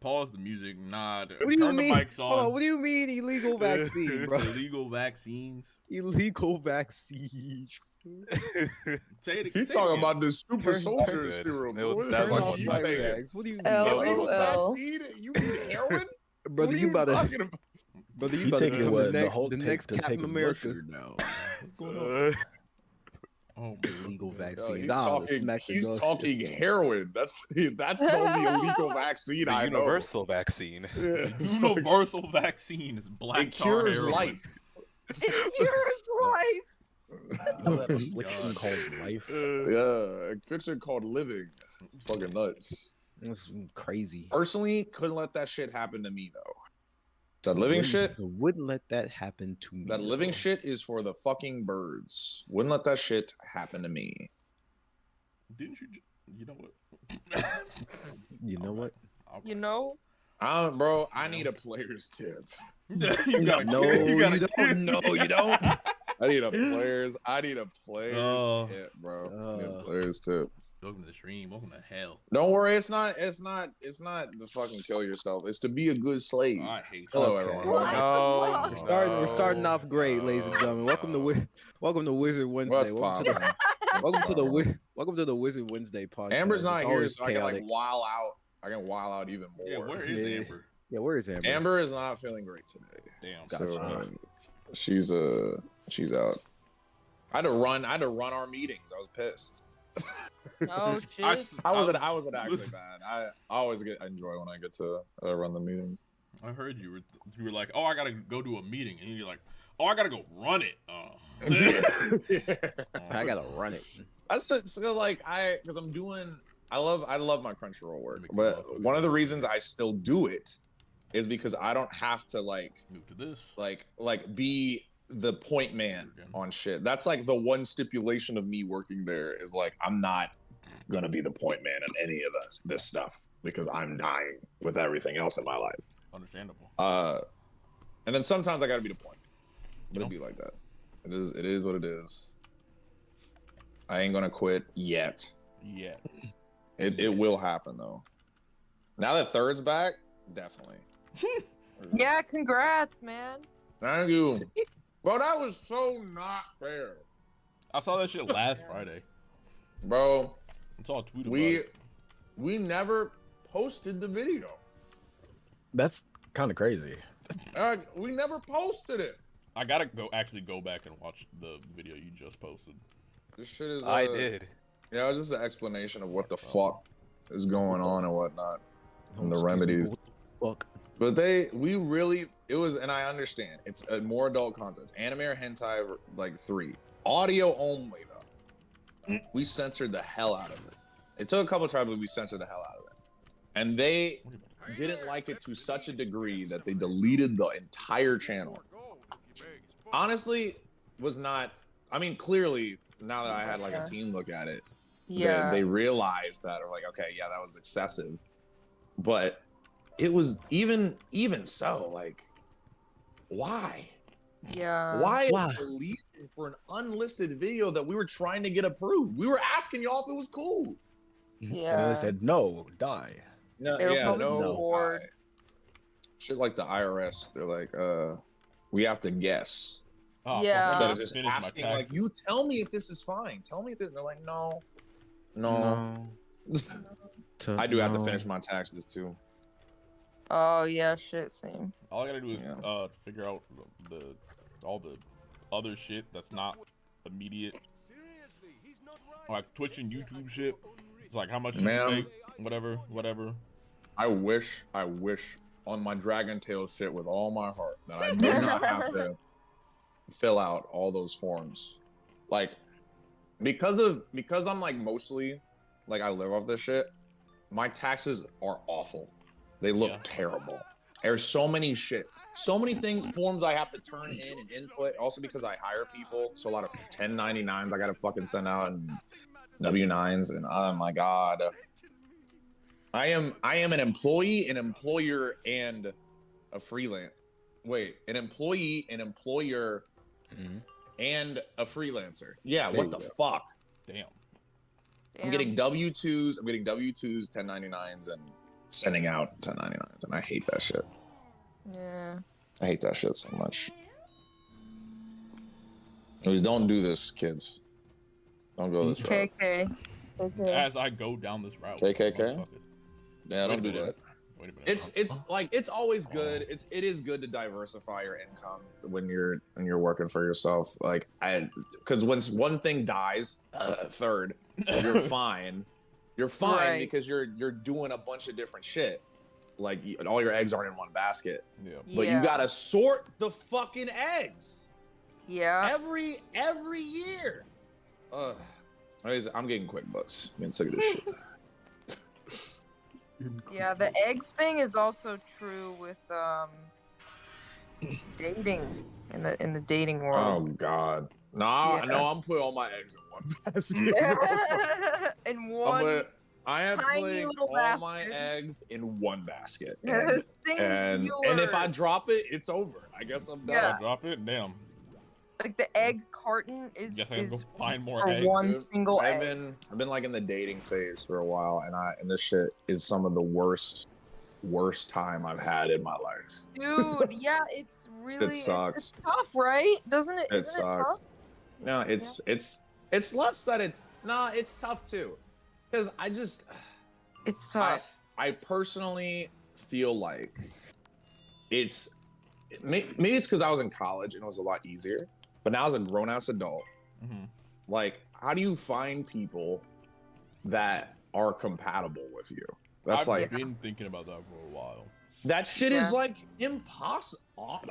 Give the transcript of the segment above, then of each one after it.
Pause the music. Nah. What do you Turn the mean? mics Hold on. on. What do you mean illegal vaccine, bro? Illegal vaccines. Illegal vaccines. Say it. He's say talking it about the super Turn- soldier good. serum. It was- What that the Turn was fuck off you my saying? bags. What do you mean? Illegal LOL. vaccine? You mean heroin? Brother, What are you about to, talking about? brother, you You about to taking become what the the whole next to Captain take his America. blood sugar down. What's going on? Oh my Illegal God. vaccine. He's Nah, talking. smack the He's dust. talking heroin. That's the only illegal vaccine The I universal vaccine. know. Yeah, Universal vaccine is black it tar cures heroin. life. It cures life. You know that Oh, affliction God. called life? Yeah, a fiction called living. It's fucking nuts. It's crazy. Personally, couldn't let that shit happen to me though. That living shit. Wouldn't let that happen to me. That living though. shit is for the fucking birds. Wouldn't let that shit happen to me. Didn't you? You know what? You know what? You know? Bro, I need a player's tip. You gotta, No, you gotta, you don't. No, you don't. I need a player's Oh. tip, bro. I need a player's tip. Welcome to the stream. Welcome to hell. Don't worry, it's not to fucking kill yourself. It's to be a good slave. I hate you. Hello, Okay. everyone. No, We're starting off great, ladies and gentlemen. Welcome to Wizard Wednesday. What's Welcome to poppin'? welcome to the Wizard Wednesday podcast. Amber's not It's here, always so I can like chaotic. while out. I can while out even more. Yeah, where is Yeah. Amber? Yeah, where is Amber? Amber is not feeling great today, Damn. so she's out. I had to run our meetings. I was pissed. Oh shit. I wasn't actually bad. I always enjoy when I get to run the meetings. I heard you were like, oh, I gotta go do a meeting, and you're like, oh, I gotta go run it. Oh. I gotta run it. That's so like because I'm doing. I love my Crunchyroll work, but one of the reasons I still do it is because I don't have to like Move to this. like be the point man on shit. That's like the one stipulation of me working there is like I'm not gonna be the point man in any of this stuff because I'm dying with everything else in my life. Understandable. And then sometimes I gotta be the point. But it'd be like that. It is what it is. I ain't gonna quit yet. Yeah. It will happen though. Now that third's back, definitely. Yeah, congrats, man. Thank you. Bro, that was so not fair. I saw that shit last Friday. Bro, It's all tweeted we never posted the video. That's kind of crazy. We never posted it. I gotta go back and watch the video you just posted. This shit is I did. Yeah, it was just an explanation of what the fuck is going on and whatnot. And the remedies. Fuck. But it was, and I understand, it's a more adult content. Anime or hentai, like 3. Audio only, though. We censored the hell out of it. It took a couple tries, but we censored the hell out of it. And they didn't like it to such a degree that they deleted the entire channel. Honestly, was not, I mean, clearly, now that I had like a team look at it, Yeah. they realized that, or like, okay, yeah, that was excessive. But it was even so, like, why? Yeah. Why Why? releasing for an unlisted video that we were trying to get approved? We were asking y'all if it was cool. And Yeah. they said, no, die. No, They were yeah, probably no. bored. Shit like the IRS, they're like, we have to guess. Oh, Yeah. fuck, Instead I of just finished my asking, taxes. like, you tell me if this is fine. Tell me if this. They're like, no. I do have to finish my taxes too. Oh yeah, shit, same. All I gotta do is Yeah. figure out all the other shit that's not immediate, like Twitch and YouTube shit. It's like how much you Man. make, whatever. I wish on my Dragon Tail shit with all my heart that I did not have to fill out all those forms. Like, because I'm like mostly like I live off this shit, my taxes are awful. They look terrible. There's so many forms I have to turn in and input. Also because I hire people, so a lot of 1099s I gotta fucking send out and W9s, and oh my god. I am an employee, an employer, and a freelance. Wait, an employee, an employer, and a freelancer. Yeah, what the fuck? Damn. I'm getting W2s. I'm getting W2s, 1099s, and sending out 1099s, and I hate that shit. Yeah. I hate that shit so much. Please don't do this, kids. Don't go this route. KK. As I go down this route. KKK? motherfucker. Yeah, don't do Wait a that. Wait a minute. It's always good. It is good to diversify your income when you're working for yourself. Because once one thing dies, third, you're fine. You're fine Right. because you're doing a bunch of different shit. Like all your eggs aren't in one basket. Yeah. But Yeah. you gotta sort the fucking eggs Yeah. every year. I'm getting QuickBooks. I'm getting sick of this shit. Yeah, the eggs thing is also true with dating in the dating Oh world. God. No, Yeah. no, I'm putting all my eggs in one basket. In one I am tiny putting little all my basket. eggs in one basket. Singular. And if I drop it, it's over. I guess I'm done. Yeah. I drop it. Damn. like the egg carton is Guess I gotta go is find more for eggs. one Dude, single I've egg. been like in the dating phase for a while, and this shit is some of the worst time I've had in my life. Dude, yeah, it's really sucks. It's tough, right? Doesn't it? It Isn't sucks. it tough? No, it's less that it's tough too, because It's tough. I personally feel like maybe it's because I was in college and it was a lot easier, but now as a grown-ass adult, Mhm. like, how do you find people that are compatible with you? That's I've like, been thinking about that for a while. that shit is Yeah. like impossible.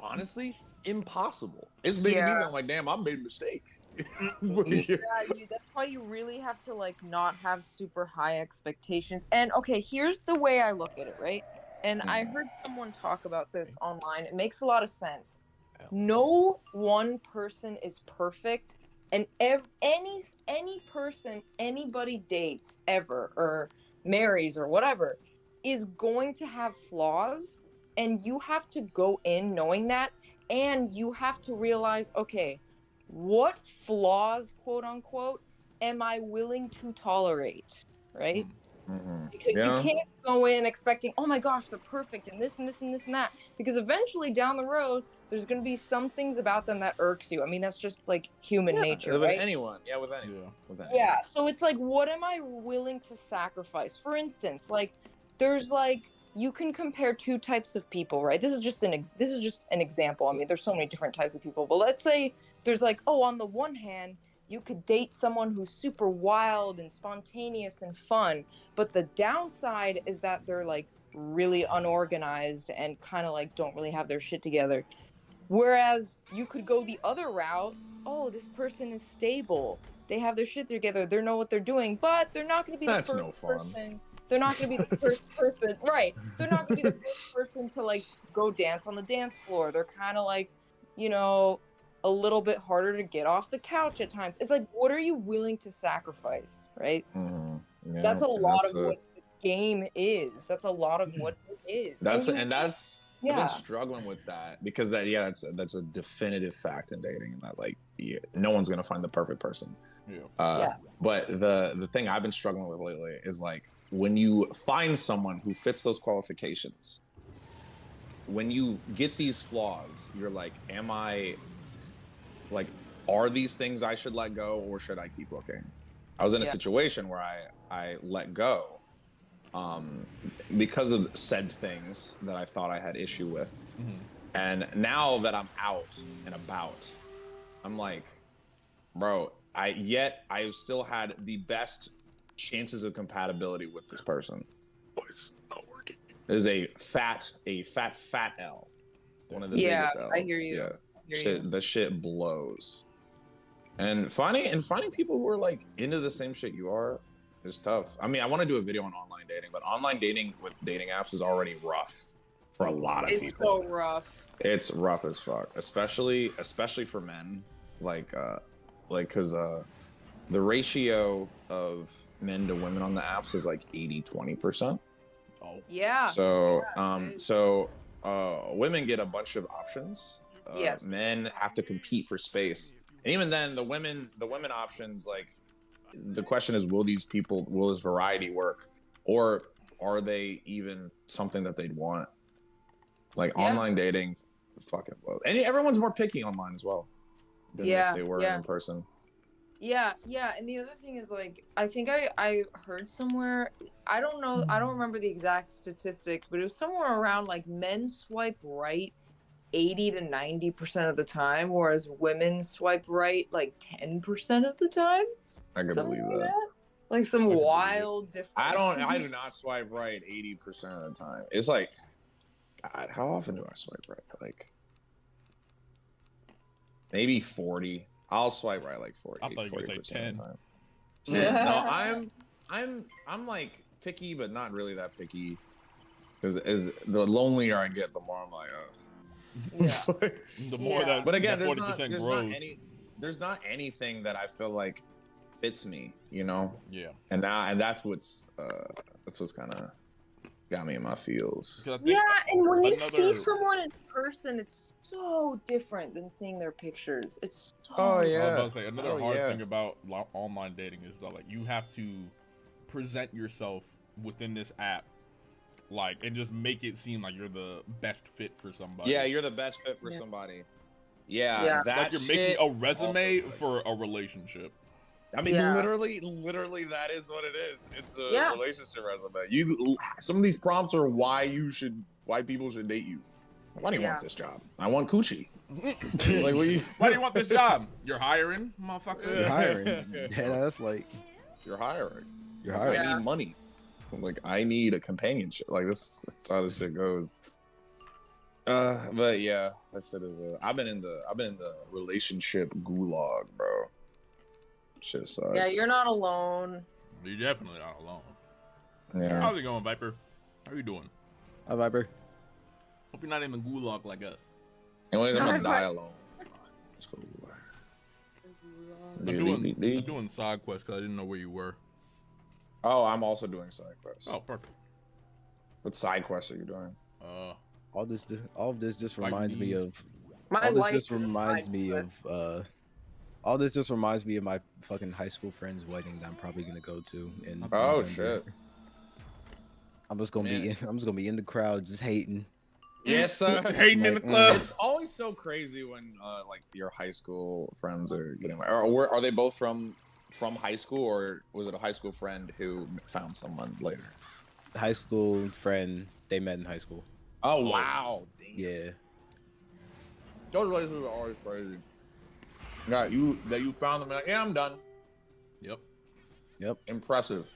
Honestly, impossible. It's making me Yeah. feel like, damn, I made a mistake. That's why you really have to like not have super high expectations. And okay, here's the way I look at it, right? And I heard someone talk about this online. It makes a lot of sense. No one person is perfect, and any person anybody dates ever or marries or whatever is going to have flaws, and you have to go in knowing that, and you have to realize, okay, what flaws, quote unquote, am I willing to tolerate, right? Because you can't go in expecting, oh my gosh, they're perfect and this and this and this and that, because eventually down the road there's going to be some things about them that irks you. I mean, that's just like human nature, with right? anyone. Yeah, with anyone. Yeah. With anyone. Yeah, so it's like, what am I willing to sacrifice? For instance, like there's like, you can compare two types of people, right? This is just an example. I mean, there's so many different types of people, but let's say there's like, oh, on the one hand, you could date someone who's super wild and spontaneous and fun, but the downside is that they're like really unorganized and kind of like don't really have their shit together. Whereas you could go the other route. Oh, this person is stable. They have their shit together. They know what they're doing, but they're not going to be That's the no first fun. person. They're not going to be the first person, right? They're not going to be the first person to like go dance on the dance floor. They're kind of like, you know, a little bit harder to get off the couch at times. It's like, what are you willing to sacrifice, right? Yeah, That's a and lot that's of what the game is. That's a lot of what it is. That's And and that's I've yeah, been struggling with that because that's a definitive fact in dating, and that like no one's gonna find the perfect person. Yeah. Yeah. But the thing I've been struggling with lately is like when you find someone who fits those qualifications, when you get these flaws, you're like, am I like, are these things I should let go or should I keep looking? I was in a Yeah. situation where I let go because of said things that I thought I had issue with. And now that I'm out and about, I'm like, bro, I've still had the best chances of compatibility with this person. But it's just not working. There's a fat L. One of the Yeah, biggest L's. I hear you. Yeah. The shit blows. And finding people who are like into the same shit you are is tough. I mean, I want to do a video on online dating, but online dating with dating apps is already rough for a lot of It's people. so rough. It's rough as fuck, especially for men. Because the ratio of men to women on the apps is like 80-20%. Oh. Yeah. So it- women get a bunch of options. Yes. Men have to compete for space, and even then, the women options, like, the question is, will this variety work, or are they even something that they'd want? Like Yeah. online dating, fucking well. And everyone's more picky online as well than Yeah, if they were yeah. in person. Yeah, and the other thing is like I think I heard somewhere, I don't know, I don't remember the exact statistic, but it was somewhere around like men swipe right 80 to 90% of the time, whereas women swipe right like 10% of the time. I can Something believe like that. that. Like some believe it. wild difference. I do not swipe right 80% of the time. It's like, God, how often do I swipe right? Like maybe 40. I'll swipe right like 40. I thought you were gonna say 10. of the time. 10. No, I'm like picky, but not really that picky. Because as the lonelier I get, the more I'm like, Yeah. The more Yeah. that, But again, that there's 40% grows. there's not anything that I feel like fits me, you know. Yeah. And that's what's kind of got me in my feels. 'Cause I think Yeah, and when you see another- someone in person, it's so different than seeing their pictures. It's so Oh, I was yeah. about to say another Oh, hard yeah. thing about online dating is that like you have to present yourself within this app, like, and just make it seem like you're the best fit for somebody. Yeah, you're the best fit for Yeah. somebody. Yeah, Yeah. that like you're making shit a resume also sucks. for a relationship. I mean, Yeah. literally, that is what it is. It's a Yeah. relationship resume. Some of these prompts are why people should date you. Why do you Yeah. want this job? I want coochie. Like, what you? Why do you want this job? You're hiring, motherfucker. You're hiring. Yeah, that's like You're hiring. you're I hiring. Yeah. need money. I'm like, I need a companionship. Like that's how this shit goes. But yeah, that shit is. I've been in the relationship gulag, bro. Shit sucks. Yeah, you're not alone. You're definitely not alone. Yeah. How's it going, Viper? How you doing? Hi, Viper. Hope you're not in the gulag like us. Anyways, I'm gonna Hi, die Viper. alone. Let's go. I'm doing side quests because I didn't know where you were. Oh, I'm also doing side quests. Oh, perfect. What side quests are you doing? All of this just Fight reminds me me. of. My All this life just is reminds side me quest. of. All this just reminds me of my fucking high school friend's wedding that I'm probably gonna go to in. Oh November. shit. I'm just gonna be. I'm just gonna be in the crowd, just hating. Yes, sir. Hating in the club. It's always so crazy when like your high school friends are getting married. Or are they both from high school, or was it a high school friend who found someone later? High school friend. They met in high school. Oh wow. Damn. Yeah. Those relationships are always crazy. Yeah, you found them. Like, yeah, I'm done. Yep. Impressive.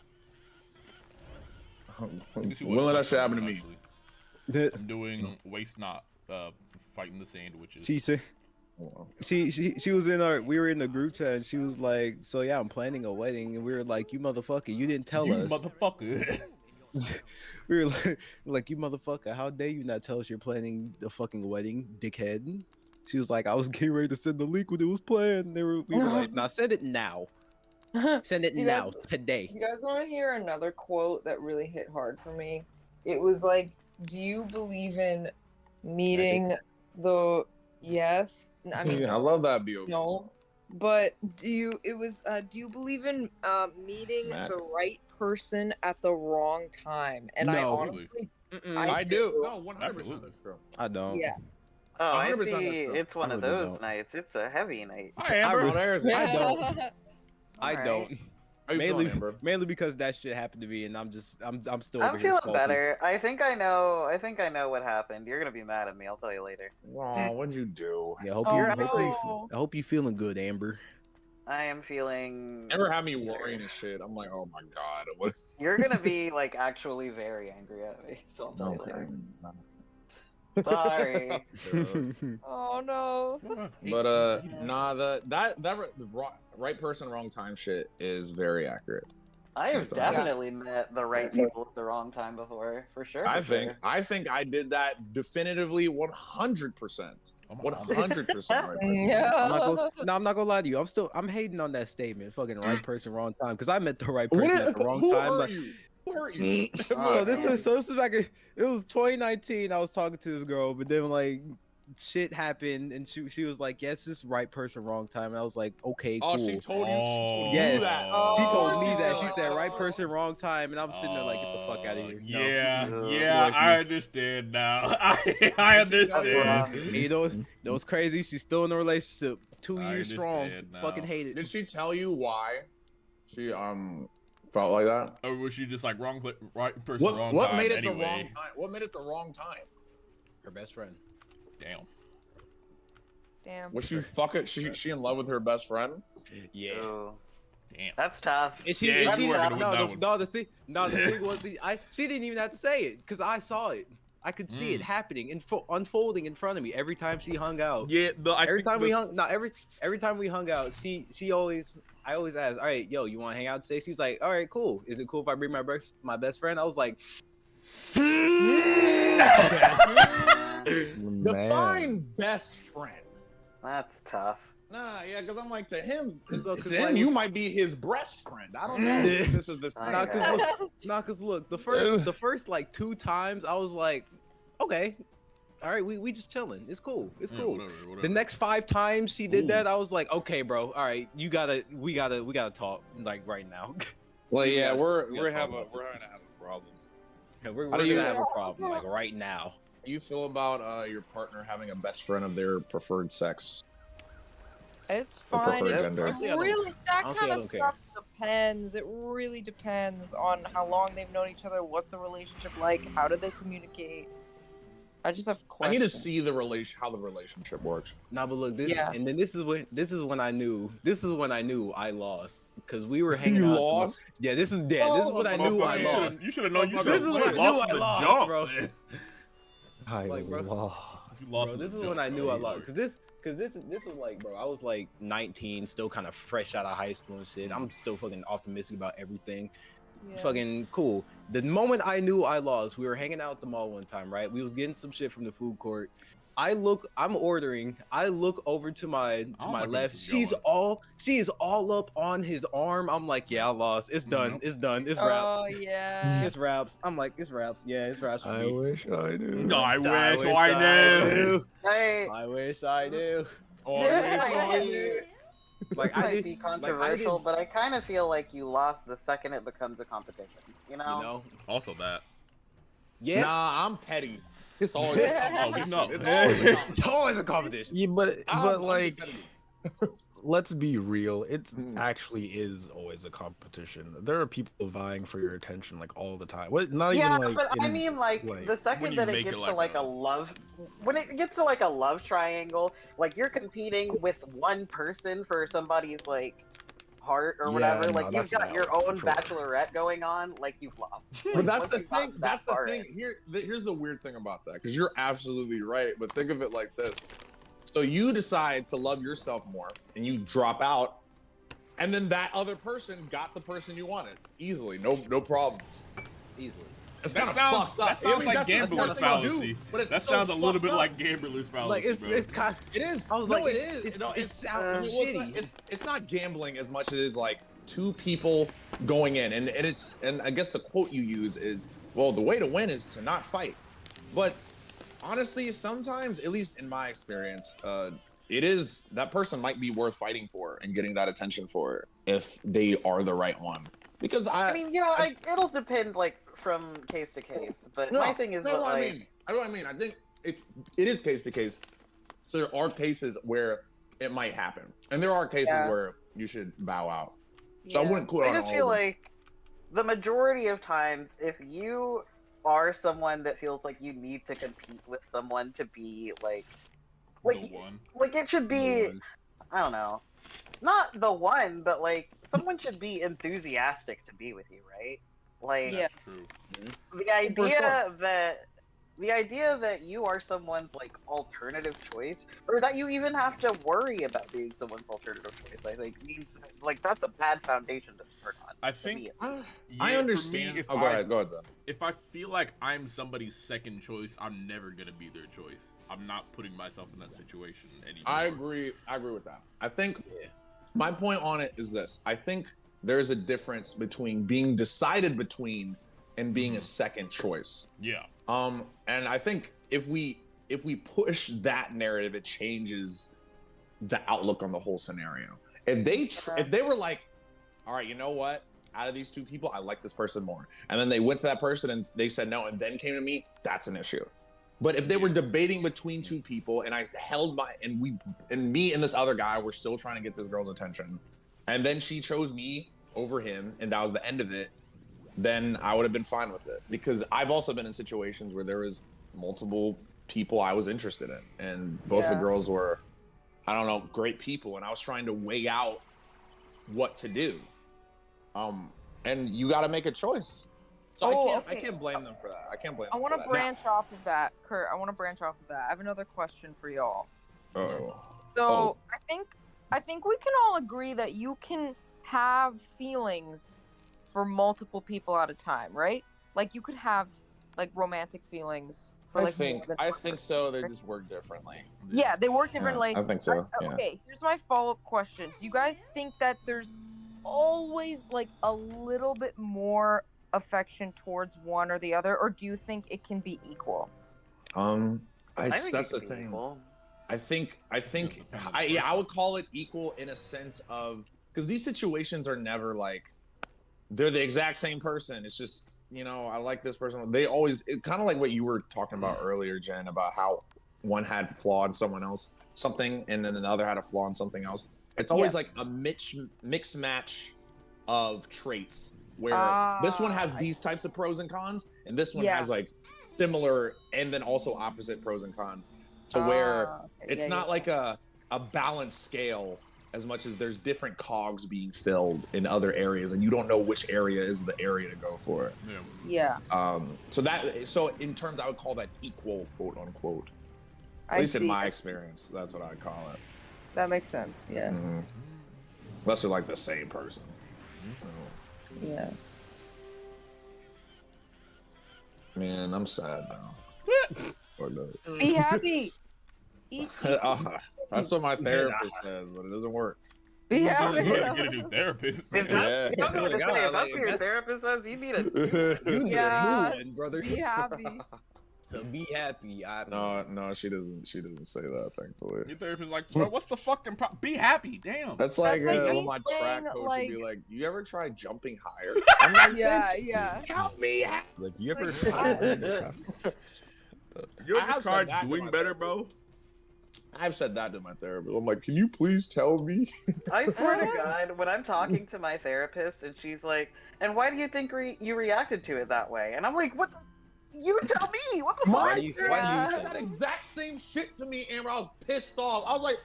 You can see When what let that fuck's shit happen to going me? on, actually. I'm doing waste not, fighting the sandwiches. She said. She was in our. We were in the group chat, and she was like, "So yeah, I'm planning a wedding," and we were like, "You motherfucker, you didn't tell you us." motherfucker. We were like, "You motherfucker, how dare you not tell us you're planning the fucking wedding, dickhead?" She was like, "I was getting ready to send the link when it was planned." We were like, "Nah, send it now. Send it Do you now, guys- today." You guys want to hear another quote that really hit hard for me? It was like, "Do you believe in meeting the yes? I mean, I love that BO. no, but do you? It was. Do you believe in meeting Matt. the right person at the wrong time?" And I No. honestly, I do. do. No, 100%. Absolutely. That's true. I don't. yeah. Oh, I 100% see. that's true. It's one I of really those don't. nights. It's a heavy night. Hi, Amber. really- There's- I don't. I Alright. don't. How you feeling, Amber? Mainly because that shit happened to me, and I'm still over I'm here. feeling salty. better. I think I know what happened. You're gonna be mad at me. I'll tell you later. Oh, what'd you do? Yeah, Oh, I hope you feeling good, Amber. I am feeling. Ever had me worrying and shit? I'm like, oh my god, what is? You're gonna be like actually very angry at me. So I'll tell you Okay. later. Sorry. Oh no. But nah, that right person, wrong time shit is very accurate. I have It's all right. definitely met the right people at the wrong time before, for sure. I for think sure. I did that definitively 100%. Oh my God. 100% right person. I'm not gonna lie to you. I'm hating on that statement. Fucking right person, wrong time. Because I met the right What person is, at the wrong who time. hurt Like, you? Who hurt you? so this was back. It was 2019. I was talking to this girl, but then like shit happened, and she was like, "Yes, this is right person, wrong time." And I was like, "Okay, Oh, cool." she told you. She told Yes. you that. She Oh. told me that. She Oh. said, "Right person, wrong time," and I'm sitting there like, "Get the fuck out of here." No. Yeah, No. yeah, Away from I me. understand now. I That's understand. rough. And you know what's crazy? She's still in a relationship, 2 I years strong. understand now. Fucking hate it. Did she tell you why she felt like that? Or was she just like right person, wrong What time made it anyway? the wrong time? What made it the wrong time? Her best friend. Damn. Damn. Was she fucking? She in love with her best friend? Yeah. Ooh, Damn. that's tough. And she, Yeah, and you she weren't gonna win that one. the thing was, she didn't even have to say it because I saw it. I could see it happening and unfolding in front of me every time she hung out. Yeah, every time we hung out, I always asked, "All right, yo, you want to hang out today?" She was like, "All right, cool. Is it cool if I bring my best friend?" I was like, Define best friend. That's tough. Nah, yeah, because I'm like to him, Look, to 'cause him, like- you might be his breast friend. I don't know. if this is the same. Nah, Okay. cause look, the first like 2 times I was like, okay, all right, we just chilling. It's cool. It's Yeah, cool. whatever. The next 5 times she did Ooh. that, I was like, okay, bro, all right, we gotta talk like right now. Well, yeah, we're gotta talk gonna about this. have a problem. we're How do gonna you- have a problem like right now. How do you feel about your partner having a best friend of their preferred sex? It's Or fine. preferred It gender. Honestly, I don't- really, that honestly, I kind of don't care. stuff depends. It really depends on how long they've known each other. What's the relationship like? How do they communicate? I just have I questions. need to see how the relationship works. Nah, but look, this Yeah. and then this is when I knew I lost because we were hanging You out. lost? Yeah, this is when I knew I Motherfucker, lost. You should have known. You This should is when I have knew lost I from the lost, jump, bro. man. I Like, bro. lost. You lost Bro, from this the is jump, when I knew I bro. lost because this was like, bro, I was like 19, still kind of fresh out of high school and shit. I'm still fucking optimistic about everything. Yeah. Fucking cool. The moment I knew I lost, we were hanging out at the mall one time, right? We was getting some shit from the food court. I'm ordering. I look over to my don't like where left. this is She is all up on his arm. I'm like, yeah, I lost. It's done. It's done. It's wraps. Oh yeah. It's wraps. I'm like, it's wraps. Yeah, it's wraps for I me. wish I knew. No, I I wish wish I I knew. knew. Hey, I wish I knew. Oh, Like this I might did, be like, I controversial, did- but I kind of feel like you lost the second it becomes a competition. You know? you know, Also that. yeah. Nah, I'm petty. It's always Oh, a we competition. know. It's always a It's competition. always a competition. Yeah, but I'm like, competitive. let's be real. It Mm. actually is always a competition. There are people vying for your attention like all the time. What? Not Yeah, even like. but I in, mean, like, like- the when second you that it make gets it to like like a- a love, when it gets to like a love triangle, like you're competing with one person for somebody's like heart or Yeah, whatever. no, Like you've that's got valid, your own for sure. bachelorette going on, like you've lost. But Like, that's once the you've gotten thing. that That's the far thing. in. Here's the weird thing about that, because you're absolutely right. But think of it like this: so you decide to love yourself more, and you drop out, and then that other person got the person you wanted easily, no problems. Easily. It's That kind of sounds, fucked up. that sounds like that's the gambler's worst thing to do, fallacy. but it's That so sounds a little fucked bit up. like gambler's fallacy. Like bro. it's kind. It is. I was No, like, it is. It No, sounds well, shitty. it's not gambling as much as it is like 2 people going in, and I guess the quote you use is, well, the way to win is to not fight. But honestly, sometimes, at least in my experience, it is that person might be worth fighting for and getting that attention for if they are the right one. Because I mean, you know, it'll depend like from case to case. But my thing is that what like, I mean. I think it is case to case. So there are cases where it might happen, and there are cases Yeah. where you should bow out. So I Yeah. wouldn't quit I on just all feel of them. like the majority of times, if you are someone that feels like you need to compete with someone to be like The one. it should be, I don't know, not the one, but like someone should be enthusiastic to be with you, right? Like Yes. True. the idea that you are someone's like alternative choice, or that you even have to worry about being someone's alternative choice, I think means like that's a bad foundation to start on. I to think- me. I Yeah, for understand. me, if Go ahead, Zach. if I feel like I'm somebody's second choice, I'm never gonna be their choice. I'm not putting myself in that situation anymore. I agree with that. I think my point on it is this: I think there's a difference between being decided between and being a second choice. Yeah. And I think if if we push that narrative, it changes the outlook on the whole scenario. If they were like, all right, you know what? Out of these two people, I like this person more. And then they went to that person and they said no and then came to me, that's an issue. But if they were debating between two people and I held my, and me and this other guy were still trying to get this girl's attention, and then she chose me over him and that was the end of it, then I would have been fine with it. Because I've also been in situations where there was multiple people I was interested in and both the girls were, I don't know, great people, and I was trying to weigh out what to do. And you got to make a choice. So I can't blame them for that. I can't blame them. I want to branch off of that, Kurt. I want to branch off of that. I have another question for y'all. So I think we can all agree that you can have feelings for multiple people at a time, right? Like you could have like romantic feelings. For, like, I think so. They just work differently. Yeah, they work differently. I think so. Okay, here's my follow-up question. Do you guys think that there's always like a little bit more affection towards one or the other, or do you think it can be equal? That's the thing. Equal. I think I would call it equal in a sense of, because these situations are never like they're the exact same person. It's just, you know, I like this person. They always, kind of like what you were talking about earlier, Jen, about how one had flaw in someone else something and then another had a flaw in something else. It's always like a mix match of traits where this one has these types of pros and cons and this one has like similar and then also opposite pros and cons, to where it's not like a balanced scale as much as there's different cogs being filled in other areas and you don't know which area is the area to go for. So in terms, I would call that equal, quote unquote. At least in my experience, that's what I call it. That makes sense. Yeah. Unless they're like the same person. Yeah. Man, I'm sad now. Be happy. That's what my therapist says, but it doesn't work. Be happy. Get a new therapist. If that's what your therapist says, you need a new one, brother. Be happy. So be happy. No, she doesn't say that, thankfully. Your therapist is like, bro, what's the fucking problem? Be happy, damn. That's like my track coach would be like, you ever try jumping higher? I'm like, help me out. Like, you ever tried? You ever tried doing better, bro? I've said that to my therapist. I'm like, can you please tell me? I swear to God, when I'm talking to my therapist and she's like, and why do you think you reacted to it that way? And I'm like, what the? You tell me. What the fuck? Why do you said that exact same shit to me, Amber? I was pissed off. I was like,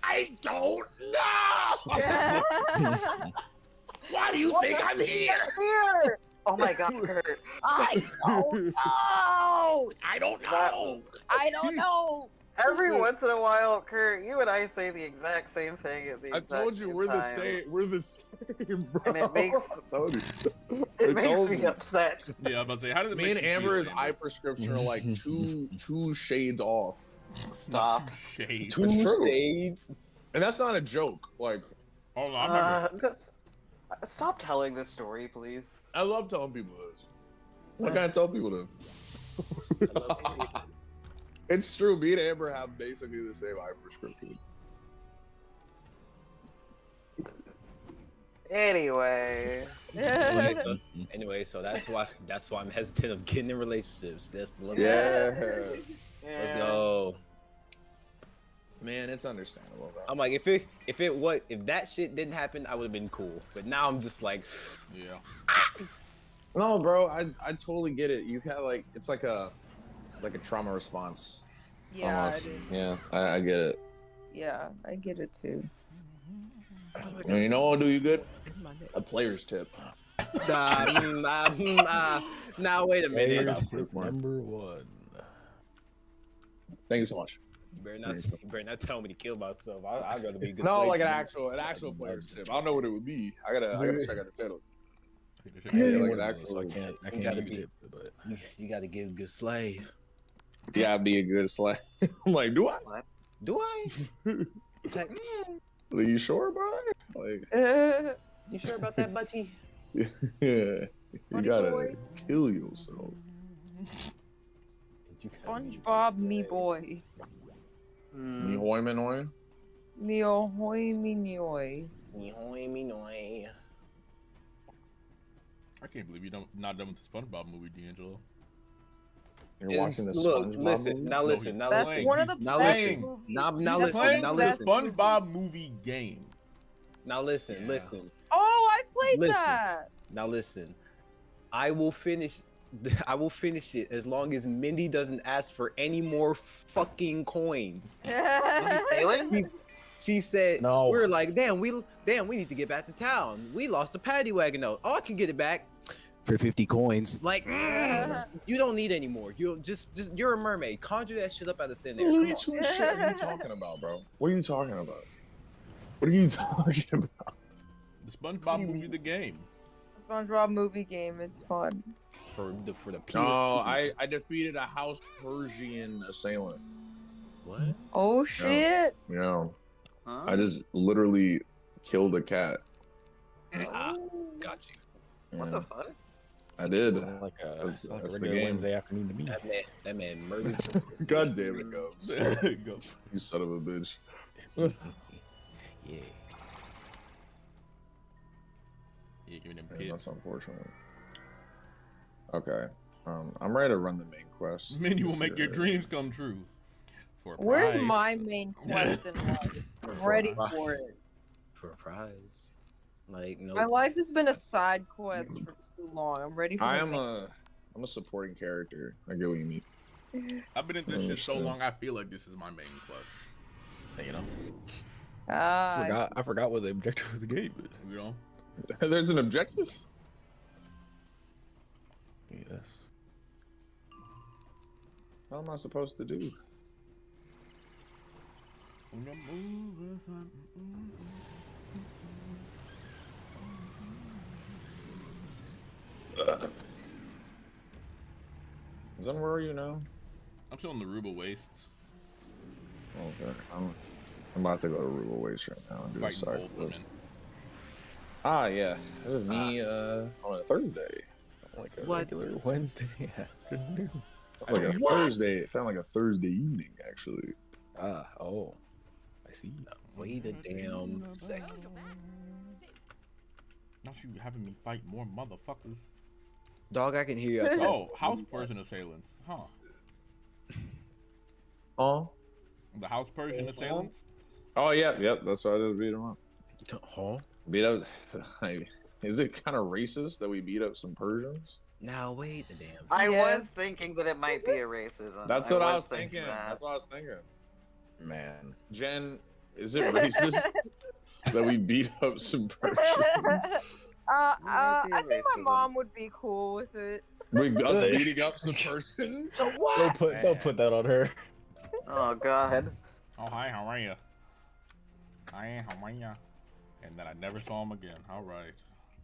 I don't know. Why do you think I'm here? Oh my God, Kurt. I don't know. I don't know. I don't know. Every once in a while, Kurt, you and I say the exact same thing at the I exact told you same we're time. the same. We're the same, bro. And it makes it makes me upset. Yeah, I'm about to say, how did it me make and you Amber's feel, eye prescription are like two shades off. Stop. Shade. Two shades. And that's not a joke. Like, Oh, no, I remember. Stop telling this story, please. I love telling people this. Why can't I tell people this? It's true. Me and Amber have basically the same eye prescription. Anyway. So that's why I'm hesitant of getting in relationships. Let's Yeah. go. Man, it's understandable though. I'm like, if that shit didn't happen, I would have been cool. But now I'm just like, Yeah. No, bro, I totally get it. You kind of like, it's like a trauma response. Yeah, almost. it is. Yeah, I get it. Yeah, I get it too. And you know what'll do you good? A player's tip. now wait a minute. Number one. Thank you so much. You better not tell me to kill myself. I'd rather be a good No, slave. like an actual player's tip. I don't know what it would be. I gotta check out the channel. Yeah, like an actual. So I can't gotta give be- a tip, but You gotta give a good slave. Yeah, be a good slave. I'm like, do I? Do I? It's like, Are you sure, bro? Like, you sure about that, Butchie? yeah, you Funny gotta boy. kill yourself. SpongeBob, me boy. Nihoy Miohoy minioy. I can't believe you're not done with the SpongeBob movie, D'Angelo. You're watching the Look, SpongeBob listen, movie? now No, listen, he's now That's listen. one of the Now best listen. movies. Now He's listen, Playing now the listen. SpongeBob movie game. Now listen, Yeah. listen. Oh, I played Listen. that. Now listen. I will finish it as long as Mindy doesn't ask for any more fucking coins. Sailing? She said, No. we're like, damn, we need to get back to town. We lost the paddy wagon note. Oh, I can get it back for 50 coins. Like, you don't need any more. You're you're a mermaid. Conjure that shit up out of thin air. Come on. What shit are you talking about, bro? What are you talking about? What are you talking about? The SpongeBob movie, the game. SpongeBob movie game is fun. For the PSP. No, I defeated a house Persian assailant. What? Oh shit. Yeah, Huh? I just literally killed a cat. Ah, got you. What Yeah, the fuck? I did. Like a, That's like a the regular game. Wednesday afternoon to me. That man murdered. God damn it, go. Go. You son of a bitch. Yeah. Yeah, give me them Yeah, pits. that's unfortunate. Okay. I'm ready to run the main quest. Men, you will if make your you're- dreams come true. For a Where's prize. my main quest in life? I'm ready for it. For a prize. Like no. My life has been a side quest for too long. I'm ready for I the am main- I'm a supporting character. I get what you mean. I've been in this shit so Understand. long, I feel like this is my main quest. You know? Ah, I forgot what the objective of the game is. You know? There's an objective? Yes. What am I supposed to do? Zen, where are you now? I'm still in the Ruba Wastes. Okay. I'm about to go to Rural Waste right now and do a Fighting side old women. quest. Ah, yeah. This is me on a Thursday. Like a What? regular Wednesday afternoon. Like a Thursday. It felt like a Thursday evening, actually. Ah, oh. I see. Wait a damn second. Not you having me fight more motherfuckers. Dog, I can hear you. Oh, house Persian assailants. Huh. Oh? The house Persian assailants? Oh, yeah. Yep. That's why I did beat him up. Huh? Beat up. Is it kind of racist that we beat up some Persians? Now wait a damn. I Yeah. was thinking that it might be a racism. That's what I was thinking thinking. that. That's what I was thinking. Man. Jen, is it racist that we beat up some Persians? I think my mom would be cool with it. Us beating up some persons? Don't put that on her. Oh god. Oh, hi, how are you? Hi, how are you? And then I never saw him again. All right.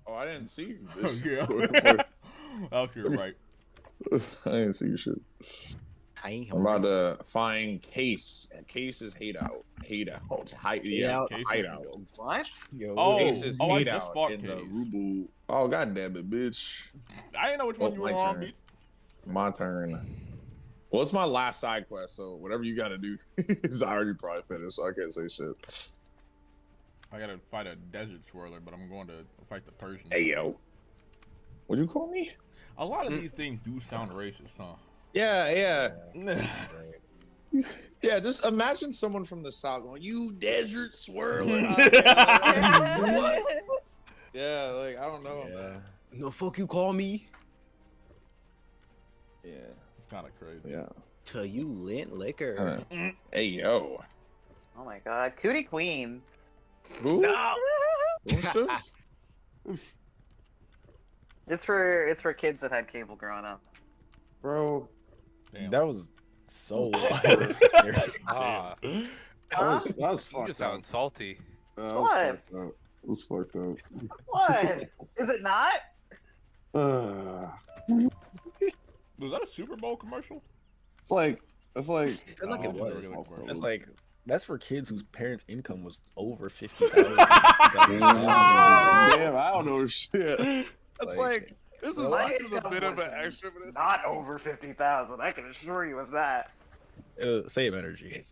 Oh, I didn't see you. Bitch. Yeah. Oh, you're right. I didn't see your shit. Hi, I'm about to find Case. Case is hideout. Hideout. Yeah, Case is hideout. What? Yo. Oh, Case is I just hideout fought in the Case. Rubu. Oh, god damn it, bitch. I didn't know which one Oh, you were my on, turn. bitch. My turn. Well, it's my last side quest, so whatever you gotta do is I already probably finished, so I can't say shit. I gotta fight a desert swirler, but I'm going to fight the Persian. Hey, yo. What'd you call me? A lot of these things do sound racist, huh? Yeah. Yeah, just imagine someone from the south going, "You desert swirling." What? Yeah, like I don't know. Yeah. The fuck you call me? Yeah, It's kind of crazy. yeah. To you lint liquor. Hey, yo. Oh my god. Cootie Queen. Who? No. Who's It's for kids that had cable growing up. Bro, Damn. That was so Ah, that was you fucked just sound up. salty. That What? fucked up. That was fucked up. What? Is it not? Was that a Super Bowl commercial? It's like It's like it Oh, was. really That's commercial. like that's for kids whose parents' income was over 50,000. Damn, I don't know shit. That's Like- like This My is a income bit of was an extra, but it's not over 50,000. I can assure you of that. Same energy.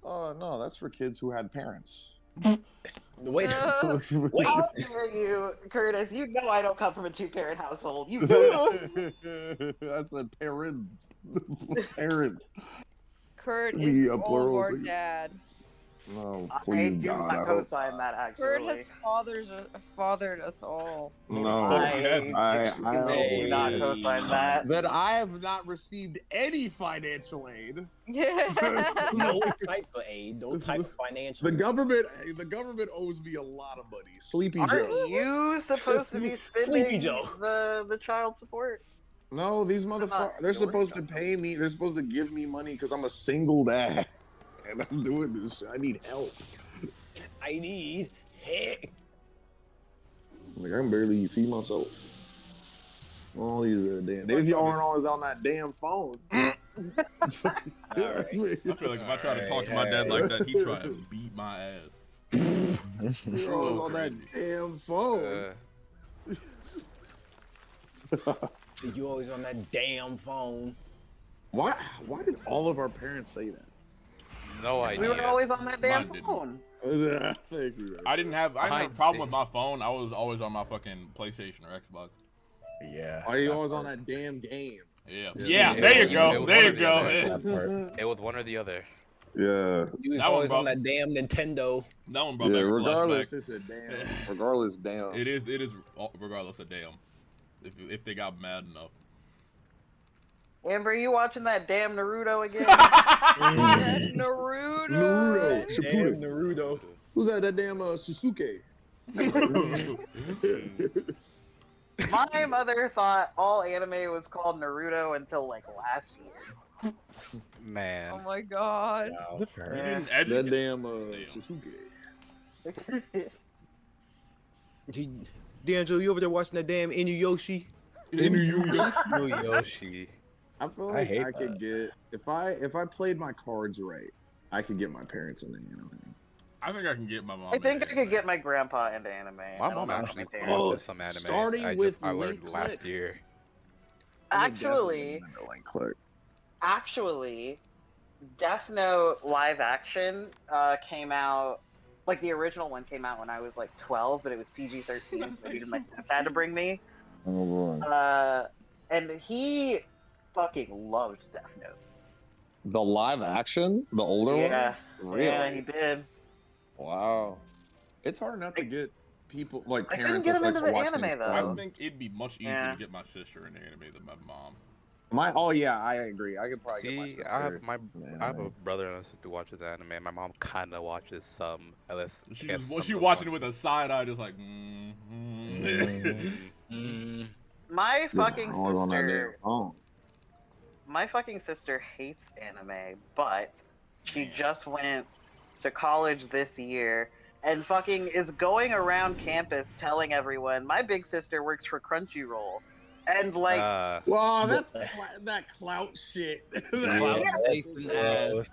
Oh no, that's for kids who had parents. Wait, Uh, wait. How dare you, Curtis? You know I don't come from a two-parent household. You know That's a parent. Parent. Kurt Me, is a all of plural our singular. dad. No, I please do God, not I hope. co-sign that. Kurt has Actually, fathered us all. No, I do not Hey. co-sign that. that I have not received any financial aid. No type of aid, no type of financial. The government owes me a lot of money. Sleepy Aren't Joe. you supposed to be Sleepy spending Joe. the child support? No, these motherfuckers, they're yours, supposed to though. pay me. They're supposed to give me money because I'm a single dad. And I'm doing this shit. I need help. I need help. Like, I can barely feed myself. All these damn. If y'all aren't always on that damn phone. All right. I feel like if I try to talk to my dad like that, he'd try to beat my ass. You're always on that damn phone. You always on that damn phone. Why did all of our parents say that? No We were idea. always on that damn Mine didn't. phone. Thank you. I didn't have a problem with my phone. I was always on my fucking PlayStation or Xbox. Yeah. Why are you always on that damn game? Yeah. Yeah. Yeah, It there was- you go. it was There one you or the go. other. Yeah. That part. It was one or the other. Yeah. You was That one, always bro. on that damn Nintendo. That one brought Yeah, back a regardless, flashback. it's a damn. Regardless, damn. It is regardless of damn. If they got mad enough. Amber, you watching that damn Naruto again? Naruto. Naruto. Damn Shippuden. Naruto. Who's that? That damn Susuke. My mother thought all anime was called Naruto until like last year. Man. Oh my god. Wow. You didn't educate. That damn Susuke. D'Angelo, you over there watching that damn Inuyasha? Yoshi. I feel I like hate I could get if I played my cards right, I could get my parents in the anime. I think I can get my mom. I think I in could get my grandpa into anime. My I don't mom know about actually my parents. watches some anime. starting with I learned Link last Click. year. Actually, Death Note live action came out, like the original one came out when I was like 12, but it was PG-13, so I needed my stepdad to bring me. Oh boy. And he fucking loved Death Note. The live action, the older Yeah, one. Really? yeah, he did. Wow. It's hard enough to get people like I couldn't parents get that him like into to the watch anime, things. though. I think it'd be much easier Yeah. to get my sister in the anime than my mom. Oh yeah, I agree. I could probably get my See, sister. I have in the I have a anime. brother and a sister who watches anime. My mom kind of watches some. She watching it with a side eye, just like. My fucking I was on that damn sister, phone. my fucking sister hates anime, but she just went to college this year and fucking is going around campus telling everyone my big sister works for Crunchyroll. And like Wow, that's that clout shit. Clout chasing ass.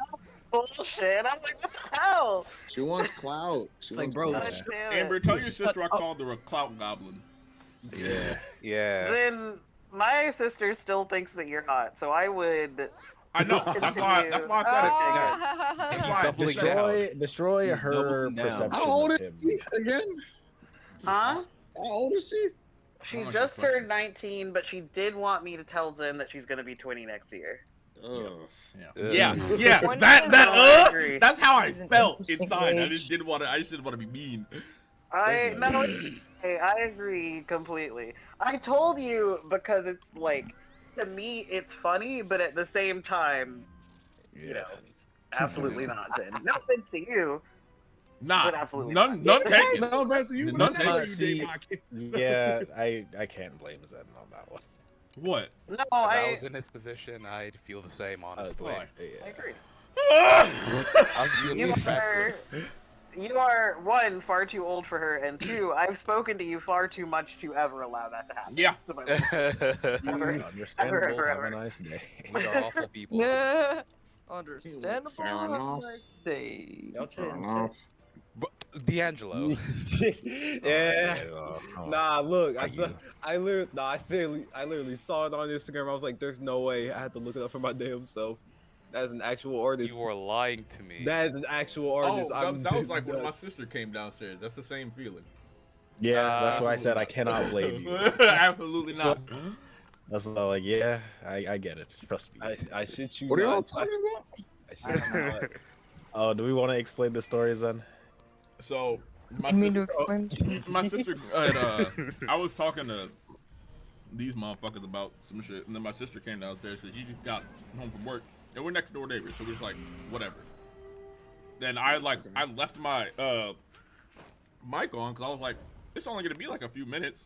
bullshit. I'm like, what the hell? She wants clout. She like, wants bro, clout. God damn it. Amber, tell your sister I called her a clout goblin. Yeah. Yeah. Then my sister still thinks that you're hot, so I would. I know. That's why I said it. That's why I Doubling said it. Destroy He's her doubling down. perception. How old of is him. she again? Huh? How old is she? She I like just that question. turned 19, but she did want me to tell Zen that she's gonna be 20 next year. Ugh. Yeah, yeah. When That is it? I agree. that's how I He's an felt interesting inside. I age. just didn't want to be mean. I Definitely. no, hey, I agree completely. I told you because it's like, to me it's funny, but at the same time, you know, absolutely not. Zen. No offense to you, Nah, but absolutely none not. taken. No, that's you. None None taken. you date my kid. Yeah, I can't blame Zen on that one. What? No, If I I was in his position, I'd feel the same, honestly. Why? I agree. I'll be You a factor. are one, far too old for her, and two, I've spoken to you far too much to ever allow that to happen. Yeah. So my- Understandable. ever. Have a nice day. We are awful people. Yeah. Understandable. Fair enough. I say. Fair enough. D'Angelo. Yeah. Oh, Nah, look, I Are saw, you? I literally saw it on Instagram. I was like, "There's no way." I had to look it up for my damn self. That is an actual artist. You are lying to me. That is an actual Oh, artist. that sounds like when my nuts. sister came downstairs. That's the same feeling. yeah, that's why I said I Absolutely cannot blame you. Absolutely So- not. That's all like, yeah, I get it. Trust me. I shit you What are y'all not. talking about? I shit you not. Oh, do we want to explain the stories then? So my You mean to sister, explain? my sister had, I was talking to these motherfuckers about some shit, and then my sister came downstairs because she just got home from work, and we're next door neighbors, so we're just like, whatever. Then I left my mic on because I was like, it's only gonna be like a few minutes.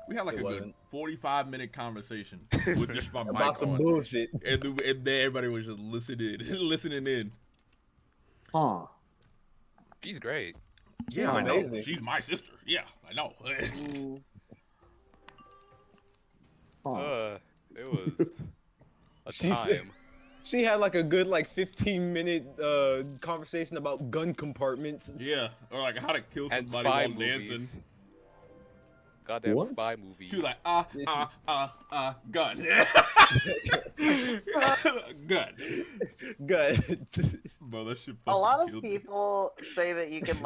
We had like It a wasn't. good 45-minute conversation with just my mic About some on, bullshit. and then everybody was just listening in. Huh. She's great. Yeah, I know. amazing. She's my sister. Yeah, I know. Huh. It was a She said- time. She had like a good 15-minute conversation about gun compartments. Yeah, or like how to kill And somebody spy while movies. dancing. Goddamn What? spy movie. She was like, gun. Gun. Good. Bro, that shit A lot fucking of killed me. people say that you can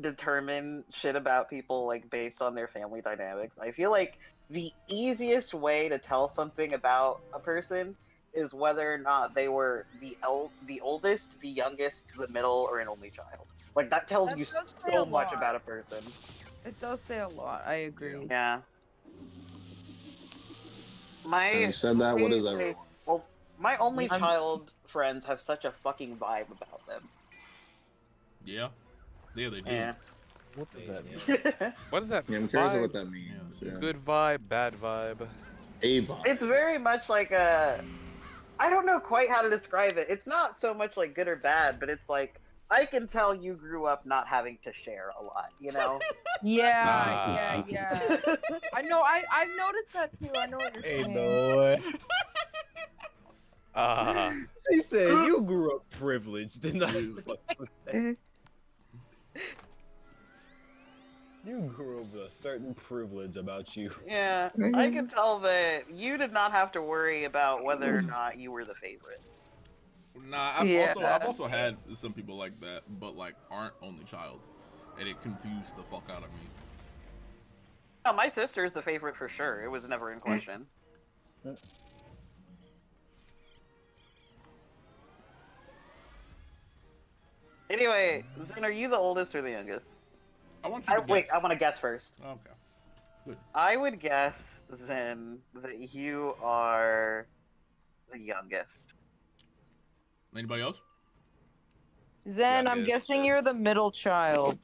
determine shit about people based on their family dynamics. I feel like the easiest way to tell something about a person is whether or not they were the oldest, the youngest, the middle, or an only child. Like that tells That you does say so a much lot. about a person. It does say a lot. I agree. Yeah. My Having said that, what is my- everyone? Well, my only I'm- child friends have such a fucking vibe about them. Yeah. Yeah, they do. Yeah. What does that mean? What is that? Yeah, I'm curious vibe? what that means. Yeah. Good vibe, bad vibe. A vibe. It's very much like a. I don't know quite how to describe it. It's not so much like good or bad, but it's like I can tell you grew up not having to share a lot, you know? Yeah, yeah. I know. I've noticed that too. I know what you're Hey, saying. no way. She said you grew up privileged, didn't I? You grew up with a certain privilege about you. Yeah, I can tell that you did not have to worry about whether or not you were the favorite. Nah, I've Yeah. also had some people like that, but like aren't only child, and it confused the fuck out of me. Oh, my sister's the favorite for sure. It was never in question. Anyway, Zen, are you the oldest or the youngest? I want you to Wait, guess. I want to guess first. Okay. I would guess, Zen, that you are the youngest. Anybody else? Zen, I'm Youngest, guessing yes. you're the middle child.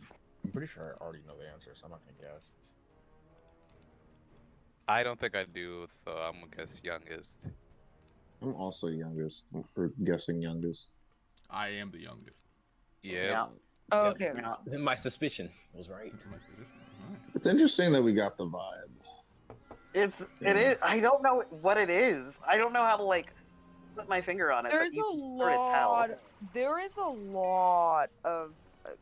I'm pretty sure I already know the answer, so I'm not gonna guess. I don't think I do, so I'm gonna guess youngest. I'm also youngest, or guessing youngest. I am the youngest. Yeah. Oh, okay. Yeah. My suspicion was right. That's my position. Alright. It's interesting that we got the vibe. It is. I don't know what it is. I don't know how to put my finger on it. There's but you a can sort of tell. lot. There is a lot of.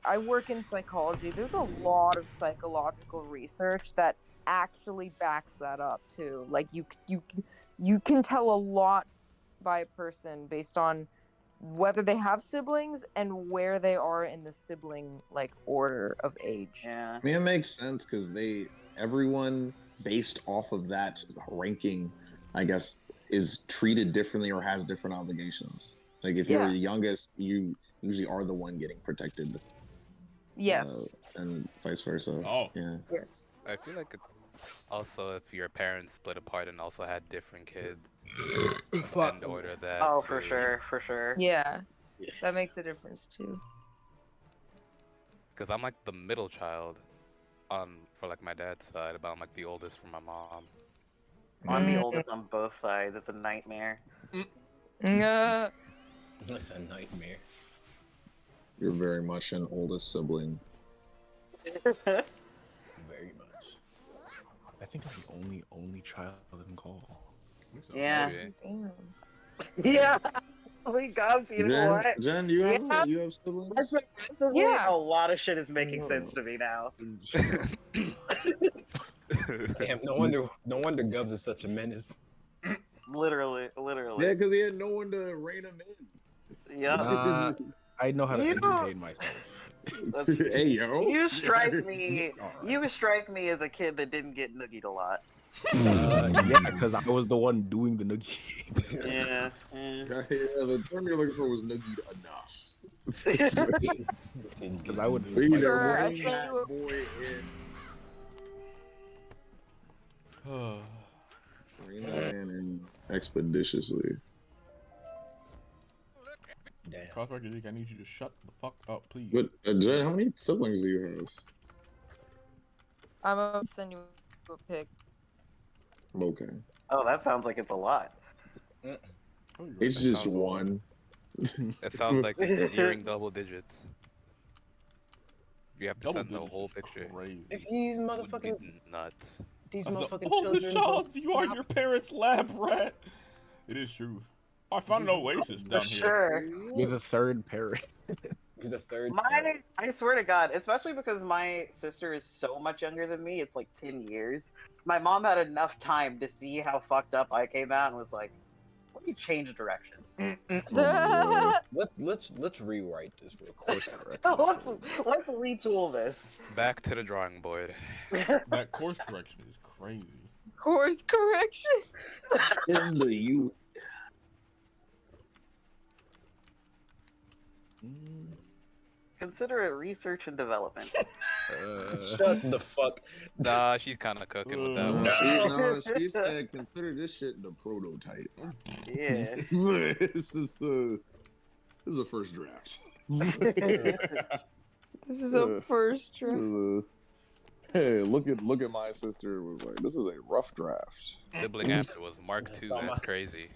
I work in psychology. There's a lot of psychological research that actually backs that up too. Like you can tell a lot by a person based on whether they have siblings and where they are in the sibling order of age. Yeah. I mean, it makes sense because everyone based off of that ranking, I guess, is treated differently or has different obligations. Like if you're Yeah. the youngest, you usually are the one getting protected, Yes. and vice versa. Oh. Yeah. Yes. I feel like also if your parents split apart and also had different kids, Fuck. in order that. Oh, for too. sure, for sure. Yeah. That makes a difference too. Because I'm like the middle child, for like my dad's side, but I'm like the oldest for my mom. I'm the Mm. oldest on both sides. It's a nightmare. That's a nightmare. You're very much an oldest sibling. Very much. I think I'm the only child in call. I think so. Yeah. Maybe. Damn. Yeah. Holy gods, you know what? Jen, Yeah. you have siblings? Yeah. A lot of shit is making sense to me now. Damn, no wonder Gubs is such a menace. Literally. Yeah, because he had no one to rein him in. Yep. Nah, I know how to You- entertain myself. Hey, yo. You strike me. Alright. You strike me as a kid that didn't get noogied a lot. Yeah, because I was the one doing the noogie. Yeah. Yeah, the term you're looking for was noogied enough. Because I would. We need to Sure, I bring sent that you a- boy in. Bring that in expeditiously. Damn. Prospector Dick, I need you to shut the fuck up, please. But Jen, how many siblings do you have? I'm gonna send you a pic. Okay, Oh, that sounds like it's a lot. Oh, you're right. it's just one. It sounds like it's nearing double digits. You have to Double send the digits whole is picture. crazy. If these Would motherfucking be nuts. these I was motherfucking like, oh, children. Deshaun, you are your parents' lab rat. It is true. I found an oasis For down here. sure. You're the third parent. You're the third. I swear to God, especially because my sister is so much younger than me, it's like 10 years. My mom had enough time to see how fucked up I came out and was like, let me change directions. Let's rewrite this real quick. let's retool this. Back to the drawing board. That course correction is crazy. Course correction. In the you. Consider it research and development. Shut the fuck. Nah, she's kind of cooking with that one. She said, consider this shit the prototype. Yeah. This is a first draft. This is a first draft. Hey, look at my sister. Was like, this is a rough draft. Sibling after was Mark II. That's crazy.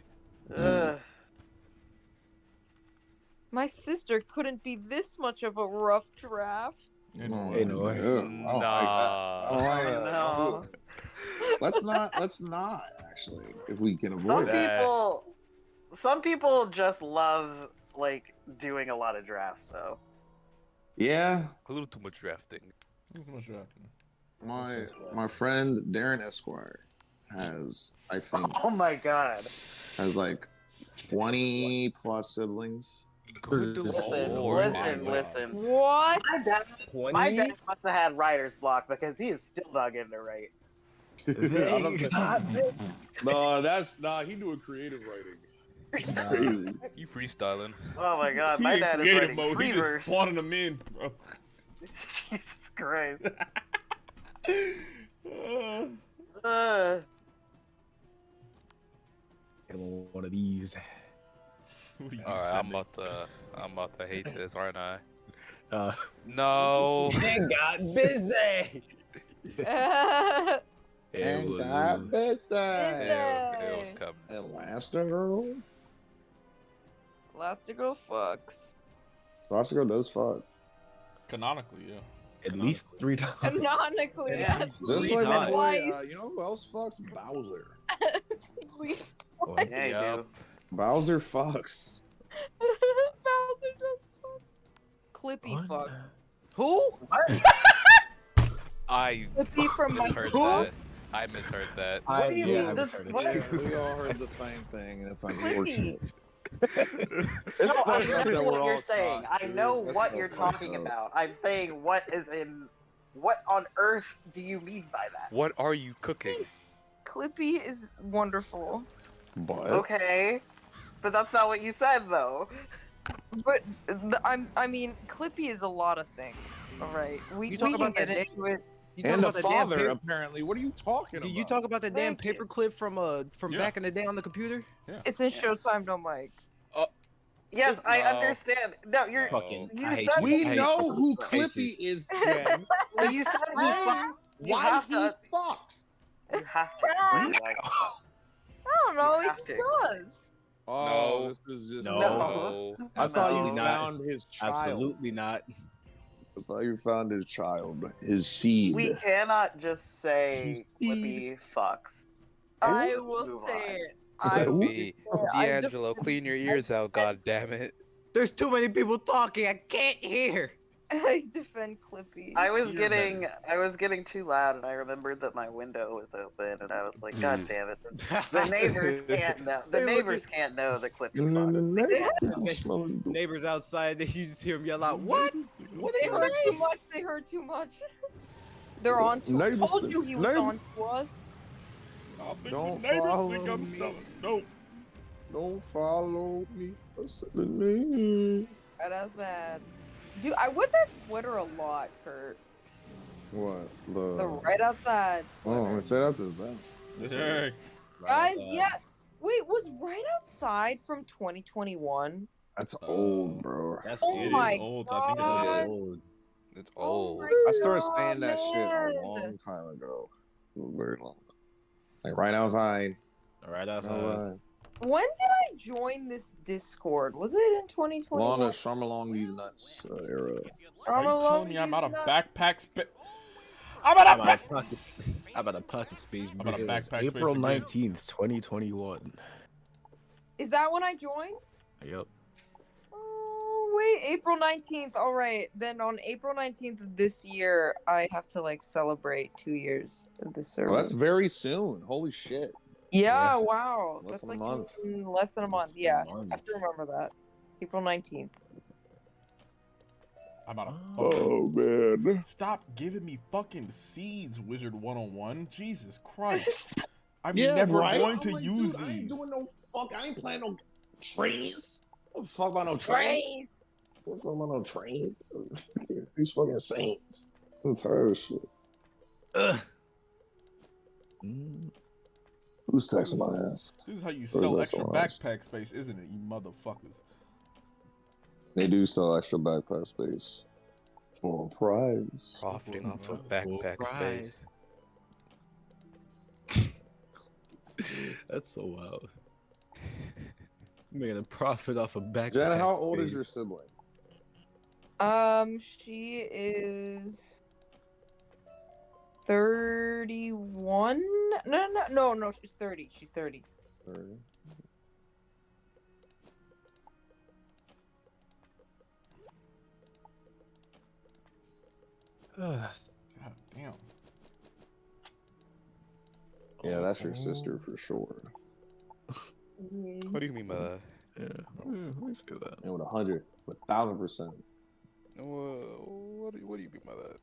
My sister couldn't be this much of a rough draft. Anyway. Anyway. I don't Nah. like that. No. Let's not actually, if we can Some avoid that. some people just love like doing a lot of drafts though. Yeah, A little too much drafting. Thanks so much for asking. my friend Darren Esquire has, I think, Oh my god. has like 20 plus siblings. Good Listen, lord. listen. What? My dad must have had writer's block because he is still not getting it right. No, that's nah. He doing creative writing. It's crazy. You freestyling. Oh my god, He my in dad is creative writing mode. He just reverse. spawning them in, bro. Jesus Christ. One of these. What are you Alright, sending? I'm about to hate this, aren't I? No. No. They got busy. It And was- got busy. It was coming. Elastigirl. Elastigirl fucks. Elastigirl does fuck. Canonically, yeah. At least 3 times. Canonically, Yeah. yes. Just Three like my times. boy, Twice. you know who else fucks? Bowser. At least twice. Yeah, you Yup. Bowser fucks. Bowser does fuck. Clippy fuck. Who? I Clippy from my misheard Who? that. I misheard that. What do you mean? I This- misheard it what- too. We all heard the same thing, and it's Clippy. unfortunate. No, It's I fucked up know that we're what all you're saying. caught, I dude. know That's what so you're fucked talking up. about. I'm saying what on earth do you mean by that? What are you cooking? Clippy is wonderful. But Okay. But that's not what you said though. But I mean, Clippy is a lot of things. All right, we You talk can about get that into it. You talk and the about that damn father, paper, apparently. What are you talking about? you talk about that damn Thank you. paperclip from Yeah. back in the day on the computer? It's in Showtime, no mic. Yes, I No. understand. No, you're. Fucking. You I hate said- you. We I hate know you. who I hate Clippy you. is, Jen. Well, you said he Explain You why have he to- fucks. You have to. explain why. I don't know. You He have just to. does. Oh, No. this is just. No. I thought you No. found his child. Absolutely not. I thought you found his child, his seed. We cannot just say You Clippy fucks. I Let's will move say on. it. I, Clippy, I D'Angelo, clean your ears out, god damn it. There's too many people talking. I can't hear. I defend Clippy. I was Hear better. getting too loud, and I remembered that my window was open, and I was like, God damn it! The neighbors can't know. The They look neighbors at- can't know the Clippy. Neighbors outside, you just hear them yell out, "What? What They did you heard say?" too much. They heard too much. They're on to us. Neighbors- Told you he was neighbor- on to us. I think Don't the neighbors follow think I'm me. selling. Nope. Don't follow me. I said the name. That's sad. Dude, I wear that sweater a lot, Kurt. What? The right outside Oh, sweater. I said that to them. Hey. Guys, yeah. Wait, was right outside from 2021? That's old, bro. That's Oh It is my old. I think it God. is. old. It's Oh old. my I started God, saying that shit a man. long time ago. It was very long. Like right outside. All right, that's When did I join this Discord? Was it in 2021? Lana, strum along these nuts era. Are you along telling me I'm out of these backpack space? I'm out I'm of out back. of pocket. I'm out of pocket space. I'm out of bro. backpack April space again. 19th, 2021. Is that when I joined? Yep. Oh, wait, April 19th. All right. Then on April 19th of this year, I have to like celebrate 2 years of this service. Well, that's very soon. Holy shit. Yeah, Yeah. wow. Less That's than a like month. in less than a month. Less than a Yeah, I month. have to remember that. April 19th. I'm out of fucking. Oh man. Stop giving me fucking seeds, WIZARD101. Jesus Christ. I'm Yeah, never right? going I'm to like, use dude, I ain't these. doing no fuck. I ain't playing no trains. What the fuck about no train? What the fuck about no train? These fucking saints. I'm tired of shit. Who's texting my ass? This is how you Or is sell that extra someone else? backpack space, isn't it, you motherfuckers? They do sell extra backpack space for a prize. Profiting off Full of backpack prize. space. That's so wild. Making a profit off of backpack. Jenna, how old is space. your sibling? She is 31. No, she's 30. She's 30. 30. God damn. Yeah, that's your sister for sure. What do you mean by that? Yeah. Let me see that. And with 100, with 1,000%. What do you mean by that?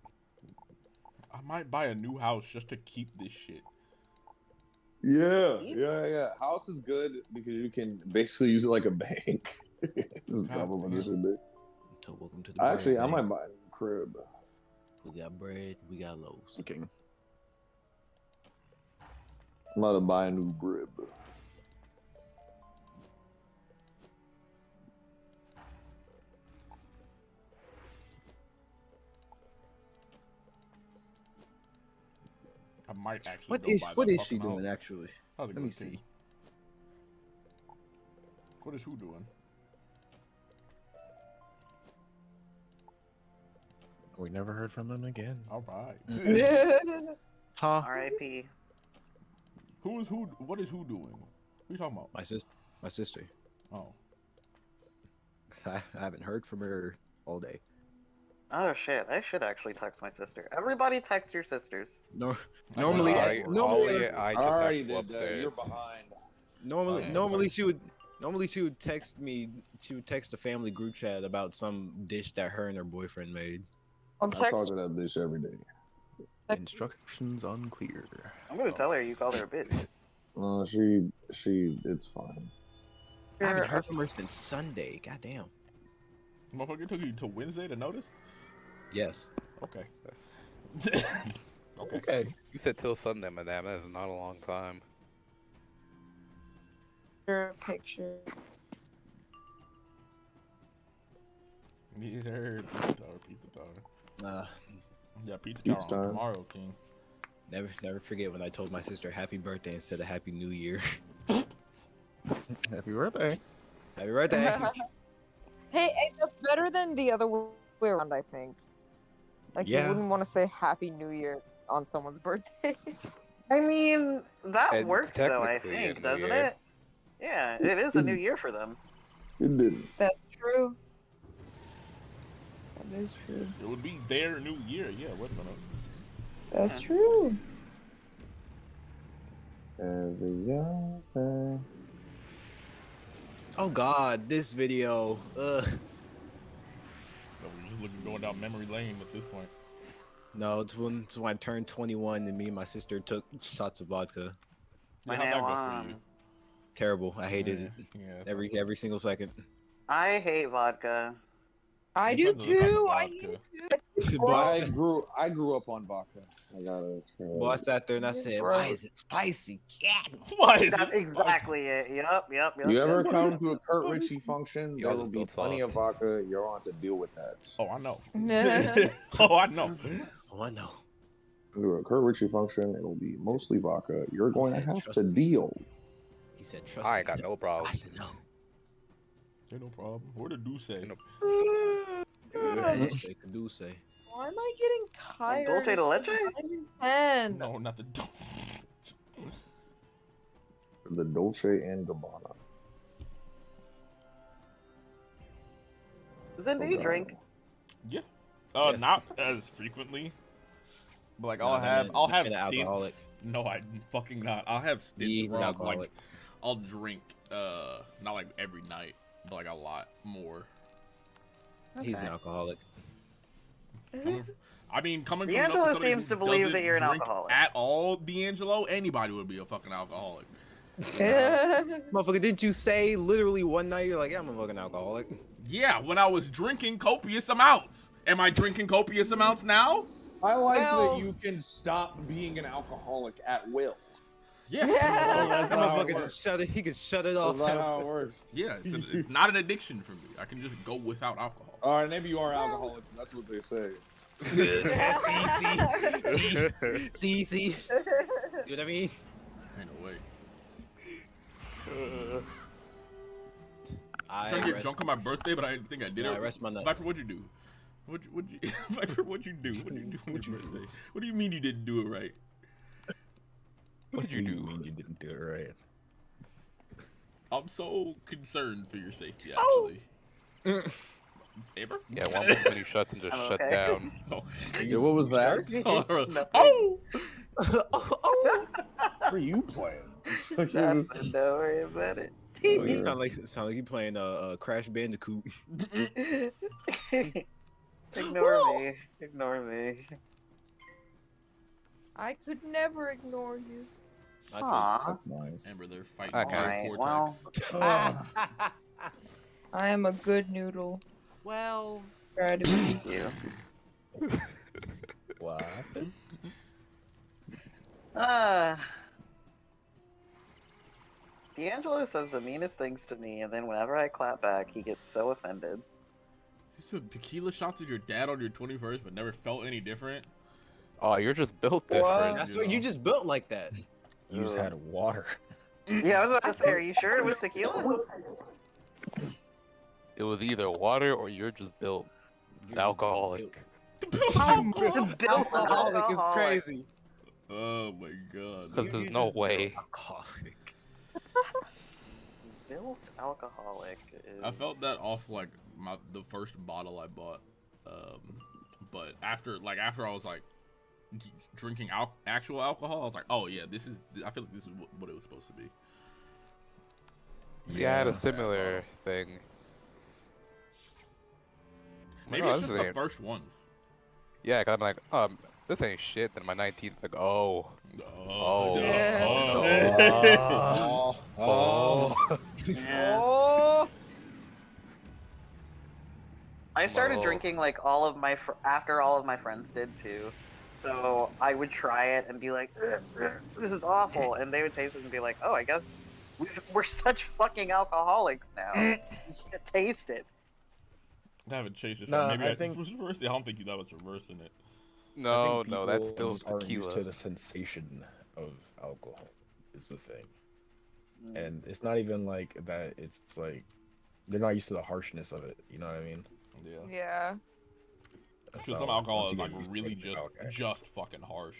I might buy a new house just to keep this shit. Yeah. House is good because you can basically use it like a bank. Just drop a bunch of shit there. So welcome to the Actually, bread I might bank. buy a new crib. We got bread, we got loaves. Okay. I'm about to buy a new crib. I might actually What go is buy that what is fucking she doing house. actually? How's it Let me going, King? see. What is who doing? We never heard from him again. All right. Huh? R.I.P. Who is who? What is who doing? What are you talking about? My sister. Oh. I haven't heard from her all day. Oh shit! I should actually text my sister. Everybody text your sisters. No, I normally, know. normally, I I just already have to go did that. You're upstairs. behind. Okay. Normally she would text me. She would text the family group chat about some dish that her and her boyfriend made. I'm I talk texting. to that bitch every day. instructions unclear. I'm gonna tell her you called her a bitch. It's fine. I haven't heard from her since Sunday. Goddamn. Motherfucker took you to Wednesday to notice? Yes. Okay. okay. Okay. You said till Sunday, madame. That is not a long time. Picture. These are pizza tower. Yeah, pizza Pizza tower on time. tomorrow, King. Never forget when I told my sister happy birthday instead of happy new year. Happy birthday. Happy birthday. Hey, that's better than the other way around, I think. Like, Yeah. you wouldn't want to say Happy New Year on someone's birthday. I mean, that And works though. I technically, think, yeah, doesn't yeah. it? Yeah, it is a new year for them. It didn't. That's true. That is true. It would be their new year. Yeah, wait a minute. That's true. Every other. Oh God, this video. So we're just looking going down memory lane at this point. No, it's when I turned 21 and me and my sister took shots of vodka. Yeah, how'd that go for you? Terrible. I hated it. Yeah, Every single second. I hate vodka. I do Depends on the type of too. I vodka. hate it. I grew up on vodka. I gotta. Well, I sat there and I said, "Why is it spicy, cat?" Why is That's it exactly it. Yep. You ever come to a Kurt Ritchie function? Yo, There will be built plenty soft. of vodka. You're on to deal with that. Oh, I know. Yeah. Oh, I know. Oh, I know. To a Kurt Ritchie function, it will be mostly vodka. You're going to have Trust to me. deal. He said, "Trust I me." ain't got no I problem. said, "No." Ain't no problem. What did do say? Do say. Why am I getting tired? Dulce de It's leche? 9:10. No, not the dose. The Dolce and Gabbana. Zen, do you drink? Yeah. Yes. Not as frequently. But like No, I'll have been an alcoholic. stints. No, I'm fucking not. I'll have stints He's an where alcoholic. like I'll drink not like every night, but like a lot more. He's an Okay. alcoholic. I mean, coming from D'Angelo somebody seems who to believe doesn't that you're an drink alcoholic. at all, D'Angelo, anybody would be a fucking alcoholic. Motherfucker, didn't you say literally one night you're like, "Yeah, I'm a fucking alcoholic"? Yeah, when I was drinking copious amounts. Am I drinking copious amounts now? I like Well- that you can stop being an alcoholic at will. Yeah. That's That not how it motherfucker works. just shut it. He could shut it off. That's not how it works. Yeah, it's not an addiction for me. I can just go without alcohol. All right, maybe you are alcoholic. That's what they say. See. You know what I mean? Ain't no way. I I'm trying to get rest, drunk on my birthday, but I didn't think I did I it. rest my nuts. Viper, what'd you do? What'd you Viper, what'd you do? What'd you do on your birthday? What do you mean you didn't do it right? What did you do? mean you didn't do it right? I'm so concerned for your safety, Oh. actually. Amber? Yeah, one too many shots and just I'm shut okay. down. Okay. Yeah, what was that? Oh! What are you playing? Don't worry about it. Oh, you sound like you playing Crash Bandicoot. Ignore me. Ignore me. I could never ignore you. I Aww. That's nice. Amber, they're fighting Okay. your Alright, cortex. well. I am a good noodle. Well, Try to be You. what? D'Angelo says the meanest things to me, and then whenever I clap back, he gets so offended. You took tequila shots with your dad on your 21st, but never felt any different? Oh, you're just built What? different. That's what you just built like that. You just had water. Yeah, I was about to say, are you sure it was tequila? It was either water or you're just built alcoholic. Alcoholic is crazy. Oh my god. Because there's no way. Alcoholic. Built alcoholic. Is... I felt that off like the first bottle I bought, but after I was like drinking actual alcohol, I was like, oh yeah, I feel like this is what it was supposed to be. See, I had a similar thing. Maybe Oh, it's this just the ain't- first ones. Yeah, cause I'm like, this ain't shit. Then my 19th, like, oh. Oh. Yeah. Oh. Yeah. Oh, I started Whoa. drinking like all of my after all of my friends did too. So I would try it and be like, "Ugh, ugh, this is awful," and they would taste it and be like, oh, I guess we're such fucking alcoholics now. You can't taste it. I haven't chased this. Nah, Maybe I I think- was reversing. I don't think that was reversing it. No, I think no, that's people still aren't used tequila. to the sensation of alcohol is the thing, Mm. and it's not even like that. It's like they're not used to the harshness of it. You know what I mean? Yeah. yeah. Because So, some alcohol once is you like get used to it, really it's like, okay. just fucking harsh.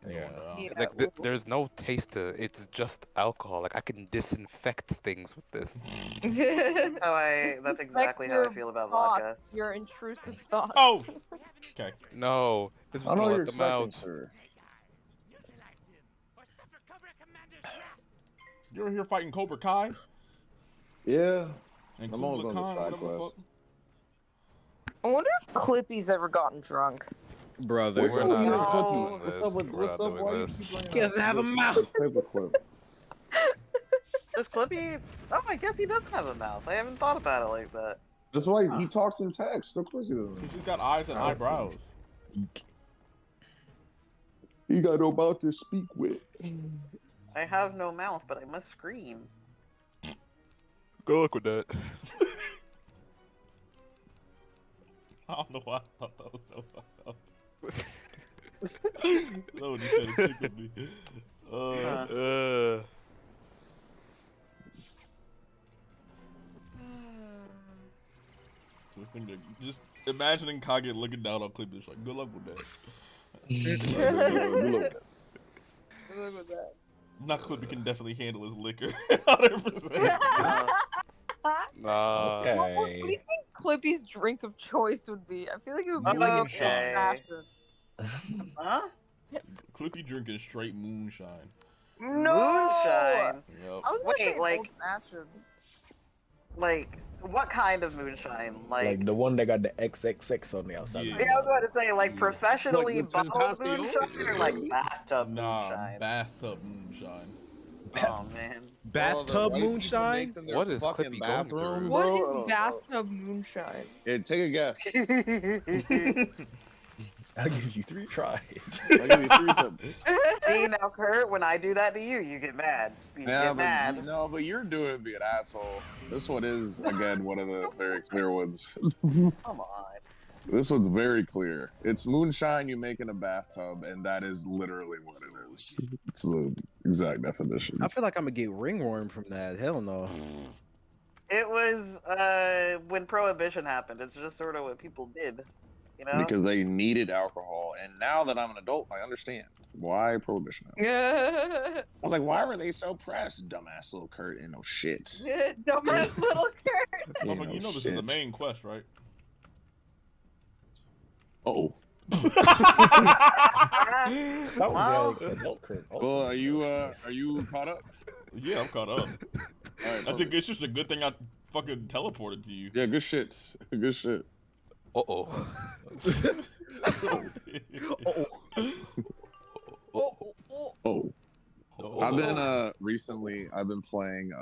Yeah. Yeah, Like there's no taste to it. It's just alcohol. Like I can disinfect things with this. That's exactly how I feel about vodka. Your intrusive thoughts. Oh! Okay. No, this I was don't know gonna what you're let them expecting, out. sir. You're here fighting Cobra Kai? Yeah. And I'm always Kubla on the Khan, side whatever the quest. I wonder if Clippy's ever gotten drunk. Brother. What's We're up with not you, doing Clippy? this. What's up with We're what's not up? doing Why you this. keep bringing He doesn't have a mouth. this paperclip? Does Clippy? Oh, I guess he does have a mouth. I haven't thought about it like that. That's why he talks in text. Of course he doesn't. He's just got eyes and eyebrows. He got no mouth to speak with. I have no mouth, but I must scream. Good luck with that. I don't know why I thought that was so fucked up. That one just kinda tickled me. Just imagining Kage looking down on Clippy, just like, good luck with that. Good luck with that. Not Clippy can definitely handle his liquor. 100%. What do Okay. you think Clippy's drink of choice would be? I feel like it would be like Okay. old-fashioned. Huh? Clippy drinking straight moonshine. No! Moonshine. Yep. I was gonna Wait, say like- old-fashioned. Like, what kind of moonshine? Like the one that got the XXX on the outside. Yeah. Yeah, I was about to say, like, Yeah. professionally Like the bottled Tentacion? moonshine or like bathtub Nah, moonshine? bathtub moonshine. Oh man. Bathtub moonshine? What is Clippy going through? What bro? is bathtub moonshine? Yeah, take a guess. I'll give you 3 tries. I'll give you 3 tips. See now, Kurt, when I do that to you, you get mad. You get mad. no, but you're doing it being an asshole. This one is again one of the very clear ones. Come on. This one's very clear. It's moonshine you make in a bathtub, and that is literally what it is. It's the exact definition. I feel like I'm gonna get ringworm from that. Hell no. It was when Prohibition happened. It's just sort of what people did. You know? Because they needed alcohol, and now that I'm an adult, I understand why prohibition happened. I was like, why were they so pressed, dumbass little Kurt? And no shit. Dumbass little Kurt. Motherfucker, you know this is the main quest, right? Oh. That was Wow. like adult Kurt. Well, are you caught up? Yeah, I'm caught up. All right, I think it's just a good thing I fucking teleported to you. yeah, good shit. Good shit. Uh-oh. Oh. I've been recently I've been playing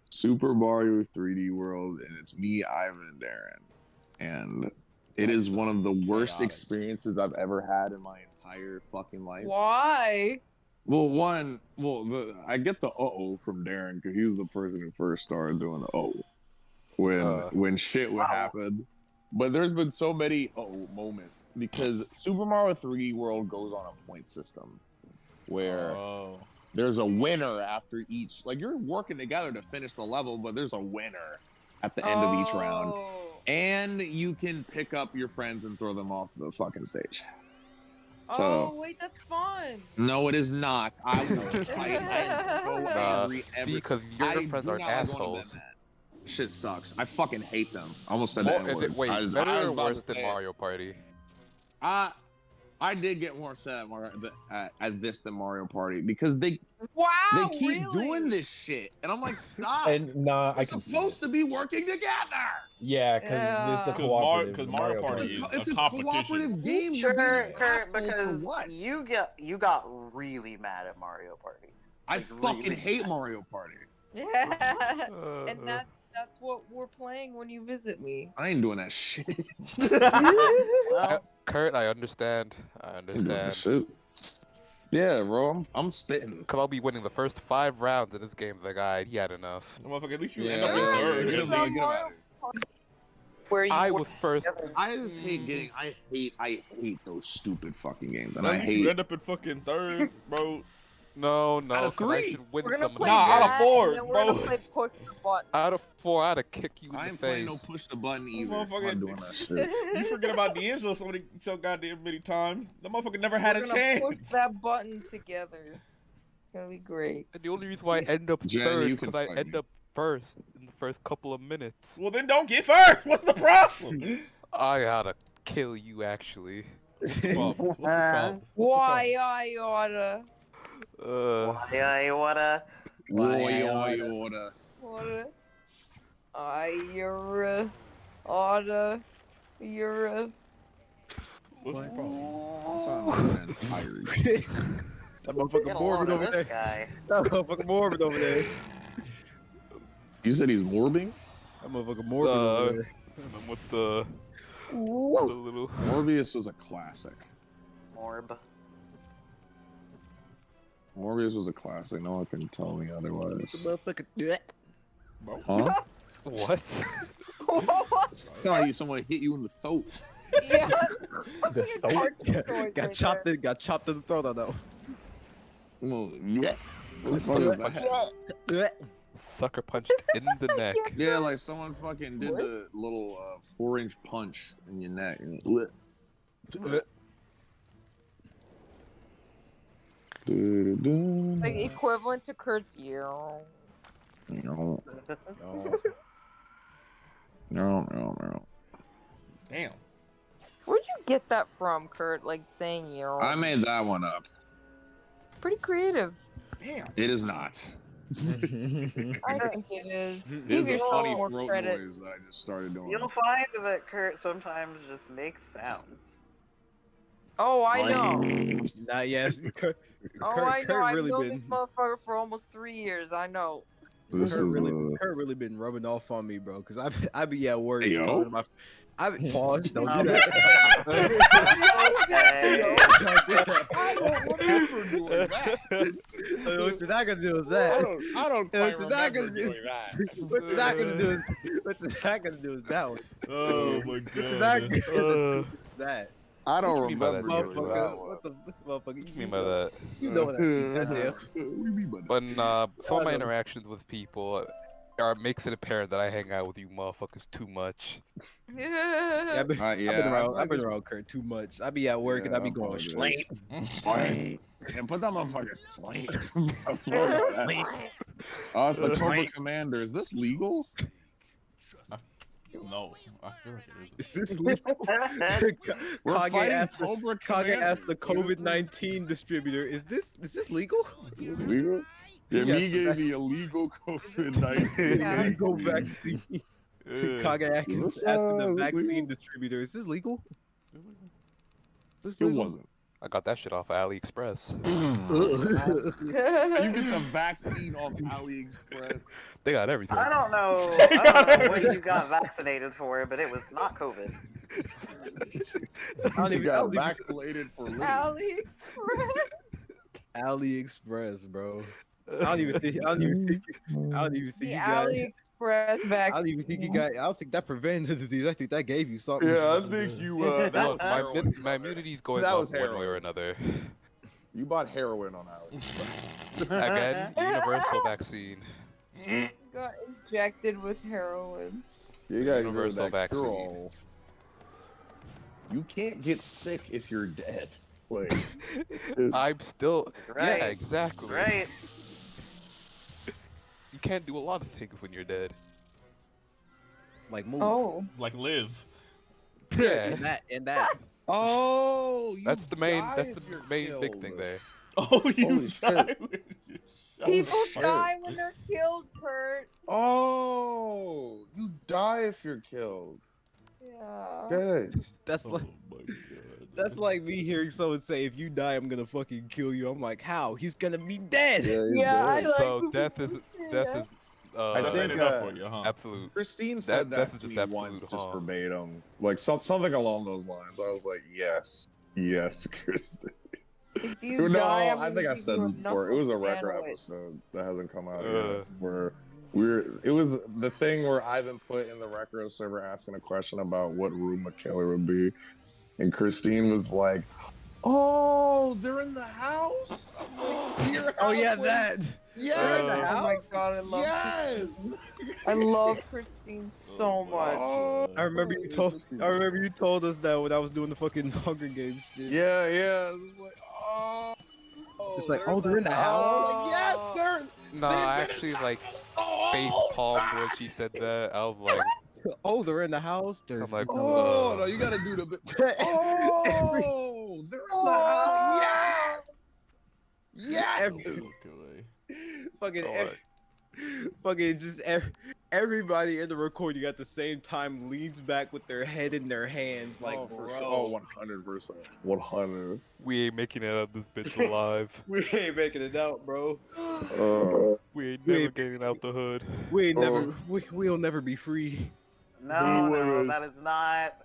Super Mario 3D World, and it's me, Ivan, and Darren. And it is one of the worst experiences I've ever had in my entire fucking life. Why? Well, I get the uh-oh from Darren because he was the person who first started doing the when shit would happen. But there's been so many moments because Super Mario 3D World goes on a point system where there's a winner after each. Like, you're working together to finish the level, but there's a winner at the end of each round. And you can pick up your friends and throw them off the fucking stage. Oh, wait, that's fun. No, it is not. I will fight every because your friends are assholes. Shit sucks. I fucking hate them. I almost said that. Wait, better or worse than Mario Party? I did get more upset at this than Mario Party because they keep doing this shit, and I'm like, stop. And nah, We're supposed to be working together. Yeah, because it's a cooperative. Because Mario Party is a cooperative game. Sure, because you got really mad at Mario Party. I fucking hate Mario Party. Yeah. And that's what we're playing when you visit me. I ain't doing that shit. Kurt, I understand. Yeah, bro, I'm spitting. Cause I'll be winning the first 5 rounds of this game. The guy, he had enough. Motherfucker, at least you end up in third. I was first. I just hate getting. I hate those stupid fucking games. And At I least hate. you end up in fucking third, bro. No, Out of 'cause I three. should win We're gonna some of play these Nah, out of that, games. four, and then we're gonna bro. play push the button. Out of 4, I'd have kick you in I the ain't playing face. no push the button either. I'm Motherfucker- not doing that shit. You forget about D'Angelo so goddamn many times. The motherfucker never had We're a gonna chance. push that button together. It's gonna be great. And the only reason why I end up Jen, third you because can I fight end me. up first in the first couple of minutes. Well, then don't get first. What's the problem? I gotta kill you, actually. What's the problem? What's the problem? Why I oughta? Why I wanna? Why order? Oughta? I oughta? You're What's the problem? That sounds tired. That Get motherfucker a load morbid of over this there. guy. That motherfucker morbid over there. You said he's morbing? That motherfucker morbid over there. And I'm with the little. Morbius was a classic. Morb. Morbius was a classic. No one can tell me otherwise. Motherfucker. Yeah. Huh? What? It's not like someone hit you in the throat. yeah. Got chopped in the throat though. Well, yeah. What the fuck is that? Sucker punched in the neck. Yeah, like someone fucking did the little 4-inch punch in your neck. Like equivalent to Kurt's year. No. No. Damn. Where'd you get that from, Kurt? Like saying yo. I made that one up. Pretty creative. Damn. It is not. I think it is. It Give is a yourself funny more throat credit. noise that I just started doing. You'll find that Kurt sometimes just makes sounds. Oh, I know. Not yet. Kurt, Oh, I know. Kurt I've really known been. this motherfucker for almost 3 years. I know. This Kurt is really been rubbing off on me, bro. Cause I be at work. Hey, yo. talking to my, I be pause. Don't do Okay. that. I don't remember doing that. What you're not gonna do is that. I don't quite quite remember remember doing doing that. What you're not gonna do is. What you're not gonna do is that one. Oh my What you're not god. gonna do is that. I don't What you mean by that, remember doing Motherfucker. that one. What the this motherfucker? What do you mean by that? You know what I mean? Goddamn. What do you mean by that? When some of my I know. interactions with people makes it apparent that I hang out with you motherfuckers too much. Yeah, I've been, I've been around Kurt too much. I be at work and I be going apologize. slang. And put that motherfucker slang. Oh, it's the Cobra Commander. Is this legal? No, I feel like it Is this legal? We're Kage fighting asked the- Cobra Kage Commander. asked the COVID-19 distributor, "Is this legal?" Is this legal? Yeah, Yes, me gave the illegal COVID-19. Yeah. Legal vaccine. Kage asking this, asking the is this vaccine legal? distributor, "Is this legal?" Is this It legal? wasn't. I got that shit off of AliExpress. You get the vaccine off AliExpress. They got everything. I don't know what you got vaccinated for, but it was not COVID. I don't You even, got vaccinated for living. AliExpress. AliExpress, bro. I don't even think The you got. AliExpress I vaccine. don't even think you got. I don't think that prevented the disease. I think that gave you something. you. No, my immunity's going That up was one way heroin. or another. You bought heroin on AliExpress. Again, universal vaccine. Got injected with heroin. You gotta Universal that vaccine. cure-all. You can't get sick if you're dead. Like, I'm still. Right. Yeah, exactly. Right. You can't do a lot of things when you're dead. Like move. Oh. Like live. Yeah, And that. oh, you that's the main. die That's if the you're main big killed. thing there. Oh, you Holy died shit. when you shot. People shit. die when they're killed, Kurt. Oh, you die if you're killed. Yeah. Good. That's Oh like. my god. That's like me hearing someone say, "If you die, I'm gonna fucking kill you." I'm like, "How? He's gonna be dead." Yeah, I like So when death people is say death that. is. I That think, ain't enough for you, huh? Absolute. Christine said that, that's to just me absolute once, just harm. verbatim, like something along those lines. I was like, yes, Christine. If you No, die, I'm I think gonna I give said you a it before. It was a knuckle record sandwich. episode that hasn't come out Uh. yet, where it was the thing where Ivan put in the record server asking a question about what room a killer would be, and Christine was like, Oh, they're in the house. I'm like, your Oh yeah, house. that. Yes. Oh my god, I love Yes. I love Christine so much. Oh, I remember you told. I remember you told us that when I was doing the fucking Hunger Games shit. Yeah, yeah. It's like, oh. It's like, oh, they're in the house. Like, yes, they're. No, I actually like face palmed when she said that. I was like, Oh, they're in the house. I'm There's like, Oh no, you gotta do the. Oh, they're in the house. Yes. Yes. fucking, Oh, ev- fucking just everybody in the recording at the same time leans back with their head in their hands, like, Oh, bro, for sure. Oh, 100%. 100. we ain't making it out of this bitch alive. we ain't making it out, bro. We ain't We never ain't- getting out the hood. We ain't never, we'll never be free. No, no, that is not.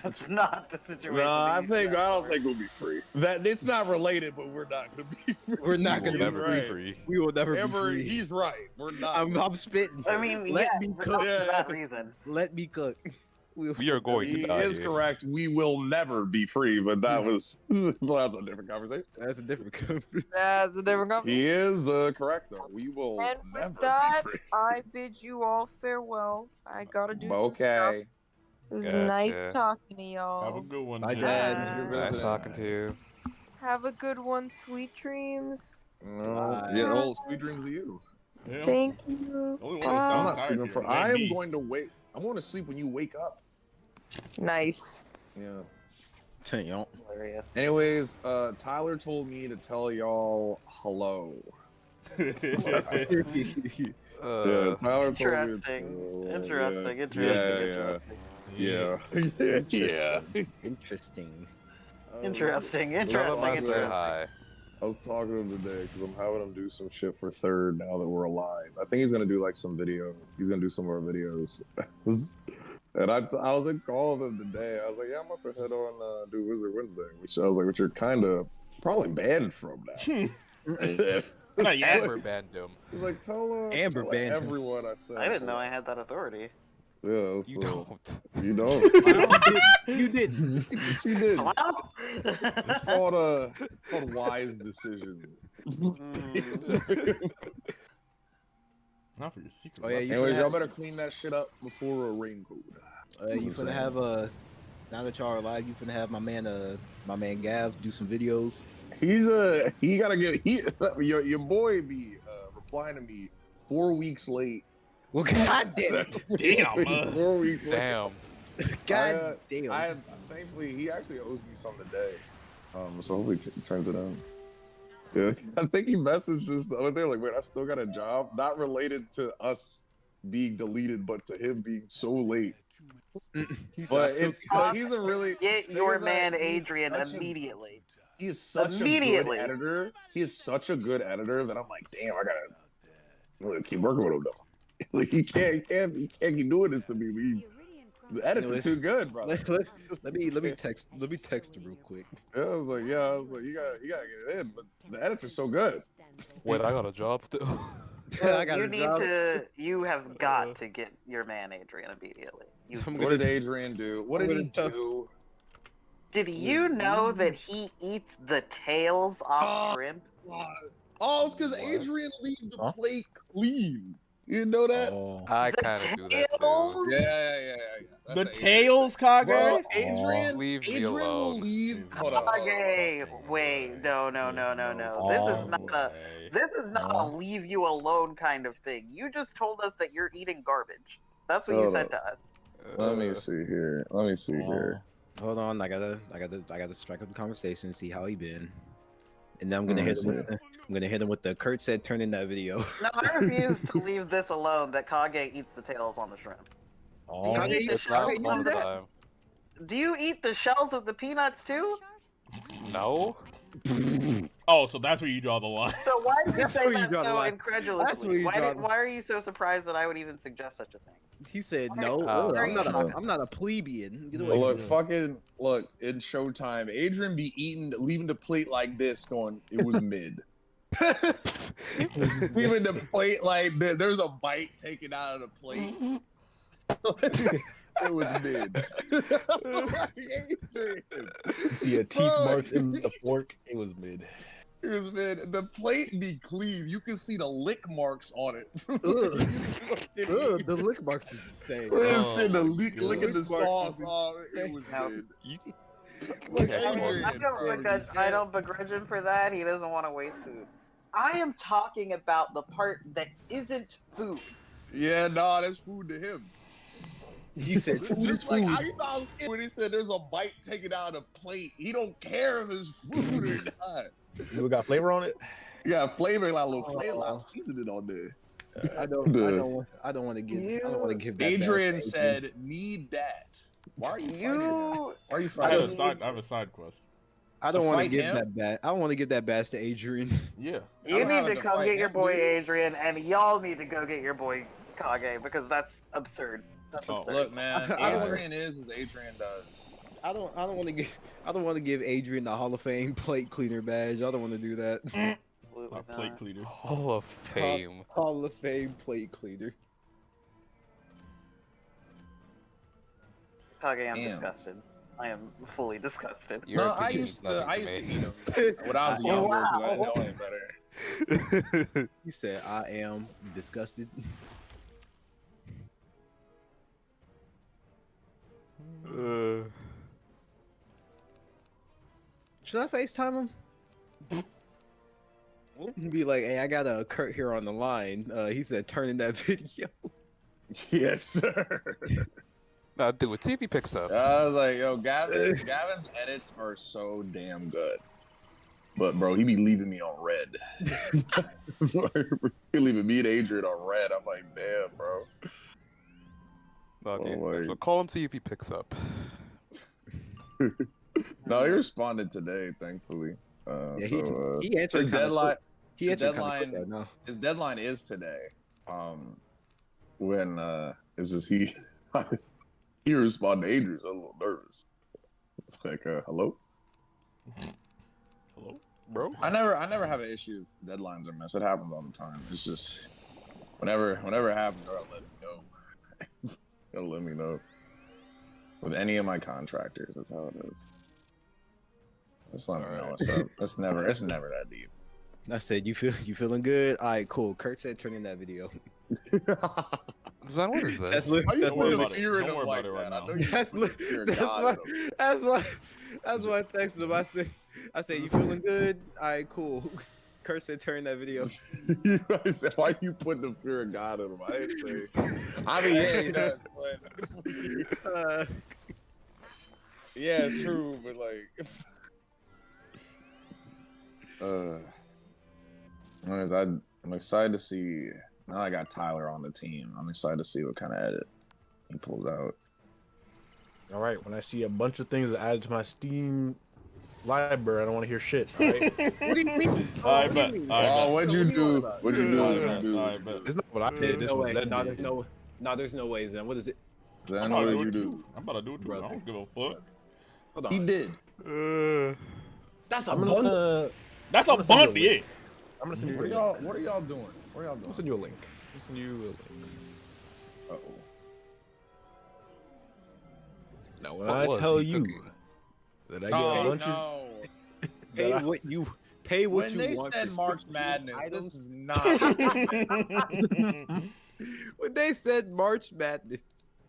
That's not the situation. No, I that you don't said. think we'll be free. That it's not related, but we're not gonna be free. We're not We will gonna be never free. be free. We will never Amber, be free. he's right. We're not. I'm spitting. I mean, let yeah, me but cook. not for Yeah. that reason. Let me cook. We are going He to die. is here. correct. We will never be free, but that was well, that's a different conversation. That's a different conversation. That's a different company. He is correct though. We will And never with that, be free. I bid you all farewell. I gotta do some stuff. Okay. It was Gotcha. nice talking to Have a y'all. good one, Bye, Jay. Dad. Nice talking to you. Have a good one. Sweet dreams. Yeah, oh, sweet dreams of you. Yeah. Thank you. The only one that Bye. I'm sounds not tired sleeping here for. ain't I am me. going to wait. I want to sleep when you wake up. Nice. Yeah. Damn. Hilarious. Anyways, Tyler told me to tell y'all hello. Yeah, Tyler told me. Interesting. Interesting. Yeah. Yeah. Interesting. Interesting. Tell him I Interesting. said Hi. I was talking to him today because I'm having him do some shit for third now that we're alive. I think he's gonna do like some video. He's gonna do some more videos. And I was like calling him today. I was like, yeah, I'm about to head on do Wizard Wednesday, which I was like, which you're kind of probably banned from now. Not yet. Amber banned him. He's like, tell Amber banned him. everyone I said. I didn't know I had that authority. Yeah, You so, don't. You don't. You didn't. She did. Well, It's called wise decision. Not for your secret. Oh, yeah, you Anyways, finna y'all have- better clean that shit up before a raincoat. You finna have now that y'all are alive, you finna have my man Gav do some videos. He gotta get your boy be replying to me 4 weeks late. Well, god damn it. Damn. 4 weeks late. Damn. God damn. Thankfully he actually owes me something today. So hopefully he turns it on. Yeah, I think he messaged us the other day like, wait, I still got a job, not related to us being deleted, but to him being so late. But he's a really get your he's man he's Adrian such a- immediately. He is such a good Immediately. editor. He is such a good editor that I'm like, damn, I gotta keep working with him though. Like he can't keep doing this to me. The edits are too good, bro. Let me text him real quick. Yeah, I was like, you gotta get it in, but the edits are so good. Wait, I got a job still. I got You a need job. you have got to get your man Adrian immediately. What did Adrian do? What did he do? Did you know that he eats the tails off shrimp? Oh, it's because Adrian leaves the plate clean. You know that? Oh. I The kind of do that too. tails? Yeah. The That's tails, Kage? Bro, Adrian Leave me will alone. leave. Hold on. Okay, wait, no. This is not a leave you alone kind of thing. You just told us that you're eating garbage. That's what you Hold said up. to us. Let me see here. Hold on, I gotta strike up the conversation, see how he been, and then I'm gonna hit him with the Kurt said turn in that video. No, I refuse to leave this alone that Kage eats the tails on the shrimp. Oh, Do you eat the It's not shells all of the the time. Do you eat the shells of the peanuts too? No. Oh, so that's where you draw the line. So why did you That's say where you that draw the so line. incredulously? That's where you draw the- Why are you so surprised that I would even suggest such a thing? He said Why- no. Oh, I'm not a plebeian. Get away Look, from me. look, in Showtime, Adrian be leaving the plate like this, going, it was mid. Leaving the plate like this. There's a bite taken out of the plate. It was mid. Adrian. You see a teeth marks in the fork. It was mid. It was mid. The plate be clean. You can see the lick marks on it. Ugh, the lick marks is insane. The licking the sauce. It was mid. Look, Adrian. I don't begrudge him for that. He doesn't want to waste food. I am talking about the part that isn't food. Yeah, nah, that's food to him. He said, food is Just like food. how you thought when he said there's a bite taken out of a plate. He don't care if it's food or not. We got flavor on it. Yeah, flavor, like a little flavor, like seasoning on there. I don't want to give that. Adrian badge to said, "Need that." Why are you fighting him? Why are you I fighting him? have a side quest. I don't want to fight give him? that badge. I don't want to give that badge to Adrian. Yeah. You I'm need having to to come fight get your him, boy dude. Adrian, and y'all need to go get your boy Kage because that's absurd. That's Oh, absurd. Look, man, I don't- Adrian is as Adrian does. I don't want to give Adrian the Hall of Fame plate cleaner badge. I don't want to do that. Absolutely Plate not. cleaner. Hall of Fame. Hall of Fame plate cleaner. Kage, I'm Damn. disgusted. I am fully disgusted. Your No, I opinion used means to nothing eat me. him when I was younger because I didn't know any better. He said, "I am disgusted." Should I FaceTime him? Be like, "Hey, I got a Kurt here on the line." He said, "Turn in that video." Yes, sir. Nah, do it. See if he picks up. I was like, yo, Gavin's edits are so damn good. But bro, he be leaving me on red. He leaving me and Adrian on red. I'm like, damn, bro. Nah, dude. my- So call him, see if he picks up. No, he responded today, thankfully. Yeah, So, he answered his kinda deadline. quick. He his answered kinda quick deadline- right now. His deadline is today. When is this he? He responded to Adrian. So I'm a little nervous. It's like, hello. Hello? Bro? I never have an issue if deadlines are missed. It happens all the time. It's just whenever it happens, they'll let me know. They'll let me know. With any of my contractors, that's how it is. Just let me know what's up. It's never that deep. I said, you feeling good? All right, cool. Kurt said, turn in that video. Zan, what is this? Why you Don't worry putting about it. fear in Don't him worry like about it right that? I now. know you That's put fear in that's God why in him. that's why I texted him. I said, you feeling good? All right, cool. Kurt said, turn that video. I said, why you putting the fear of God in him? I didn't say. I mean, yeah, he does, but yeah, it's true. But like, I'm excited to see. Now I got Tyler on the team. I'm excited to see what kind of edit he pulls out. All right, when I see a bunch of things added to my Steam library, I don't want to hear shit. All right, What do you mean? I bet. Oh, what'd you do? What'd you do? All What'd right, you do? all What'd right, you do? it's not what I did. This No was way. Zed No, did. there's no way, Zen. What is it? Then I'm what about to did do you it do? too. I'm about to do it too. I don't give a fuck. Hold on. He did. That's a I'm bundle. gonna That's a I'm gonna send bunt, you a yeah. link. I'm gonna send you a What link. are y'all doing? What are y'all I'm doing? gonna send you a link. I'm gonna send you a link. Uh-oh. Now, when What I was tell he you cooking? that I get a Oh bunch of no! Pay that I- what you pay what When you they want. said for March 16 Madness, items. this is not, When they said March Madness.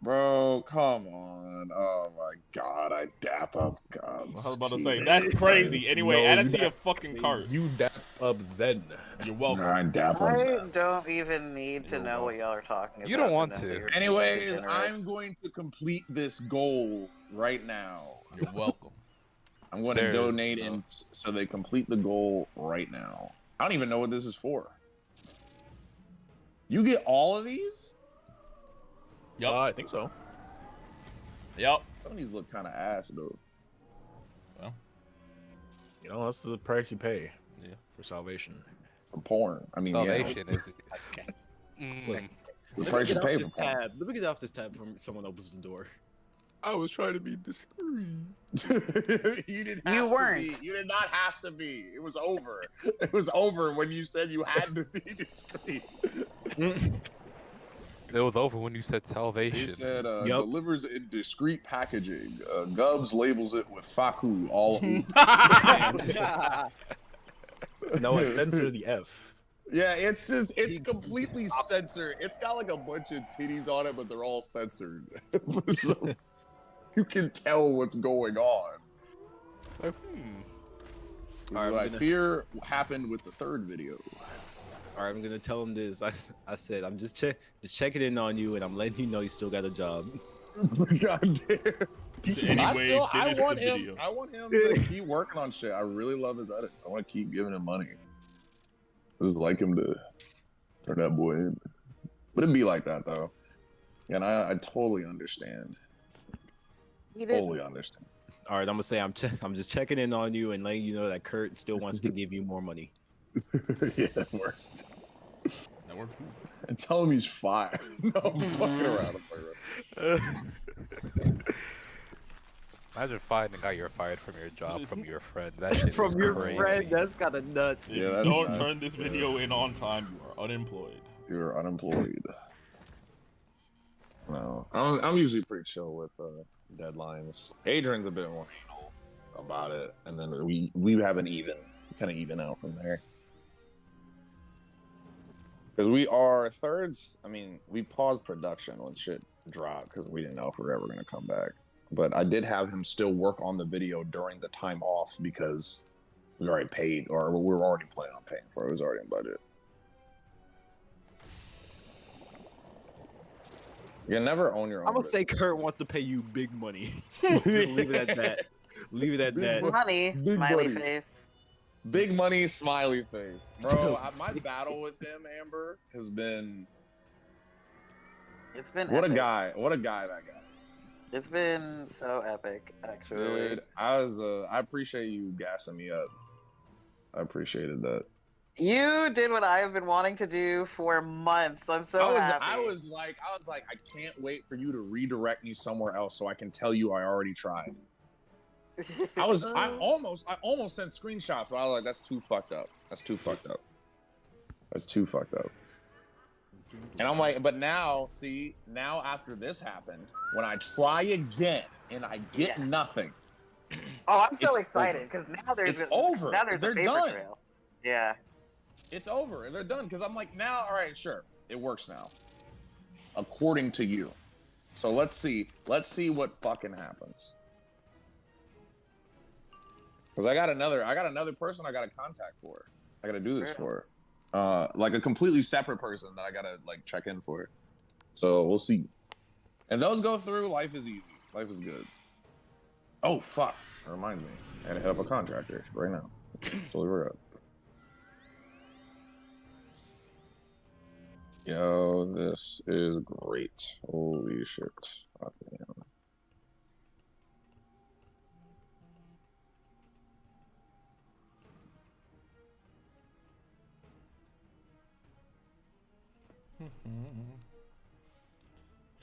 bro. Come on! Oh my God! I dap up I God. was about to say, that's crazy. Anyway, No, add it you to your got- fucking cart. You dap up Zen. You're welcome. I dap up. I don't even need to know what y'all are talking about. You don't want know to. that you're Anyways, degenerate. I'm going to complete this goal right now. You're welcome. I'm going to There donate you go. in so they complete the goal right now. I don't even know what this is for. You get all of these? Yup. I think so. Yup. Some of these look kind of ass though. Well, You know, that's the price you pay yeah. for salvation. For porn. I mean, yeah. Salvation is. Listen, The let me price get you off pay this for porn. tab. Let me get off this tab when someone opens the door. I was trying to be discreet. You didn't You have to weren't. be. You did not have to be. It was over. It was over when you said you had to be discreet. It was over when you said salvation. He said Yup. delivers in discreet packaging. Gubs labels it with Faku all. No, I censor the F. Yeah, it's completely censored. It's got like a bunch of titties on it, but they're all censored. So you can tell what's going on. Like, What I fear happened with the third video. All right, I'm gonna tell him this. I said I'm just checking in on you, and I'm letting you know you still got a job. God damn. Anyway, I finish want the him. video. I want him to keep working on shit. I really love his edits. I want to keep giving him money. I just like him to turn that boy in. But it'd be like that though, and I totally understand. Totally understand. All right, I'm gonna say I'm just checking in on you and letting you know that Kurt still wants to give you more money. Yeah, that works. That worked too. And tell him he's fired. No, I'm fucking around. imagine finding out you're fired from your job from your friend. That shit From is your crazy. friend, that's kind of nuts. If Yeah, you that's don't nuts. turn this video in on time, you are unemployed. You're unemployed. No, I'm usually pretty chill with deadlines. Adrian's a bit more anal about it, and then we have an kind of even out from there. Because we are thirds. I mean, we paused production when shit dropped because we didn't know if we were ever going to come back. But I did have him still work on the video during the time off because we already paid, or we were already planning on paying for it. It was already in budget. You can never own your own. I'm gonna say business. Kurt wants to pay you big money. Just leave it at that. Leave it at that. Money, Big smiley money. face. Big money, smiley face, bro. My battle with him, Amber, has been It's been what epic. a guy. What a guy that guy. It's been so epic, actually. Dude, I appreciate you gassing me up. I appreciated that. You did what I have been wanting to do for months. I'm so happy. I was like, I can't wait for you to redirect me somewhere else so I can tell you I already tried. I almost sent screenshots, but I was like, that's too fucked up. That's too fucked up. That's too fucked up. And I'm like, but now, see, now after this happened, when I try again and I get nothing. Oh, I'm so It's excited because now there's It's over. Now there's They're a paper done. trail. Yeah. It's over and they're done because I'm like, now, all right, sure, it works now, according to you. So let's see what fucking happens. Because I got another person I got to contact for. I got to do this for, like a completely separate person that I got to like check in for. So we'll see. And those go through. Life is easy. Life is good. Oh fuck! That reminds me. I gotta hit up a contractor right now. Totally forgot. Yo, this is great. Holy shit. Oh, damn.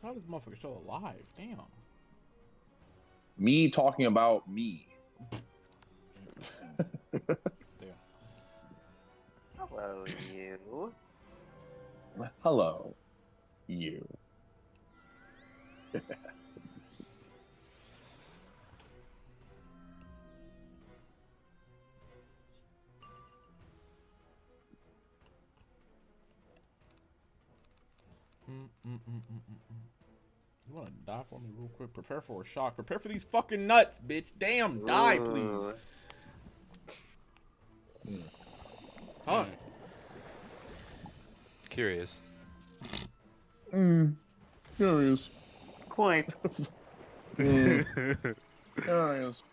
How does this motherfucker still alive? Damn. Me talking about me. Damn. Hello, you. Hello, you. You wanna die for me real quick? Prepare for a shock. Prepare for these fucking nuts, bitch. Damn, die, please. Ooh. Huh? Curious. Curious. Quite. Curious.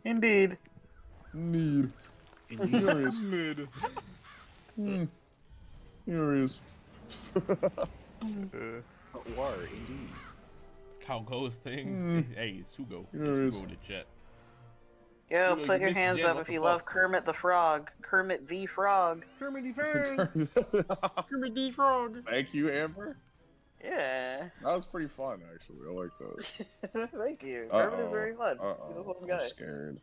Indeed. Need. Curious. Mid. Curious. War, indeed. How goes things? Hey, Sugo. Yes. Sugo in the chat. Yo, Sugo, put you your missed hands Jen, up what if the you fuck? love Kermit the Frog. Kermit the Frog. Kermit the Frog. Kermit the Frog. Thank you, Amber. Yeah. That was pretty fun, actually. I like that. Thank you. Kermit is very fun. He's a Uh-oh. fun guy. I'm scared.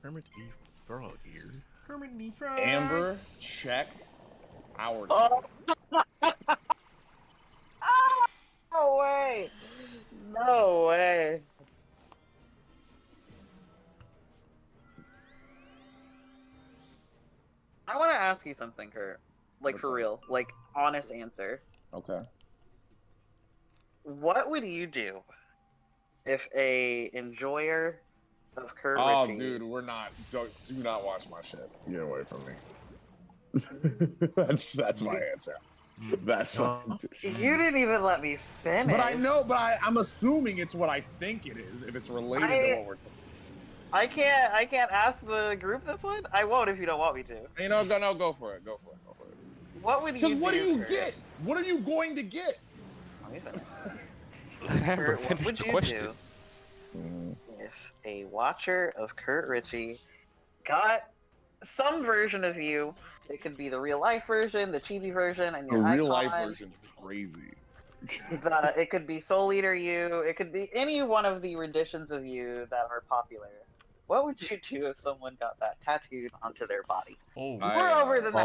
Kermit the Frog here. Kermit the Frog. Amber, check our Oh. team. you something, Kurt. Like, What's for up? real. Like, honest answer. Okay. What would you do if a enjoyer of Kurt Oh, Ritchie... dude, do not watch my shit. Get away from me. That's my answer. That's You didn't even let me finish. But I know, I'm assuming it's what I think it is, if it's related to what we're I can't ask the group this one? I won't if you don't want me to. You know, go for it. Go for it. What would you do? Because what do you Kurt? get? What are you going to get? Let me finish. Amber, Kurt, what finish would the you question. do if a watcher of Kurt Ritchie got some version of you? It could be the real life version, the chibi version, and The your real icon. life version is crazy. It could be Soul Eater you. It could be any one of the renditions of you that are popular. What would you do if someone got that tattooed onto their body? Oh, We're over the next.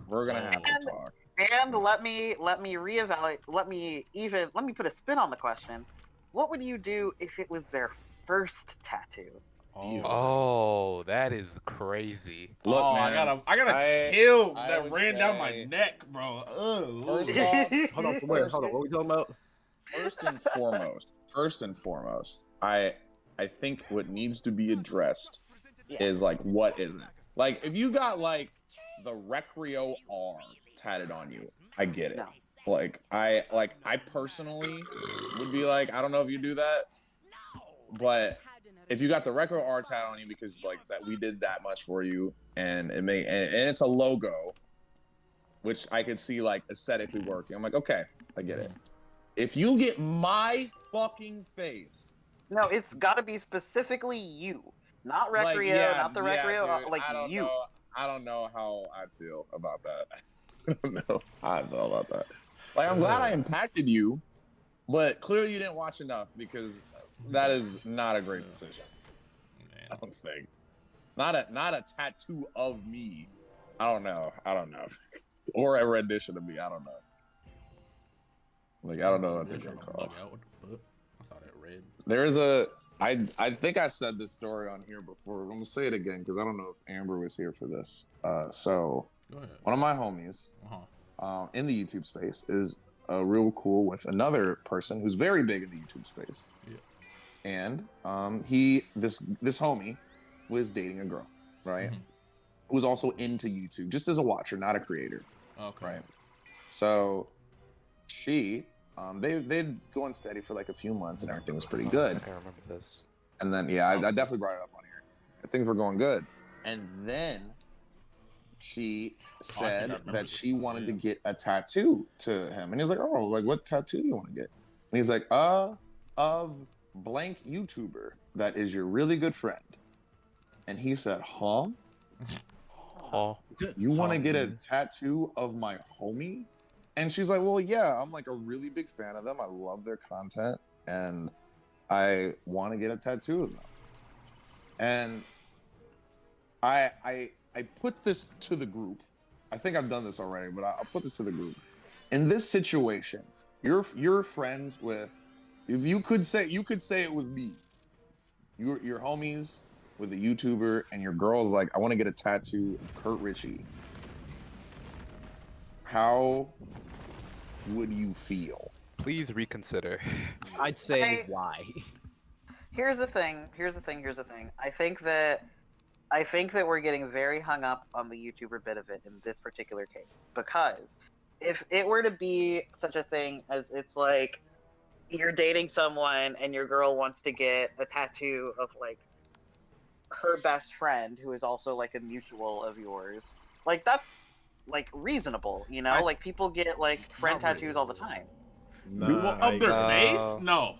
We're gonna have to talk. And let me reevaluate. Let me put a spin on the question. What would you do if it was their first tattoo? Oh, that is crazy. Look, oh, man, I got I- a chill I that would ran down my say- neck, bro. Ugh. First off, Hold on, wait, hold on. What are we talking about? first and foremost, I think what needs to be addressed is like what isn't. Like if you got like the Recreo R tatted on you, I get it. No. Like I personally would be like, I don't know if you do that, but if you got the Recreo R tat on you because like that we did that much for you and and it's a logo, which I could see like aesthetically working. I'm like, okay, I get it. If you get my fucking face, No, it's got to be specifically you, not Recreo, like, yeah, not the yeah, Recreo, dude, like I don't you. know. I don't know how I'd feel about that. I don't know how I feel about that. Like, I'm glad I impacted you, but clearly you didn't watch enough because that is not a great decision. I don't think. Not a tattoo of me. I don't know. Or a rendition of me. I don't know. Like, I don't know what to call. I saw that red. There is I think I said this story on here before. I'm gonna say it again because I don't know if Amber was here for this. So Go ahead. one of my homies Uh-huh. in the YouTube space is real cool with another person who's very big in the YouTube space. Yeah. And this homie was dating a girl, right? Mhm. Who was also into YouTube, just as a watcher, not a creator. Okay. Right. So she they'd go steady for like a few months and everything was pretty good. I remember this. And then I definitely brought it up on here. Things were going good. And then she said remember that this she one, wanted yeah. to get a tattoo to him. And he was like, oh, like what tattoo do you want to get? And he's like, of blank YouTuber that is your really good friend. And he said, huh? Oh, You want to get a tattoo of my homie? And she's like, well, yeah, I'm like a really big fan of them. I love their content and I want to get a tattoo of them. And I put this to the group. I think I've done this already, but I'll put this to the group. In this situation, you're friends with, if you could say it was me. Your homies with a YouTuber and your girl's like, I want to get a tattoo of Kurt Ritchie. How would you feel? please reconsider. I'd say why. Here's the thing. I think that we're getting very hung up on the YouTuber bit of it in this particular case, because if it were to be such a thing as it's like you're dating someone and your girl wants to get a tattoo of like her best friend who is also like a mutual of yours, like that's like reasonable, you know? Like people get like friend Not really. tattoos all the time. Well, up their face? No.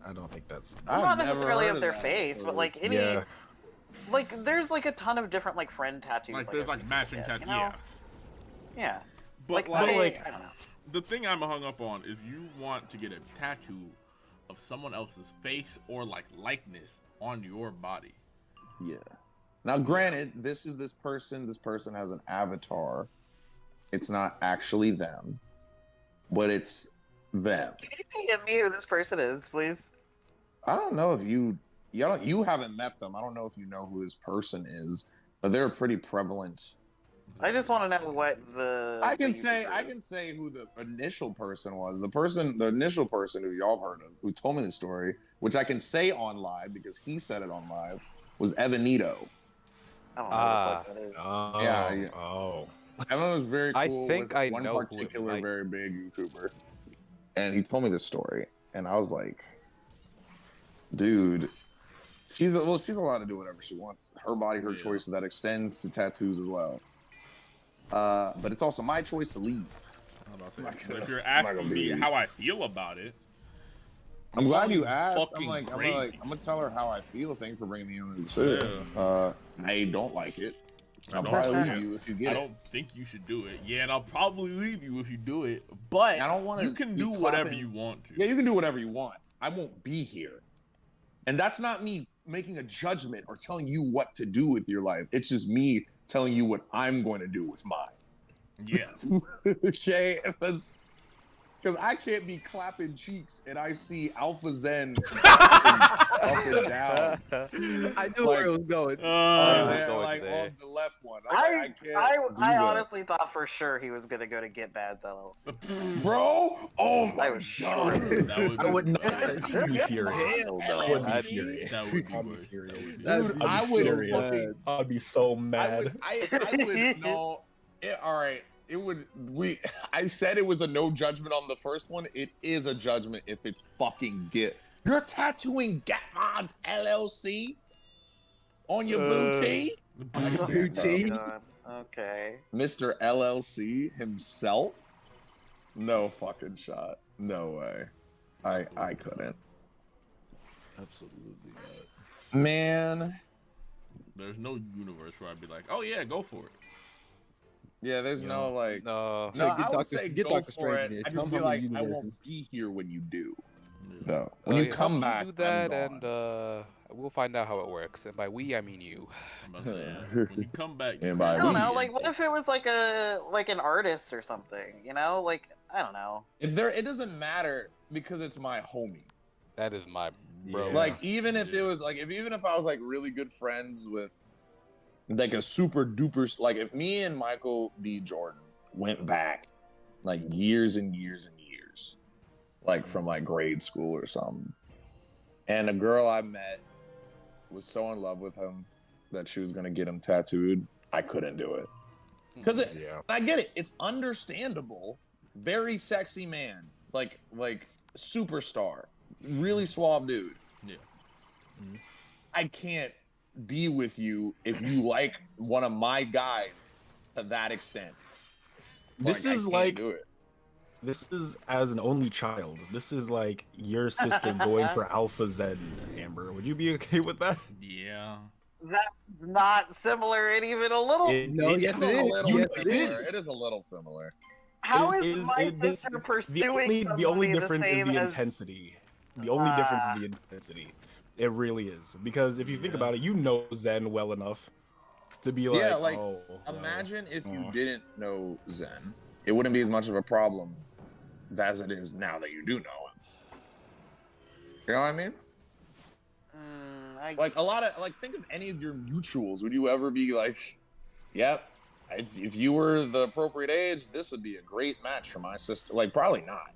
I don't think that's. Not necessarily of their face, but like any Yeah. like there's like a ton of different like friend tattoos. Like there's like matching you tattoos. know? Yeah. Yeah. But I like don't know. the thing I'm hung up on is you want to get a tattoo of someone else's face or like likeness on your body. Yeah. Now, granted, this person. This person has an avatar. It's not actually them, but it's them. Can you tell me who this person is, please? I don't know if you haven't met them. I don't know if you know who this person is, but they're a pretty prevalent I just want to know what the. I can say who the initial person was. The initial person who y'all heard of, who told me the story, which I can say on live because he said it on live, was Evanito. I don't know what the fuck that is. Oh. Yeah. Oh. Evan was very I cool think with I one know who it particular might- very big YouTuber, and he told me this story, and I was like, dude. She's allowed to do whatever she wants. Her body, her choice. That extends to tattoos as well. But it's also my choice to leave. I'm about to say, but if you're asking me how I feel about it, I'm glad you asked. I'm fucking like, crazy. I'm gonna tell her how I feel. Thanks for bringing me on the decision. I don't like it. I'll probably leave you if you get I it. don't think you should do it. Yeah, and I'll probably leave you if you do it. But I don't want to. you can do whatever you want to. Yeah, you can do whatever you want. I won't be here, and that's not me making a judgment or telling you what to do with your life. It's just me telling you what I'm going to do with mine. Yeah. Okay, because I can't be clapping cheeks and I see AlphaXen up and down. I knew where it was going. Like on the left one. I honestly thought for sure he was gonna go to Get Bad though. Bro, oh my I was god, sure. I would not be furious. Hell I no. would be furious. That would be I'd be worse. furious. Dude, I would furious. I'd be so mad. I would no. All right. It would I said it was a no judgment on the first one. It is a judgment if it's fucking Git. You're tattooing Gatmods LLC on your booty? Booty? Okay. Mr. LLC himself? No fucking shot. No way. I couldn't. Absolutely not. Man. There's no universe where I'd be like, oh yeah, go for it. Yeah, there's no like. No. No, get I would Dr. say get go Dr. for Strange in it. here. I Tell just him be how like, many I won't universes. be here when you do. Yeah. No, when you come Help me back, do that, I'm and gone. we'll find out how it works. And by we, I mean you. I'm about to say, when you come back, you And create by I don't we- know. Like, what if it was like an artist or something? You know, like I don't know. If there, it doesn't matter because it's my homie. That is my bro. Yeah. Like even if it was like even if I was like really good friends with like a super duper like if me and Michael B. Jordan went back like years and years and years, like from like grade school or something, and a girl I met was so in love with him that she was gonna get him tattooed, I couldn't do it. Because I get it, it's understandable. Very sexy man, like superstar, really suave dude. Yeah. I can't be with you if you like one of my guys to that extent. This I is can't like do it. This is as an only child. This is like your sister going for AlphaXen, Amber. Would you be okay with that? Yeah. That's not similar and even a little. Yes, it a is. little Yes, similar. it is. It is a little similar. How It is my this- sister the pursuing only somebody difference is same the as- intensity. The only difference is the intensity. It really is, because if you think about it, you know Zen well enough to be like, Yeah, like, oh, well, Imagine if you didn't know Zen, it wouldn't be as much of a problem as it is now that you do know him. You know what I mean? Like a lot of think of any of your mutuals. Would you ever be like, yep, if you were the appropriate age, this would be a great match for my sister? Like, probably not.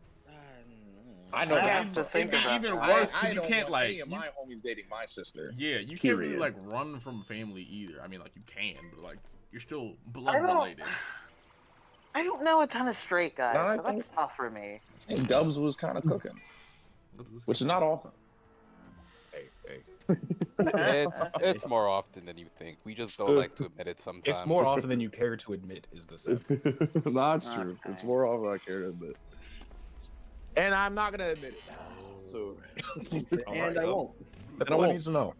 I know I that. have to think It'd be about even that. worse I because you don't can't want like. any of my homies dating my sister. Yeah, you can't Period. really like run from family either. I mean, like you can, but like you're still blood I don't- related. I don't know a ton of straight guys, No, I so that's tough for me. I think Dubs was kind of cooking, which is not often. It's more often than you think. We just don't like to admit it sometimes. it's more often than you care to admit, is the same. That's true. It's more often I care to admit. And I'm not gonna admit it. So, And I won't. That's And I all I won't. need to know.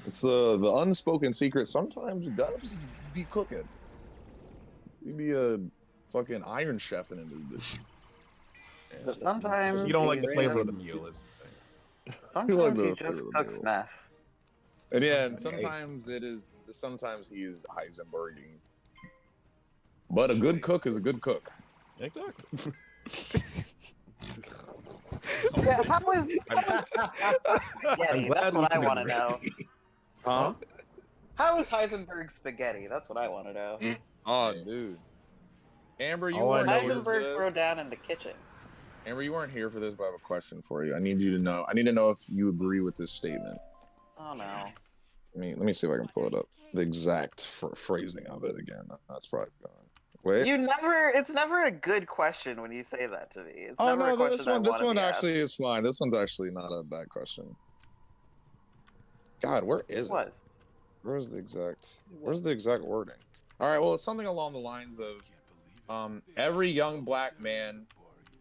It's the unspoken secret. Sometimes Dubs be cooking. You be a fucking Iron Chef in this bitch. But sometimes You don't like the he flavor of just- the meal, is Sometimes like he the just flavor of the cooks meal. meth. And yeah, and sometimes it is. Sometimes he is Heisenberging. But a good cook is a good cook. Exactly. Yeah, how is? Yeah, I'm that's glad we what I can want to agree. know. Huh? How is Heisenberg spaghetti? That's what I want to know. Oh, dude. Amber, you All I weren't know here is- for Heisenberg throw this. down in the kitchen. Amber, you weren't here for this, but I have a question for you. I need you to know. I need to know if you agree with this statement. Oh no. Let me see if I can pull it up. The exact phrasing of it again. That's probably gone. Wait. It's never a good question when you say that to me. It's Oh never no, a question this one be actually asked. is fine. This one's actually not a bad question. God, where is it? What? Where's the exact wording? All right, well, it's something along the lines of every young black man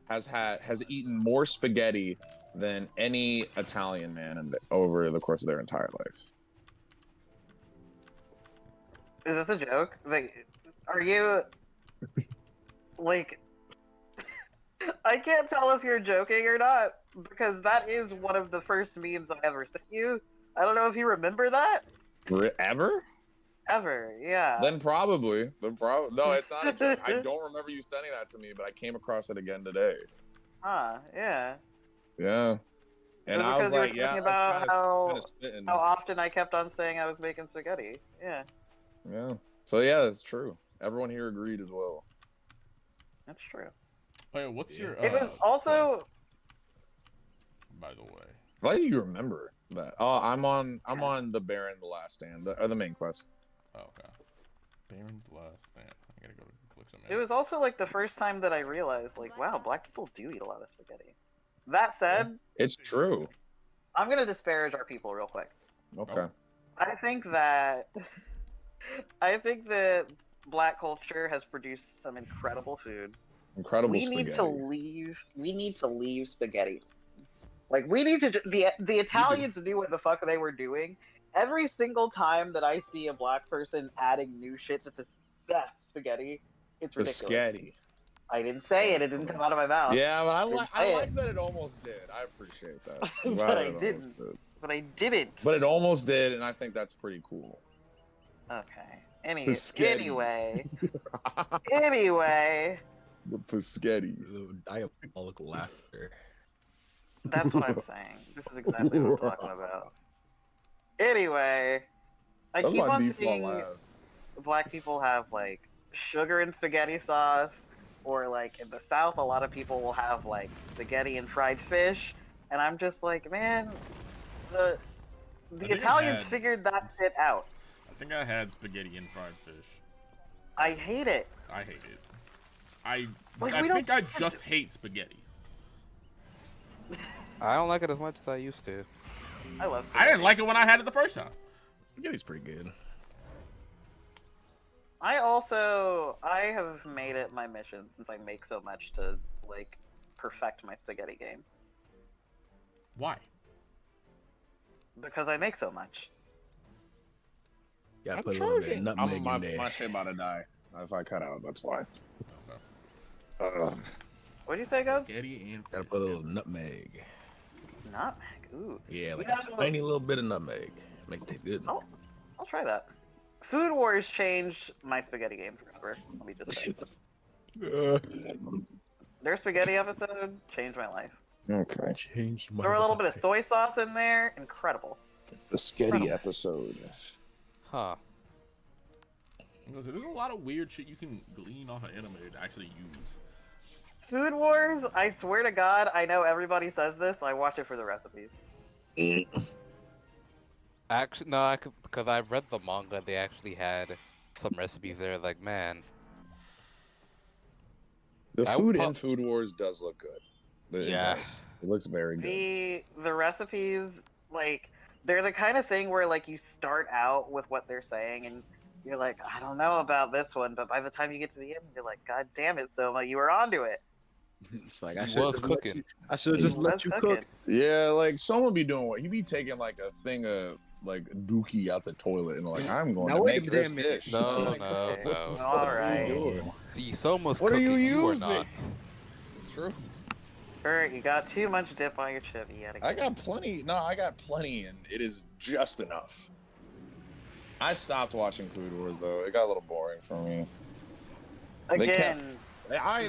has eaten more spaghetti than any Italian man over the course of their entire life. Is this a joke? Like, are you like? I can't tell if you're joking or not because that is one of the first memes I ever sent you. I don't know if you remember that. Ever? Ever, yeah. Then probably. No, it's not a joke. I don't remember you sending that to me, but I came across it again today. Huh? Yeah. Yeah. And Is it I was because you were like, yeah, thinking that's about kinda spitting. how often I kept on saying I was making spaghetti. Yeah, Yeah. So yeah, that's true. Everyone here agreed as well. that's true. Wait, what's your? It was also. quest, by the way. Why do you remember that? Oh, I'm on the Baron, the Last Stand, the main quest. Oh, okay. Baron's last stand. I gotta go click some. It was also like the first time that I realized, like, wow, black people do eat a lot of spaghetti. That said, It's true. I'm gonna disparage our people real quick. Okay. I think that black culture has produced some incredible food. Incredible We spaghetti. need to leave spaghetti. Like we need to. The Italians knew what the fuck they were doing. Every single time that I see a black person adding new shit to this spaghetti, it's ridiculous. Spaghetti. I didn't say it. It didn't come out of my mouth. Yeah, but I say like it. that it almost did. I appreciate that. But Glad I it almost didn't. did. But I didn't. But it almost did, and I think that's pretty cool. Okay. Spaghetti. Anyway. The Paschetti. Diabolical laughter. That's what I'm saying. This is exactly what I'm talking about. Anyway, I That's keep my on default seeing laugh. black people have like sugar and spaghetti sauce, or like in the South, a lot of people will have like spaghetti and fried fish, and I'm just like, man, the think I Italians had- figured that shit out. I think I had spaghetti and fried fish. I hate it. I hate it. I Like, I we think I don't- just hate spaghetti. I don't like it as much as I used to. I love I spaghetti. didn't like it when I had it the first time. Spaghetti's pretty good. I have made it my mission since I make so much to like perfect my spaghetti game Why? because I make so much. Gotta I'm put a little bit of charging. nutmeg in there. My shit about to die. If I cut out, that's why. What'd you say, Gubs? Spaghetti and Gotta put a little nutmeg. Nutmeg. Ooh. Yeah, like Yeah, a tiny little bit of nutmeg. Makes it taste good. I'll try that. Food Wars changed my spaghetti game forever. Let me just say. Their spaghetti episode changed my life. Okay. Change my Throw a little bit of soy sauce in there. Incredible. The Sketty episode. Huh. There's a lot of weird shit you can glean off of anime to actually use. Food Wars, I swear to God, I know everybody says this. I watch it for the recipes. Actually, no, because I've read the manga. They actually had some recipes there. Like, man, The I food would in Food Wars does look good. It Yeah. does. It looks very good. The recipes, like, they're the kind of thing where like you start out with what they're saying and you're like, I don't know about this one, but by the time you get to the end, you're like, God damn it, Soma, you were onto it. It's like I He should was just let cooking. you. I should just let That's you cooking. cook. Yeah, like someone be doing what he be taking like a thing of like dookie out the toilet and like I'm going Now to wait a make this damn minute. dish. no, Like, no, okay. no. All right. See, Soma's What are cooking. you are using? not. It's true. Kurt, you got too much dip on your chip. You gotta I got plenty. No, I got plenty, and it is just enough. I stopped watching Food Wars though. It got a little boring for me. they kept- Again,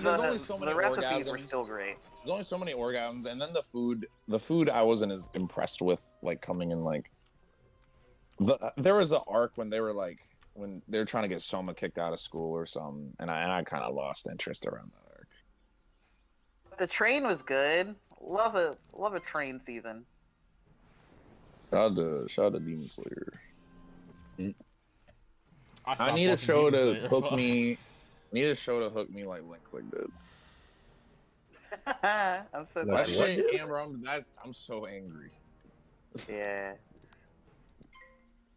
There's only so many the recipes were orgasms. still great. There's only so many orgasms, and then the food I wasn't as impressed with, like coming in like There was an arc when they were like when they were trying to get Soma kicked out of school or something, and I kind of lost interest around that arc. The train was good. Love a train season. Shout out to Demon Slayer. I stopped need a watching show Demon to Slayer, hook fuck. me. Need a show to hook me like Link Click did. I'm so Like That what, sorry. shit, dude? Amber, I'm so angry. Yeah.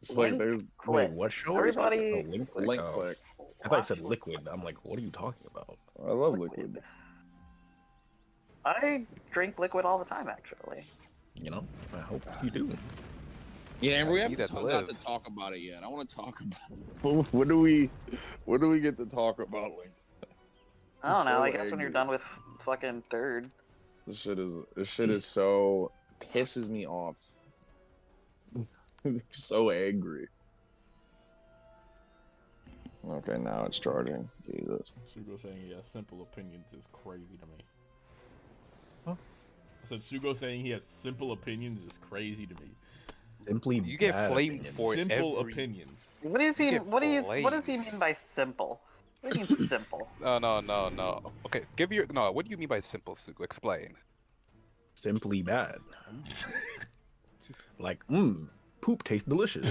It's like Link there's Click. Wait, what show are you talking Everybody. about? Link Click? Link Oh. Click. I thought you said Liquid. I'm like, what are you talking about? I love Liquid. I drink liquid all the time, actually. You know, I hope you do. Yeah, Amber, we You haven't got to got live. to talk about it yet. I want to talk about it. When do we get to talk about Link? I don't know. So I guess when you're angry. done with fucking third. This shit is so pisses me off. So angry. Okay, now it's charging. Jesus. Sugo saying he has simple opinions is crazy to me. Huh? I said Sugo saying he has simple opinions is crazy to me. Simply You get bad flamed opinions. for Simple every- opinions. What is he? You get What does he blamed. mean by simple? What do you mean simple? No. Okay, give your no. What do you mean by simple, Sugo? Explain. Simply bad. Like, poop tastes delicious.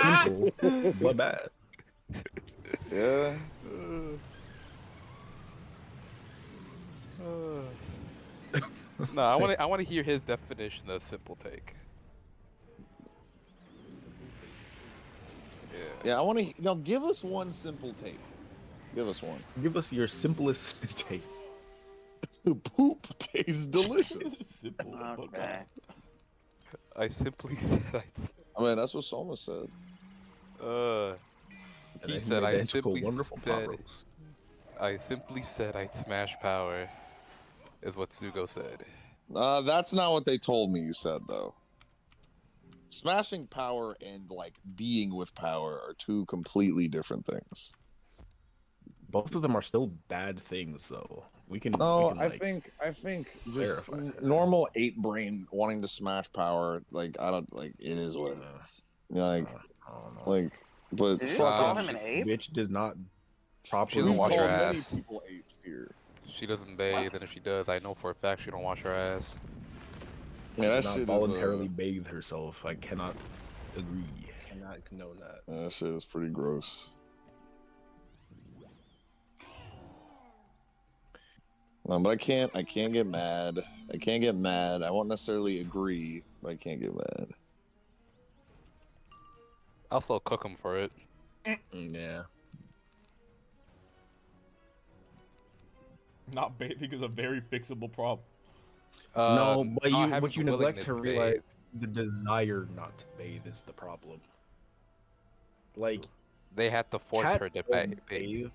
Simple, but bad. Yeah. No, I want to hear his definition of simple take. Yeah, I want to. Give us one simple take. Give us one. Give us your simplest take. Poop tastes delicious. Simple. but Okay. bad. I simply said I mean, that's what Soma said. uh. And He then said made I that into a simply wonderful pot said roast. I simply said I'd smash power. Is what Sugo said. That's not what they told me you said, though. Smashing power and, like, being with power are two completely different things. Both of them are still bad things, though. We can. No, we can, I think just clarify that. normal 8 brain wanting to smash power, like, I don't, like, it is what it is. Like, I don't know. like, but Did you call fucking... him an ape? Bitch does not She properly. doesn't We've wash called her many ass. people apes here. She doesn't bathe, and if she does, I know for a fact she don't wash her ass. Yeah, that not shit voluntarily is, bathe herself. I cannot agree. Cannot condone that. that shit is pretty gross. No, but I can't get mad. I can't get mad. I won't necessarily agree, but I can't get mad. I'll still cook him for it. Yeah. Not bathing is a very fixable problem. No, but not you having what you the neglect to willingness realize bathe. the desire not to bathe is the problem. Like They had to force cats her to will bathe.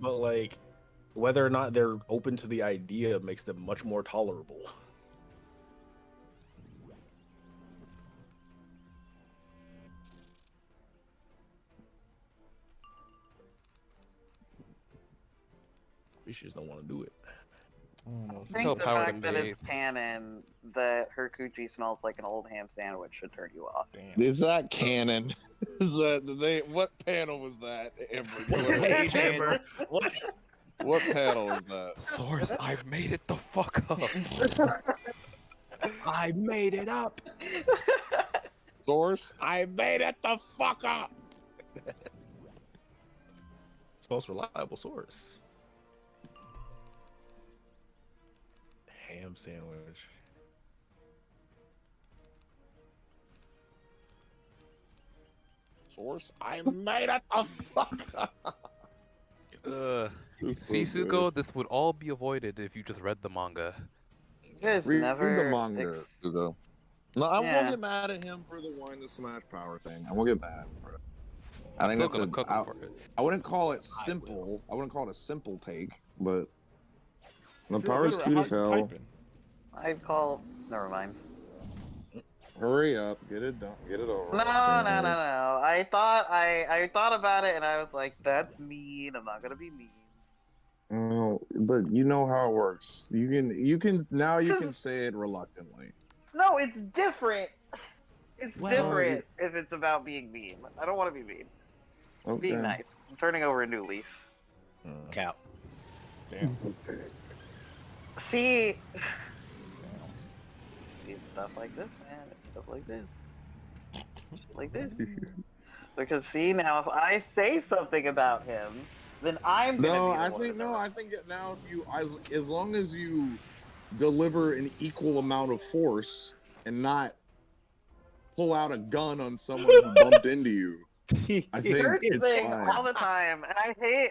but like whether or not they're open to the idea makes them much more tolerable. We just don't want to do it. I Tell think the Power fact to that it's bathe. canon that her coochie smells like an old ham sandwich should turn you off. Damn. Is that canon? Is that what panel was that? Page, Amber? What? What panel is that? Source, I made it the fuck up. I made it up. Source? I made it the fuck up. It's the most reliable source. Ham sandwich. Source? I made it the fuck up. See, Sugo, this would all be avoided if you just read the manga. You guys Read never the manga, Hugo. No, I Yeah. won't get mad at him for the wine to smash power thing. I won't get mad at him for it. I think Still that's gonna cook him I, for it. I wouldn't call it simple. I wouldn't call it a simple take, but the If you're power's illiterate, cute how as you hell. typing? I'd call. Never mind. Hurry up, get it done, get it over. No. I thought about it and I was like, that's mean. I'm not gonna be mean. No, but you know how it works. You can now you can say it reluctantly. No, it's different. It's Well, different if it's about being mean. I don't want to be mean. Okay. Being nice. I'm turning over a new leaf. Cap. Damn. See, Damn. it's stuff like this, man. It's stuff like this. Shit like this. Because see, now if I say something about him, then I'm gonna No, be the I one think to no, know. I think now if you as long as you deliver an equal amount of force and not pull out a gun on someone who bumped into you, I think First it's thing fine. all the time, and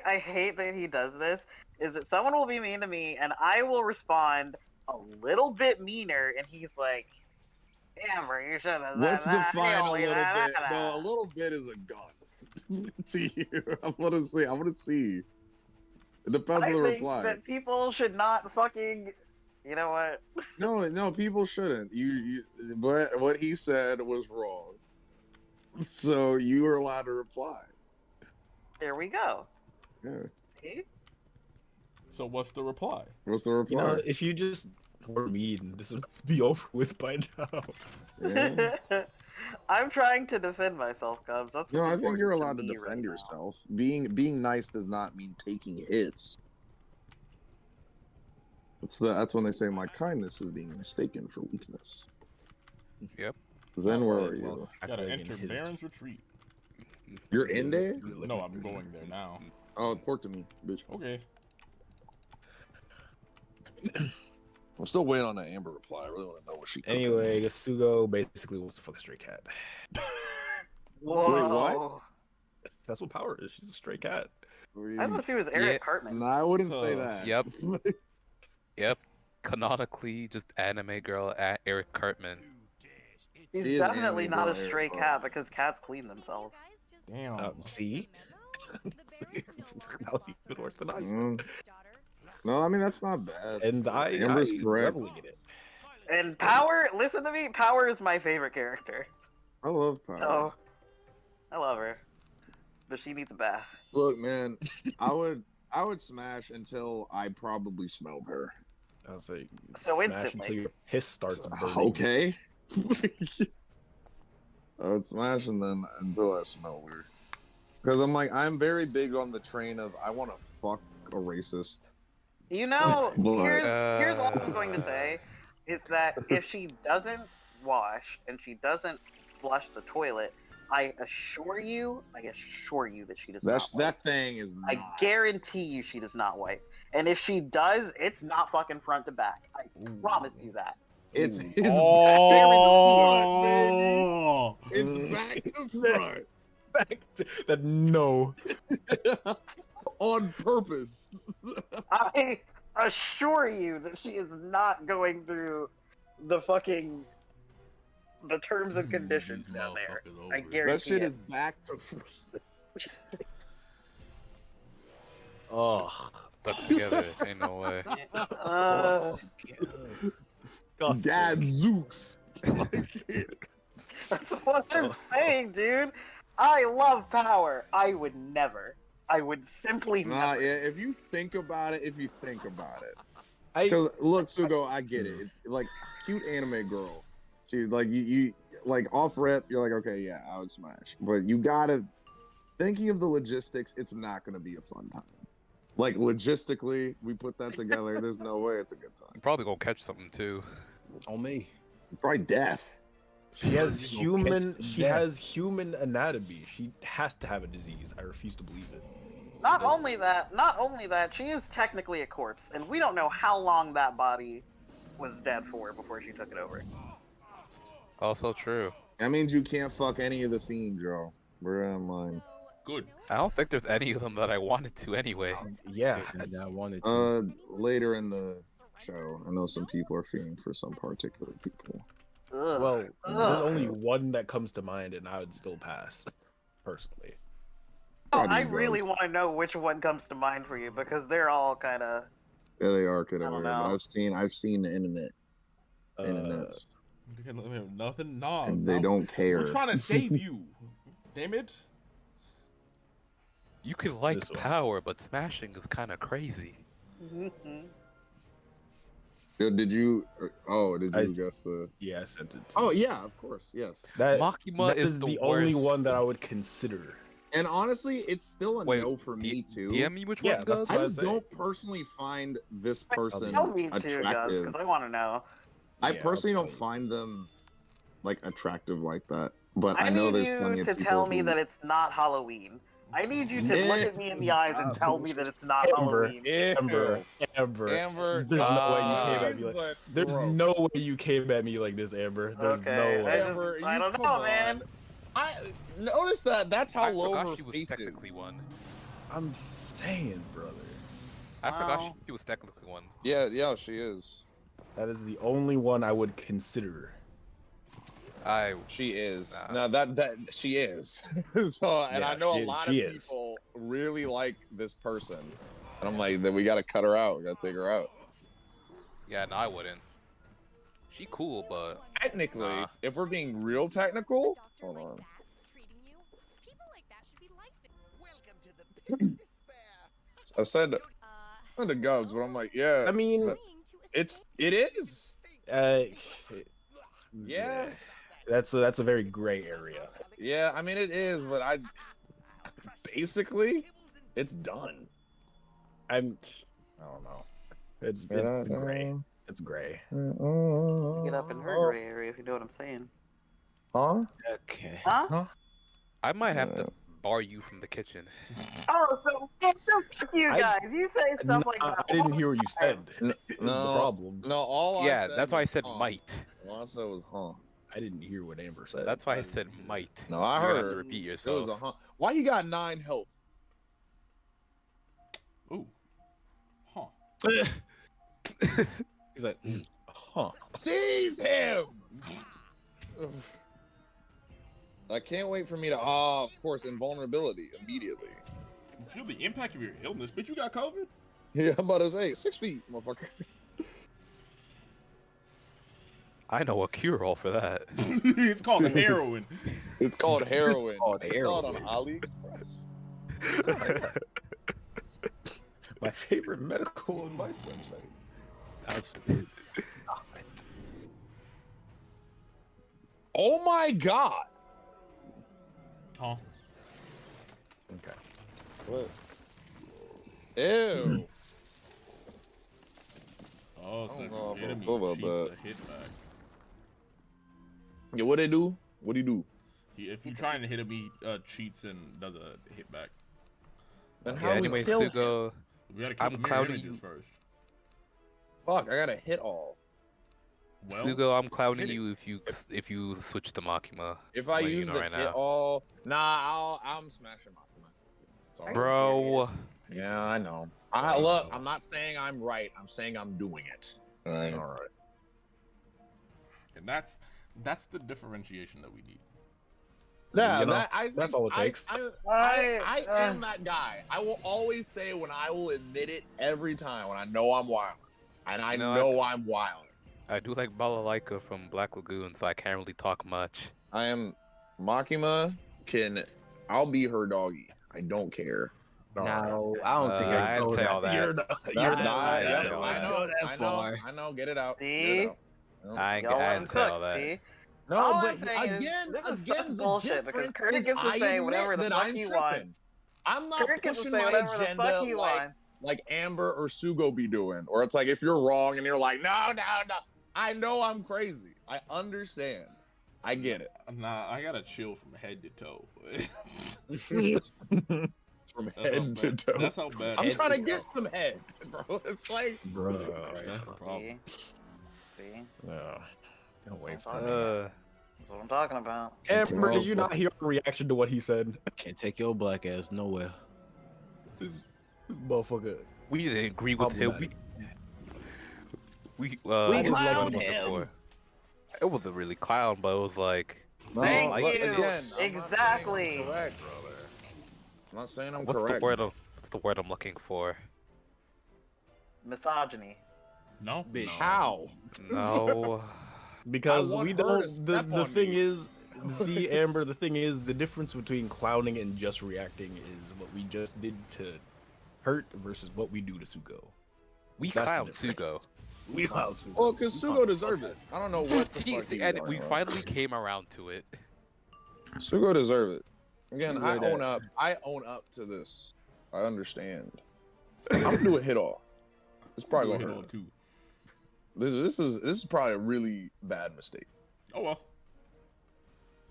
I hate that he does this, is that someone will be mean to me and I will respond a little bit meaner, and he's like, Amber, you should have Let's said that. define a Only little that, bit. No, a little bit is a gun. To you, I want to see. I want to see. It depends I on the think reply. that people should not fucking. You know what? No, people shouldn't. But what he said was wrong. So you are allowed to reply. There we go. Yeah. See? So what's the reply? What's the You reply? know, if you just were mean, this would be over with by now. Yeah. I'm trying to defend myself, Cubs. That's No, what's I think you're important allowed to me defend right now. yourself. Being nice does not mean taking hits. That's when they say my kindness is being mistaken for weakness. Yep. Then where are Well, you? Gotta activating enter his- Baron's retreat. You're in there? No, I'm going there now. Oh, talk to me, bitch. Okay. I'm still waiting on that Amber reply. I really want to know what she. cooking. Anyway, Yasugo basically wants to fuck a stray cat. Whoa. Wait, what? That's what Power is. She's a stray cat. I thought he was Eric Yeah. Cartman. No, I wouldn't say Huh. that. Yep. Yep. Canonically, just anime girl at Eric Cartman. He's He is definitely anime not a girl, stray Eric cat because cats clean themselves. Damn. See? That was even worse than I said. Mm. No, I mean that's not bad. And Amber's I correct. reveling in it. And Power, listen to me. Power is my favorite character. I love Power. So, I love her, but she needs a bath. Look, man, I would smash until I probably smelled her. I was like, So smash instantly. until your piss starts burning. Okay. I would smash and then until I smelled her. Because I'm like, I'm very big on the train of I want to fuck a racist. You know, But- here's all I'm going to say is that if she doesn't wash and she doesn't flush the toilet, I assure you that she does not wipe. That thing is not. I guarantee you she does not wipe. And if she does, it's not fucking front to back. I promise you that. It's Ooh. his Oh. back to front, baby. It's back to front. Back to that. No. On purpose. I assure you that she is not going through the terms and conditions These down there. motherfuckers I over. guarantee That shit it. is back to front. Oh. Stuck together. Ain't no way. Disgusting. Gadzooks. That's what I'm saying, dude. I love Power. I would simply Nah, never. yeah, if you think about it. 'Cause, I look, Sugo, I get it. Like, cute anime girl. She, like, you like, off rep, you're like, okay, yeah, I would smash. But you gotta, thinking of the logistics, it's not gonna be a fun time. Like, logistically, we put that together, there's no way it's a good time. You're probably gonna catch something too. on me. Probably death. She has You'll catch human. She death. has human anatomy. She has to have a disease. I refuse to believe it. Not only that, she is technically a corpse, and we don't know how long that body was dead for before she took it over. Also true. That means you can't fuck any of the fiends, yo. We're on mine. Good. I don't think there's any of them that I wanted to anyway. Yeah, I wanted to. Later in the show, I know some people are fiending for some particular people. Ugh. Well, there's Ugh. only one that comes to mind, and I would still pass, personally. Oh, Body I really blows. want to know which one comes to mind for you because they're all kind of. Yeah, they are kind I of don't weird, but know. I've seen the internet. Uh, Internets. Nothing. Nah. And they nah. don't care. We're trying to save you. Damn it. You can like This one. Power, but smashing is kind of crazy. Did you? Oh, did I- you guess the? Yeah, I sent it. Oh yeah, of course, yes. Makima is the the only worst. one that I would consider. And honestly, it's still a Wait, no for me too. DM me which Yeah, one, that's Gus? I what just I'm saying. don't personally find this person Tell me too, Gus, attractive. because I want to know. I Yeah, personally I'll don't tell you. find them like attractive like that. But I, I know need there's you plenty of to people tell me who- that it's not Halloween. I need you to look at me in the eyes and tell me that it's not Amber. Halloween. Amber, Amber, there's no way you came at please, me like. but There's gross. no way you came at me like this, Amber. There's Okay, no way. Amber, I you don't come know, man. on. I notice that. That's how I low forgot her she was faith technically is. one. I'm saying, brother. I forgot Wow. she was technically one. Yeah, she is. That is the only one I would consider. She is. Nah. No, that she is. So, and I Yeah, know she- a lot of she is. people really like this person, and I'm like, then we gotta cut her out. We gotta take her out. Yeah, no, I wouldn't. She cool, but Technically, Nah. if we're being real technical, hold on. I said to Govs, but I'm like, yeah. I mean, but it is. uh, Yeah. That's a very gray area. Yeah, I mean it is, but I basically it's done. I don't know. It's gray. It's gray. Get up in her gray area, if you know what I'm saying. Huh? Okay. Huh? I might have to bar you from the kitchen. Oh, so fuck you guys. You say stuff like that. I didn't hear what you said. No, Is the problem. No, all Yeah, I said that's why I was, said huh. might. All I said was, huh. I didn't hear what Amber said. That's why I said might. No, I You're gonna have heard. to repeat It was yourself. a huh. Why you got 9 health? Ooh. Huh. He's like, huh. Seize him! Ugh. I can't wait for me to, of course, invulnerability immediately. You feel the impact of your illness, bitch. You got COVID? Yeah, I'm about to say 6 feet, motherfucker. I know a cure-all for that. It's called heroin. It's called heroin. called I saw it on heroin. AliExpress. My favorite medical advice website. That's Oh my god! Huh? Okay. What? Ew. Oh, I so don't know if I enemy feel about cheats that. a hit back. Yeah, what they do? What do you do? If you try and hit him, he cheats and does a hit back. Then Yeah, how do we anyway, kill him? Sugo, We gotta keep I'm the mirror clouding images you. first. Fuck, I gotta hit all. Well, Sugo, I'm clouding hit it. you if you switch to Makima. If I Well, you use know the right hit now. all, nah, I'm smashing my. Sorry. Bro, Yeah, I know. I look. I'm not saying I'm right. I'm saying I'm doing it. All right. All right. and that's the differentiation that we need. Yeah, You know, that, I think that's all it takes. I am that guy. I will always say when I will admit it every time when I know I'm wild, and I No, know I'm wild. I do like Balalaika from Black Lagoon, so I can't really talk much. I am Makima. I'll be her doggy. I don't care. No, I don't think I I didn't say all that. You're not. Nah, You're not- I I didn't say all know. that. I know. I know. Get it out. Get See? it out. No. I ain't Y'all let him didn't say all cook, that. see? No, All but I'm saying is, again, this is again, such the bullshit, because difference Kurt is gets to I say admit whatever the that fuck I'm he tripping. wants. I'm not Kurt gets to pushing say my whatever the fuck agenda he like wants. Amber or Sugo be doing, or it's like if you're wrong and you're like, no. I know I'm crazy. I understand. I get it. Nah, I gotta chill from head to toe. From That's how head to bad- toe. That's how bad. I'm it trying to is, get some head, bro. It's like, Bro. That's the problem. See? No. Don't wait for That's that. what I'm talking about. Amber, did you not hear our reaction to what he said? can't take your black ass nowhere. This motherfucker. We didn't agree with him. We clowned what was it him. for? It wasn't really clown, but it was like Thank like- you. again, I'm not saying I'm Exactly. correct, brother. I'm not saying I'm what's correct. what's the word I'm looking for? Misogyny. No, Bitch. How? No. Because I want we her don't. to The step on thing me. is, see, Amber. The thing is, the difference between clowning and just reacting is what we just did to Hurt versus what we do to Sugo. We That's the clowned difference. Sugo. We allowed to. Well, because Sugo deserved it. I don't know what the fuck he And was we talking about. finally came around to it. Sugo deserved it. Again, He I really own did. up. I own up to this. I understand. I'm gonna do a hit off. It's probably Hit gonna on hurt. two. This is probably a really bad mistake. Oh well.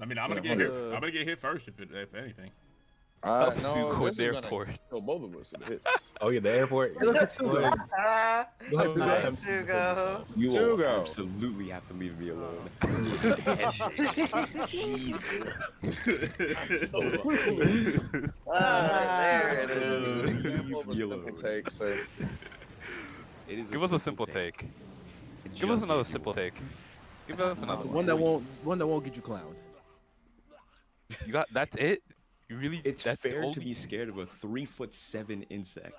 I mean, I'm gonna Yeah, get hit. 100. I'm gonna get hit first if anything. No, Sugo this in is the gonna airport. kill both of us if it hits. Oh yeah, the airport. Look at Sugo. Go ahead, Sugo. attempt to defend yourself. You will Sugo. absolutely have to leave me alone. There it is. Example of a simple take, sir. It is Give us a simple take. Give us another simple take. Give us another One one. that won't get you clowned. You got that's it? You really? It's that's the fair to only- be scared of a 3'7" insect.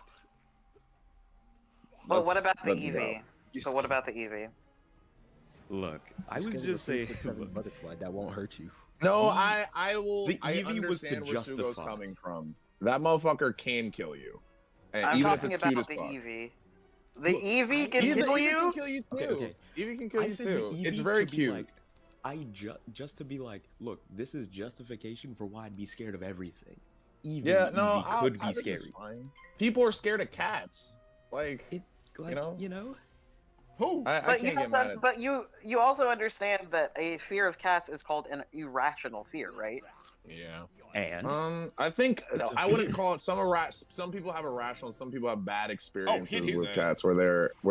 But what about the That's Eevee? So what about the Eevee? Look, I Just would get just a say, 3'7" butterfly that won't hurt you. No, I will. The I Eevee was to understand where Sugo's justify. coming from. That motherfucker can kill you, and I'm even if talking it's about cute as the fuck. Eevee. The Look, Eevee can Eevee kill can you? kill you too. Okay, okay. Eevee can kill I you said the too. It's Eevee very to be cute. like, just to be like, look, this is justification for why I'd be scared of everything. Even Yeah, no, Eevee could be this is scary. fine. People are scared of cats. Like, Like, you know? Who? I But, can't get mad at. but you also understand that a fear of cats is called an irrational fear, right? Yeah. And I think It's a I wouldn't fear. call it some people have irrational, some people have bad experiences his with ass. cats where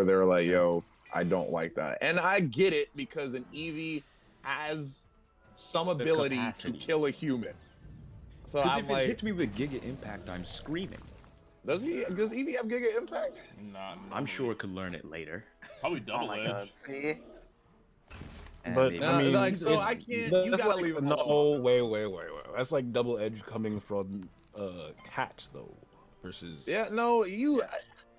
they're like, yo, I don't like that. And I get it because an Eevee has some ability to capacity. kill a human. So because I'm if it like, hits me with Giga Impact, I'm screaming. does Eevee have Giga Impact? Nah, I'm sure it could learn it later. Probably Oh double my edge. god. See? And But maybe- I mean, like, so it's- I can't. You that's gotta like, leave him no, alone. wait. That's like double edge coming from cats though, versus. Yeah, no,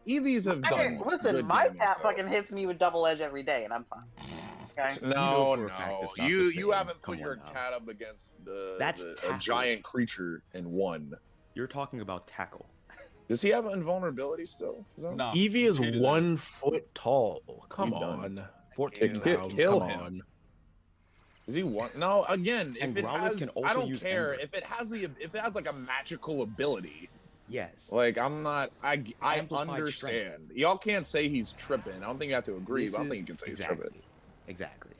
Eevees have done. Listen, good my damage, cat though. fucking hits me with double edge every day, and I'm fine. Okay. You know No, for a fact no, it's not the you same. haven't Come put your on now. cat up against That's a tackle. giant creature and won. You're talking about tackle. Does he have invulnerability still? Zone? Nah. Eevee is hated that. 1 foot tall. Come You done. on, 14 Kill pounds. him. Come on. Is he one? No, again, And if it Growlithe has, can I also don't use care Ember. if it has like a magical ability. Yes. Like I'm not, I Amplified understand. Y'all can't say he's tripping. I don't think you have to agree, This but I don't is- think you can say he's exactly. tripping. Exactly.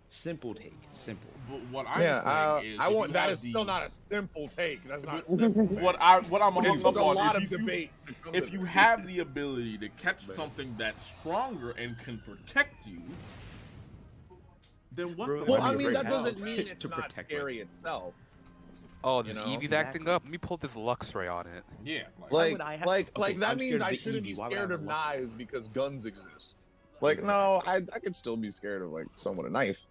Simple take. Simple. But what I'm Yeah, saying is, I if want you that have is still the- not a simple take. That's not a simple take. What I'm It hung took up a on lot is of debate. to come if to you this. have the ability to catch something that's stronger and can protect you, then what Bro, the Well, fuck I is mean great that that? doesn't power mean it's to not protect scary myself. itself. Oh, the You know? Eevee's acting up. Let me pull this Luxray on it. Yeah. Like, would I have- like okay, that I'm means scared of I the shouldn't be Eevee. Why would I scared have of a Luxray? knives because guns exist. Like, no, I could still be scared of like someone with a knife.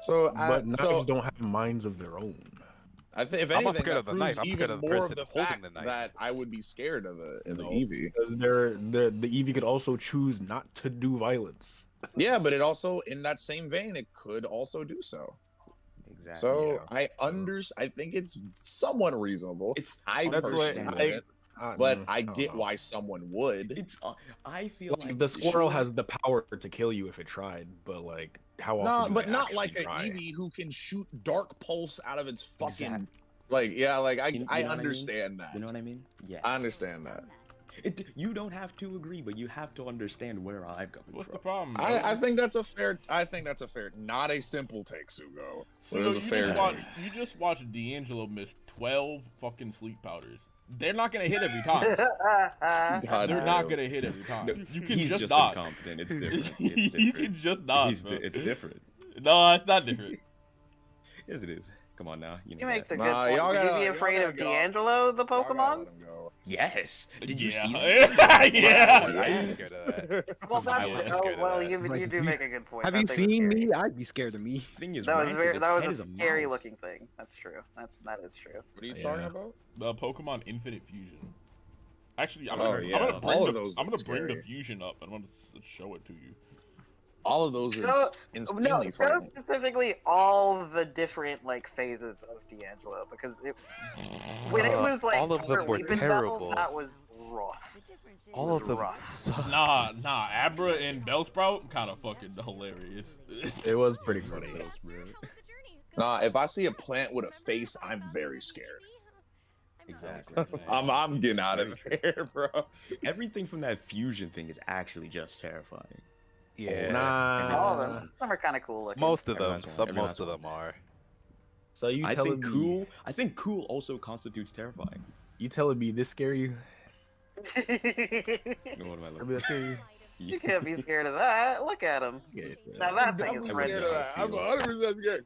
So, But knives so don't have minds of their own. I think if I'm not anything, scared that of the proves knife, I'm scared even of the more of person the holding fact the knife. that I would be scared of an No. Eevee. Because the Eevee could also choose not to do violence. Yeah, but it also, in that same vein, it could also do so. Exactly. So I think it's somewhat reasonable. It's I That's what personally I- wouldn't, but I don't get know. why someone would. It's. I feel Like, like the squirrel sure, has the power to kill you if it tried, but like how No, often? do but they not actually like an try? Eevee who can shoot dark pulse out of its fucking Exactly. like. Yeah, like I You know what I mean? understand that. You know what I mean? Yeah. I understand that. You don't have to agree, but you have to understand where I'm coming What's from. the problem? I think that's a fair. I think that's a fair. Not a simple take, Sugo. So But it was a you fair just take. watched, you just watched D'Angelo miss 12 fucking sleep powders. They're not gonna hit every time. God They're not damn. gonna hit every time. No, You can he's just just dodge. incompetent. It's different. It's You different. can just dodge, He's bro. it's different. No, it's not different. Yes, it is. Come on now. You know He makes a that. good Nah, point. y'all Would you gotta- be y'all afraid gotta of go. D'Angelo, the Y'all gotta Pokemon? let him go. Yes. Did you yeah. see that? yeah. I am scared of that. Well, I that's wouldn't oh scared of well. that. You Like, do you- make a good point. Have That you thing was seen scary. me? I'd be scared of me. Thing is, That was rancid, very. its That head was is a a scary mouth. looking thing. That's true. That is true. What are you Yeah. talking about? The Pokemon Infinite Fusion. Actually, I'm Oh, gonna, yeah. I'm gonna bring All the of those I'm gonna look bring the scary. fusion up and I'm gonna show it to you. All of those are No, insanely show frightening. specifically all the different like phases of D'Angelo because when it was like all of them were Weeping terrible. Bell, that was rough. All of them rough. suck. Nah, Abra and Bellsprout kind of fucking hilarious. It was pretty funny. Nah, if I see a plant with a face, I'm very scared. Exactly. I'm getting out of here, bro. Everything from that fusion thing is actually just terrifying. Yeah. All of them. Some are kind of cool looking. Most of Every them. last one, every Most last of one. them are. So you I telling think me? cool also constitutes terrifying. You telling me this scary? No, what am I I looking mean, scary. You can't be scared of that. Look at him. Now that thing is scared of that. I'm 100% scared.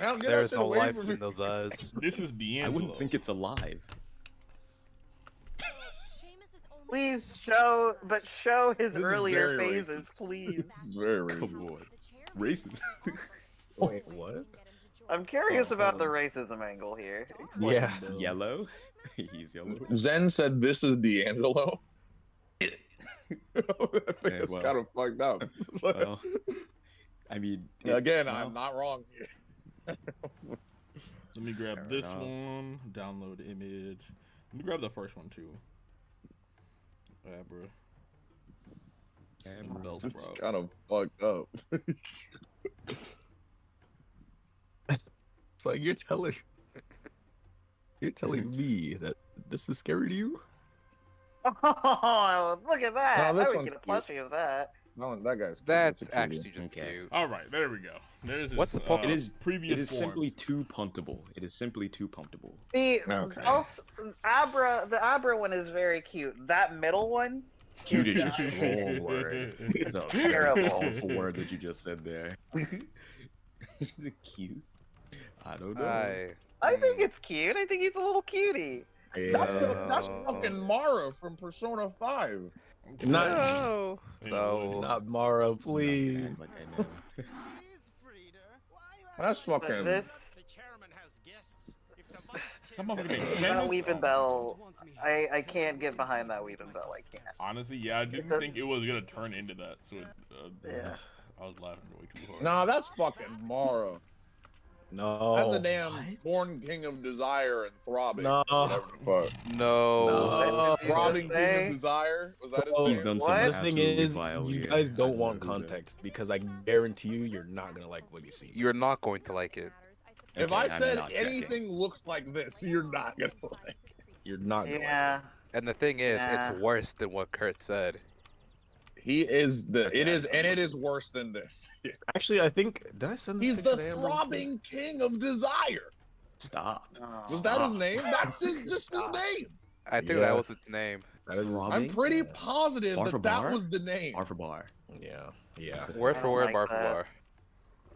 Get There's that shit no away life from me. in those eyes. This is I D'Angelo. wouldn't think it's alive. Please show his This is earlier very phases, please. This is very racist. Come on. Racist. Wait, what? I'm curious about the racism angle here. Yeah. Yellow? He's yellow. Zen said this is D'Angelo. I think Yeah, it's well. kind of fucked up. Well, I mean, Again, well, I'm not wrong here. Let me grab Fair this enough. one. Download the image. Let me grab the first one too. Abra. It's Bellsprout. kind of fucked up. It's like you're telling me that this is scary to you? Oh, look at that! No, this I would one's get a plushie of that. No, that guy's cute. That's a cutie. actually just Okay. cute. All right, there we go. There's What's his, the point? It is previous It is form. simply too puntable. It is simply too puntable. The Okay. the Abra one is very cute. That middle one, Cute is a strong word. It's a very Terrible. powerful word that you just said there. Cute? I don't know. I think it's cute. I think he's a little cutie. That's fucking Mara from Persona 5. Not, No. No. not Mara, please. Act like I know. That's But fucking. this, That motherfucker named that Candace? Weeping Bell, I can't get behind that Weeping Bell. I can't. Honestly, yeah, I didn't think it was gonna turn into that. So Yeah. I was laughing way too hard. Nah, that's fucking Mara. No. That's a damn born king of desire and throbbing. No. Whatever the fuck. No. No. Throbbing king say? of desire? Was that his Bro, name? He's done some What? The thing absolutely is, vile you here. guys I don't want know that. context because I guarantee you, you're not gonna like what you see. You're not going to like it. If Okay, I I'm said not checking. anything looks like this, you're not gonna like it. You're not gonna Yeah. And the thing is, Yeah. it's worse than what Kurt said. He is it is worse than this. like it. Actually, I think did I send this He's picture the to Amber? throbbing king of desire. Stop. Was that his name? That's just his name. I think Yeah. that was its name. That is I'm pretty positive Bar for that bar? was the name. Bar for bar. Yeah, yeah. Word I for don't word, like bar for that. bar.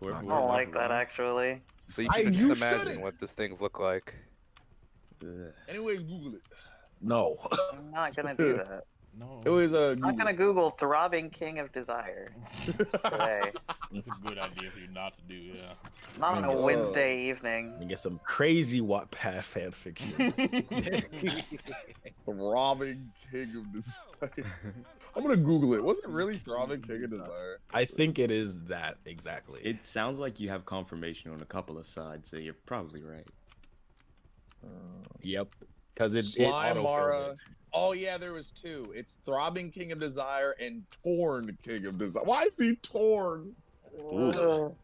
Word I for don't word, like bar for that bar. actually. So you I- can you just imagine shouldn't. what this thing look like. Ugh. Anyways, Google it. No. I'm not gonna do that. No, It was a. I'm not gonna Google throbbing king of desire today. that's a good idea for you not to do. Yeah. Not on a Whoa. Wednesday evening. And get some crazy Wattpad fan fiction. Throbbing king of desire. I'm gonna Google it. Was it really throbbing king of desire? I think it is that exactly. It sounds like you have confirmation on a couple of sides, so you're probably right. Yep. Because it Slime autofilled Mara. it. Oh yeah, there was two. It's throbbing king of desire and torn king of desire. Why is he torn? Ooh.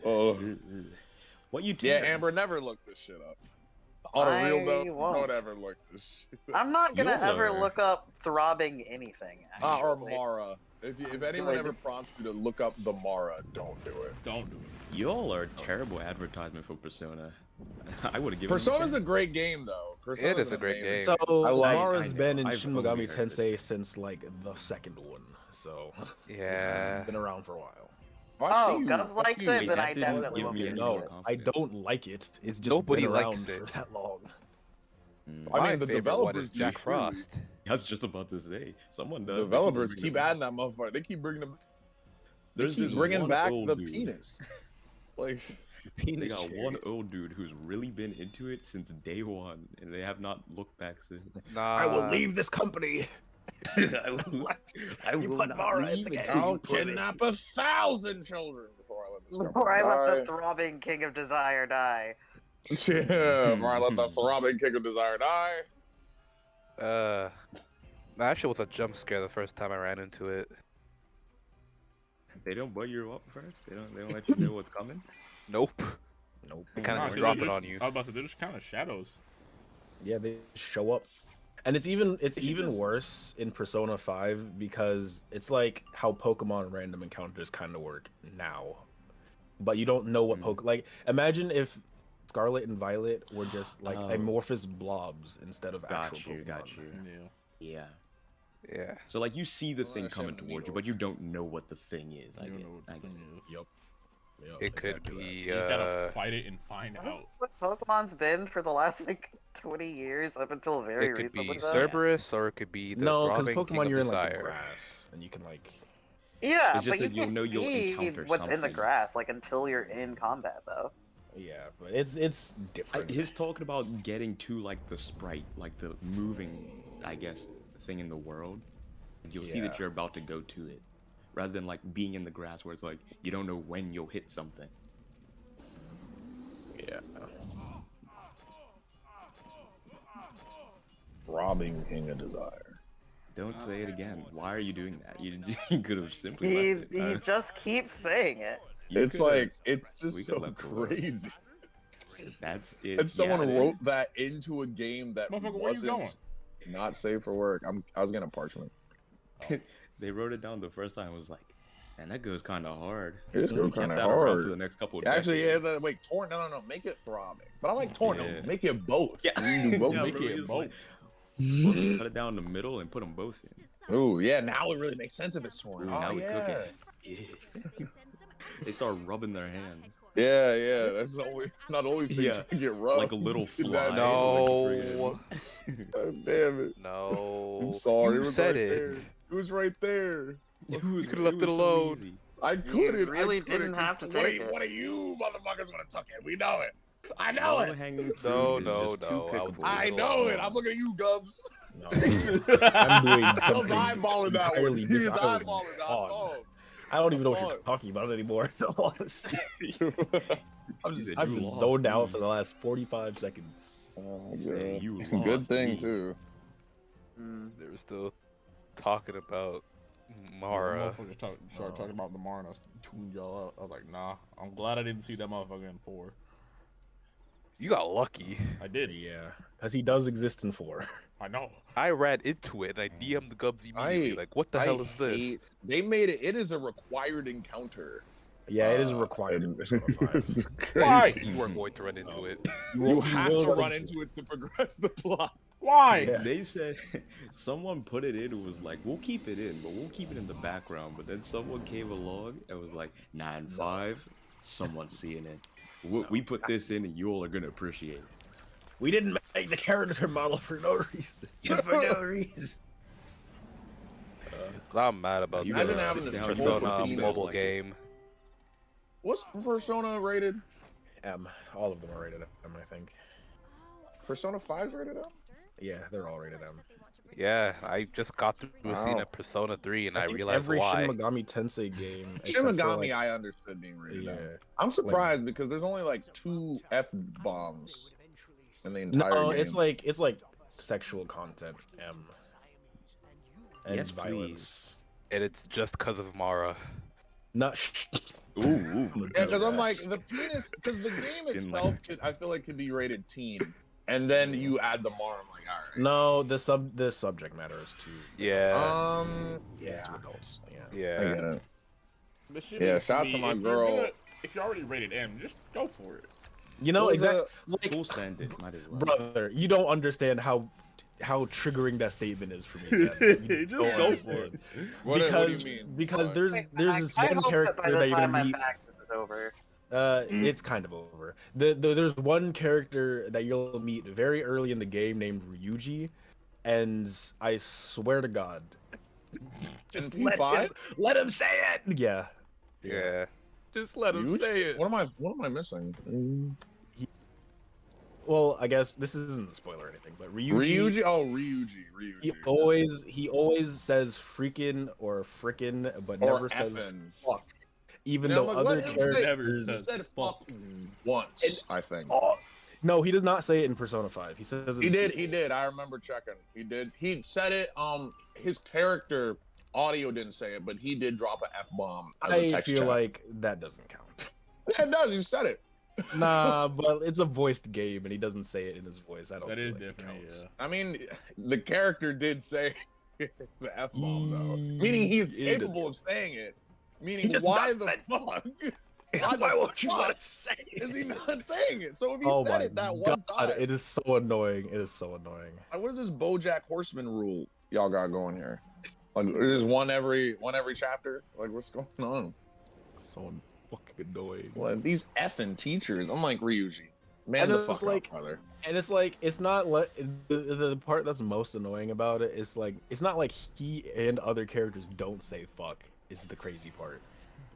Oh. Ugh. What you Yeah, doing? Amber, never look this shit up. On a real note, I won't. don't ever look this shit up. I'm not gonna Yours ever are- look up throbbing anything. Or actually. Mara. If anyone Like- ever prompts you to look up the Mara, don't do it. Don't do it. Y'all are a terrible advertisement for Persona. I would have given. Persona's a great game, though. Persona's It is an a great amazing game. So I like- Mara's I been in know. I've Shin only Megami heard Tensei since like the second one. So Yeah. it's been around for a while. If I Oh, see you- Govs I likes see you- it, Wait, then that I didn't definitely give won't me get any into more it. I confidence. don't like it. It's just Nobody been around likes it. for that long. Mm. I My mean, the favorite one developers is Jack do, clearly. Frost. I was just about to say someone does. Developers They keep adding that motherfucker. They keep bringing them. They There's keep this bringing one back old the dude. penis. Like, They Penis got cherry. one old dude who's really been into it since day one, and they have not looked back since. Nah. I will leave this company. I will not leave until I'll you put it. kidnap 1,000 children before I let this Before I let the die. throbbing king of desire die. Yeah, before I let the throbbing king of desire die. That shit was a jump scare the first time I ran into it. They don't butt you up first. They don't let you know what's coming. Nope. Nope. They kind Nah, of 'cause drop they're it just- on you. I was about to say, they're just kind of shadows. Yeah, they show up. And it's even worse in Persona 5 because it's like how Pokemon random encounters kind of work now. But you don't know what like imagine if Scarlet and Violet were just like amorphous blobs instead of actual Pokemon. Got you. Yeah. Yeah. So like you see the thing that shit coming would be towards you, but you don't know what the thing is. I You don't get. know what I the get. thing is. Yep. It could exactly be. You just gotta fight it and find out. What Pokemon's been for the last like 20 years up until very It could be recently. though? Cerberus, or it could be the No, because throbbing King Pokemon of you're in like the Desire. grass and you can like Yeah, It's just but you that you'll can't know you'll see encounter what's in the something. grass like until you're in combat though. yeah, but it's different. His talking about getting to like the sprite, like the moving, I guess, thing in the world, and you'll see that Yeah. you're about to go to it, rather than like being in the grass where it's like you don't know when you'll hit something. Yeah. Robbing king of desire. Don't say it again. Why are you doing that? You could have simply He left it. he just keeps saying it. You It's could've- like it's we just could so let the world- crazy. That's it. And someone yeah, it wrote is. that into a game that Motherfucker, where you going? wasn't not safe for work. I was getting a parchment. They wrote it down the first time. It was like, man, that goes kind of hard. It's And going we kept kind of that around for the hard. next couple of Actually, decades. yeah. Wait, torn? No. Make it throbbing. But I like torn. Yeah. No, make it both. Yeah. You can do both. Yeah, Make bro, it it's both. like- cut it down the middle and put them both in. Ooh, yeah. Now it really makes sense if it's torn. Ooh, Oh now we yeah. cook it. Yeah. They start rubbing their hands. Yeah. That's the only, not only thing Yeah. to get rubbed. Like a little That- fly. No. God damn it. No. I'm sorry. You it was said right it. There. It was right there. You could've left it so alone. easy. I couldn't. really I couldn't, didn't 'cause have to one take of- it. One of you motherfuckers would have took it. We know it. I know Low it. hanging fruit No, is no, just too no, I was pickable. I know it. I'm looking at you, Gubs. No. I'm doing Phil's something eyeballing that one. entirely He's different. eyeballing that. I Oh, saw him. I don't even know I what saw you're it. talking about anymore. in all honesty. You said I've you been lost zoned out me. for the last 45 seconds. Oh, Yeah, God. you Good lost thing me. too. They were still talking about Mara. Motherfuckers started talking about the Mara and I tuned y'all out. I was like, nah. I'm glad I didn't see that motherfucker in 4. You got lucky. I did. Yeah, because he does exist in 4. I know. I ran into it and I DM'd the Gubs immediately. Like, what the hell is this? They made it. It is a required encounter. Yeah, it is required. in Persona 5. It's Why? crazy. You weren't going to run into it. You have will to run into it to progress the plot. Why? Yeah. They said someone put it in. It was like, we'll keep it in, but we'll keep it in the background. But then someone came along and was like, 9-5. Someone's seeing it. We put this in, and you all are gonna appreciate it. We didn't make the character model for no reason. For no reason. I'm mad about You the Imagine having sit this down and Persona Persona look at mobile like- game. What's Persona rated? M. All of them are rated M, I think. Persona 5's rated M? Yeah, they're all rated M. Yeah, I just got through a scene Wow. of Persona 3 and I think realized every why. Shin Megami Tensei game. except Shin for, Megami, like, I understood being rated yeah. M. I'm surprised because there's only like 2 F bombs in the entire No, game. it's like sexual content M. And Yes, violence. And it's just because of Mara. Not. Ooh. Yeah, because I'm like the penis. Because the game Didn't like itself, I feel like could be rated teen, and then you add the Mar. I'm like, all right. No, the subject matter is too. Yeah. Yeah, it's Yeah, to adults. Yeah. I Yeah. get it. The shit Yeah, is, shout out me, to my if girl. if you're already rated M, just go for it. You know What was exactly. Like, Full send it. Might as well. brother, you don't understand how triggering that statement is for me. Jen. You Just don't go understand. What Because do you mean? because Sorry. there's this I one hope that character by the that you're time gonna I'm meet. back, this is over. It's kind of over. There's one character that you'll meet very early in the game named Ryuji, and I swear to God, just In let P5? him say it. Yeah, Yeah. just let him Huge? say it. What am I missing? well, I guess this isn't a spoiler or anything, but Ryuji. Oh, Ryuji. He always says freaking or frickin', but Or never says effing. fuck. Even And I'm though like, other what? He characters said fuck once, I think. no, he does not say it in Persona 5. He says it He in did. sequel. He did. I remember checking. He did. He said it. His character audio didn't say it, but he did drop an F bomb as a I text feel chat. like that doesn't count. Yeah, it does. You said it. Nah, but it's a voiced game, and he doesn't say it in his voice. I don't. That feel is like it different. counts. Yeah. I mean, the character did say the F bomb though, meaning he's capable of saying it. Meaning, why the fuck? Why won't you let him say it? Is he not saying it? So if he said it that one time, it is so annoying. It is so annoying. like, what is this BoJack Horseman rule y'all got going here? Like, there's one every chapter. Like, what's going on? So fucking annoying. Well, these effing teachers. I'm like, Ryuji, man, And the it's fuck like- up, brother. And it's like it's not like the part that's most annoying about it is like it's not like he and other characters don't say fuck. Is the crazy part.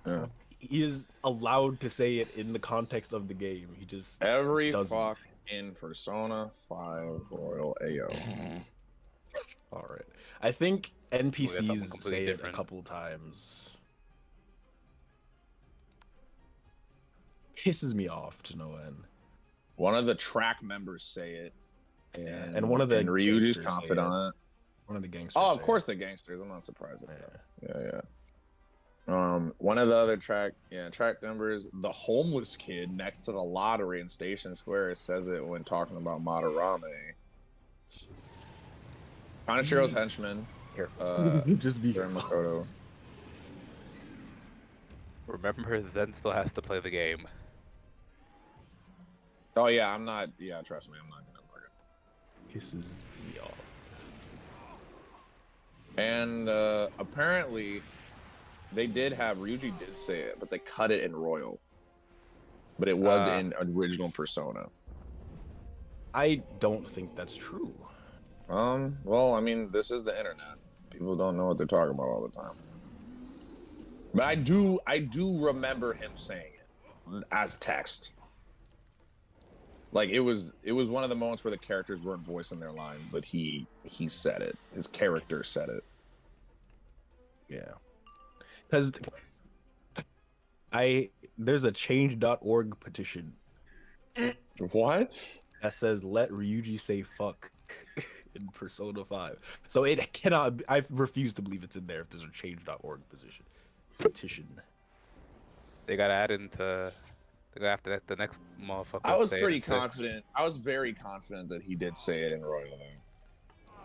Yeah. He is allowed to say it in the context of the game. He just Every doesn't. fuck in Persona 5 Royal AO. All right. I think something NPCs completely say it a different. couple times. Pisses me off to no end. One of the track members say it. Yeah. And one of the and Ryuji's gangsters say it. confidant. One of the gangsters. Oh, of say course it. the gangsters. I'm not surprised at that. Yeah. Yeah. One of the other track members, the homeless kid next to the lottery in Station Square, says it when talking about Madarame. Kanichiro's henchman. Here. Just be During Makoto. Remember, Zen still has to play the game. Oh yeah, I'm not. Yeah, trust me, I'm not gonna fucking. Pisses me off. And apparently, they did have Ryuji did say it, but they cut it in Royal. But it was in original Persona. I don't think that's true. Well, I mean, this is the internet. People don't know what they're talking about all the time. But I do remember him saying it as text. Like it was one of the moments where the characters weren't voicing their lines, but he said it. His character said it. Yeah. Because there's a change.org petition What? that says let Ryuji say fuck in Persona 5. So it cannot. I refuse to believe it's in there if there's a change.org petition. They got added into. They got after that the next motherfucker. I was say it pretty in 6. confident. I was very confident that he did say it in Royal.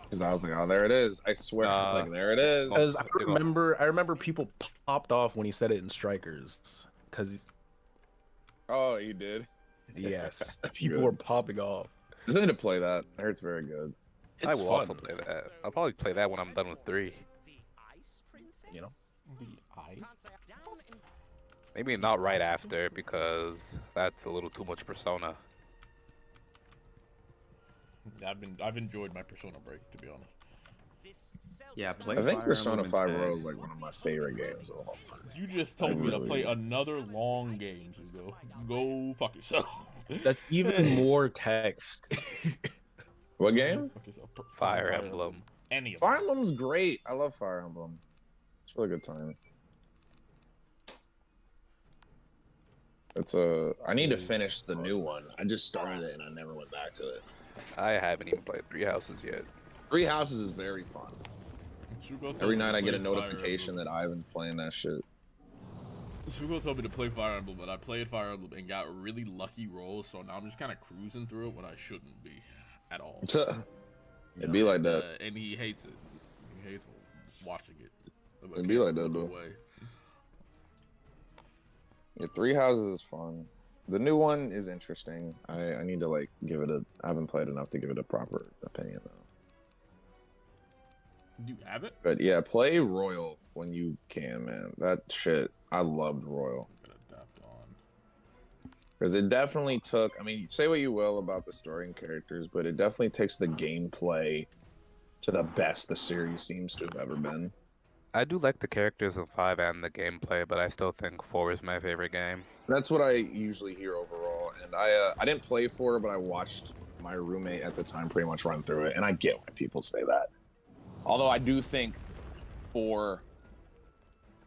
Because I was like, oh, there it is. I swear, I was like, there it is. Because I remember people popped off when he said it in Strikers. Because Oh, he did. yes, people Good. were popping off. I just need to play that. I heard it's very good. I It's will fun, also play that. I'll probably play that when I'm done with 3. you know. The ice. Maybe not right after because that's a little too much Persona. I've enjoyed my Persona break, to be honest. Yeah, play I think Fire Persona Emblem 5 instead. Royal is like one of my favorite games of all time. You just told me to really- play another long game, Zugo. Go fuck yourself. That's even more text. What game? Fuck yourself. Fire Emblem. Any of Fire them. Emblem's great. I love Fire Emblem. It's a really good time. I need to finish the new one. I just started it and I never went back to it. I haven't even played 3 Houses yet. Three Houses is very fun. Zugo told Every me to night I get a play Fire notification Emblem. that Ivan's playing that shit. Zugo told me to play Fire Emblem, but I played Fire Emblem and got really lucky rolls, so now I'm just kind of cruising through it when I shouldn't be at all. It'd be like that. And he hates it. He hates watching it. It'd be like that, though. Yeah, Three Houses is fun. The new one is interesting. I need to like give it I haven't played enough to give it a proper opinion though. Do you have it? But yeah, play Royal when you can, man. That shit, I loved Royal. I'm gonna adapt on. Because it definitely took, I mean, say what you will about the story and characters, but it definitely takes the gameplay to the best the series seems to have ever been. I do like the characters in 5 and the gameplay, but I still think 4 is my favorite game. That's what I usually hear overall, and I didn't play 4, but I watched my roommate at the time pretty much run through it, and I get why people say that. Although I do think 4,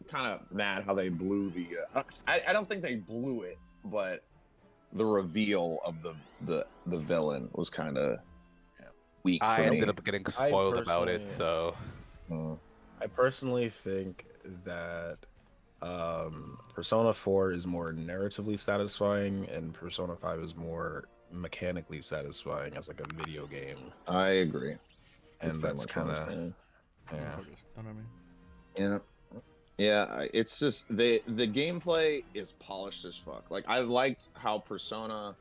kind of mad how they blew the. I don't think they blew it, but the reveal of the villain was kind of weak. I for me. ended up getting spoiled about it, so. I personally think that Persona 4 is more narratively satisfying, and Persona 5 is more mechanically satisfying as like a video game. I agree, and that's kind of yeah. It's just the gameplay is polished as fuck. Like I liked how Persona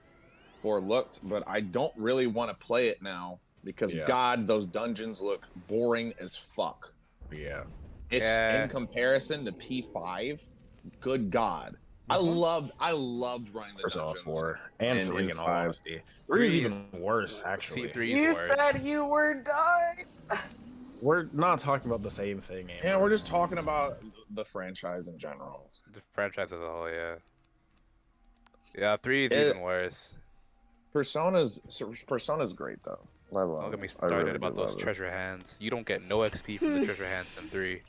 4 looked, but I don't really want to play it now because God, those dungeons look boring as fuck. Yeah. It's in comparison to P5. Good God, I loved running the Persona dungeons 4 and 3 in all honesty. 3 is even worse, actually. You said you were done. We're not talking about the same thing, Amber. Yeah, we're just talking about the franchise in general. The franchise as a whole, yeah. Yeah, 3 is even worse. Persona's great though. Don't get me started about those treasure hands. You don't get no XP from the treasure hands in 3.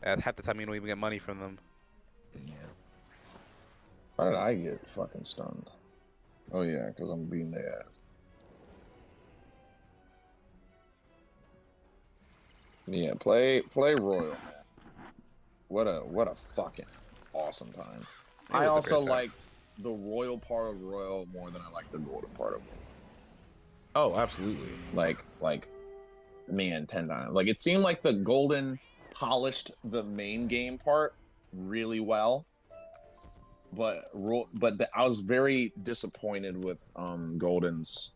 At half the time, you don't even get money from them. Yeah. How did I get fucking stunned? Oh yeah, because I'm beating their ass. Yeah, play Royal, man. What a fucking awesome time. I also liked the Royal part of Royal more than I liked the Golden part of Royal. Oh, absolutely. Like, man, 10 times. Like, it seemed like the Golden polished the main game part really well, but I was very disappointed with Golden's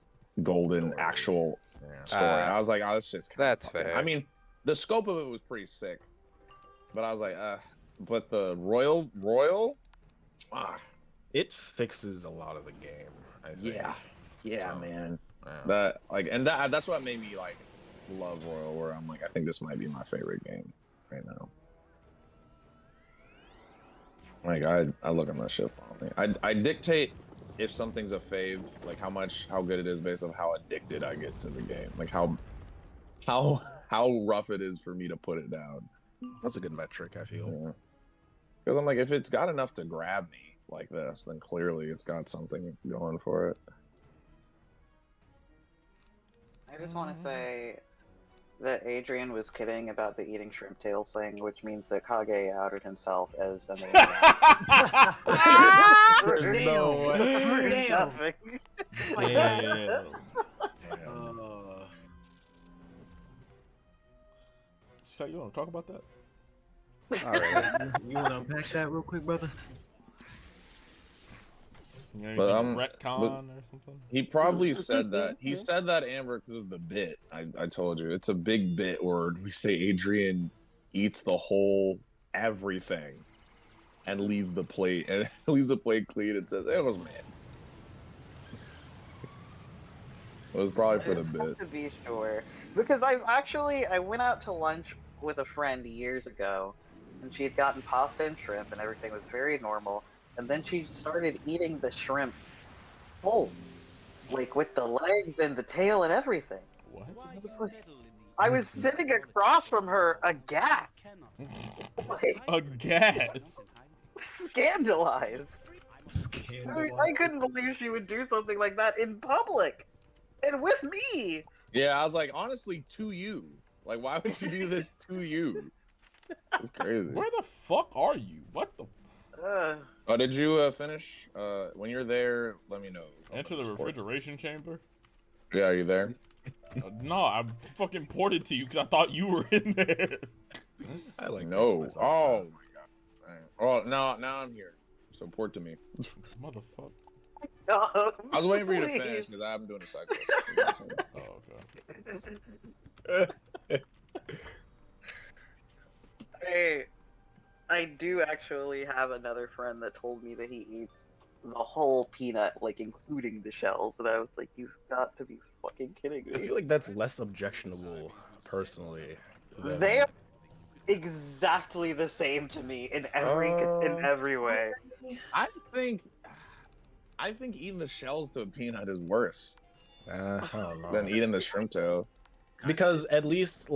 actual story. I was like, oh, that's just that's fair. I mean, the scope of it was pretty sick, but I was like, but the Royal, it fixes a lot of the game. I think. Yeah, man. That's what made me like love Royal, where I'm like, I think this might be my favorite game right now. Like I look at my shit fondly. I dictate if something's a fave, like how good it is based on how addicted I get to the game, like how rough it is for me to put it down. That's a good metric, I feel. Because I'm like, if it's got enough to grab me like this, then clearly it's got something going for it. I just want to say that Adrian was kidding about the eating shrimp tails thing, which means that Kage outed himself as a man. There's no way. Nothing. Just like that. Scott, you want to talk about that? All right. You want to unpack that real quick, brother? But retcon or something. He probably said that. He said that, Amber, because of the bit. I told you, it's a big bit where we say Adrian eats the whole everything and leaves the plate clean and says, "It was man." It was probably for the bit. To be sure, because I went out to lunch with a friend years ago, and she had gotten pasta and shrimp, and everything was very normal. And then she started eating the shrimp whole, like with the legs and the tail and everything. What? I was sitting across from her, aghast. Like, aghast? Scandalized. I couldn't believe she would do something like that in public, and with me. Yeah, I was like, honestly, to you. Like, why would she do this to you? It's crazy. Where the fuck are you? What the? Oh, did you finish? When you're there, let me know. Enter the refrigeration chamber? Yeah, are you there? No, I fucking ported to you because I thought you were in there. I like no. Oh my god. Oh, now I'm here. So port to me. Motherfucker. Oh, I was waiting for you to finish because I'm doing a cycle. Oh, okay. Hey, I do actually have another friend that told me that he eats the whole peanut, like including the shells, and I was like, "You've got to be fucking kidding me!" I feel like that's less objectionable, personally. They are exactly the same to me in every way. I think I think eating the shells to a peanut is worse I don't know. than eating the shrimp tail. Because at least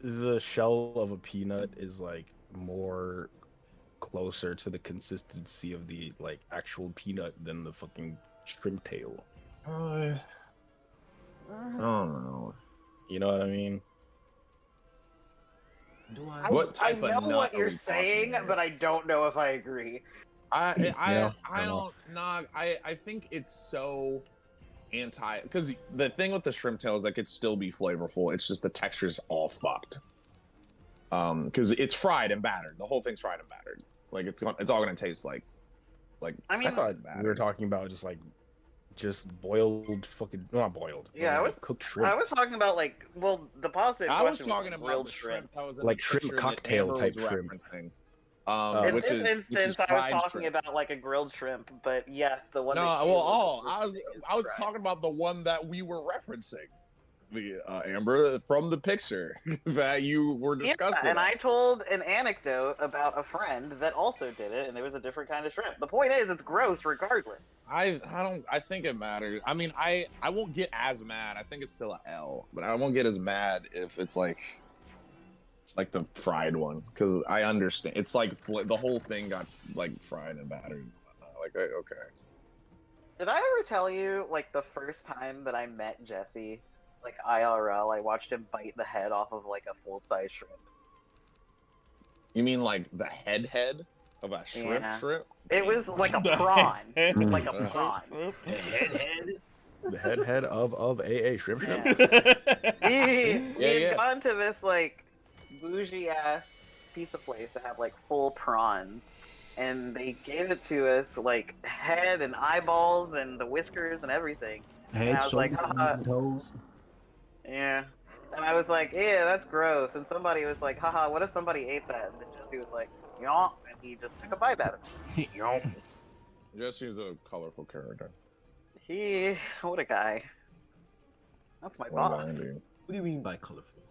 the shell of a peanut is like more closer to the consistency of the like actual peanut than the fucking shrimp tail. I don't know. You know what I mean? What type I know of nut what are you're we talking saying, here? but I don't know if I agree. I Yeah, I don't nah. I think it's so anti because the thing with the shrimp tail is like it still be flavorful. It's just the texture's all fucked. Because it's fried and battered. The whole thing's fried and battered. Like it's all gonna taste like. I mean, I thought we were talking about just boiled fucking not boiled. but, Yeah, I like, cooked shrimp. I was talking about like, well, the pasta. in I was question talking about grilled the shrimp that was in Like the shrimp picture that cocktail Amber type was shrimp. referencing. In Which this is instance, I fried was talking shrimp. about like a grilled shrimp, but yes, the one. No, that well, you were I was referencing is fried. talking about the one that we were referencing, the Amber from the picture that you were discussing. Yeah, and I told an anecdote about a friend that also did it, and it was a different kind of shrimp. The point is, it's gross regardless. I think it matters. I mean, I won't get as mad. I think it's still a L, but I won't get as mad if it's like the fried one because I understand. It's like the whole thing got like fried and battered. And whatnot. Like okay. Did I ever tell you like the first time that I met Jesse, like IRL, I watched him bite the head off of like a full-size shrimp. You mean like the head of a shrimp? Yeah. Shrimp? It was like a The prawn, head. like a prawn. The head of AA shrimp. We had Yeah. gone to this like bougie ass pizza place that had like full prawns, and they gave it to us like head and eyeballs and the whiskers and everything. And I was like, haha. toes. Yeah. And I was like, yeah, that's gross. And somebody was like, haha, what if somebody ate that? And then Jesse was like, yaw, and he just took a bite out of it. Jesse's a colorful character. What a guy. That's my What boss. do you? What do you mean by colorful?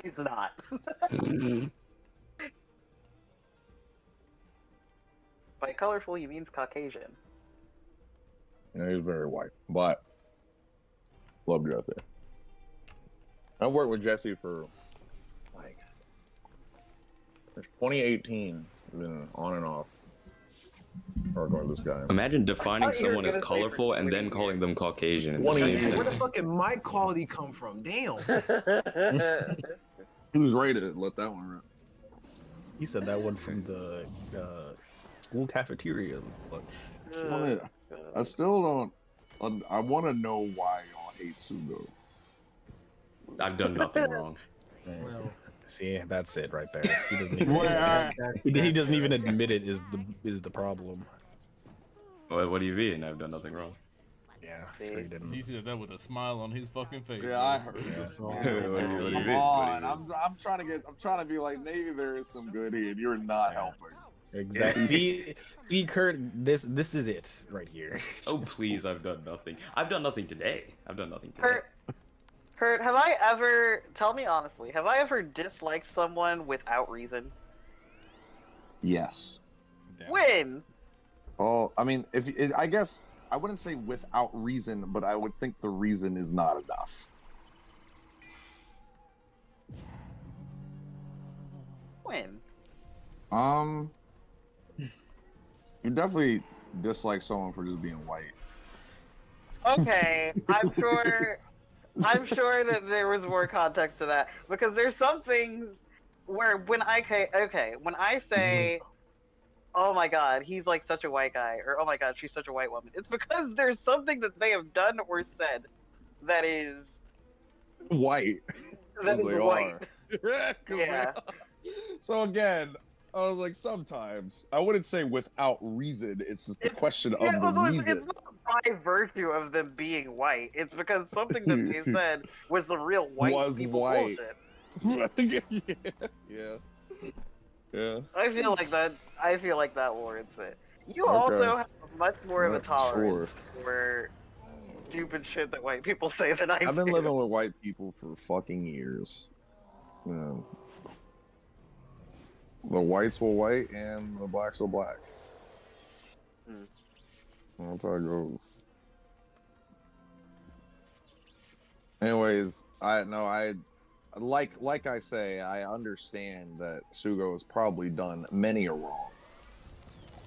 He's not. By colorful, he means Caucasian. You know, he's very white, but love Jesse. I worked with Jesse for like since 2018. Been on and off. Working with this guy. Imagine defining thought you were someone as gonna say for colorful and 20 then years. calling them Caucasian. at the 20 same years. time. Where does fucking my quality come from? Damn. He was ready to let that one rip. He said that one from the school cafeteria lunch. I still don't. I want to know why y'all hate Sugo. I've done nothing wrong. Well, See, that's it right there. He doesn't even, he doesn't even admit it is the problem. What do you mean? I've done nothing wrong. Yeah, See? sure he didn't. He said that with a smile on his fucking face. Yeah, I heard this song. What do you Come mean? What do you on, mean? I'm trying to be like maybe there is some good here. And you're not helping. Exactly. See, Kurt, this is it right here. Oh please, I've done nothing. I've done nothing today. I've done nothing today. Kurt, have I ever, tell me honestly, have I ever disliked someone without reason? Yes. Damn. When? Oh, I mean, I guess I wouldn't say without reason, but I would think the reason is not enough. When? You definitely dislike someone for just being white. Okay, I'm sure that there was more context to that, because there's some things where when I say, oh my god, he's like such a white guy, or oh my god, she's such a white woman, it's because there's something that they have done or said that is White. white. Yeah. So again, I was like, sometimes I wouldn't say without reason. It's just the question of the reason. It's not by virtue of them being white. It's because something that they said was the real white Was people white. bullshit. Yeah. I feel like that warrants it. You Okay. also have much more of a Yeah, tolerance for stupid shit that white people say than I do. I've been living with white people for fucking years. Yeah. The whites will white and the blacks will black. That's how it goes. Anyways, I like I say, I understand that Sugo has probably done many a wrong.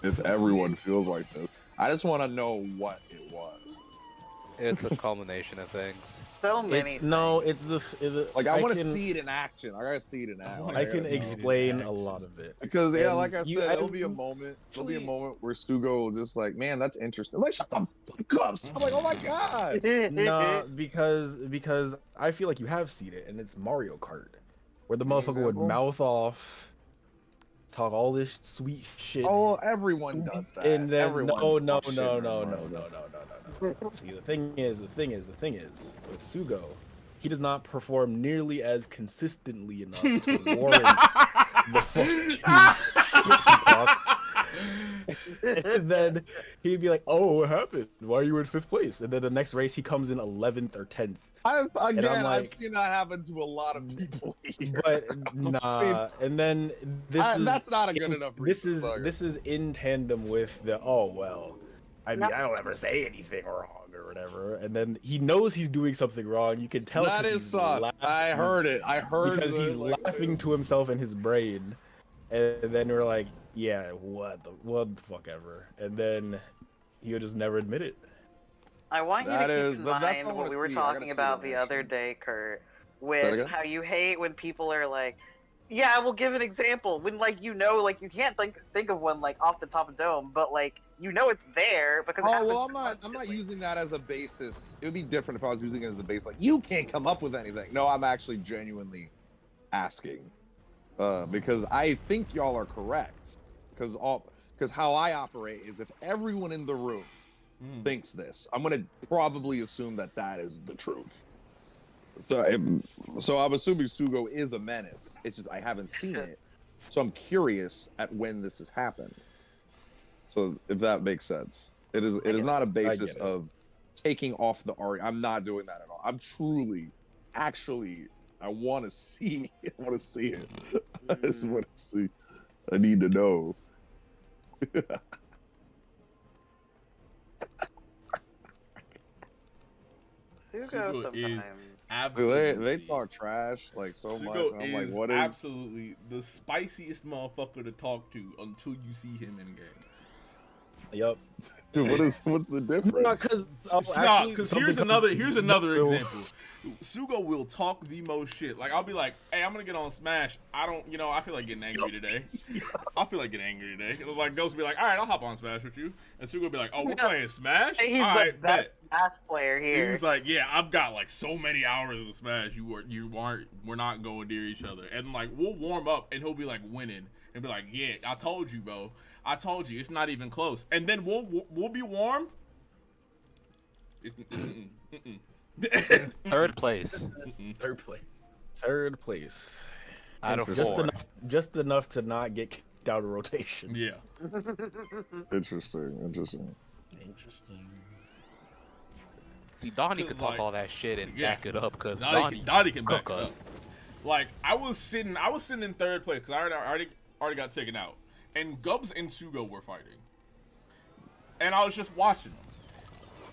If everyone feels like this, I just want to know what it was. It's a culmination of things. So many. It's the Like I want to see it in action. I gotta see it in action. I can explain a lot of it because And like I said, there'll be a moment. There'll be a moment where Sugo will just like, man, that's interesting. I'm like, shut the fuck up. I'm like, oh my god. Nah, because I feel like you have seen it, and it's Mario Kart, where the motherfucker would mouth off, talk all this sweet shit. Oh, everyone does that. And then everyone no. See, the thing is, with Sugo, he does not perform nearly as consistently enough to warrant the fucking shit he talks. And then he'd be like, "Oh, what happened? Why are you in 5th place?" And then the next race, he comes in 11th or 10th. I've seen that happen to a lot of people here. But nah, and then that's not a good enough reason. This is in tandem with the I mean, I don't ever say anything wrong or whatever, and then he knows he's doing something wrong. You can tell that is sus. I heard it. I heard because he's laughing to himself in his brain, and then we're like, yeah, what the fuck ever, and then he'll just never admit it. I want you to keep in mind what we were talking about the other day, Kurt, with how you hate when people are like, yeah, we'll give an example. When, like, you can't think of one, like, off the top of the dome, but, like, it's there because I'm not using that as a basis. It would be different if I was using it as a base. Like, you can't come up with anything. No, I'm actually genuinely asking. Because I think y'all are correct. Because how I operate is if everyone in the room thinks this, I'm going to probably assume that is the truth. So I'm assuming Sugo is a menace. It's just I haven't seen it, so I'm curious at when this has happened. So if that makes sense, it is not a basis of taking off the argument. I'm not doing that at all. I'm truly, actually, I want to see. I want to see it. I just want to see. I need to know. Sugo sometimes. Absolutely. They talk trash like so Sugo much. And I'm like, what is absolutely the spiciest motherfucker to talk to until you see him in game. Yup. Dude, what's the difference? Because here's another example. Sugo will talk the most shit. Like, I'll be like, hey, I'm gonna get on Smash. I feel like getting angry today. Like, Ghost will be like, all right, I'll hop on Smash with you. And Sugo will be like, oh, we're playing Smash? He's all right, the best Smash player here. He's like, yeah, I've got like so many hours of Smash. We're not going near each other. And like, we'll warm up and he'll be like winning. And be like, yeah, I told you, bro. I told you, it's not even close. And then we'll be warm. Third place. Third place. Out of 4. Just enough to not get kicked out of rotation. Yeah. Interesting. See, Donnie could talk all that shit and back it up because Donnie can back us. Like, I was sitting in third place because I already got taken out. And Gubs and Sugo were fighting. And I was just watching them.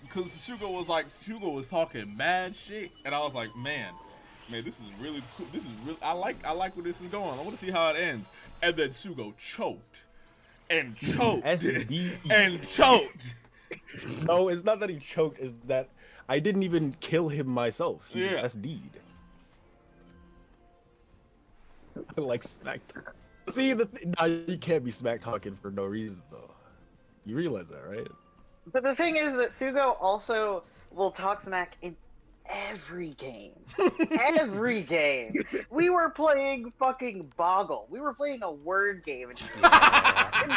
Because Sugo was talking mad shit. And I was like, man, this is really cool. I like where this is going. I want to see how it ends. And then Sugo choked. And choked. And choked. No, it's not that he choked. It's that I didn't even kill him myself. He was SD'd. I like smacked. See, now you can't be smack talking for no reason, though. You realize that, right? But the thing is that Sugo also will talk smack in every game. Every game. We were playing fucking Boggle. We were playing a word game. I'm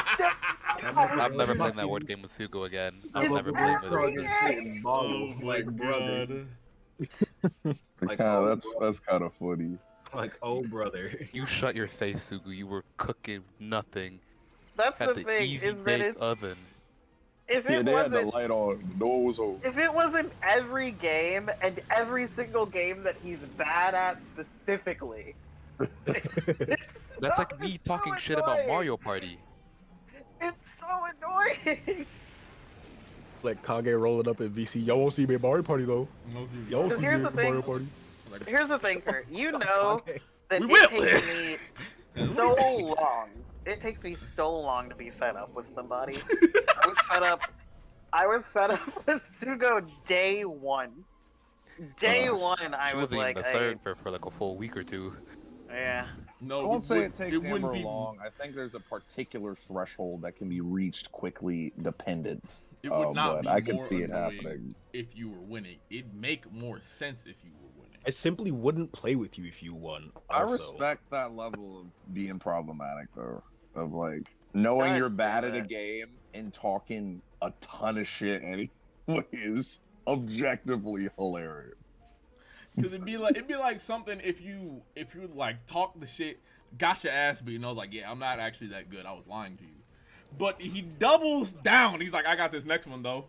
never playing that word game with Sugo again. I'm never playing with him. Oh my god. That's kind of funny. Like, oh brother. You shut your face, Sugo. You were cooking nothing. That's At the thing. Easy is that bake oven. If it they had the wasn't, light on. The door was open. if it wasn't every game and every single game that he's bad at specifically. That's like me talking shit about Mario Party. It's so annoying. Flick Kage rolling up at VC. Y'all won't see me at Mario Party though. Y'all won't Because see here's me the at Mario thing. Party. Here's the thing, Kurt. You know that We it will. takes me so long. It takes me so long to be fed up with somebody. I was fed up with Sugo day one. Day one, I She was wasn't like, even the third for like a full week or two. yeah. No, I won't say it takes wouldn't Amber be- long. I think there's a particular threshold that can be reached quickly, dependent. It would not but be I can more see it annoying happening. if you were winning. It'd make more sense if you were winning. I simply wouldn't play with you if you won. I also. respect that level of being problematic, though. Of like knowing God you're bad damn at a it. game and talking a ton of shit anyway is objectively hilarious. Because it'd be like something if you like talk the shit, got your ass beat, and I was like, yeah, I'm not actually that good. I was lying to you. But he doubles down. He's like, I got this next one though.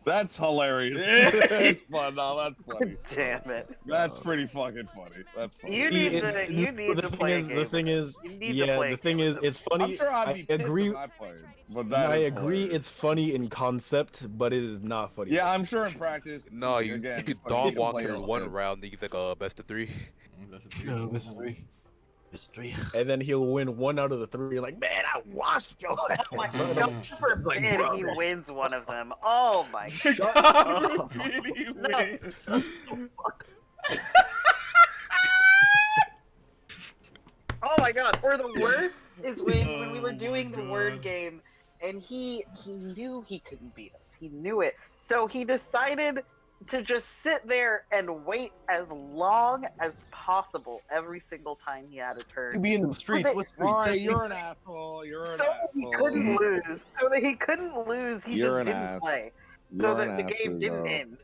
That's hilarious. It's fun. No, that's funny. Damn it. That's pretty fucking funny. That's funny. You need to play a game. The thing is, You need to yeah, play a the thing game is, with it's funny. I'm sure I'd be I pissed agree. if I played, but And that I is agree, hilarious. it's funny in concept, but it is not funny. Yeah, I'm sure in practice. No, you again, could it's funny. dog Some walk players your one did. round, then you think best of 3. This is three. It's three. And then he'll win 1 out of the 3. Like, man, I washed your ass. Oh my bro." God, It's like, forbid bro, he wins one of them. Oh my God God. forbid he No. wins. Oh my God. Or the worst is when we were Oh doing my the word God. game and he knew he couldn't beat us. He knew it. So he decided to just sit there and wait as long as possible every single time he had a turn. You be in them streets. What streets? Alright, Say you're an asshole. You're an So he asshole. couldn't lose. So that he couldn't lose, he You're just an didn't ass. play. So You're that an the game ass, didn't bro. end.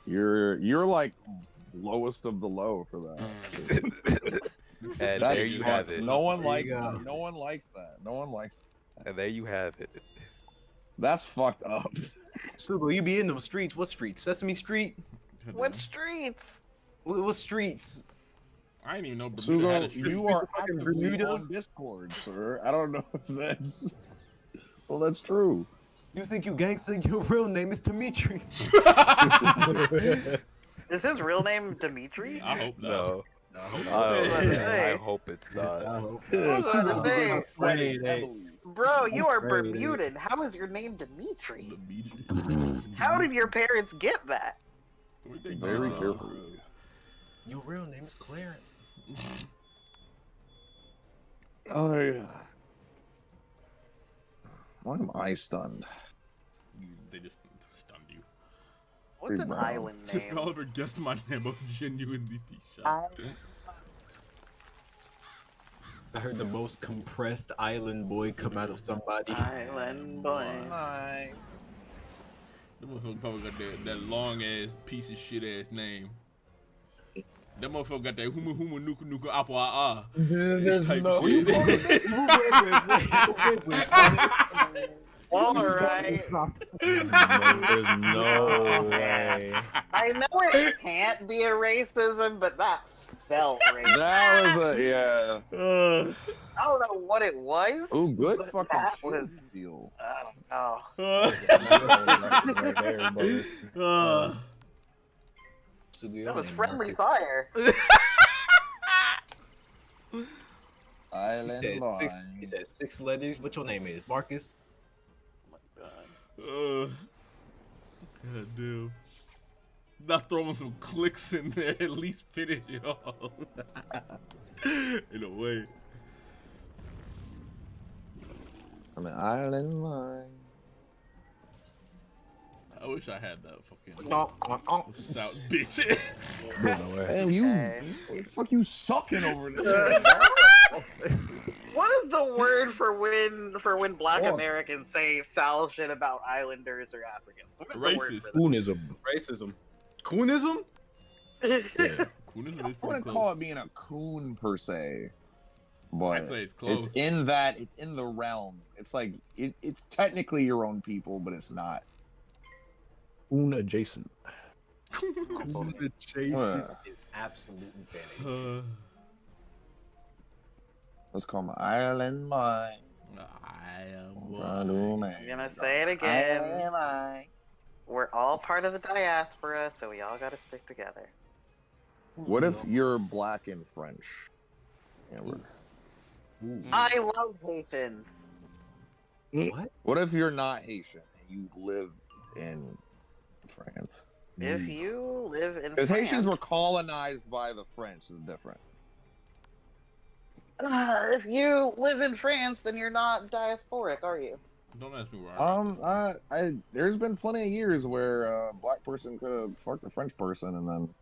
You're like lowest of the low for that. And there That's you fun. have it. No one There you likes go. that. No one likes that. No one likes that. And there you have it. That's fucked up. Sugo, you be in them streets. What streets? Sesame Street? What streets? What streets? I didn't even know Bermuda had a Sugo, street. you are fucking actively Bermuda? on Discord, sir. I don't know if that's. Well, that's true. You think you gangsta? Your real name is Dimitri. Is his real name Dimitri? I hope not. No. Hey. I hope it's not. Yeah, was gonna Sugo say. begins sweating Hey, hey. heavily. Bro, you are Right. Bermudan. How is your name Dimitri? The How did your parents get that? Very careful. Your real name is Clarence. Oh yeah. Why am I stunned? They just stunned you. What's Big an brown. island If y'all name? ever guessed my name, I'll genuinely be shocked. I heard the most compressed island boy come out of somebody. Island boy. Hi. That motherfucker probably got that long ass piece of shit ass name. That motherfucker got that huma huma nuka nuka apple ah. There's type no. shit. Alright. There's no way. I know it can't be a racism, but that felt racist. That was a yeah. I don't know what it was. Oh, good But fucking that shit was- deal. I don't know. Right there, brother. Sugo, That was name friendly Marcus. fire. He Island said, boy. he said 6 letters. What your name is? Marcus? God damn. Not throwing some clicks in there, at least finish it off. In a way. I'm an island boy. I wish I had that fucking Oh, South bitch. Damn, you. Okay. What the fuck you sucking over there? What is the word for when Black Americans say foul shit about Islanders or Africans? What is the word Racist. for Coonism. racism. Coonism? that? Yeah. Coonism is I pretty wouldn't close. call it being a coon per se, but I'd say it's close. it's in that. It's in the realm. It's like it's technically your own people, but it's not. Coon adjacent. Adjacent is absolute insanity. Let's call my island boy. I am trying to make. I'm gonna say it again. We're all part of the diaspora, so we all gotta stick together. What if you're black and French? Amber? I love Haitians. What? What if you're not Haitian and you live in France? If you live in Because France, Haitians were colonized by the French is different. if you live in France, then you're not diasporic, are you? Don't ask me where There's been plenty of years where a black person could have fucked a French person and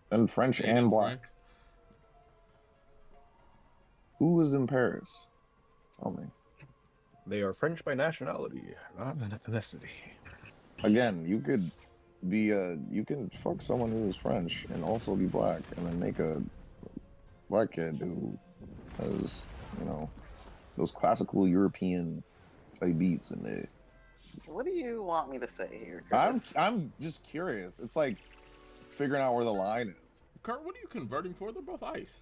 then French and black. Frank? Who was in Paris? Tell me. They are French by nationality, not an ethnicity. Again, you could be you can fuck someone who is French and also be black, and then make a black kid who has, you know, those classical European type beats in it. What do you want me to say here, Curtis? I'm just curious. It's like figuring out where the line is. Kurt, what are you converting for? They're both ice.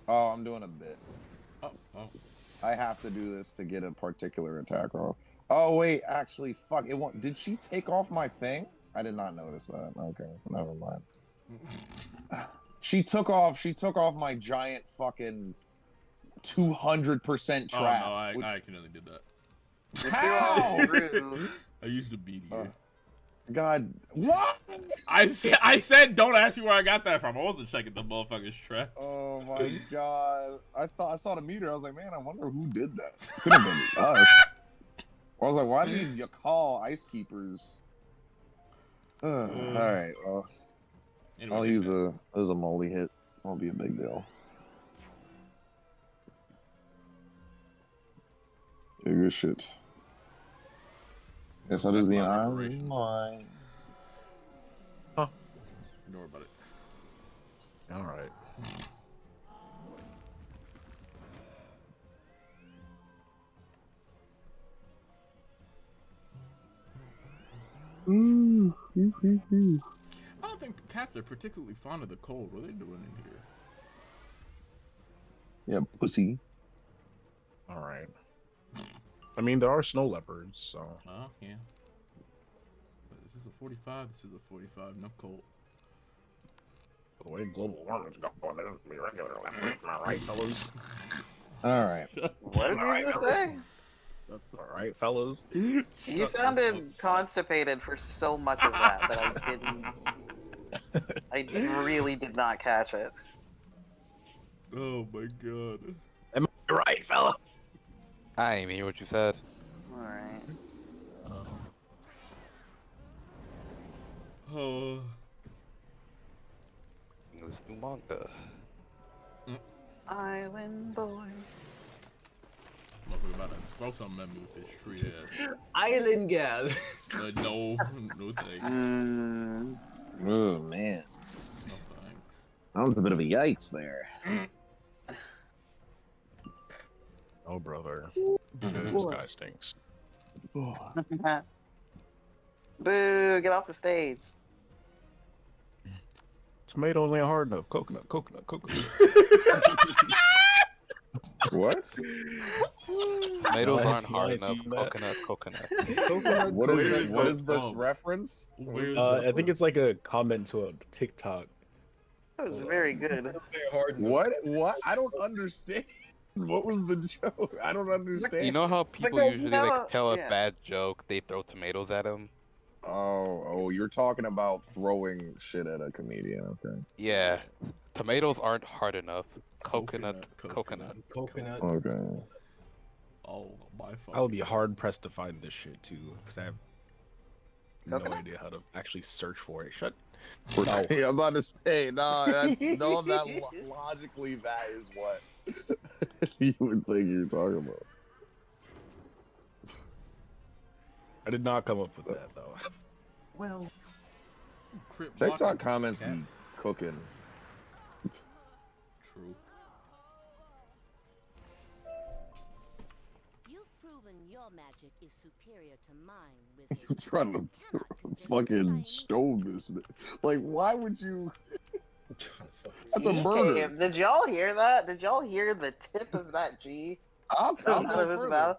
Oh, I'm doing a bit. Oh. I have to do this to get a particular attack roll. Oh wait, actually, fuck it. Won't. Did she take off my thing? I did not notice that. Okay, never mind. She took off my giant fucking 200% trap. Oh no, I accidentally did that. How? I used to beat you. God, what? I said don't ask me where I got that from. I wasn't checking the motherfucker's traps. Oh my god! I saw the meter. I was like, man, I wonder who did that. Could have been us. I was like, why did you call ice keepers? All right, well, Anyway, I'll use there's a moldy hit. Won't be a big deal. Yeah, good shit. Guess I'll just be an island mine. Don't worry about it. All right. I don't think cats are particularly fond of the cold. What are they doing in here? Yeah, pussy. All right. I mean, there are snow leopards, so. Oh, yeah. This is a 45. This is a 45. No cold. The way global warming is going, there's be regular leopards. Am I right, fellas? All right. What did you just say? All right, fellas. You sounded constipated for so much of that I really did not catch it. Oh my god. Am I right, fella? I didn't hear what you said. Alright. Oh. This new manga. Island boy. I'm about to throw something at me with this tree ass. Island gal. No thanks. Oh man. No thanks. That was a bit of a yikes there. Oh, brother. This guy stinks. Boo, get off the stage. Tomatoes ain't hard enough. Coconut. What? Tomatoes aren't hard enough. Coconut. What is this reference? I think it's like a comment to a TikTok. That was very good. What? I don't understand. What was the joke? I don't understand. You know how people Because usually no, like tell a yeah. bad joke, they throw tomatoes at them? Oh, you're talking about throwing shit at a comedian, okay? Yeah. Tomatoes aren't hard enough. Coconut. Okay. Oh my fucking. I would be hard pressed to find this shit too, because I have no Coconut? idea how to actually search for it. Shut. Yeah, I'm about to say, logically that is what you would think you're talking about. I did not come up with that though. Well, TikTok comments be cooking. True. You've proven your magic is superior to mine, wizard. I'm trying to fucking stove this. Like, why would you? That's a murder. Did y'all hear that? Did y'all hear the tip of that G? I'll That go was out of his further. mouth.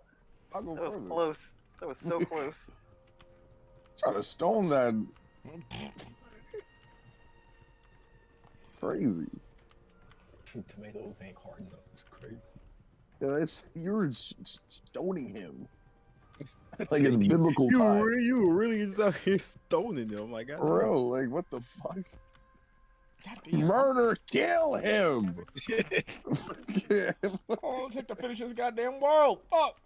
I'll go That was further. close. That was so close. Try to stone that. Crazy. Tomatoes ain't hard enough. It's crazy. You're stoning him. Like it's biblical time. You really is out here stoning him. Like, I Bro, like what the fuck? Murder, kill him. Oh, take to finish this goddamn world. Fuck.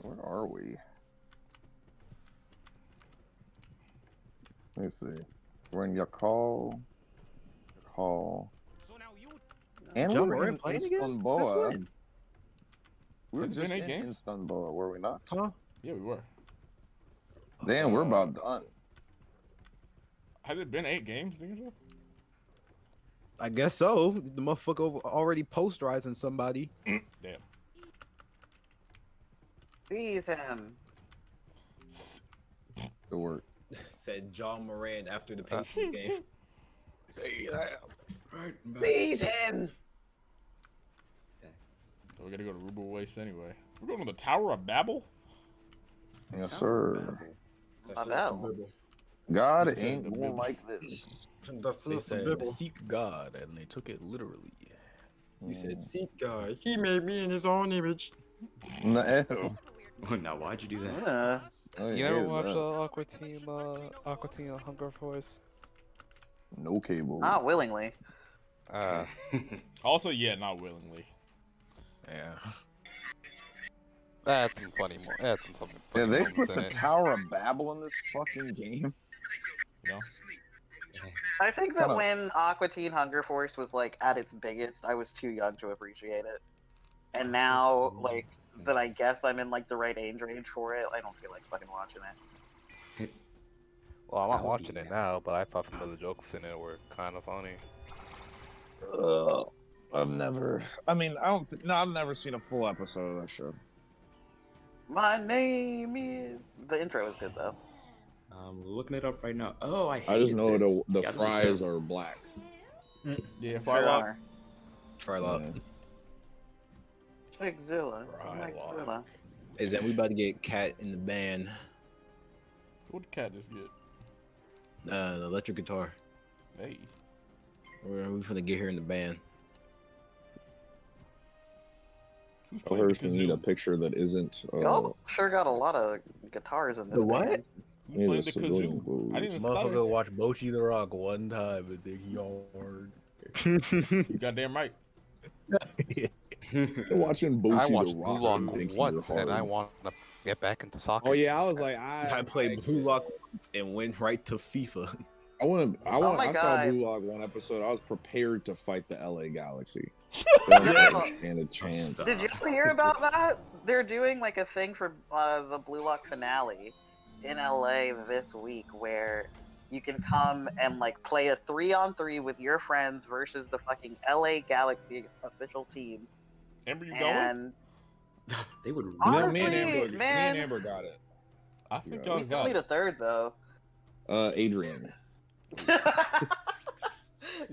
Where are we? Let me see. We're in Yakal. And John we're Moran in playing again? Since Istanbul. when? We were Has it just been in 8 games? Istanbul, were we not? Huh? Yeah, we were. Damn, we're about done. Has it been 8 games? Think so? I guess so. The motherfucker already posterizing somebody. Damn. Seize him. Good work. Said John Moran after the Pacers game. Right. Seize him. So we gotta go to Ruble Waste anyway. We're going to the Tower of Babel? Yes, sir. That's Babel. God They said ain't the going Bible. like this. They said, seek God, and they took it literally. He said, "Seek God. He made me in His own image." No. Now, why'd you do that? You ever watch Aqua Teen Hunger Force? No cable. Not willingly. Also, yeah, not willingly. Yeah. That's some funny Yeah, they moments put in the it. Tower of Babel in this fucking game. You know? I think that Kinda- when Aqua Teen Hunger Force was like at its biggest, I was too young to appreciate it. And now, like, that I guess I'm in like the right age range for it, I don't feel like fucking watching it. Well, I'm not watching it now, but I thought some of the jokes in it were kind of funny. I've never. I mean, I don't. No, I've never seen a full episode of that show. My name is. The intro is good though. I'm looking it up right now. Oh, I just know the Yeah, this is fries terrible. are black. Yeah, There Firelot. are. Try lot. Chickzilla. Right. Chickzilla. Is that we about to get Cat in the band? What did Cat just get? The electric guitar. Hey. We're finna get her in the band. Who's I playing the heard you need a kazoo? picture that isn't. Y'all sure got a lot of guitars in this. The what? band. Who's need playing a the civilian kazoo? booze. I didn't even Motherfucker stutter. watched Bochi the Rock one time and think he hard. You goddamn right. Watching Boochie I watched the Blue Rock Lock and think once, you're and I hard. want to get back into soccer. Oh yeah, I was like, I played Blue Lock once and went right to FIFA. I my saw God. Blue Lock one episode. I was prepared to fight the LA Galaxy. Yeah. Don't stand a chance. Did you hear about that? They're doing like a thing for the Blue Lock finale in LA this week where you can come and like play a 3-on-3 with your friends versus the fucking LA Galaxy official team. Amber, you going? And They would. Honestly, me and man. Amber got it. I think Yeah. y'all we still got need a it. third though. Adrian.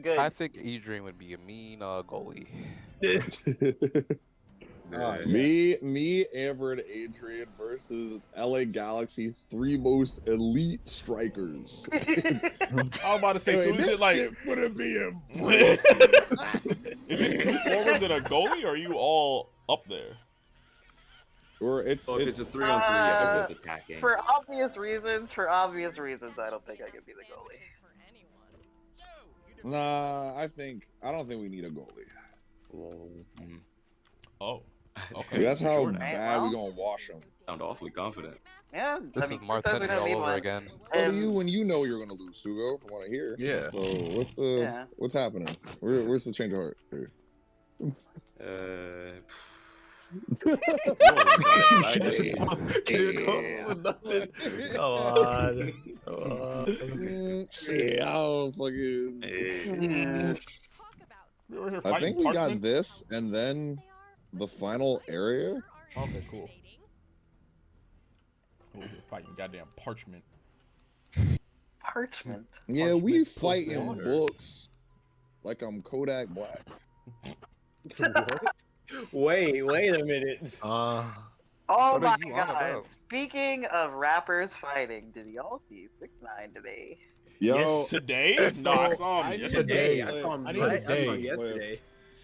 Good. I think Adrian would be a mean goalie. Me, Amber, and Adrian versus LA Galaxy's 3 most elite strikers. I was about to say, so is this it like, shit would be a is it 2 forwards and a goalie, or are you all up there? Or it's So if it's a 3-on-3, everyone's attacking. For obvious reasons, I don't think I could be the goalie. Nah, I don't think we need a goalie. Well, Oh, okay. That's how Sure. bad we well. gonna wash them. sound awfully confident. Yeah, This I mean, is Mark says we Henry don't need all over one. again. What do And- you when you know you're gonna lose, Sugo? From what I hear. Yeah. So Yeah. what's happening? Where's the change of heart? Here. Come on. Yeah, I'll fucking. We were here I fighting think we got Parchment? this, and then the final area. Okay, cool. We're here fighting goddamn Parchment. Parchment. Yeah, we Parchment fight in water. books like I'm Kodak Black. What? Wait a minute. Oh What my are you on god. about? Speaking of rappers fighting, did y'all see 6ix9ine today? Yo, Yes. Today? No, I saw him I need yesterday. Today, I saw him. I need I to saw see him the clip. yesterday.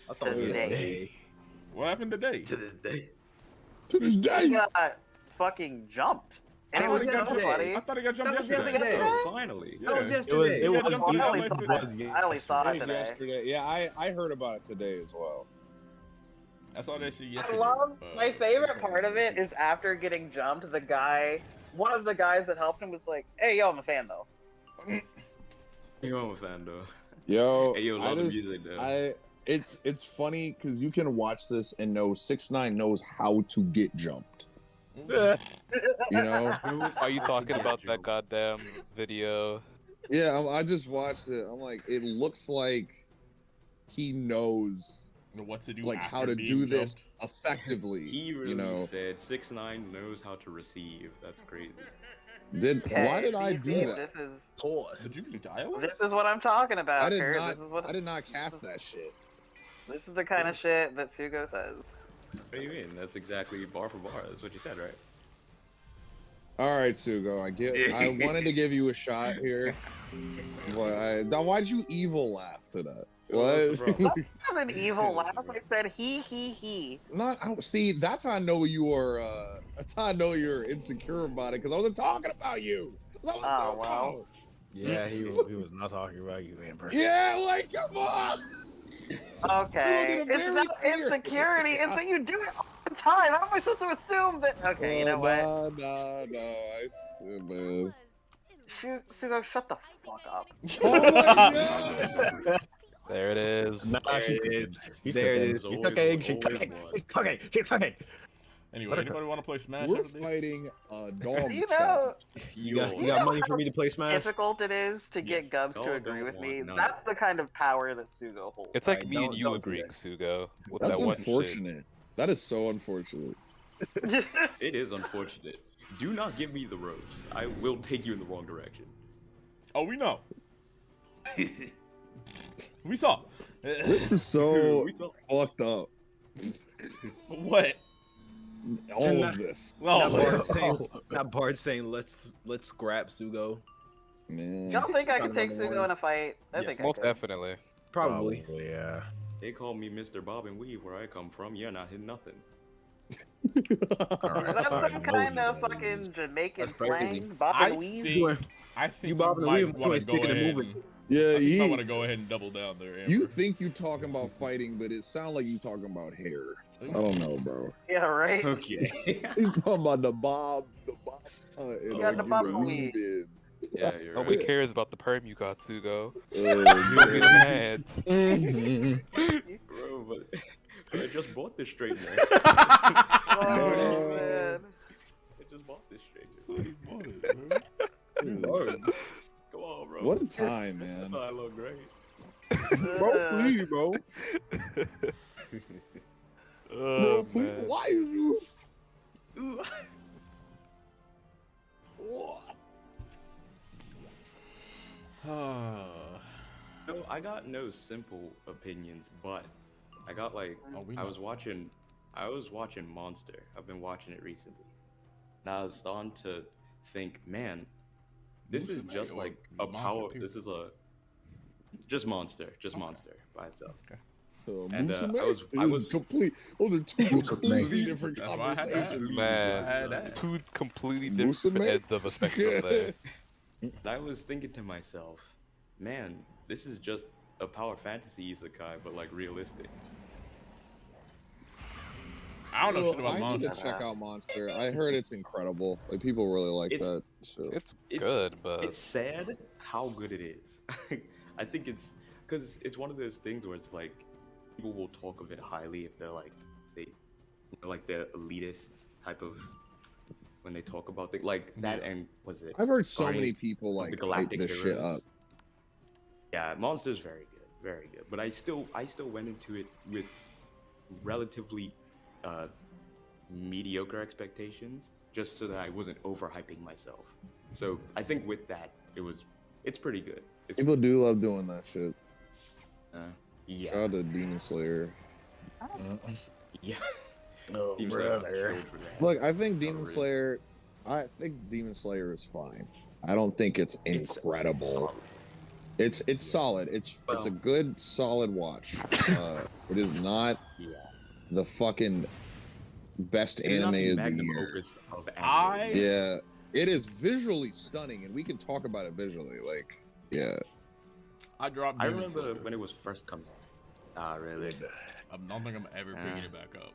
I saw him Today. yesterday. What happened today? To this day. To this He day. got fucking jumped. And I it was was so yesterday. funny. I thought he got jumped That was yesterday. yesterday. Oh, finally. Yeah. That was It yesterday. was. He got jumped I in only LA saw Fitness. I only saw That it was today. yesterday. Yeah, I heard about it today as well. I saw that shit I yesterday. love my favorite this part of morning. it is after getting jumped, one of the guys that helped him was like, "Hey, yo, I'm a fan though." Yo, I'm a fan though. Yo, Hey, yo, I love the just, music though. it's funny because you can watch this and know 6ix9ine knows how to get jumped. You know? Are you talking about that goddamn video? Yeah, I just watched it. I'm like, it looks like he knows What to do? like after how to being do this jumped? effectively. He really you know, said 6ix9ine knows how to receive. That's crazy. why did I do DC, that? Did you do dialogue? This is what I'm talking about, I did Kurt. not. This is what I did not cast that shit. This is the kind of shit that Sugo says. What do you mean? That's exactly bar for bar. That's what you said, right? All right, Sugo. I wanted to give you a shot here. Now, why'd you evil laugh to that? What? That was an evil laugh. I said he. Not see. That's how I know you are. That's how I know you're insecure about it because I wasn't talking about you. Oh wow. Yeah, he was not talking about you in person. Yeah, like come on. Okay, You look at it it's very not clear. insecurity. It's that you do it all the time. How am I supposed to assume that? Okay, you know what? No. Man. Sugo, shut the fuck up. Oh my god. There it is. Nah, There she's it is. there it is. Always She's cooking. was, She's always cooking. was. She's cooking. She's cooking. Anyway, anybody want to play Smash? We're after this? fighting a dog. You know, You got money for me to play Smash? difficult it is to get Yes, Gubs to y'all agree don't with me. want none. That's the kind of power that Sugo holds. It's like Alright, me and don't you do agreeing, that. Sugo. With That's that one shit. unfortunate. That is so unfortunate. It is unfortunate. Do not give me the ropes. I will take you in the wrong direction. Oh, we know. We saw. This is so We saw- fucked up. What? All of this, Not Bard saying let's scrap Sugo. man. Y'all think I could take Kinda Sugo in a fight? I Yes. think I Most could. definitely. Probably. Yeah. They call me Mr. Bob and Weave where I come from. You're not hitting nothing. Alright, That's sorry, some no kind of reason. fucking Jamaican That's crazy. slang. Bop I and weave. think You bobbing and might weaving wanna between go speaking and ahead moving. Yeah, I you want to go ahead and double down there. Amber. you think you talking about fighting, but it sounds like you talking about hair. I don't know, bro. Yeah, right. Okay. You talking about the bob, and got the like, bob the and weave in. Yeah, you're Nobody right. cares about the perm you got, Sugo. Oh, You don't get them hands. Bro, but I just bought this straightener. Oh man. I just bought this straightener. man. Come on, bro. What a time, I man. thought I looked great. Bro, please, bro. Oh, Bro, man. why is you? No, I got no simple opinions, but I got like we I know. was watching Monster. I've been watching it recently. And I was starting to think, man, this is Musume just or like a Monster power. period? This is a just Monster by itself. And I Those are two completely different That's why I had to ask. conversations. Man, I had that. two completely different Musume? ends of a spectrum there. And I was thinking to myself, man, this is just a power fantasy isekai, but like realistic. I don't know shit Well, about I need Monster. to check out Monster. I heard it's incredible. Like people really like It's- that show. It's It's good, but It's sad how good it is. I think it's because it's one of those things where it's like people will talk of it highly if they're like the elitist type of when they talk about things like that. And was it? I've heard so Guardians many people of like the hype Galactic this shit Heroes. up. Yeah, Monster's very good, very good. But I still went into it with relatively mediocre expectations, just so that I wasn't overhyping myself. So I think with that, it's pretty good. It's, People do love doing that shit. yeah. Shout out to Demon Slayer. Yeah. Oh, Demon Slayer got brother. killed for that. Look, I think Really. I think Demon Slayer is fine. I don't think it's incredible. solid. It's solid. It's a good solid watch. It is not the fucking best It is not anime the of the magnum year. opus of anime. Yeah, it is visually stunning, and we can talk about it visually. Like, yeah. I dropped. I Demon remember Slayer. when it was first coming. Ah, really? I don't think I'm ever picking it back up.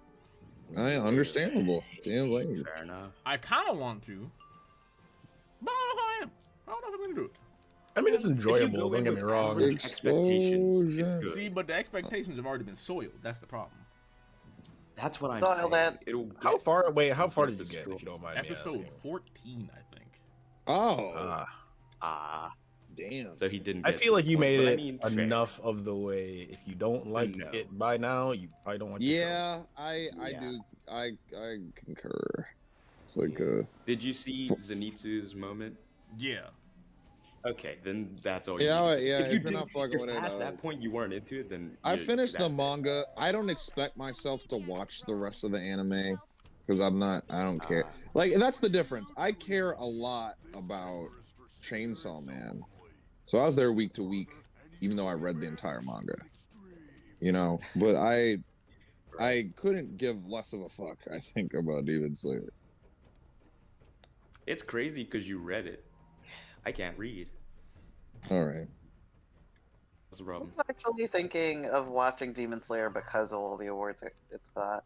Understandable. Can't blame you. Fair enough. I kind of want to, but I don't know if I am. I don't know if I'm gonna do it. I mean, it's If you enjoyable. go Don't in get me with wrong. average expectations, it's Explosion. good. See, but the expectations have already been soiled. That's the problem. That's what I'm Soil saying. that. It'll How get- far? Wait, how far get did you get? destroyed. If you don't mind me Episode asking. 14, I think. Oh, Ah, damn. so he didn't. I get feel to like the you point, made but I it mean, fair. enough of the way. If you don't like No. it by now, you probably don't like the show. Yeah, I Yeah. do. I concur. It's like Did you see Zenitsu's moment? Yeah. Okay, then that's all. Yeah, you need. yeah, If you if you're not fucking if with it, past that point you weren't into it, then I you're- finished the that's it. manga. I don't expect myself to watch the rest of the anime because I don't care. Like, that's the difference. I care a lot about Chainsaw Man. So I was there week to week, even though I read the entire manga. You know, but I couldn't give less of a fuck, I think, about Demon Slayer. It's crazy because you read it. I can't read. All right. What's the I problem? was actually thinking of watching Demon Slayer because of all the awards it's got.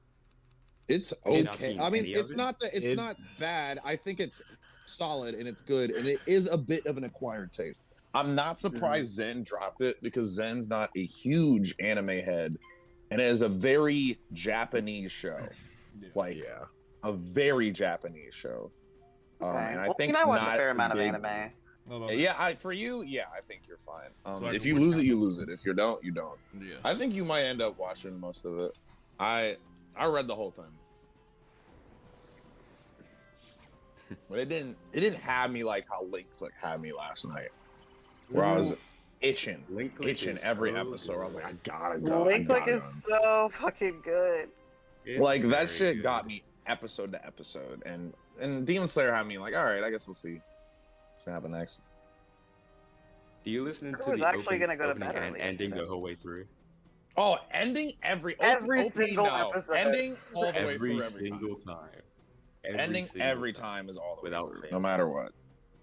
It's Have you not okay. seen I mean, any of it's it? not that it's not bad. I think it's solid and it's good, and it is a bit of an acquired taste. I'm not surprised Zen dropped it because Zen's not a huge anime head, and it is a very Japanese show. Like, a very Japanese show. Okay. And I Well, think I watch not a fair as amount big- of anime. Yeah, for you, yeah, I think you're fine. So I If can you watch lose it, that. you lose it. If you don't, you don't. Yeah. I think you might end up watching most of it. I read the whole thing, but it didn't have me like how Link Click had me last night, where I was itching every so episode. I was like, I gotta Link go. Click is so fucking good. Like that very shit good. got me episode to episode, and Demon Slayer had me like, all right, I guess we'll see what's gonna happen next. Do you listen It to was the actually gonna go to opening bed and early ending yesterday. the whole way through? Oh, ending every Every OP single now. episode. Ending all the way Every through every time. single time. Ending single every time is all the way Without through, fail. no matter what.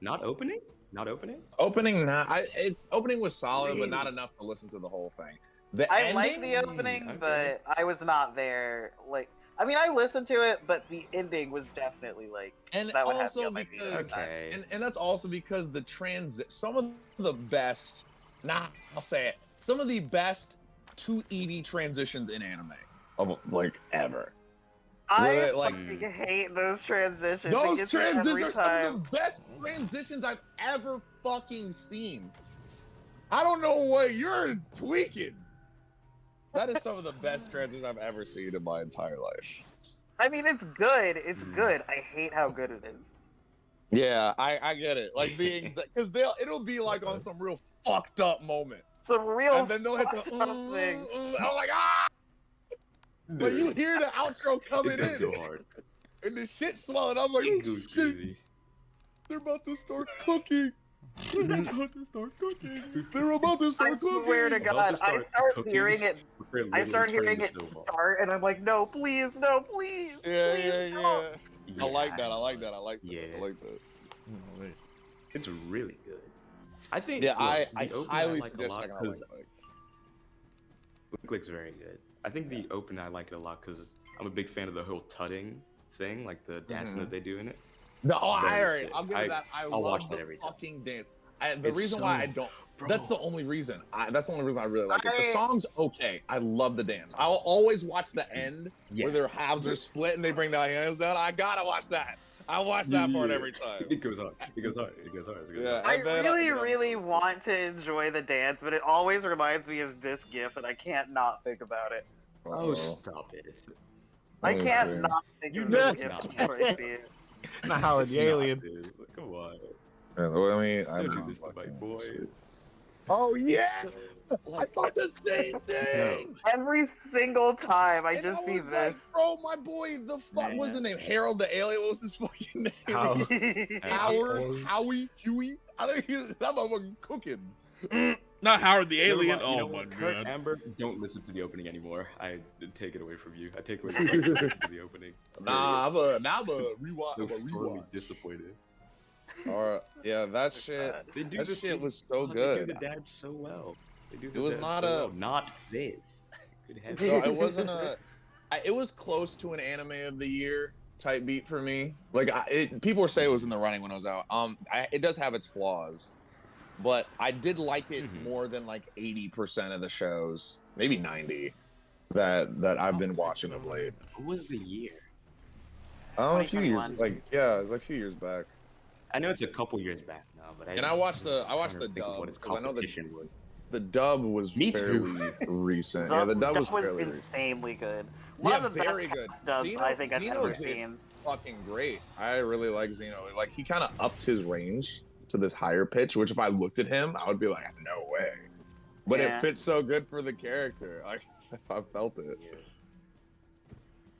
Not opening? Not opening? Opening, it's opening was solid, but not enough to listen to the whole thing. The I ending, like the opening, okay. but I was not there. Like, I mean, I listened to it, but the ending was definitely like and that would have me also on my feet every because, time. Okay. and that's also because the some of the best, I'll say it, some of the best 2 ED transitions in anime of like ever. I Where, like, fucking hate those transitions. It Those gets me every transitions are some time. of the best transitions I've ever fucking seen. I don't know what you're tweaking. That is some of the best transitions I've ever seen in my entire life. I mean, it's good. It's good. I hate how good it is. Yeah, I get it. Like being because it'll be like on some real fucked up moment, Some real and then they'll hit the fucked up thing. I'm like but you hear the outro coming It does in, go hard. and the shit swelling. I'm like, It goes shit, crazy. they're about to start cooking. They're about to start cooking. I swear to About to God, I start start cooking. hearing it. We're I literally start hearing turning it the stove off. start, and I'm like, no, please, no, please. Yeah, please, yeah, no. yeah. I like that. I like that. I like that. Yeah. I like that. It's really good. I think. Yeah, look, I the opening highly like a suggest lot checking out 'cause Link. Link Click's very good. I think the open I like it a lot because I'm a big fan of the whole tutting thing, like the dancing that they do in it. No, I Very already. sick. I'll give you that. I'll watch love that the every time. fucking dance. The It's reason why I so- don't. Bro. That's the only reason. That's the only reason I really like it. The I- song's okay. I love the dance. I'll always watch the end Yeah. where their halves are split and they bring their hands down. I gotta watch that. I watch that part Yeah. every time. It goes hard. It goes hard. It goes hard. It goes Yeah. hard. I And then really, you know, really want to enjoy the dance, but it always reminds me of this GIF, and I can't not think about it. Oh, stop it. I Let me can't see. not think You of know this it's GIF not. before I see it. Not how it's It's alien. not, dude. Come on. Yeah, I mean, Don't do this to my boy. Oh It's I thought the same thing. Every single time I And just I see was this. like, bro, my boy, the fuck was the name? Harold the Alien. What was his fucking name? How? Howard, Howie, Huey. I think that motherfucker cooking. Not Howard the Never Alien. mind, you know Oh my what? Kurt god. Amber, don't listen to the opening anymore. I take it away from you. I take away from you listen to the opening. Nah, I'm a rewatch. So I'm a sorely rewatch. disappointed. All right, yeah, that shit. They do That this shit thing- was so They good. do the dad so well. They do It the was dad not so a- well. Not this. Good heavens. So it wasn't it was close to an anime of the year type beat for me. Like people were saying it was in the running when it was out. It does have its flaws, but I did like it more than like 80% of the shows, maybe 90 that I've been watching of late. What was the year? Oh, a few years, 2021. it was like a few years back. I know it's a couple years back now, but And I watched the trying to think of dub what its because I know competition was. the dub was Me too. fairly recent. Yeah, the dub was fairly recent. insanely good. One Yeah, of the very best good. dubs Xeno- I think I've Xeno ever did. seen. Fucking great. I really like Zeno. Like he kind of upped his range to this higher pitch, which if I looked at him, I would be like, no way. But Yeah. it fits so good for the character. Like I felt it.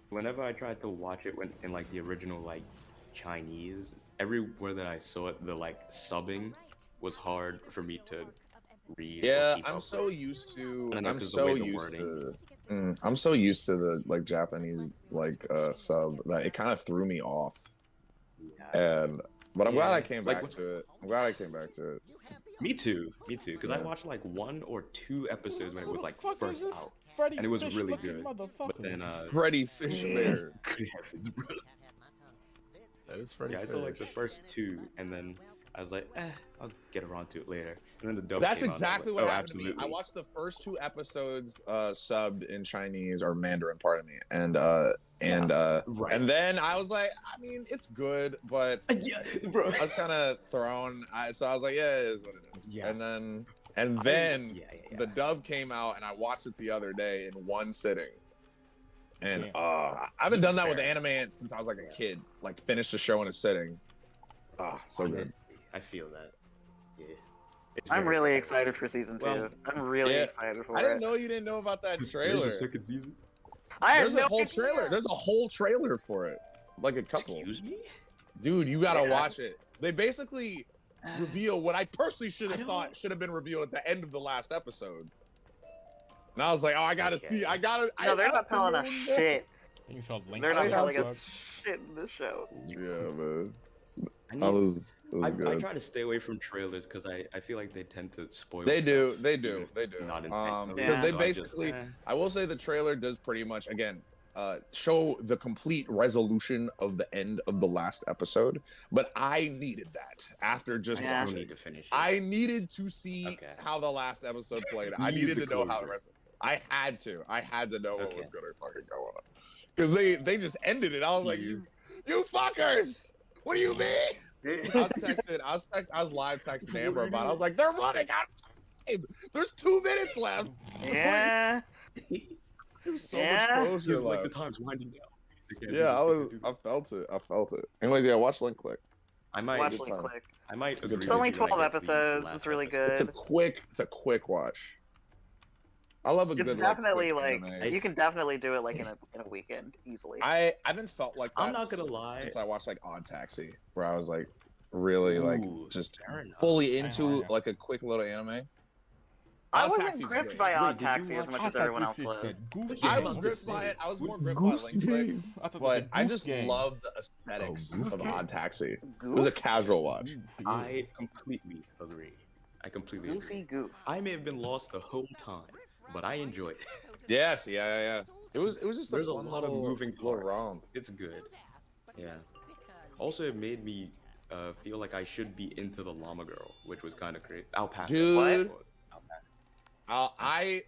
Whenever I tried to watch it in like the original like Chinese, everywhere that I saw it, the like subbing was hard for me to read. or Yeah, keep I'm up so with. used to. I don't know, I'm 'cause the so way the used wording- to. I'm so used to the like Japanese like sub that it kind of threw me off. But I'm glad I came Like, back to it. I'm glad I came back to it. Me too, because I Yeah. watched like 1 or 2 episodes when it was like Who the fuck first is this out, Freddy and it was Fish really looking good. motherfucker? But then, Freddy Fishbear. good heavens, bro. That is Freddy Yeah, I saw like the Fish. first 2, and then I was like, I'll get around to it later. And then the dub. That's came out, and I was exactly like, what oh, happened to me. absolutely. I watched the first 2 episodes subbed in Chinese or Mandarin, pardon me, and Right. and then I was like, I mean, it's good, but Yeah, bro. I was kind of thrown. So I was like, yeah, it is what it is. Yeah. And then Yeah. the dub came out, and I watched it the other day in one sitting. And Yeah. I haven't done that with anime since I was like a kid. Like finished a show in a sitting. So good. I feel that. Yeah. It's I'm very really good. excited for season 2. Well, I'm really yeah, excited for I it. didn't know you didn't know about that There's trailer. a second season. I had There's no a whole idea. trailer. There's a whole trailer for it. Like a couple. Excuse me? Dude, you gotta Yeah. watch it. They basically reveal what I personally should I have don't- thought should have been revealed at the end of the last episode. And I was like, oh, I gotta Okay. see. I gotta. No, I they're have not to telling know us that. shit. You saw Link. They're not I telling have us shit in this show. Yeah, man. I, That need- was I good. try to stay away from trailers because I feel like they tend to spoil. They do. stuff, They even do. if They it's do. Not intentionally. Because Yeah. they So I just, basically. I will say the trailer does pretty much again show the complete resolution of the end of the last episode. But I needed that after just Yeah. I watching. need to finish. It. I needed to see Okay. how the last episode played. I Need needed the to know how the closure. rest. I had to know what Okay. was gonna fucking go on. Because they just ended it. I was like, you fuckers! What do you mean? I was live texting Amber about it. I was like, they're running out of time. There's 2 minutes left. Yeah. There's so Yeah. much closure Like the left. time's winding down. They can't Yeah, do this, I felt it. Anyway, yeah, watch Link Click. I might. Watch good Link time. Click. I might. It's a good agree It's time. only with you when 12 I get to the episodes. last It's really episode. good. It's a quick watch. I love a It's good definitely like, quick like anime. you can definitely do it like in a weekend easily. I haven't felt like that I'm not gonna lie. since I watched like Odd Taxi, where I was like really like Ooh, just fair enough. fully into Yeah. like a quick little anime. I Odd wasn't Taxi's gripped great. by Wait, Odd did you Taxi as watch- much I as thought everyone this else shit was. said Goose I Game. was gripped by it. I was more gripped Goose by Link Click, Game. I thought this but said I Goose just Game. love the aesthetics Goose of Game? Odd Taxi. It Goof? was a casual watch. Goofy. I completely agree. I completely agree. Goofy goof. I may have been lost the whole time, but I enjoyed it. Yes, yeah. It was just There's a a fun lot of little, moving little parts. romp. It's good. Yeah. Also, it made me feel like I should be into the llama girl, which was kind of crazy. Alpaca. Dude. Alpaca. I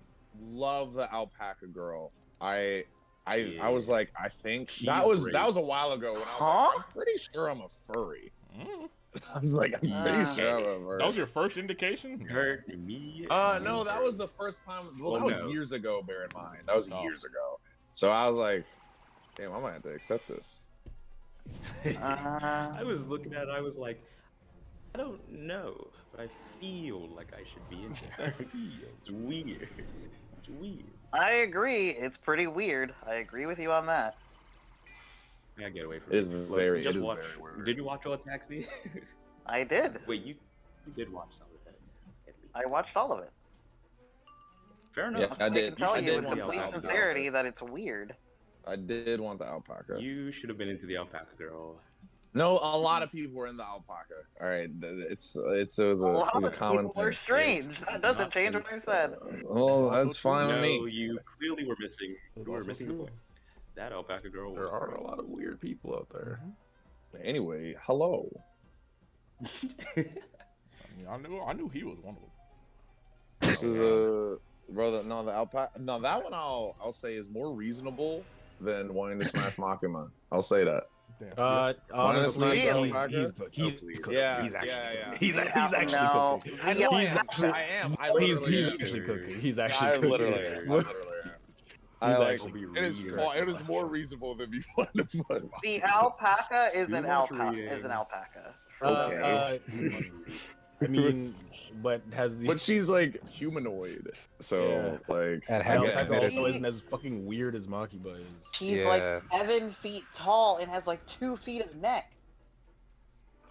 love the alpaca girl. I was like, I think She's that was great. a while ago when I was Huh? like, I'm pretty sure I'm a furry. Mm. I was like, I'm pretty Ah. sure I'm a That was furry. your first indication? Hurt me. No, that was the first time. Well, that Oh, was no. years ago. Bear in mind, that was Oh. years ago. So I was like, damn, I might have to accept this. I was looking at it. I was like, I don't know, but I feel like I should be into that. It's weird. It's weird. I agree. It's pretty weird. I agree with you on that. Yeah, get away from It it. is very. Just it is watch. very weird. Did you watch all Taxi? I did. Wait, you did watch some of that. I watched all of it. Fair enough. Yeah, I did. I can tell I you did with want the complete alpaca. sincerity that it's weird. I did want the alpaca. You should have been into the alpaca girl. No, a lot of people were in the alpaca. All right, it was a common People are thing. strange. That doesn't change what I said. Well, that's fine with No, me. you clearly were missing. You were also missing the true. point. That alpaca girl. There are a lot of weird people out there. Anyway, hello. I mean, I knew he was one of them. This is brother. No, the alpaca. No, that one I'll say is more reasonable than wanting to smash Makima. I'll say that. Honestly, Honestly, he's good. He's cooking. Yeah, He's actually yeah. He's actually No. cooking. I know He's actually. I am. I He's literally am. actually cooking. He's actually I cooking. literally am. I literally am. He's I actually like, it is more reasonable than before the fun. The alpaca is Too an much alpaca. reading. Is an alpaca. Okay. I mean, but has the But she's like humanoid, so like And I has guess. admitted- also isn't as fucking weird as Makiba is. She's Yeah. like 7 feet tall and has like 2 feet of neck.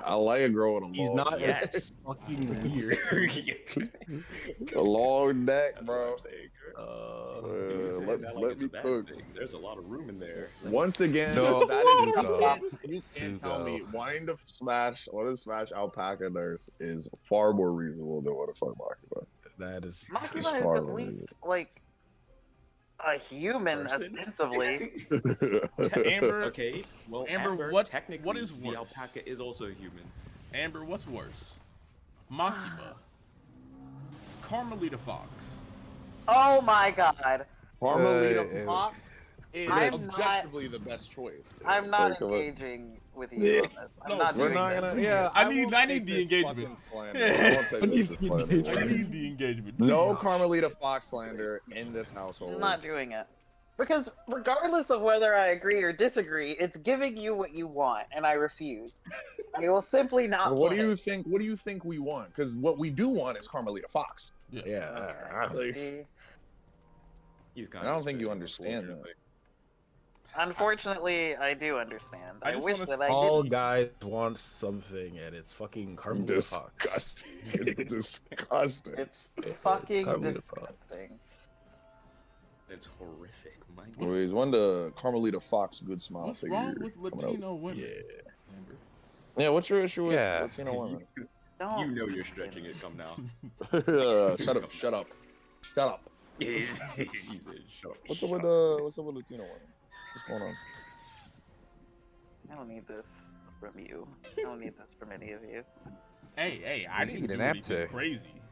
I like a girl with a He's long, not neck. as fucking weird. A long neck, bro. Let me cook. There's a lot of room in there. Once again, No, that is you can't tell Sugo. me wanting to smash alpaca nurse is far more reasonable than what a fuck Makima. That is. Makima It's is far at more least like a human, Person? ostensibly. Amber, Okay, well, Amber, Amber, what technically, is the worse? alpaca is also a human. Amber, what's worse? Makima, Carmelita Fox. Oh my god. Carmelita Fox is I'm objectively the best choice. I'm not Like, engaging with you on this. I'm No, not We're doing not this. gonna. Yeah, I won't need take the this engagement. fucking slander. I won't take this slander. I need the engagement. No Carmelita Fox slander in this household. I'm not doing it. Because regardless of whether I agree or disagree, it's giving you what you want, and I refuse. I will simply not But what do play. you think? What do you think we want? Because what we do want is Carmelita Fox. Yeah. Like, See? He's I don't think you understand that. Unfortunately, I do understand. I I just wish wanna that I All didn't. guys want something, and it's fucking Carmelita Fox. Disgusting. It's disgusting. It's fucking Carmelita Fox. disgusting. It's horrific. My Anyways, when the Carmelita Fox good smile What's figure wrong with coming out? Latino women? Yeah. Amber? Yeah, what's your issue with Yeah. Latino women? Don't. You know you're stretching it. Come now. Shut up! Shut up! Shut up! He said, "Shut up." What's up with Latino women? What's going on? I don't need this from you. I don't need this from any of you. Hey, I You didn't need do an anything answer. crazy.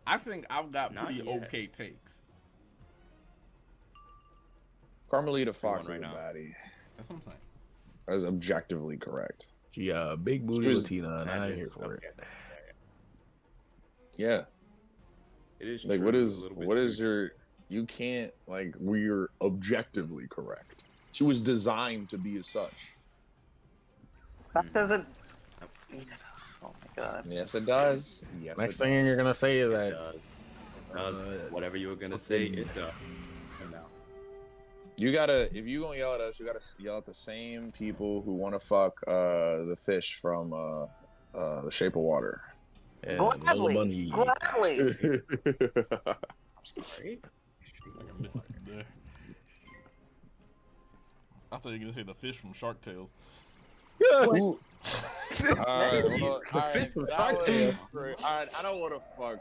I think I've got Not pretty yet. okay takes. Carmelita Fox is right a now. baddie. That's what I'm saying. That is objectively correct. She big booty She was- Latina, and That I'm is- here for okay. it. Yeah. It is Like, true, what a is little bit what is true. your? You can't like. We're objectively correct. She was designed to be as such. That doesn't. Oh my god. Yes, it does. Yes. Next it thing does. you're gonna say is It that does. It does. Whatever you were gonna fucking- say, it does. Come now. You gotta, if you gonna yell at us, you gotta yell at the same people who want to fuck the fish from The Shape of Water. and Gladly. Little Bunny. Gladly. Sorry. Like I missed something there. I thought you were gonna say the fish from Shark Tales. Ooh. Alright, well, fish from that Shark was Tales. great. Alright, I don't wanna fuck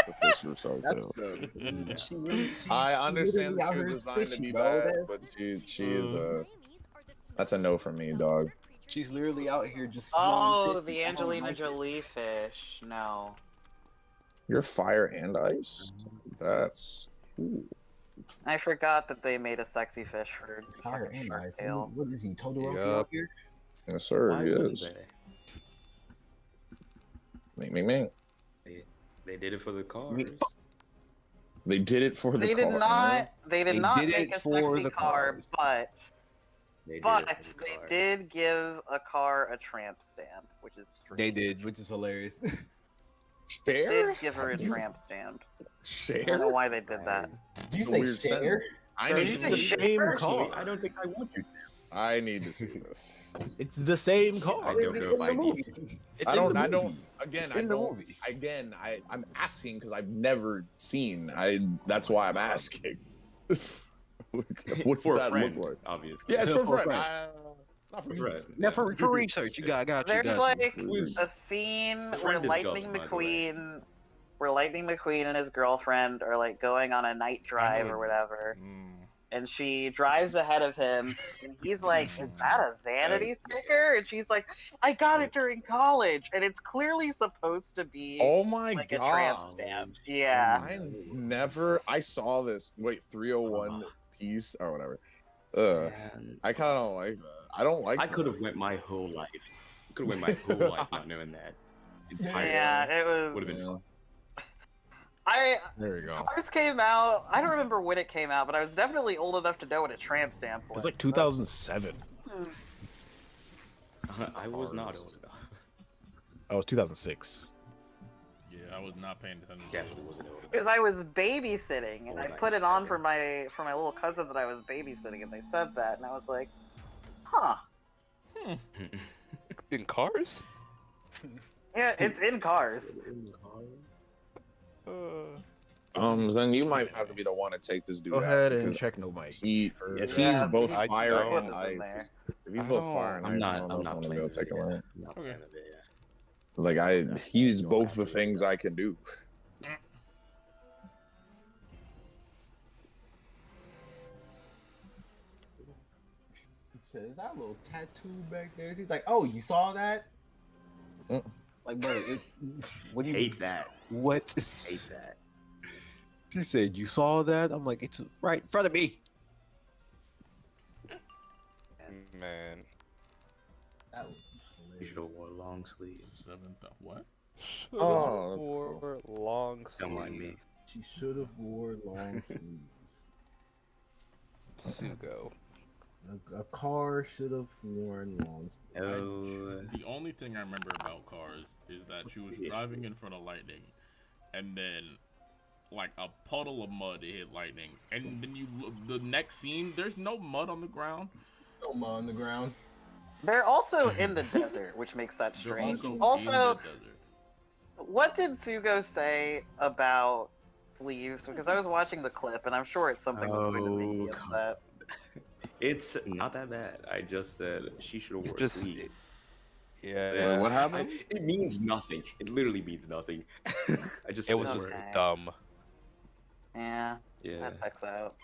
the fish from Shark Tales. I understand that she was designed to be bad, but she is that's a no for me, dog. She's literally out here just. Oh, smelling the fish. I don't Angelina like it. Jolie fish. No. You're fire and ice. That's ooh. I forgot that they made a sexy fish for Fire fucking and Shark ice. Tale. What is he, Todoroki Yup. out here? Yes, sir. Why He wouldn't is. they? Ming. They did it for the cars. They did it for the They car. did not. They did They not did make it a for sexy the car, cars. but They did But it for the they car. did give a car a tramp stamp, which is strange. They did, which is hilarious. They Share? did give her a tramp stamp. I Share? don't know why they did that. Do you It's a say weird share? sentence. I Did need you to say see the share? same Personally, car. I don't think I want you to. I need to see this. It's the same car. I don't know if I need to. It's I in don't. the I movie. don't. Again, It's I in the don't. movie. Again, I'm asking because I've never seen. That's why I'm asking. What's For a that friend, look like? obviously. Yeah, it's Just for a for a friend. Not for me. Right. Now for research, you got you. There's got you. like a scene where Friend is Lightning Ghost, by the way. McQueen and his girlfriend are like going on a night drive or whatever, and she drives ahead of him, and he's like, "Is that a vanity sticker?" And she's like, "I got it during college," and it's clearly supposed to be Oh my like a tramp god! stamp. Yeah. I saw this. Wait, 301 piece or whatever. Ugh. Man, I kind of don't like that. I don't like. I could have went my whole life. Could have went my whole life not knowing that. Entirely. Yeah, it was. Would have been fun. There you go. Cars came out. I don't remember when it came out, but I was definitely old enough to know what a tramp stamp was. It's like 2007. I was not old enough. Oh, it was 2006. Yeah, I was not paying attention. Definitely wasn't old enough. Because I was babysitting, and What I was I put it on saying? for my little cousin that I was babysitting, and they said that, and I was like, huh. In cars? Yeah, it's in cars. Then you might have to be the one to take this dude Go out. ahead and because check no mic. if Yeah, he's both I fire don't and put this in ice, there. if he's both fire and I'm ice, I not. don't know I'm if not I'm gonna playing go of take it. him out. I'm not playing of it. Yeah. Like he's both the things I can do. Says that little tattoo back there. She's like, "Oh, you saw that?" Like, bro, it's what do you Hate that. What? Hate that. She said, "You saw that?" I'm like, "It's right in front of me." Man. That was You should have wore long sleeves. What? Oh, that's Or long Don't mind me. She should have wore long sleeves. Sugo. A car should have worn long sleeves. Oh. The only thing I remember about cars is that she was driving in front of lightning, and then like a puddle of mud hit lightning, and then you look, the next scene, there's no mud on the ground. No mud on the ground. They're also in the desert, which makes that They're strange. also in Also, the desert. what did Sugo say about sleeves? Because I was watching the clip, and I'm sure it's something that's going to make me upset. It's not that bad. I just said she should have worn Just- sleeves. Yeah. what happened? It means nothing. It literally means nothing. I just It was said just it. dumb. Yeah, Yeah. that checks out.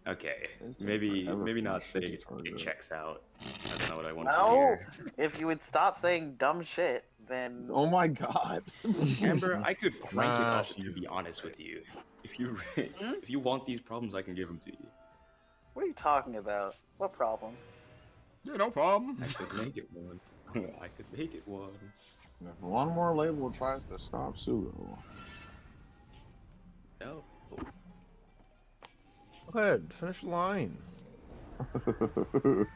Okay. It's taking Maybe forever maybe for not this shit saying to charge it up. checks out. That's not what I want to No, hear. if you would stop saying dumb shit, then Oh my god. Amber, I could crank it Nah, up to be honest with you. If you if you want these problems, I can give them to you. what are you talking about? What problem? Yeah, no problem. I could make it one. I could make it one. If one more label tries to stop Sugo. No. Go ahead, finish the line. Do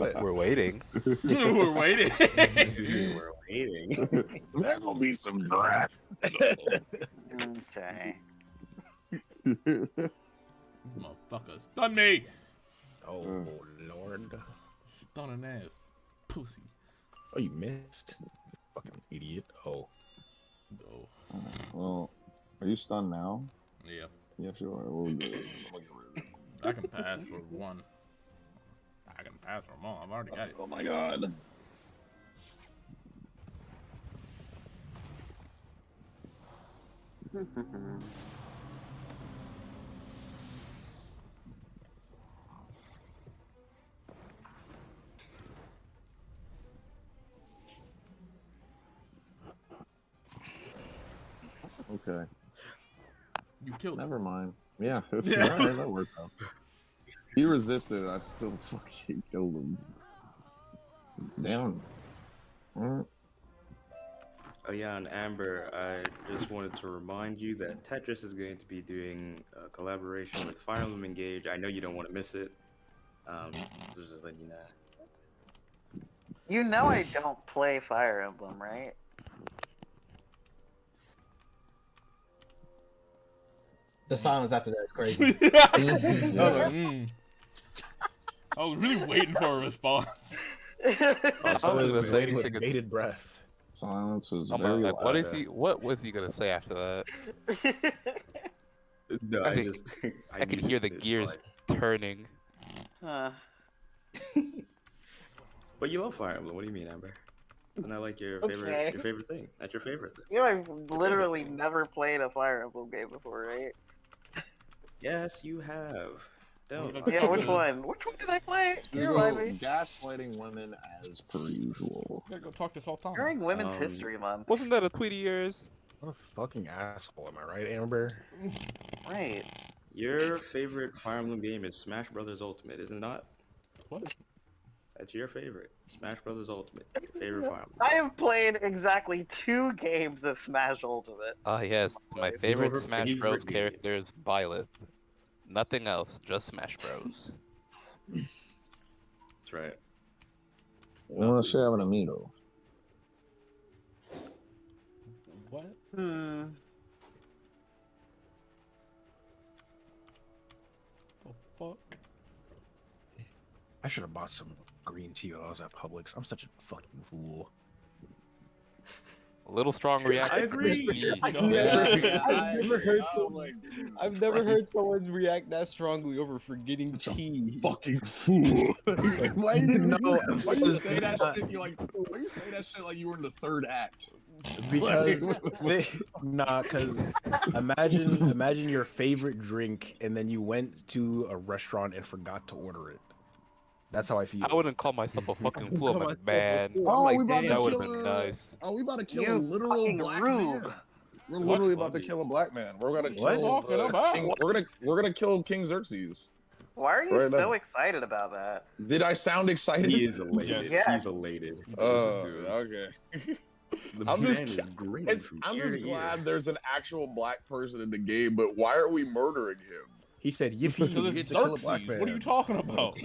it. We're waiting. We're waiting. We're waiting. There's gonna be some draft. Okay. Motherfucker, stun me. Oh Lord. Stunning ass. Pussy. Oh, you missed. Fucking idiot. Oh. Oh. Well, are you stunned now? Yeah. Yeah, sure. We'll do it. I can pass for one. I can pass for them all. I've already got it. Oh my god. Okay. You killed him. Never mind. Yeah, it's alright. That worked out. He resisted. I still fucking killed him. Damn. Alright. Oh yeah, and Amber, I just wanted to remind you that Tetris is going to be doing a collaboration with Fire Emblem Engage. I know you don't want to miss it. So just letting you know. You know I don't play Fire Emblem, right? The silence after that is crazy. I was really waiting for a response. I was gonna say waiting with anything. bated breath. Silence was I'm very like, loud. what was he gonna say after that? No, I could needed hear the this gears part. turning. But you love Fire Emblem. What do you mean, Amber? Isn't that like your favorite? Okay. Your favorite thing? That's your favorite thing. You know, I've literally never played a Fire Emblem game before, right? Yes, you have. Don't. Yeah, which one? Which one did I play? You remind me. Gaslighting women as per usual. Gotta go talk to Sultan. During Women's History Month. Wasn't that a tweet of yours? What a fucking asshole, am I right, Amber? Right. Your favorite Fire Emblem game is Smash Brothers Ultimate, is it not? What? That's your favorite. Smash Brothers Ultimate. Your favorite Fire Emblem. I have played exactly 2 games of Smash Ultimate. Ah, yes. My favorite Your Smash favorite Bros. game. character is Violet. Nothing else, just Smash Bros. That's right. Well, shit happened to me though. What? Hmm. The fuck? I should have bought some green tea while I was at Publix. I'm such a fucking fool. A little strong reaction. I agree. I've never heard someone react that strongly over forgetting tea. Fucking fool. Why you say that not- shit? Why you say that shit like you were in the 3rd act? Because because imagine your favorite drink and then you went to a restaurant and forgot to order it. That's how I feel. I wouldn't call myself a fucking fool. I'm like, man. Oh, we about that to would have kill been a- nice. Oh, we about to kill You a literal fucking black rube. man. We're literally about to kill a black man. We're gonna What? kill. Talking about? We're gonna kill King Xerxes. Why are you Right so now. excited about that? Did I sound excited? He is elated. Yeah. He's elated. Okay. The I'm man just, is grinning from I'm ear just to glad ear. there's an actual black person in the game, but why are we murdering him? He said, "Yippee! Because You it's get to kill a black Xerxes. man." What are you talking about?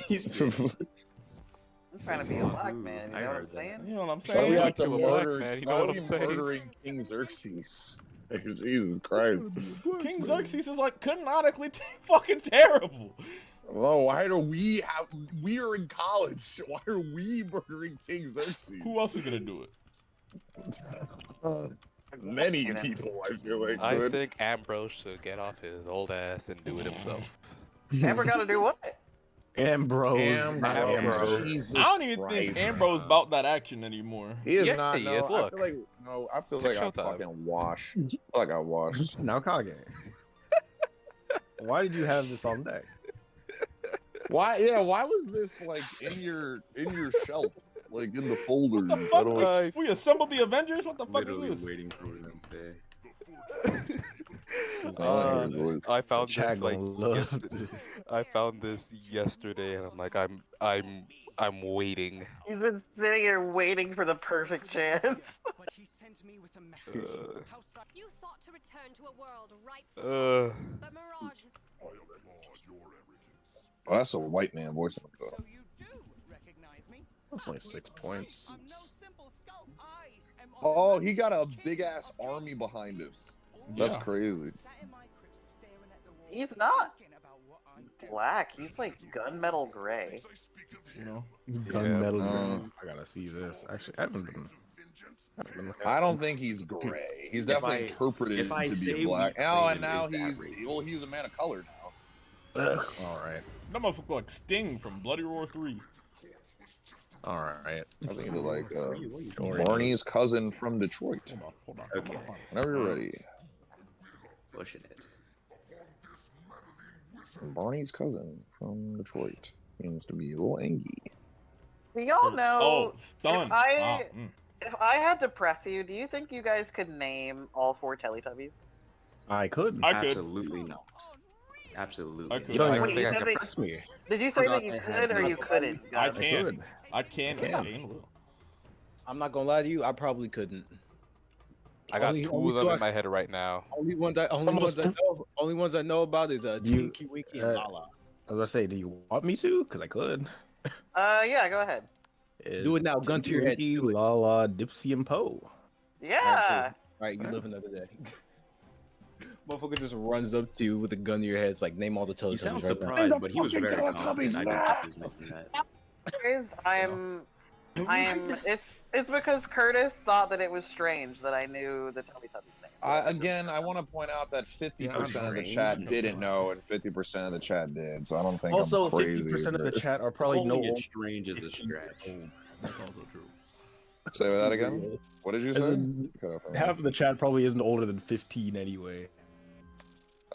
I'm trying to be a black man, you I know what heard I'm saying? You know what I'm Why do we saying? have to Kill a black murder? man, you Why know are what we I'm saying? murdering King Xerxes? Jesus Christ! King Xerxes is like canonically fucking terrible. Well, why do we have? We are in college. Why are we murdering King Xerxes? Who else is gonna do it? Many people, I feel like. I could. think Ambrose should get off his old ass and do it himself. Never gotta do what? Ambrose. not Ambrose. Jesus I don't even Christ, think man. Ambrose about that action anymore. He is Yeah, not. he No, is, I look. feel like no. I feel Check like I Showtime. fucking wash. I feel like I washed. Now Kage. Why did you have this on deck? Why? Yeah. Why was this like in your shelf, like in the folders? What the I fuck? don't- We assembled the Avengers? What the fuck Literally is this? waiting for them to. I found this Chad like gonna love I found this yesterday, and I'm like, I'm waiting. He's been sitting here waiting for the perfect chance. You thought to return to a world ripe for but Mirage is Oh, that's a white man voice. That's only 6 points. Oh, he got a big ass army behind him. That's Yeah. crazy. He's not black. He's like gunmetal gray. You know? Gunmetal. Uh, Green. I gotta see this. Actually, I haven't been looking I don't think he's gray. He's If definitely I- interpreted if I to say be black. we Oh, played and now him, is that he's racist? well, he's a man of color now. All right. That motherfucker like Sting from Bloody Roar 3. All right. I think he's like Orange. Barney's cousin from Detroit. Hold on. Okay. Whenever you're ready. Pushing it. Barney's cousin from Detroit seems to be a little angry. We all know. Oh, stun. If I had to press you, do you think you guys could name all 4 Teletubbies? I could. I could. Absolutely not. Absolutely. I could. You don't I even Wait, think you I said can they- press me. Did you say Forgot that you they had could or you that. couldn't? I Gus? can. could. I can. I I can. will. I'm not gonna lie to you. I probably couldn't. I got Only- two only of them two I- in my head right now. Only ones I know about is You- Tinky Winky and Lala. I was gonna say, do you want me to? Because I could. Yeah, go ahead. Do it now, gun to your head. Tinky, Do it. La La, Dipsy, and Poe. Yeah. All right, you live another day. Motherfucker just runs up to you with a gun to your head. It's like, name all the Teletubbies. You sound right now. surprised, but he was very confident. I didn't think he was missing that. It's because Curtis thought that it was strange that I knew the Teletubbies name. I want to point out that 50% of the chat didn't know, and 50% of the chat did. So I don't think Also, I'm crazy. 50% of the chat are probably no Calling it older strange is a stretch. That's also true. Say that again. What did you say? Half of the chat probably isn't older than 15 anyway.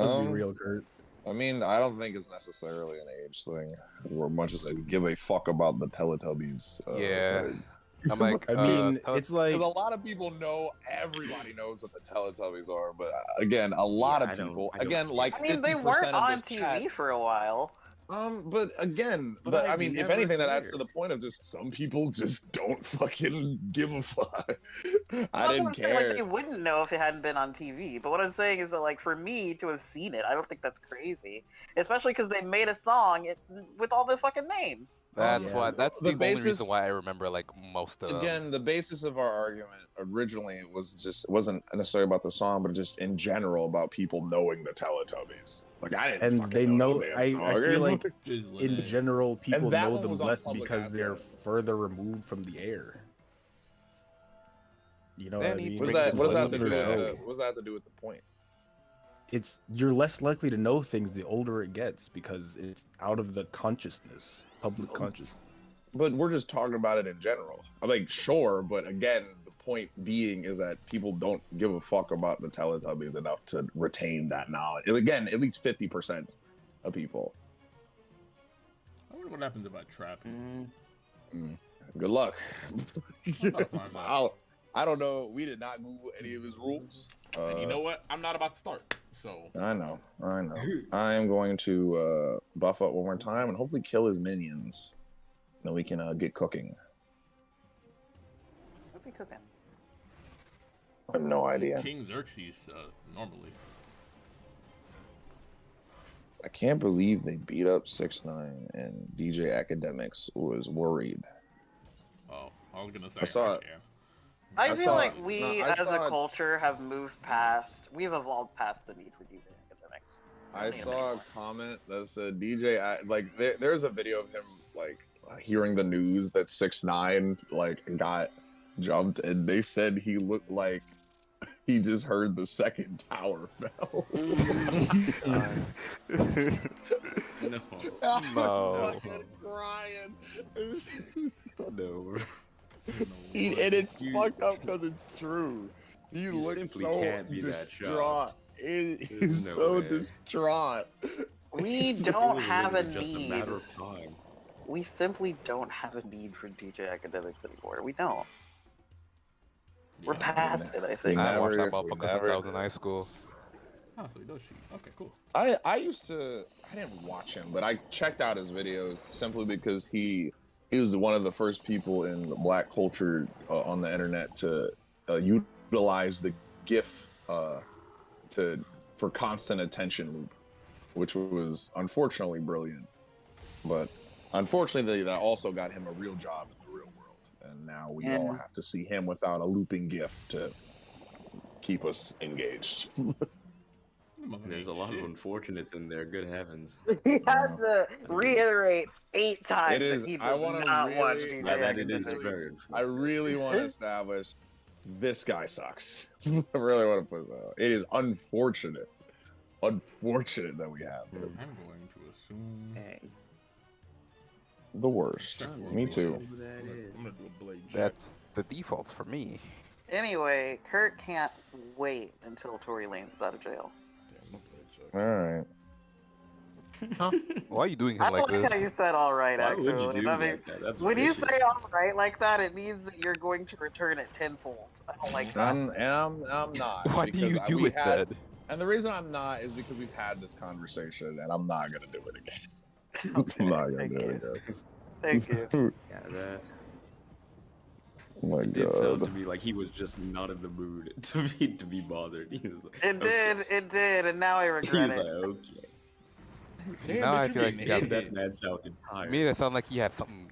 Let's be real, Kurt. I mean, I don't think it's necessarily an age thing, or much as I give a fuck about the Teletubbies. Yeah. I'm like, I mean, it's like 'cause a lot of people know, everybody knows what the Teletubbies are, but again, a lot of people, again, like 50% I mean, they weren't of on this TV chat. for a while. But again, I mean, if anything, that adds to the point of just some people just don't fucking give a fuck. I didn't care. Like, they wouldn't know if it hadn't been on TV. But what I'm saying is that, like, for me to have seen it, I don't think that's crazy. Especially because they made a song with all the fucking names. That's why. That's the only reason basis- why I remember like most of them. Again, the basis of our argument originally wasn't necessarily about the song, but just in general about people knowing the Teletubbies. Like I didn't. And fucking they know. the damn I song. feel like in general, people that know one them was on less public because they're access. further removed from the air. You know what I mean? What does that have to do with? What does that have to do with the point? It's you're less likely to know things the older it gets because it's out of the consciousness, public consciousness. But we're just talking about it in general. I'm like, sure, but again, the point being is that people don't give a fuck about the Teletubbies enough to retain that knowledge. And again, at least 50% of people. I wonder what happens if I trap him. Good luck. I'll find out. I don't know. We did not Google any of his rules. And you know what? I'm not about to start. So I know. I am going to buff up one more time and hopefully kill his minions. Then we can get cooking. What's he cooking? I have no idea. King Xerxes normally. I can't believe they beat up 6ix9ine and DJ Academics was worried. Oh, I was gonna say. I saw it. I feel like I we, as a saw- culture, have moved past. We've evolved past the need for DJ academics. I saw a comment that said there's a video of him like hearing the news that 6ix9ine like got jumped, and they said he looked like he just heard the second tower fell. No. I was fucking crying. No. And it's fucked up because it's true. He You looked simply so can't be that distraught. shocked. He's There's no so way. distraught. We It's don't have a literally just a need. matter of time. We simply don't have a need for DJ academics anymore. We don't. We're past it, I think. I watched that we motherfucker since never I was in high school. Oh, so he does shoot. Okay, cool. I didn't watch him, but I checked out his videos simply because he was one of the first people in the Black culture on the internet to utilize the GIF for constant attention loop, which was unfortunately brilliant. But unfortunately, that also got him a real job in the real world, and now we all have to see him without a looping GIF to keep us engaged. There's a lot of unfortunates in there. Good heavens. He had to reiterate 8 times It is. that he I does want not to watch really. DJ academics. I really want to establish this guy sucks. I really want to put this out. It is unfortunate that we have him. I'm going to assume. The worst. Me too. I'm gonna do a blade check. That's the defaults for me. Anyway, Kurt can't wait until Tory Lane's out of jail. All right. Huh? Why are you doing him I like like this? how you said all right, Why would you actually. do That like makes- that? That's when you vicious. say all right like that, it means that you're going to return it tenfold. I don't like that. I'm not. Why do you because do we it then? And the reason I'm not is because we've had this conversation, and I'm not gonna do it again. I'm not gonna do it again. Thank you. Yeah, that. Oh my It did sound to god. me like he was just not in the mood to be bothered. He was like, It did, and now I He regret was it. like, okay. Damn, now but I you feel like getting you got hit. That man sounded to tired. me. That sounded like he had something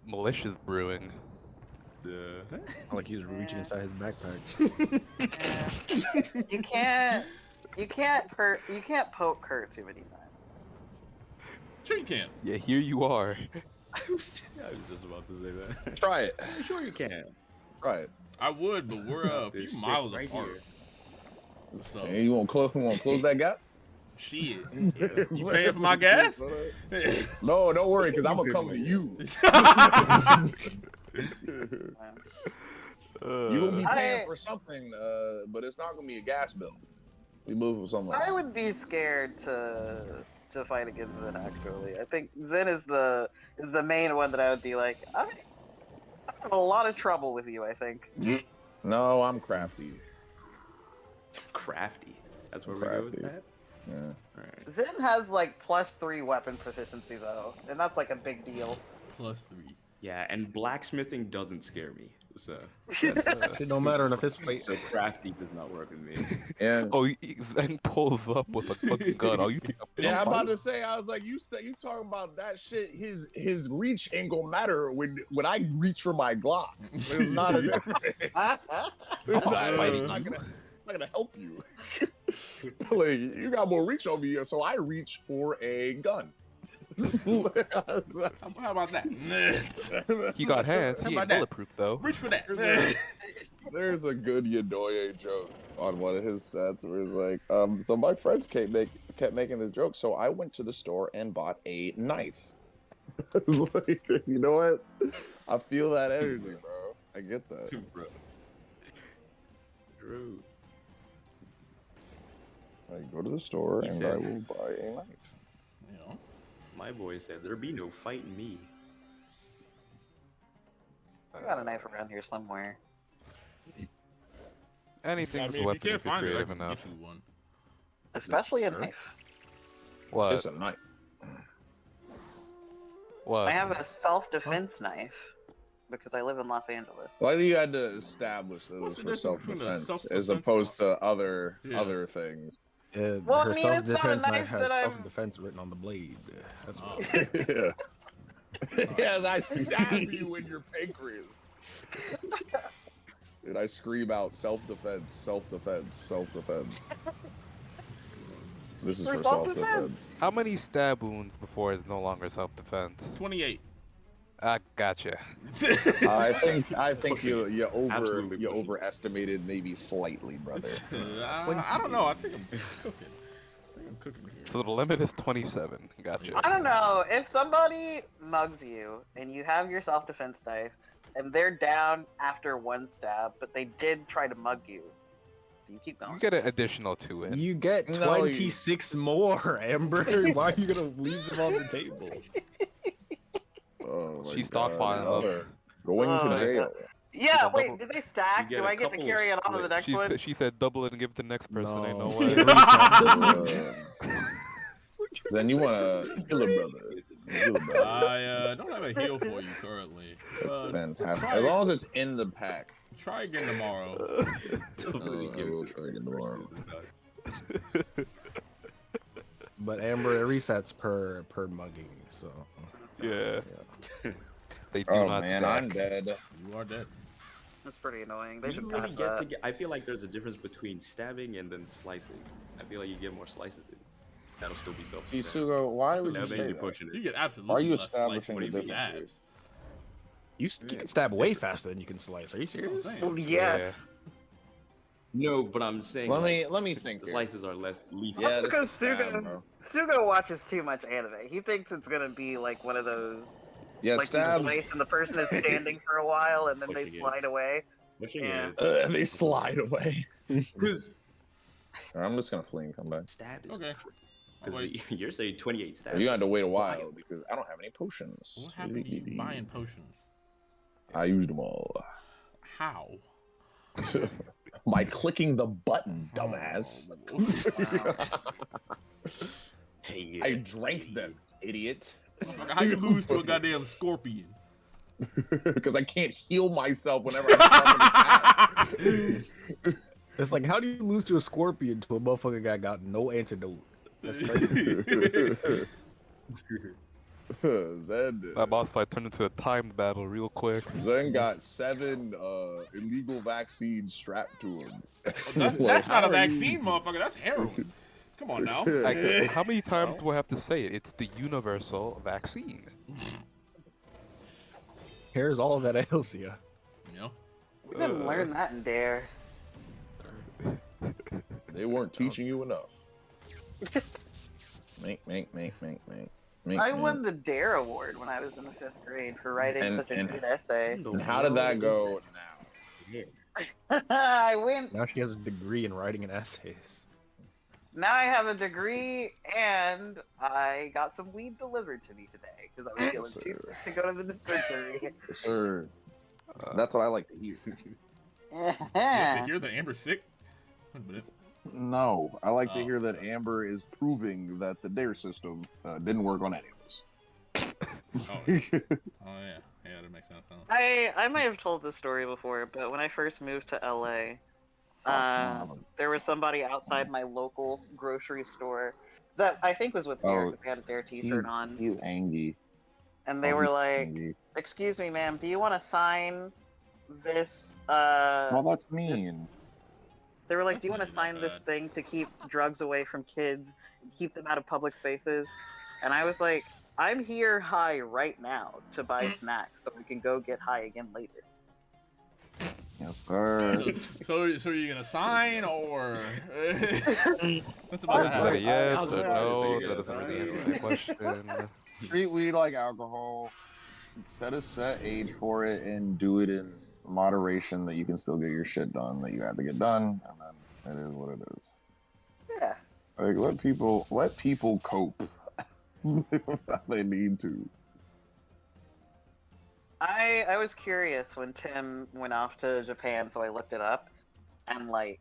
malicious brewing. Like he was reaching inside his backpack. You can't poke Kurt too many times. Sure you can. Yeah, here you are. I was just about to say that. Try it. Sure you can. Try it. I would, but we're a This few stick miles right apart. here. So, Hey, you want to close that gap? shit. You paying for my gas? No, don't worry, because I'm gonna come to you. You gonna be paying for something, but it's not gonna be a gas bill. We move for something else. I would be scared to fight against Zen. Actually, I think Zen is the main one that I would be like, I have a lot of trouble with you. I think. No, I'm crafty. Crafty. That's where we go with that? Yeah. Alright. Zen has like +3 weapon proficiency though, and that's like a big deal. +3. Yeah, and blacksmithing doesn't scare me. So It don't matter in a fist fight. So crafty does not work with me. Yeah. Oh, Zen pulls up with a fucking gun. Oh, you think Yeah, I'm about to say. I was like, you talking about that shit? His reach ain't gonna matter when I reach for my Glock. It's not a it's not gonna help you. Like you got more reach on me, so I reach for a gun. How about that? he got hands? How He about ain't that? bulletproof though. Reach for that. There's a good Yadoye joke on one of his sets where it's like, so my friends kept making the joke, so I went to the store and bought a knife. Like, you know what? I feel that energy, bro. I get that. Bro. True. I go to the store He and said- I will buy a knife. Yeah. My boy said there be no fighting me. I got a knife around here somewhere. Anything I with mean, a if weapon you can't if you're find it, I creative can enough. get you one. Especially a Sure. knife. What? It's a knife. What? I have a self-defense knife because I live in Los Angeles. Why do you had to establish that it What's was the for difference between a self-defense as self-defense opposed to other Yeah. things? Yeah, Well, I her mean, it's not a self-defense knife knife has that I'm- self-defense written on the blade. That's what. Yeah. Yes, I stab you in your pancreas. And I scream out self-defense, self-defense, self-defense. This is For for self-defense? self-defense. How many stab wounds before it's no longer self-defense? 28. I gotcha. I think you Absolutely. overestimated maybe slightly, brother. I don't know. I think I'm cooking. Here. So the limit is 27. Gotcha. I don't know. If somebody mugs you and you have your self-defense knife and they're down after one stab, but they did try to mug you, do you keep going? You get an additional 2 in. You get No, 26 more, Amber. Why are you gonna leave them on the table? Oh my She's God. stockpiling them. Going Oh, to jail. Yeah, Double- wait, did they stack? You get Do a I get to couple carry of it on to the next one? She said double it and give it to the next person. Ain't no No. way. Then you want to kill a brother. Kill a brother. I don't have a heal for you currently. That's but fantastic. try- As long as it's in the pack. Try again tomorrow. I will try again tomorrow. But Amber, it resets per mugging, so. Yeah. They do Oh not man, stack. I'm dead. You are dead. That's pretty annoying. They You should really patch get that. I feel like there's a difference between stabbing and then slicing. I feel like you get more slices in. That'll still be self-defense. Tisugo, why would Now you then say you're that? pushing You it. get absolutely. Are you less establishing slice the when you difference here? stabs. You can stab way faster than you can slice. Are you serious? I'm saying. Oh, yes. No, but I'm saying Let like, me think. the here. slices are less lethal. Yeah, Because this is stab, bro. Sugo watches too much anime. He thinks it's gonna be like one of those, Yeah, like you stabs. place and the person is standing for a while and then they Pushing it. slide away. Pushing Yeah. it. They slide away. I'm just gonna flee and come back. Stab is Okay. because Wait. you're saying 28 stabs. You had to wait a while because I don't have any potions. What happened to you buying potions? I used them all. How? By clicking the button, dumbass. Hey, I drank them, idiot. How you lose to a goddamn scorpion? Because I can't heal myself whenever I summon an attack. It's like, how do you lose to a scorpion to a motherfucker guy got no antidote? That's crazy. Zen, That boss fight turned into a timed battle real quick. Zen got 7 illegal vaccines strapped to him. That's Like, not a how are you- vaccine, motherfucker. That's heroin. Come on now. Like, how many times do I have to say it? It's the universal vaccine. Here's all of that ails you. Yeah. We didn't learn that in Dare. They weren't teaching you enough. Make. I won the Dare Award when I was in the 5th grade for writing such a good essay. And how did that go now? I went. Now she has a degree in writing and essays. Now I have a degree, and I got some weed delivered to me today because I was feeling too sick to go to the dispensary. Yes, sir. That's what I like to hear. You have to hear the Amber sick? Wait a minute. No, I like to hear that Amber is proving that the Dare system didn't work on any of us. Oh yeah, that makes sense. I might have told this story before, but when I first moved to LA, there was somebody outside my local grocery store that I think was with Dare because they had a Dare t-shirt on. He's angry. And they were like, "Excuse me, ma'am, do you want to sign this?" Well, that's mean. They were like, "Do you want to sign this thing to keep drugs away from kids, keep them out of public spaces?" And I was like, "I'm here high right now to buy snacks so we can go get high again later." Yes, sir. So are you gonna sign or? That's about to Is that a happen. yes or no? That doesn't really answer the question. Treat weed like alcohol. Set a set age for it and do it in moderation that you can still get your shit done that you have to get done, and then it is what it is. Yeah. Like let people cope. They need to. I was curious when Tim went off to Japan, so I looked it up, and like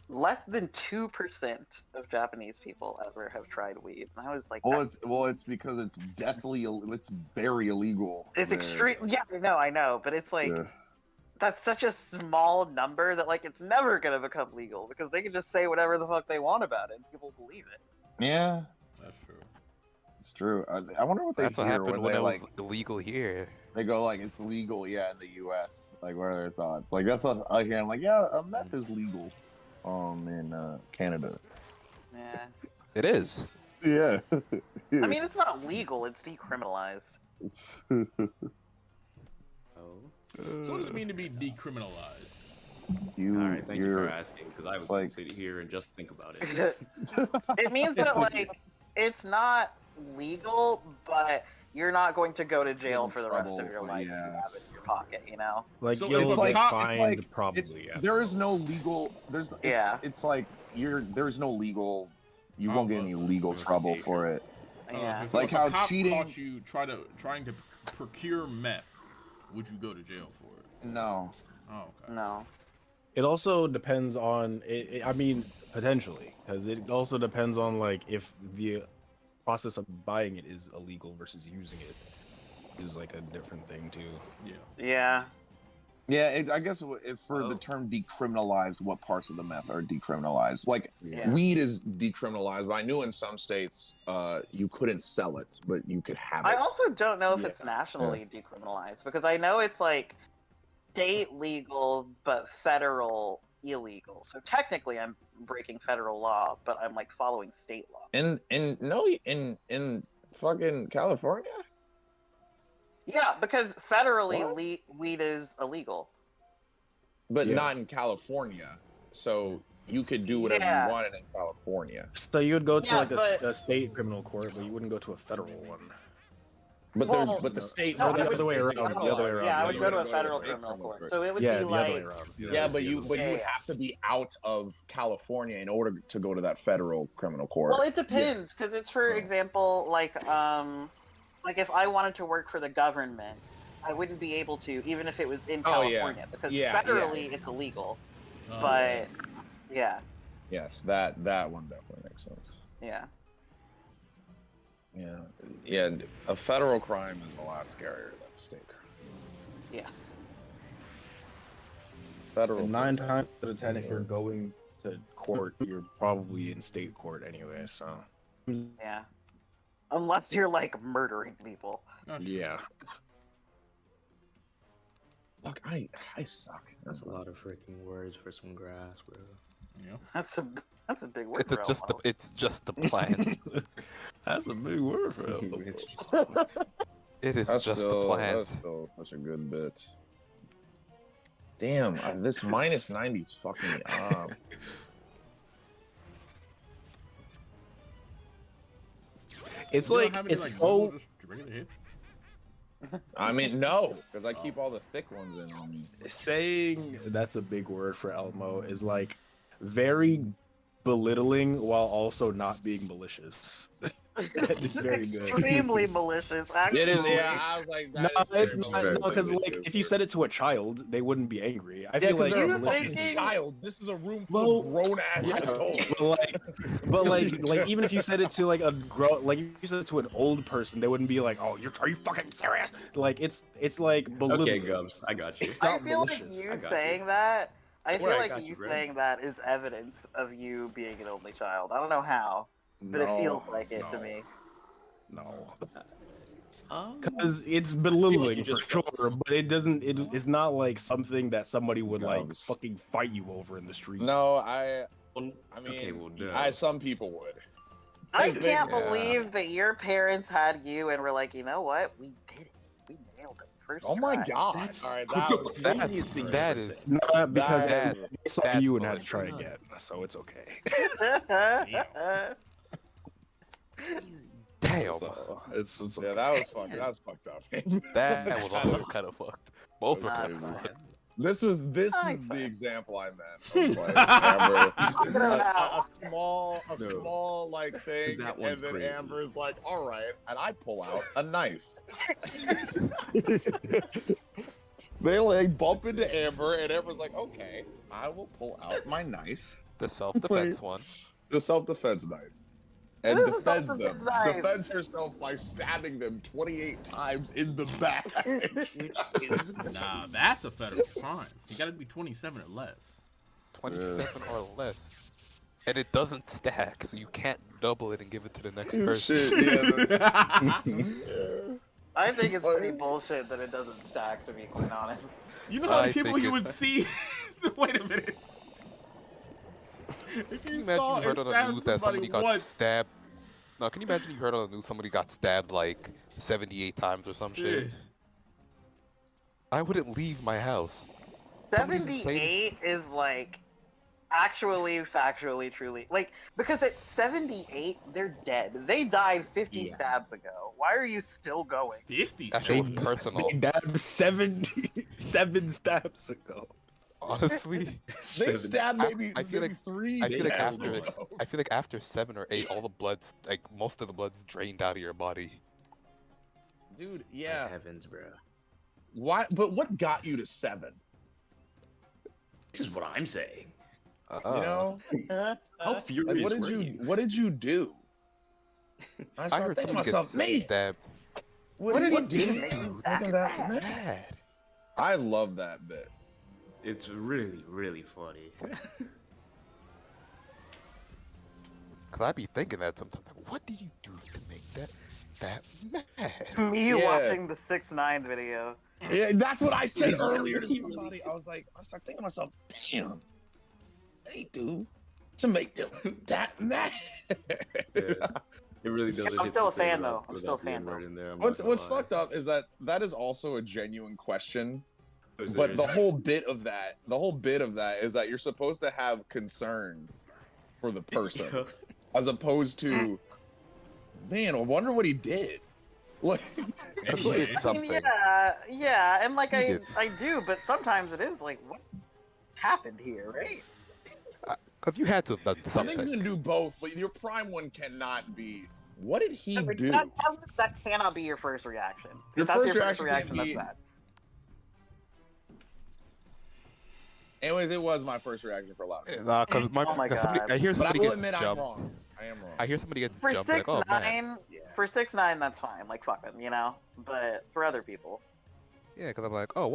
less than 2% of Japanese people ever have tried weed. And I was like, It's because it's it's very illegal. it's there. extreme. Yeah, I know, but it's like that's such a small number that like it's never gonna become legal because they can just say whatever the fuck they want about it and people believe it. Yeah, that's true. It's true. I wonder what they That's what hear happened when when they it like was illegal here. they go like it's legal, yeah, in the U.S. Like, what are their thoughts? Like that's what I hear. I'm like, yeah, meth is legal, in Canada. Yeah. It is. Yeah. I mean, it's not legal; it's decriminalized. It's. So what does it mean to be decriminalized? You. All right, thank you for asking because I was going to sit here and just think about it. It means that like it's not legal, but you're not going to go to jail for the rest of your life if you have it in your pocket, you know? Like So you'll it's get like- fined probably. There is no legal. It's like there's no legal. You won't get any legal trouble for it. Yeah. So Like if a how cop cheating. caught you trying to procure meth, would you go to jail for it? No. Oh, okay. No. It also depends on. I mean, potentially, because it also depends on like if the process of buying it is illegal versus using it is like a different thing too. Yeah. Yeah. Yeah, I guess if for the term decriminalized, what parts of the meth are decriminalized? Like weed is decriminalized, but I knew in some states you couldn't sell it, but you could have it. I also don't know if it's nationally decriminalized because I know it's like state legal but federal illegal. So technically I'm breaking federal law, but I'm like following state law. In fucking California? Yeah, because federally weed is illegal. But not in California. So you could do whatever you wanted in California. So you would go to Yeah, like but- a state criminal court, but you wouldn't go to a federal one. But Well, but the state No, the other way around. The other way around. Yeah, I the would other go way to a around. federal criminal court. So it would Yeah, be the like other way around. Yeah, but you would have to be out of California in order to go to that federal criminal court. Well, it depends because it's for example like if I wanted to work for the government, I wouldn't be able to even if it was in California because federally it's illegal. But yeah. Yes, that one definitely makes sense. Yeah. Yeah, a federal crime is a lot scarier than a state crime. Yes. Federal. And 9 times out of 10, if you're going to court, you're probably in state court anyway. So Yeah. Unless you're like murdering people. Yeah. Fuck, I suck. That's a lot of freaking words for some grass, bro. Yeah. That's a big word. It's just a plant. That's a big word for it. It is That's just a still plant. that's still such a good bit. Damn, this minus 90's fucking me up. It's You don't like have any, it's normal, so. just regular hits? I mean, no, because I keep all the thick ones in on me. Saying that's a big word for Elmo is like very belittling while also not being malicious. It's very good. Extremely malicious. Actually. It is, yeah. I was like, No, that is it's very not because like malicious. if you said it to a child, they wouldn't be angry. I Yeah, feel because like they're a malicious- fucking child. This is a room full of grown ass yeah, adults. but like even if you said it to like if you said it to an old person, they wouldn't be like, "Oh, are you fucking serious?" Like it's like belittling. Okay, Gubs, I got you. It's I not feel malicious. like I you got saying that. I feel Right, I like got you you, bro. saying that is evidence of you being an only child. I don't know how, but it feels like it to me. No. Because it's belittling for sure, but it doesn't. It's not like something that somebody would like fucking fight you over in the street. No, I mean, okay, well, duh. some people would. I can't believe that your parents had you and were like, you know what? We did it. We nailed it. First Oh my try." god! That's All right, the that was craziest thing I've That ever is said. Not because That- they saw that's you and had to malicious. try again, so it's okay. Damn. So, it's yeah, okay. that was fucking. That was fucked up. That was also kind of fucked. Both were That kind was of crazy. fucked. This is Nice, the man. example I meant. Of, like, Amber, out. a small like thing, That and one's then crazy. Amber's like, "All right," and I pull out a knife. They like bump into Amber, and Amber's like, "Okay, I will pull out my knife." The self-defense one. The self-defense knife. And It is a defends them. self-defense knife. Defends herself by stabbing them 28 times in the back. Nah, that's a federal crime. You gotta be 27 or less. 27 or less. And it doesn't stack, so you can't double it and give it to the next person. Shit, yeah. I think it's pretty bullshit that it doesn't stack, to be quite honest. You know how many I people think you it's- would see? Wait a minute. If Can you you imagine saw you heard and on the stabbed news that somebody somebody got once, stabbed? No, can you imagine you heard on the news somebody got stabbed like 78 times or some shit? Yeah. I wouldn't leave my house. Somebody's insane. 78 is like actually, factually, truly. Like, because at 78, they're dead. They died 50 stabs ago. Why are you still going? 50 That shit was personal. They dabbed 77 stabs ago. Honestly, They stabbed maybe, I feel maybe like 3 I feel like stabs after ago. I feel like after 7 or 8, all the blood's like most of the blood's drained out of your body. Dude, yeah. Heavens, bro. Why? But what got you to 7? This is what I'm saying. You know? How furious Like, were you? what did you do? I I started heard thinking to somebody myself, man, get stabbed. what did you he do? do? Making that mad? Mad. I love that bit. It's really, really funny. Cause I be thinking that sometimes. Like, what did you do to make that mad? Me Yeah. watching the 6ix9ine video. Yeah, that's what I said earlier to somebody. I was like, I started thinking to myself, damn, they do to make them that mad. Yeah. It really doesn't. I'm hit still the a fan, same though. I'm still a without the fan, N-word though. in there, I'm What's not gonna lie. fucked up is that is also a genuine question. Oh, But the serious? whole bit of that is that you're supposed to have concern for the person, as opposed to, man, I wonder what he did. Like, He did I mean, something. yeah, and like He I did. do, but sometimes it is like, what happened here, right? Cause you had to have done I think something. you can do both, but your prime one cannot be. What did he Like, do? that cannot be your first reaction. Your If that's first your first reaction can't reaction, be- that's bad. Anyways, it was my first reaction for a lot of people. Nah, cause Oh my 'cause somebody, God. I hear But I somebody will get admit I'm jumped. wrong. I am wrong. I hear somebody get For jumped. Like, oh man. 6ix9ine, for 6ix9ine, that's fine. Like, fuck him, you know. But for other people, Yeah, because I'm like, oh,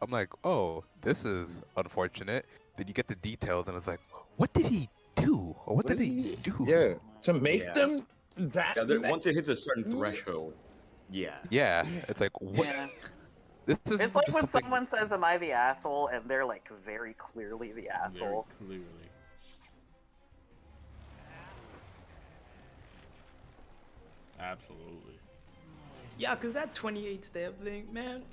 I'm like, oh, this is unfortunate. Then you get the details, and it's like, what did he do? Or what did he do? Yeah, to make Yeah. them That. Yeah, once it hits a certain threshold, yeah. Yeah, it's like what? Yeah. This is It's like just when something. someone says, "Am I the asshole?" and they're like very clearly the asshole. Very clearly. Absolutely. Yeah, because that 28 step thing, man,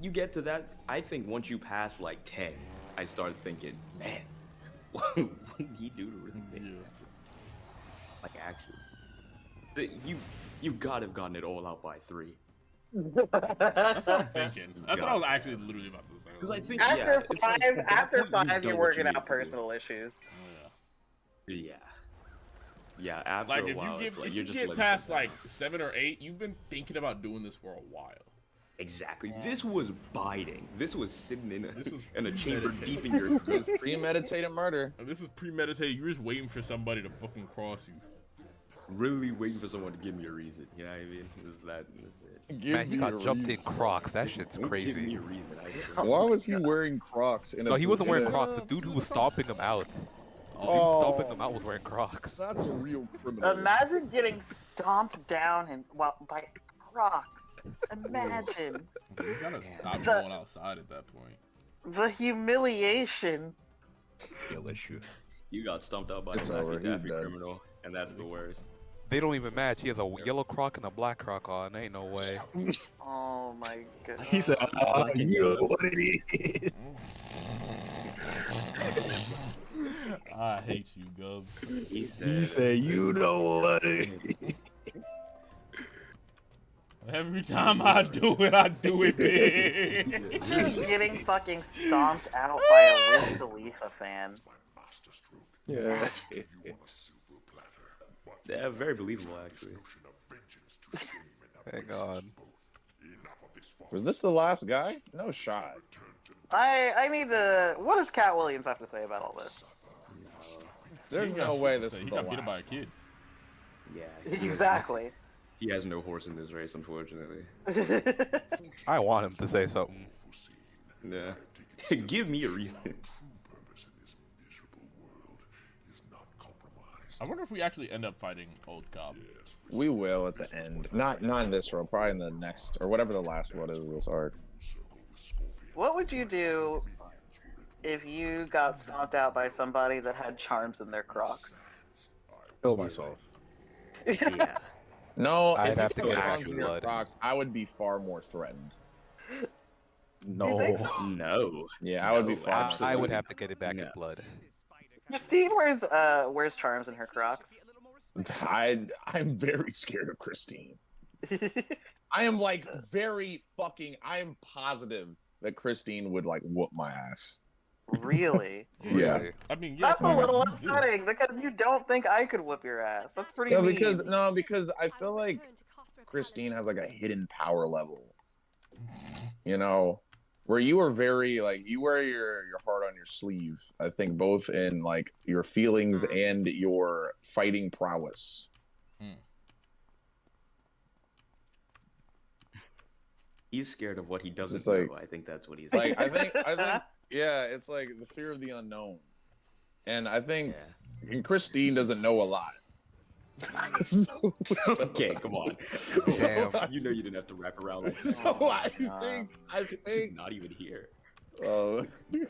you get to that. I think once you pass like 10, I start thinking, man, what did he do to really think that? Like, actually. You gotta have gotten it all out by 3. That's what I'm thinking. That's what I was actually literally about to say. Because I think, After yeah, it's five, like, at that after point, you've five, done you're what working you out need to do. personal issues. Yeah. Yeah, after Like a if while, you get it's like if you're you just get letting past shit down. like 7 or 8, you've been thinking about doing this for a while. Exactly. This was biding. This was sitting in This was a chamber premeditated. deep in your This is premeditated murder. And this is premeditated. You're just waiting for somebody to fucking cross you. really waiting for someone to give me a reason. You know what I mean? This is it. Man, he got jumped in Crocs. That shit's Don't give me crazy. a reason. I swear. Why was he wearing Crocs? No, he wasn't wearing Crocs. The dude who was stomping him out. The dude stomping him out was wearing Crocs. That's a real criminal. Imagine getting stomped down and by Crocs. Imagine You gotta stop going outside at that point. the humiliation. You got stumped out by It's a over, Laffy he's Taffy dead. criminal, and that's the worst. They don't even match. He has a yellow Croc and a black Croc on. Ain't no way. Oh my goodness. He said, you know what it is. I hate you, Gubs. He He said, you know what it is. Every time I do it big. Just getting fucking stomped out by a Wiz Khalifa fan. Yeah. Yeah, very believable actually. Thank God. Was this the last guy? No shot. I need to. What does Cat Williams have to say about all this? There's no way this is He the got beat by a last. kid. Yeah. Exactly. He has no horse in this race, unfortunately. I want him to say something. Yeah. Give me a reason. I wonder if we actually end up fighting Old Cobb. We will at the end. Not in this row. Probably in the next or whatever the last one is of this arc. What would you do if you got stomped out by somebody that had charms in their Crocs? Kill myself. Yeah. No, I'd if have you to put get charms actual in your blood. Crocs, I would be far more threatened. No. No. Yeah, I would be No, far. I would have to get it back in No. blood. Christine wears charms in her Crocs. I'm very scared of Christine. I am like I am positive that Christine would like whoop my ass. Really? Yeah. Really? I mean, yes, That's a little upsetting because you don't think I could whoop your ass. That's pretty Yeah, mean. because I feel like Christine has like a hidden power level. You know, where you are very like you wear your heart on your sleeve. I think both in like your feelings and your fighting prowess. He's scared of what he doesn't just like- know. I think that's what he's Like I think yeah, it's like the fear of the unknown. And I think Yeah. Christine doesn't know a lot. Okay, come on. Damn. You know you didn't have to wrap around like that. So I think Not even here.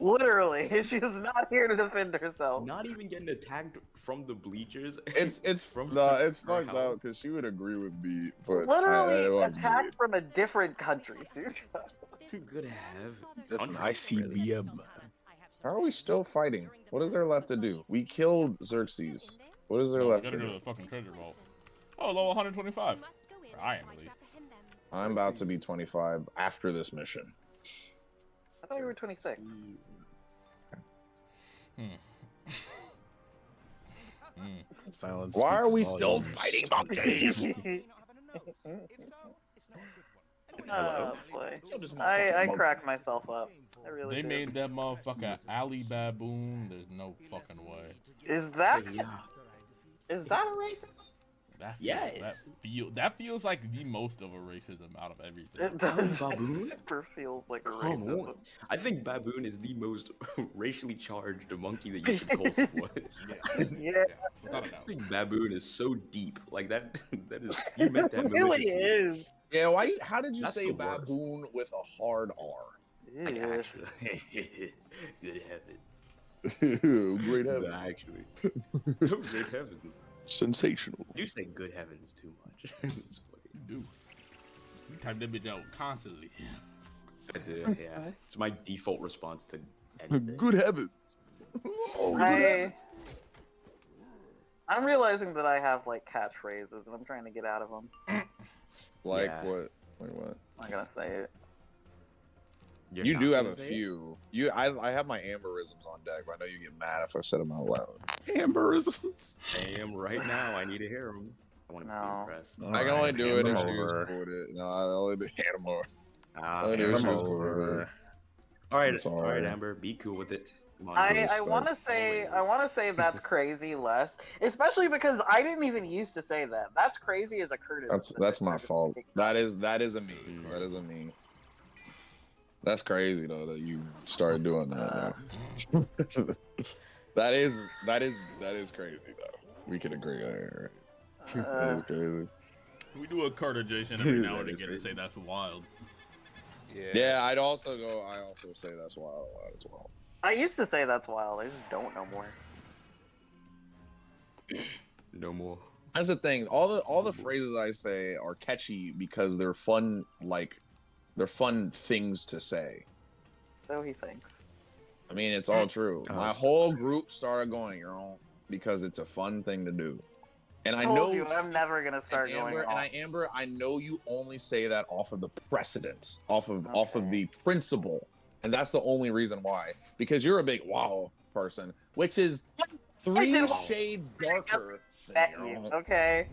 Literally, she's not here to defend herself. Not even getting attacked from the bleachers. it's From it's her fucked up house. because she would agree with me, but Literally it was attacked weird. from a different country, dude. Too good to have. That's an country, ICBM. How are we still fighting? What is there left to do? We killed Xerxes. What is there left Gotta to go to do? the fucking treasure vault. Oh, level 125. I am at least. I'm about to be 25 after this mission. I thought you were 26. Silence. Why are we speaks still volumes. fighting monkeys? Oh boy. Kill this I motherfucking monkey. cracked myself up. I really They did. made that motherfucker alley baboon. There's no fucking way. Is that a racist? That feels like the most of a racism out of everything. It does. Baboon? It super feels like a Come racism. on. I think baboon is the most racially charged monkey that you can call someone. Yeah. Without a I doubt. think baboon is so deep. Like that is you meant that It really maliciously. is. Yeah, why? How did you That's say the worst. baboon with a hard R? Like Yeah. actually. Good heavens. Great heavens. Actually. Good heavens. Sensational. You say good heavens too much. It's funny. You do. You type that bitch out constantly. I do, yeah. It's my default response to anything. Good heavens. I'm realizing that I have like catchphrases and I'm trying to get out of them. Like Yeah. what? Wait, what? I'm not gonna say it. You're You not do have gonna a say it? few. I have my amberisms on deck, but I know you get mad if I said them out loud. Amberisms. Damn, right now I need to hear them. I want to No. be impressed. I can only do it if Hammer she's over. cool with it. No, I only do Hammer. Ah, I do Amber. it if she's cool over. with it. All right, I'm sorry. Amber, be cool with it. Come on, I respect. want to say that's crazy less, especially because I didn't even used to say that. That's crazy as a Curtis. That's my fault. That is a me. That Mm. is a me. That's crazy though that you started doing that. Though. that is crazy though. We can agree there. Right? That is crazy. We do a Carter Jason every now and again and say that's wild. Yeah, I also say that's wild a lot as well. I used to say that's wild. I just don't no more. No more. That's the thing. All the phrases I say are catchy because they're fun. Like they're fun things to say. So he thinks. I mean, it's all true. My whole group started going, because it's a fun thing to do. And I know you, I'm never gonna start going Amber, off. Amber, I know you only say that off of the precedent, off of the principle, and that's the only reason why. Because you're a big wow person, which is 3 shades darker. At you, okay?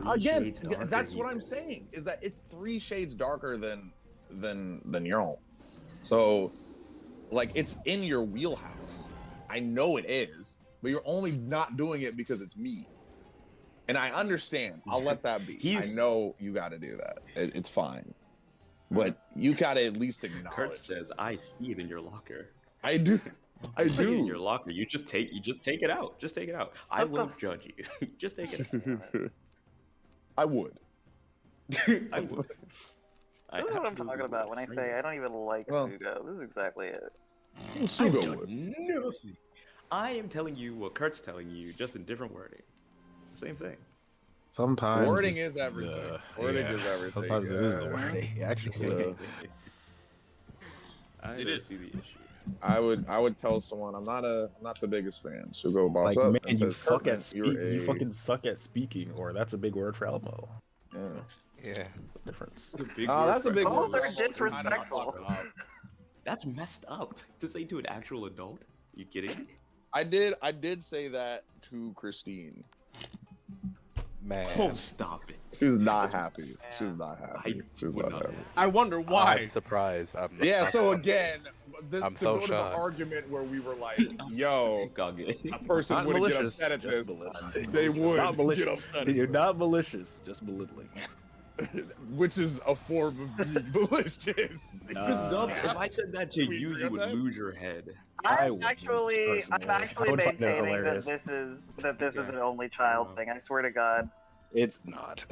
Again, that's what I'm saying. Is that it's 3 shades darker than your own. So, like, it's in your wheelhouse. I know it is, but you're only not doing it because it's me. And I understand. I'll let that be. I know you got to do that. It's fine. But you got to at least acknowledge. Kurt says, "I see it in your locker." I do. I see it do. in your locker. You just take it out. Just take it out. I won't judge you. Just take it out. I would. I would. This is what I'm talking about when I say I don't even like Sugo. This is exactly it. Sugo would. Nothing. I am telling you what Kurt's telling you, just in different wording. Same thing. Sometimes wording is everything. Wording is everything. Sometimes it is the wording. Actually, It is. See the issue. I would tell someone I'm not the biggest fan. Sugo boss like up. man, and you says, fuck "Kurtman, at speaking. You fucking suck at speaking, or that's a big word for Elmo. Yeah. Yeah. Difference. That's a big word. Both are disrespectful. That's messed up to say to an actual adult. You kidding me? I did say that to Christine. Man. Oh, stop it. She was not happy. She was not happy. She was not happy. I wonder why. I'm surprised. Yeah, so again, I'm to so go to the shocked. argument where we were like, yo, a person Not wouldn't get malicious, upset at just this. belittling. They would Not malicious. get upset at You're this. not malicious, just belittling. Which is a form of being malicious. If I said that to you, you would lose your head. I'm wouldn't, actually personally. I would find it maintaining hilarious. that this is an only child thing. I swear to God, It's not.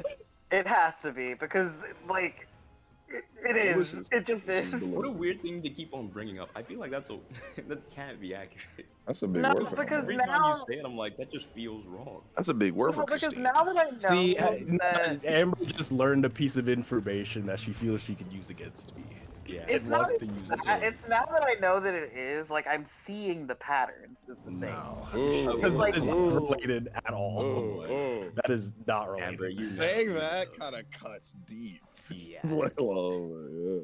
it has to be because like it is. Delicious. It just is. What a weird thing to keep on bringing up. I feel like that can't be accurate. That's a big No, word for because Every him. time now- you say it, I'm like, that just feels wrong. That's a big word No, for because Christine. now that I know See, that Amber just learned a piece of information that she feels she can use against me. Yeah. it's and not wants to use it. that, it's now that I know that it is like I'm seeing the patterns. Is the thing. No. Ooh, Because like- that is not related at all. ooh. That is not related. Amber, you Saying that kind of cuts deep. Yeah. Like, oh, yeah.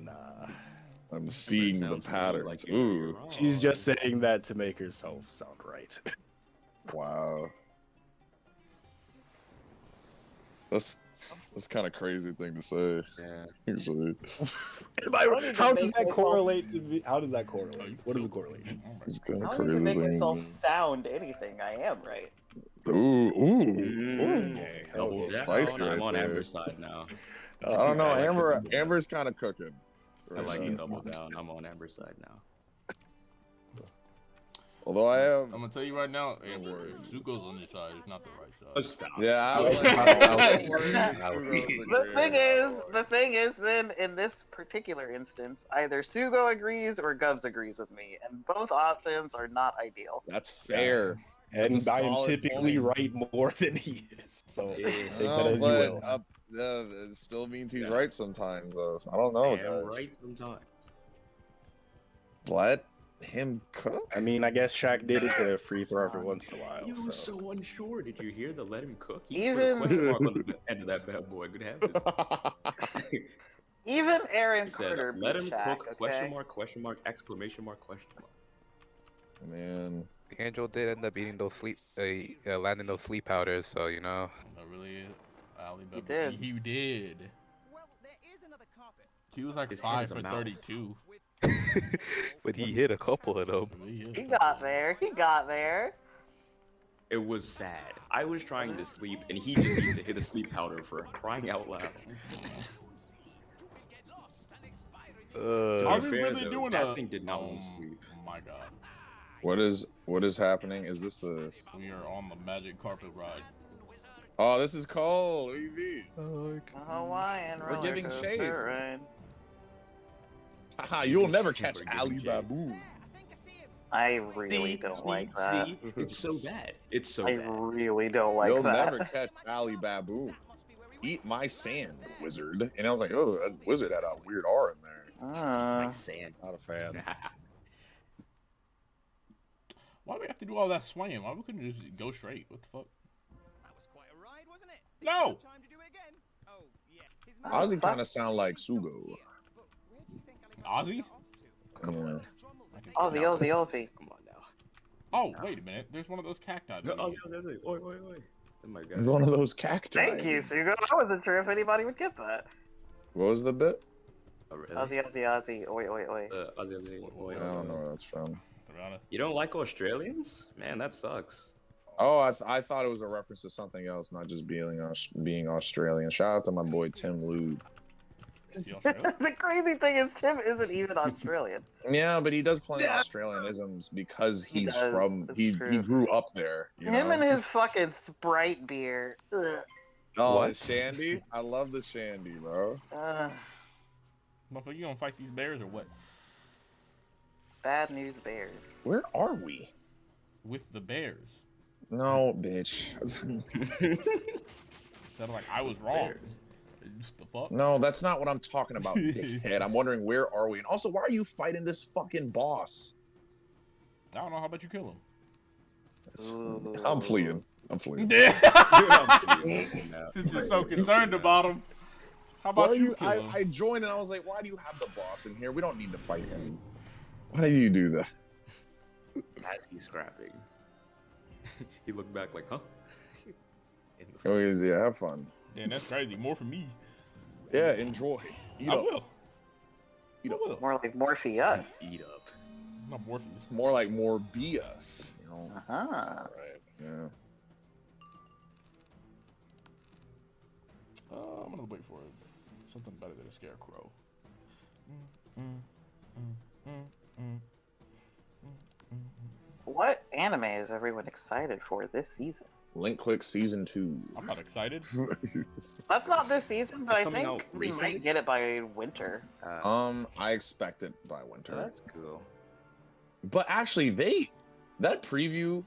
Nah. I'm seeing the Sounds to me patterns. like you're Ooh, wrong. She's just saying that to make herself sound right. wow. That's kind of crazy thing to say. Yeah. Usually, How does that correlate to me? How does that correlate? What does it correlate? it's kind I of don't need crazy to make thing. myself sound anything. I am right. Okay, that Double was down. spicy I'm right on there. Amber's side now. I don't know. I like the double down. Amber's kind of cooking. I like now. the double down. I'm on Amber's side now. Although I am. I'm gonna tell you right now, Amber, if Zuko's on this side, it's not the right side. Oh, stop. Yeah, I was The thing is, then in this particular instance, either Sugo agrees or Gubs agrees with me, and both options are not ideal. That's fair. And That's a I am solid typically point. right more than he is. So take that No, as you will. but it still means he's right sometimes, though. So I don't know, I am guys. right sometimes. Let him cook. I mean, I guess Shaq did it to a free throw every once in a while. You were So. so unsure. Did you hear the let him cook? He Even- put a question mark on the end of that bad boy. Good heavens. Even Aaron He said, Carter let beat him Shaq, cook, okay? question mark, exclamation mark, question mark. Man. Angel did end up eating those landing those sleep powders, so you know. No, really, Ali, He did. He did. He was like His 5 head is a for mouth. 32. But he hit a couple of them. He got there. He got there. It was sad. I was trying to sleep, and he just needed to hit a sleep powder for crying out loud. Are we fair, really though, doing that a? thing did not want to sleep. My God, What is happening? Is this the? we are on the magic carpet ride. Oh, this is cold. What do you mean? Hawaiian We're roller giving coaster chase. ride. Haha, you'll never catch We're giving Ali chase. Babu. I really don't like that. It's so bad. It's so I bad. really don't like You'll that. never catch Ali Babu. Eat my sand, wizard. And I was like, oh, that wizard had a weird R in there. Uh, Sand. Not a fan. Why do we have to do all that swaying? Why we couldn't just go straight? What the fuck? No. Ozzy kind of sound like Sugo. Ozzy? Yeah. Aussie. Come on now. Oh, wait a minute. There's one of those cacti. No, over Ozzy, here. Ozzy, oi, oi, oi. Oh my god. One of those cacti. Thank you, Sugo. I wasn't sure if anybody would get that. What was the bit? Oh, really? Aussie. Oi. Ozzy, Ozzy, oi, I oi, don't know oi. where that's from. To be honest. You don't like Australians? Man, that sucks. Oh, I thought it was a reference to something else, not just being Australian. Shout out to my boy Tim Lube. The crazy thing is, Tim isn't even Australian. Yeah, but he does plenty of Australianisms because He he's does, from that's he true. grew up there. You Him know? and his fucking Sprite beer. Ugh. Oh, What? the shandy! I love the shandy, bro. Motherfucker, you gonna fight these bears or what? Bad news bears. Where are we? With the bears. No, bitch. Sounded like I was wrong. The fuck? No, that's not what I'm talking about, dickhead. I'm wondering where are we? And also, why are you fighting this fucking boss? I don't know. How about you kill him? I'm fleeing. I'm fleeing. Since you're so concerned about him, how Why about are you kill him? I joined and I was like, why do you have the boss in here? We don't need to fight him. Why did you do that? As he's scrapping. He looked back like, huh? Oh, yeah, have fun. Damn, that's crazy. More for me. Yeah, enjoy. Eat I up. will. Eat I up. will. More like Morpheus. Eat up. Not Morpheus. It's more like more BS. You know? Uh-huh. Right. Yeah. I'm gonna wait for something better than a scarecrow. What anime is everyone excited for this season? Link Click Season 2. I'm not excited. That's not this season, but It's I coming think out we recently? might get it by winter. I expect it by winter. That's cool. But actually, that preview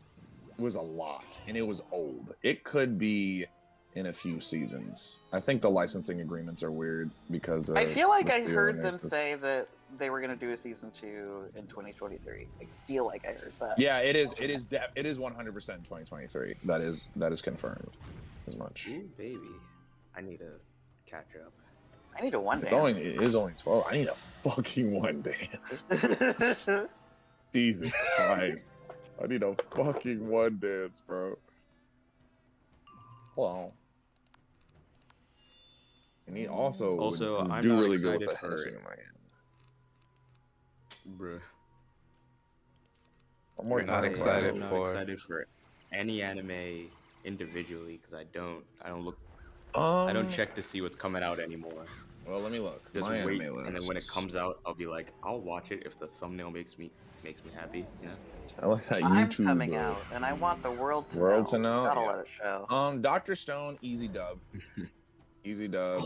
was a lot, and it was old. It could be in a few seasons. I think the licensing agreements are weird because I feel like the I studio heard them announced this. say that they were going to do a season 2 in 2023. I feel like I heard that. Yeah, it is 100% 2023. That is confirmed as much. Ooh, baby. I need to catch up. I need a one It dance. is only 12. I need a fucking one dance. Jesus Christ. I need a fucking one dance, bro. Hold on. And he also, would I'm do not really good with excited the for hissing in my hand. Bruh. I'm more You're not excited excited I'm not for- excited for any anime individually because I don't look. I don't check to see what's coming out anymore. Well, let me look. Just My wait, anime and then when it lists. comes out, I'll be like, I'll watch it if the thumbnail makes me happy. You know. I like that I'm YouTube. coming out, and I want the world to know. Gotta let it show. Dr. Stone, easy dub. Easy dub.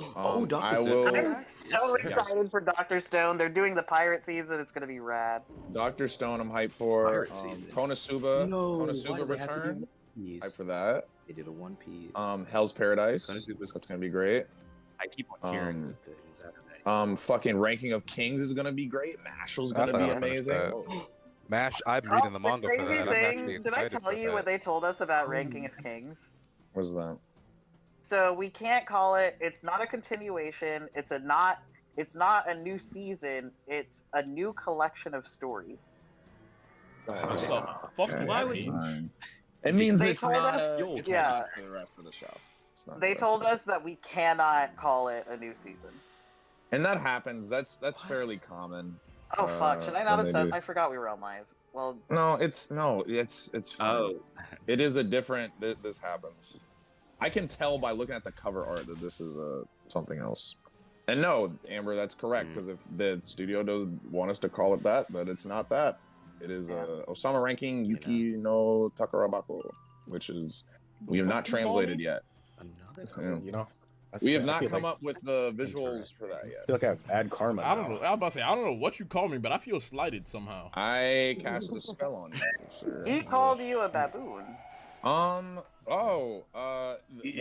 Dr. I Stone's will. coming I'm so excited for Dr. Stone. They're doing the pirate season. It's gonna be rad. Dr. Stone, I'm hyped for. Pirate season. Konosuba. No, why Konosuba do they have to do return. One Piece? Hyped for that. They did a One Piece. Hell's Paradise. Konosuba's- That's gonna be great. I keep on hearing good things. I don't know. Fucking Ranking of Kings is gonna be great. Mashl's gonna be amazing. Mash, I'm reading the manga for Crazy that. I'm thing, actually did I excited tell for you that. what they told us about Ranking of Kings? What's that? So we can't call it. It's not a continuation. It's not a new season. It's a new collection of stories. Why would you? It means They it's told not. us- It's yeah. not for the rest of the show. It's not They the rest told of the us that we cannot call it a new season. And that happens. That's fairly common. Oh fuck! Should I not when have they said? do. I forgot we were on live. Well, It's fine. Oh. It is a different. This happens. I can tell by looking at the cover art that this is something else. And no, Amber, that's correct. Because if the studio doesn't want us to call it that it's not that. It is Osama Ranking Yuki no Takarabako, which is we have not translated yet. Another. You know, We have I not feel come like- up with the visuals for that I yet. feel like I have bad karma. I don't now. know. I was about to say I don't know what you call me, but I feel slighted somehow. I casted a spell on you, sir. he called you a baboon. One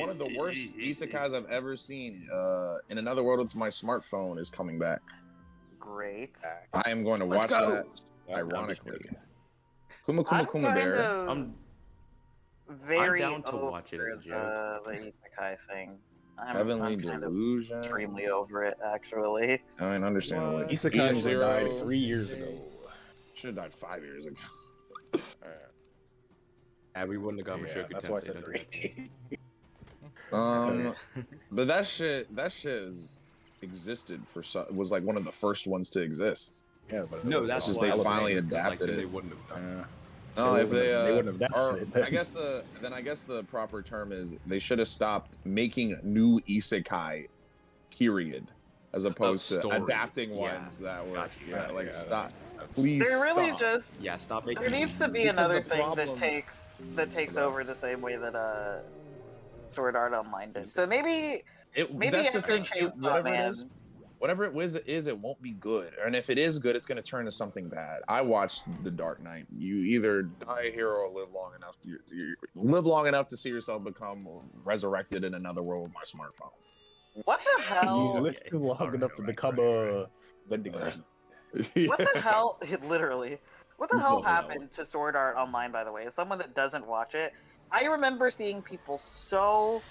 of the worst isekais I've ever seen. In Another World with My Smartphone is coming back. Great. I am going to Let's watch go. that. Ironically, Kuma Kuma I'm Kuma kind Bear. of I'm very down to over watch it as a joke. the isekai thing. Heavenly I'm kind of Delusion. extremely over it, actually. I mean, understandably. Isekai Eden should have died Zero 3 years ago. should have died 5 years ago. Alright. And we wouldn't have got Mushoku that's why I Tensei said under 3. But that shit has existed for was like one of the first ones to exist. Yeah, but No, that's just why they I was finally saying, 'cause, like, adapted then it. They wouldn't have done. No, They if they wouldn't have or adapted it. I guess the proper term is they should have stopped making new isekai, period, as opposed to stories. adapting Yeah. ones that were Gotcha. like Yeah, stop. Please There really stop. just Yeah, stop making. there needs to be Because another the thing problem- that takes over the same way that Sword Art Online did. So maybe That's the after thing. Chainsaw Whatever Man, it is, whatever it is, it won't be good. And if it is good, it's going to turn to something bad. I watched The Dark Knight. You either die a hero or live long enough. You live long enough to see yourself become resurrected in another world with my smartphone. what the You hell? live long enough to become a vending machine. What the hell? Literally. What the You hell fucking know. happened to Sword Art Online, by the way? As someone that doesn't watch it, I remember seeing people so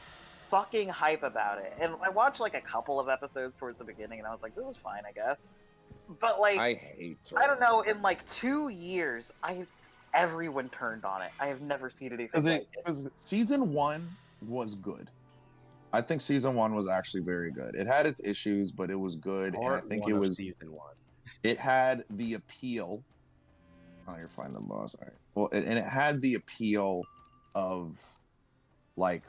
fucking hype about it. And I watched like a couple of episodes towards the beginning, and I was like, this is fine, I guess. But like, I hate. I don't know, in like 2 years, everyone turned on it. I have never seen anything like it. 'Cause season 1 was good. I think season 1 was actually very good. It had its issues, but it was good. And I Part think one it of was. season 1. It had the appeal. Oh, you're fine, the boss. All right. Well, and it had the appeal of, like,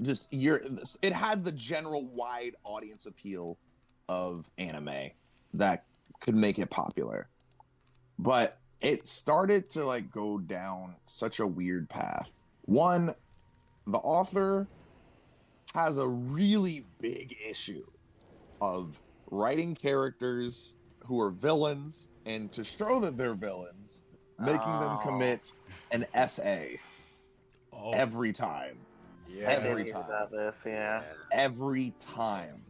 it had the general wide audience appeal of anime that could make it popular, but it started to like go down such a weird path. One, the author has a really big issue of writing characters who are villains, and to show that they're villains, making them commit an SA every time. I did Every hear time. about this, yeah. Every time.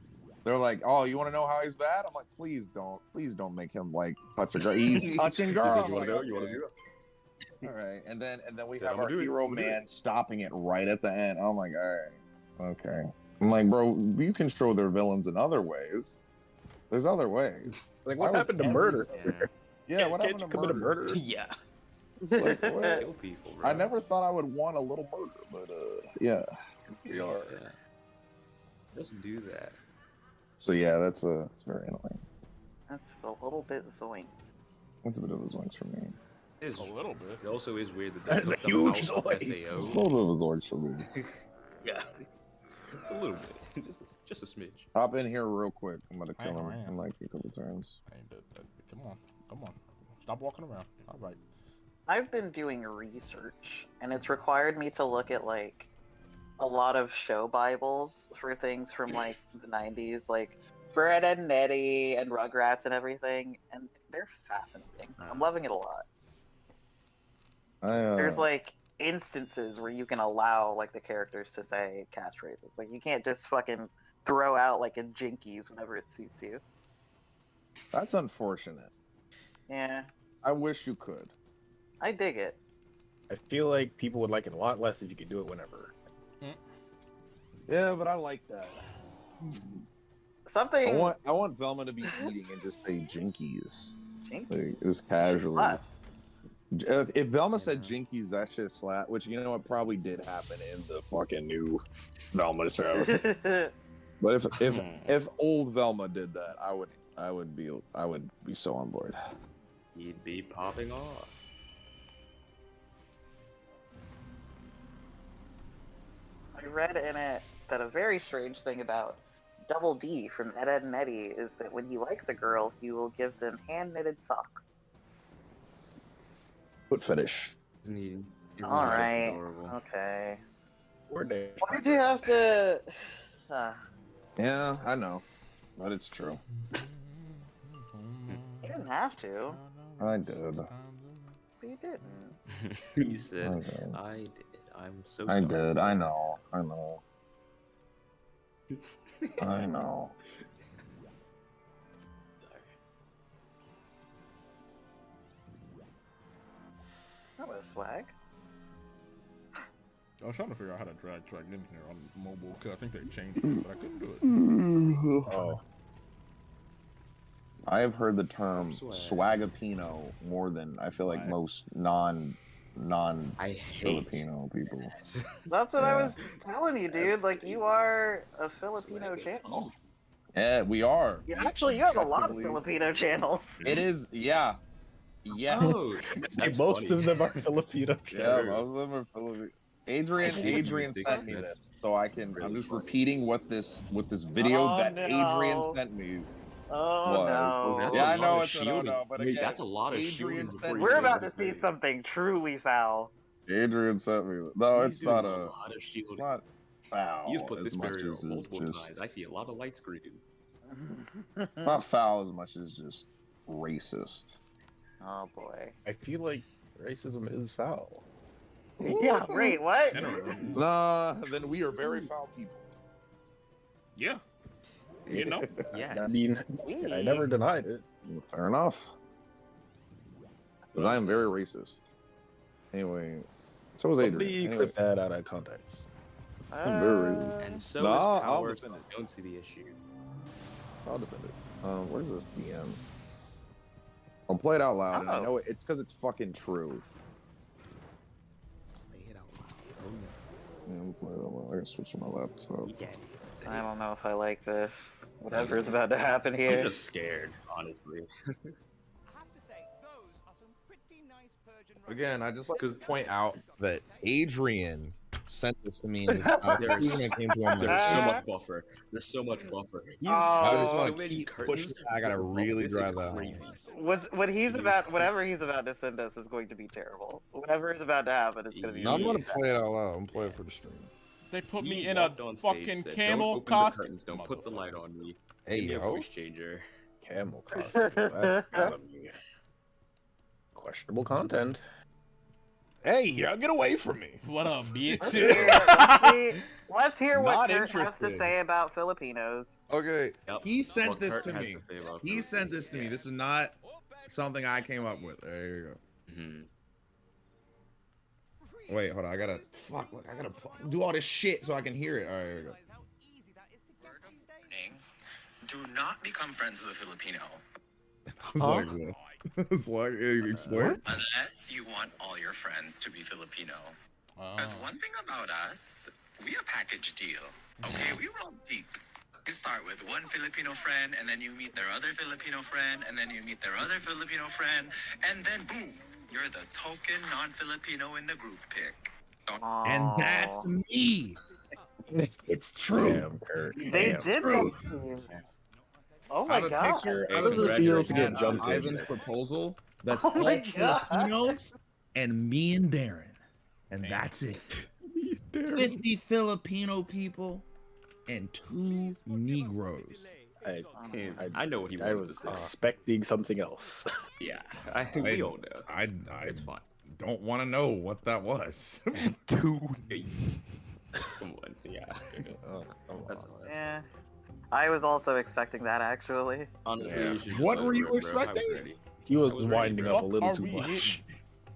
They're like, "Oh, you want to know how he's bad?" I'm like, "Please don't make him like touch a girl. He's touching girls." You want to go? You want to do it? All right, and then we Said, have "I'ma our do it, hero I'ma do man stopping it right at the end. I'm like, all right, okay. I'm like, bro, you can show their villains in other ways. There's other ways. Like, Why what was happened to every- murder? Yeah, what Can't happened you to commit a murder? murder? Yeah. Like, what? Kill people, bro. I never thought I would want a little murder, but yeah, we are. Yeah. Just do that. So yeah, it's very annoying. That's a little bit zoinks. That's a bit of a zoinks for me. It's A little bit. It also is weird that That is they a took them huge out of Zoid. It's a SAO. little bit of a Zords for me. Yeah, it's a little bit, just a smidge. Hop in here real quick. I'm gonna I kill am, him I am. in like a couple turns. Come on, come on. Stop walking around. All right. I've been doing research, and it's required me to look at like a lot of show bibles for things from like the 90s, like Fred and Nettie and Rugrats and everything, and they're fascinating. I'm loving it a lot. There's like instances where you can allow like the characters to say catchphrases. Like you can't just fucking throw out like a jinkies whenever it suits you. That's unfortunate. Yeah, I wish you could. I dig it. I feel like people would like it a lot less if you could do it whenever. Yeah, but I like that. Something. I want Velma to be eating and just say jinkies. Jinkies? Like, just casually. Slaps. If Velma said jinkies, that shit slap. Which you know what probably did happen in the fucking new Velma show. But if old Velma did that, I would be so on board. He'd be popping off. I read in it that a very strange thing about Double D from Ed, Edd n Eddy is that when he likes a girl, he will give them hand-knitted socks. Foot fetish. Isn't he? All right. Okay. Why Why did you have to? Yeah, I know, but it's true. You didn't have to. I did. But you didn't. He said, "I did. I'm so I sorry." did. I know. I know. I know. That was swag. I was trying to figure out how to drag in here on mobile because I think they changed it, but I couldn't do it. Oh. I have heard the term swagapino more than I feel like most non Filipino people. That's what I was telling you, dude. Like you are a Filipino channel. Yeah, we are. Yeah, actually, you have a lot of Filipino channels. It is, yeah. Yeah. Oh, most of them are Filipino. Yeah, most of them are Filipino. Adrian sent me this, so I'm just repeating what this video that Adrian sent me was. No. Yeah, I know it's a no, but again, that's a lot of Adrian sent me We're about to this see video. something truly foul. Adrian sent me. No, it's not a. It's not foul. He's put this as much barrier as on it's multiple times. just. I see a lot of light screens. It's not foul as much as just racist. Oh boy. I feel like racism is foul. Yeah, wait, what? Nah, then we are very foul people. Yeah. You know? Yeah. I mean, I never denied it. Fair enough. But I am very racist. Anyway, so was Adrian. Somebody Anyway. clip that out of context. I'm very racist. And so Nah, is I'll power. defend it. I don't see the issue. I'll defend it. Where's this DM? I'll play it out loud, and I know it's because it's fucking true. Play it out loud. Yeah, I'm play it out loud. I gotta switch to my laptop. I don't know if I like this. Whatever is about to happen here. I'm just scared, honestly. Again, I just like to point out that Adrian sent this to me. And There's so like, much buffer. There's so much buffer. I just so want to many keep curtains. pushing. I gotta really This drive is that crazy. home. Whatever he's about to send us is going to be terrible. Whatever is about to happen is going to be. No, I'm gonna play it out loud. I'm playing it for the stream. They put He me in a walked on stage, fucking said, camel "Don't open the costume. curtains, don't put the light on me. Hey, Give me a yo. voice changer." Camel costume. That's gotta be questionable content. Hey, y'all get away from me. What up, bitch? Let's hear what Not Kurt has to interested. say about Filipinos. Okay, Yep. he sent What this Kurt to has me. to say about He Filipinos. sent this to me. This is not something I came up with. There you go. Wait, hold on. I gotta look, I gotta do all this shit so I can hear it. All right, here we go. Do not become friends with a Filipino It's like, what? It's like, explain. unless you want all your friends to be Filipino. Because one thing about us, we a package deal. Okay, we roll deep. You start with one Filipino friend, and then you meet their other Filipino friend, and then you meet their other Filipino friend, and then boom, You're the token non-Filipino in the group pick. And that's me. It's true. Damn, Kurt. They Damn. did True. that to you. Oh I my have a god. picture. I How have a does it picture feel of to get jumped in? Ivan's proposal. That's Oh all my God. Filipinos and me and Darren, and that's it. 50 Filipino people and 2 Negroes. I know what he I wanted was to say. expecting something else. Yeah, we all know. I It's fine. don't want to know what that was. Two. Come on, yeah. That's all. Yeah. I was also expecting that actually. Honestly, Yeah. you should What just were let it you rip, bro. I was expecting? ready. He was I was ready, winding bro. up a little Are too we much.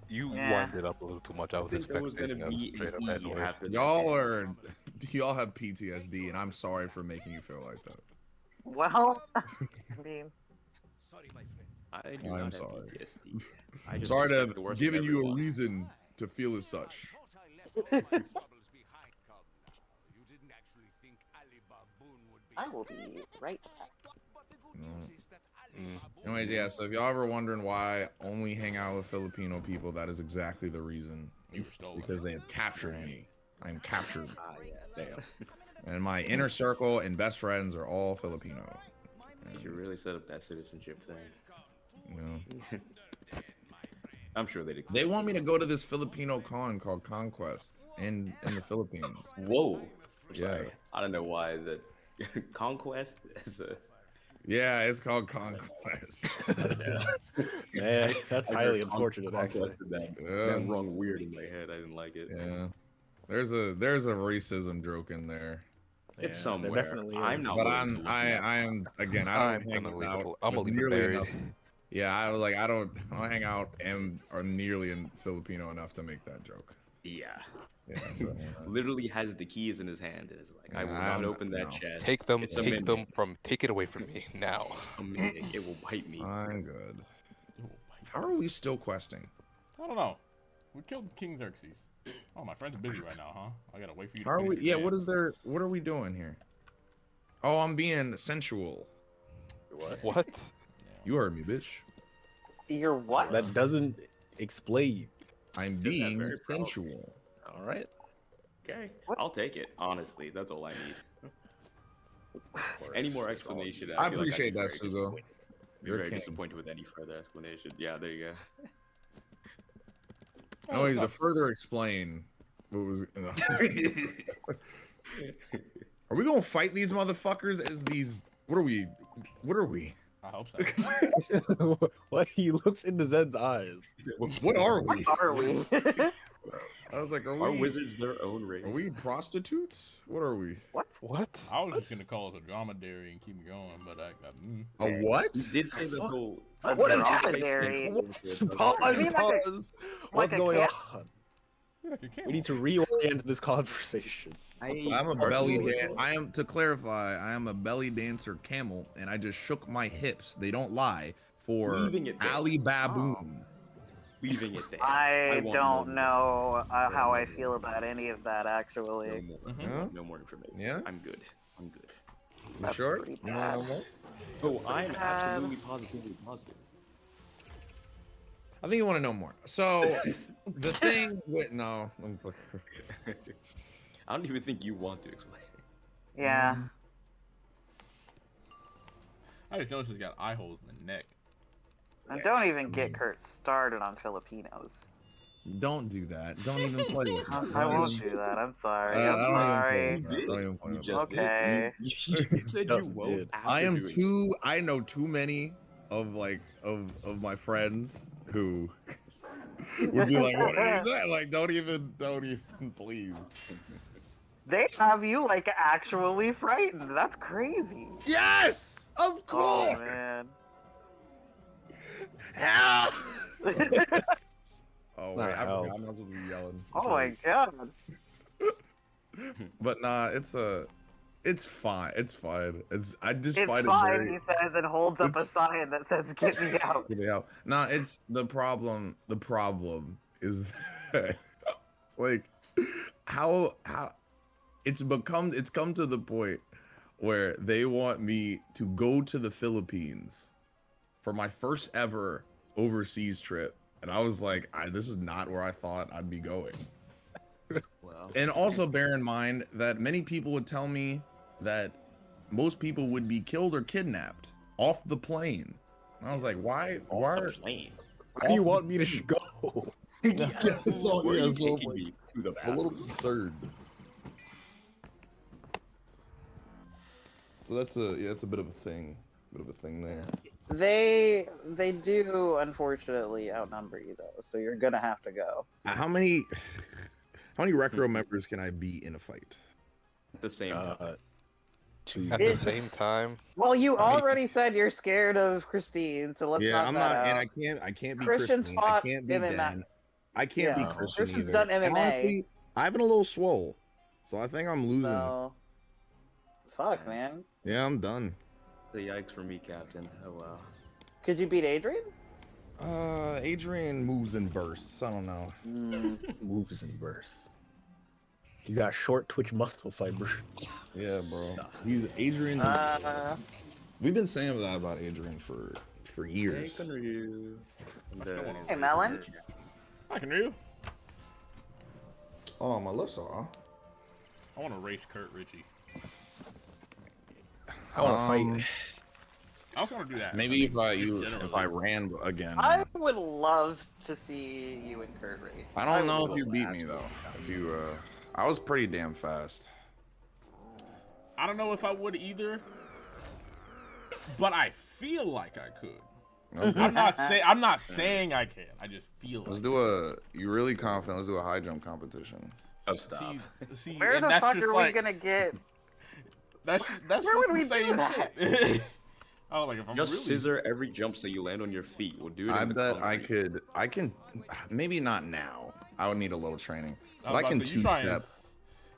You Yeah. winded up a little too much. I was I think there was expecting gonna be straight up an bad E noise. after Y'all have PTSD, and I'm sorry for making you feel like that. Well, I mean, I do I'm not have sorry. PTSD. I just Sorry to expect the worst have from given you a everyone. reason to feel as such. I will be right back. Anyways, yeah, so if y'all ever wondering why I only hang out with Filipino people, that is exactly the reason. You were stolen. Because they have captured me. I am captured. Damn. And my inner circle and best friends are all Filipino. You should really set up that citizenship thing. You know, I'm sure they'd accept they it. want me to go to this Filipino con called Conquest in the Philippines. Whoa. Yeah. Sorry. I don't know why that Conquest is a. Yeah, it's called Conquest. Man, that's I highly heard unfortunate, Conquest actually. did Yeah. that rung weird in my head. I didn't like it. Yeah. There's a racism joke in there. It's Yeah, somewhere. there definitely I'm is. not. But willing to look it up. I am again. I I'm don't hang gonna leave out. it. I'm gonna with leave it nearly buried. enough. Yeah, I was like, I don't hang out and are nearly in Filipino enough to make that joke. Yeah. Yeah, so, Literally has the keys in his hand and is like, I will Yeah, not I'm- open that no. chest. Take them. It's a Take minute. them from. Take it away from me now. It's a minute. It will bite me. I'm good. How are we still questing? I don't know. We killed King Xerxes. Oh, my friend's busy right now, huh? I gotta wait for you to How are finish we? your Yeah. What dance. is there? What are we doing here? Oh, I'm being sensual. What? What? You heard me, bitch. You're what? That doesn't explain. I'm that being very proud. sensual. All right. Okay. I'll take it. Honestly, that's all I need. Any more explanation? I feel like appreciate I'd be that, very Sugo. disappointed. Be You're very king. disappointed with any further explanation. Yeah, there you go. Anyways, to further explain what was. Are we gonna fight these motherfuckers? As these? What are we? What are we? I hope so. What? He looks into Zed's eyes. What are we? What are we? I was like, are Are we? wizards their own race? Are we prostitutes? What are we? What? What? I was just gonna call us a dromedary and keep it going, but I got. A what? You did say the whole. What is dromedary? Pause. mean like a- Pause. like What's a going cat? on? Like a camel. We need to reorient this conversation. I'm a belly dancer. I am, to clarify, I am a belly dancer camel, and I just shook my hips. They don't lie. For Leaving it there. Ali Baboon. Leaving it there. I want don't no know how I feel about any of that actually. more. Yeah? No more information. Yeah? I'm good. I'm good. You That's sure? pretty You bad. know what? Oh, I'm absolutely positively positive. I think you want to know more. So, the thing with no, I don't even think you want to explain. Yeah. I just noticed he's got eye holes in the neck. And don't even get Kurt started on Filipinos. don't do that. Don't even play with it. I won't do that. I'm sorry. I I'm don't even sorry. play with that. Don't even play You with just that. Okay. did. You said you Just won't. did. after I am doing it. too. I know too many of my friends who would be like, "What did he say?" Like, don't even, please. They have you like actually frightened. That's crazy. Yes, of Oh course. man. Help! Oh wait, Not I help. forgot. I'm not supposed to be yelling. Oh my god. But nah, it's fine. It's fine. I just It's find fine, it very. he says, and holds up a sign that says "Get me out." Get me out. Nah, it's the problem. The problem is that, like, how it's come to the point where they want me to go to the Philippines for my first ever overseas trip and I was like, this is not where I thought I'd be going. Well, And also bear in mind that many people would tell me that most people would be killed or kidnapped off the plane. And I was like, why? Why do you want me to go? So Where are you so taking like, me to the a little bathroom? concerned. So that's a bit of a thing. There. They do unfortunately outnumber you though, so you're gonna have to go. How many Recro members can I be in a fight? At the same time. At the same time. Well, you already said you're scared of Christine, so let's Yeah, knock I'm that not, out. and I can't be Christian's Christine. fought I can't be MMA. Dan. I can't be Yeah, Christian Christian's either. done And MMA. honestly, I've been a little swole, so I think I'm losing. So, fuck, man. Yeah, I'm done. The yikes for me, Captain. Oh wow. Could you beat Adrian? Adrian moves in bursts. I don't know. Moves in bursts. You got short twitch muscle fiber. Yeah, bro. He's Adrian. We've been saying that about Adrian for years. Hey, Melon. I can hear you. Oh, Melissa. I want to race Kurt Ritchie. I want to fight. I also want to do that. Maybe if I ran again. I would love to see you and Kurt race. I don't know if you beat me though. If you, I was pretty damn fast. I don't know if I would either, but I feel like I could. Okay. I'm not saying I can. I just feel. Let's do you really confident? Let's do a high jump competition. Oh, stop. See, Where and the that's fuck just are like, we gonna get? That's Where just would the we same do that? shit. I was like, if I'm Just really... scissor every jump so you land on your feet. We'll do it. I in the bet I comments. could. I can. Maybe not now. I would need a little training. I But was I about can to say, two you try and- step.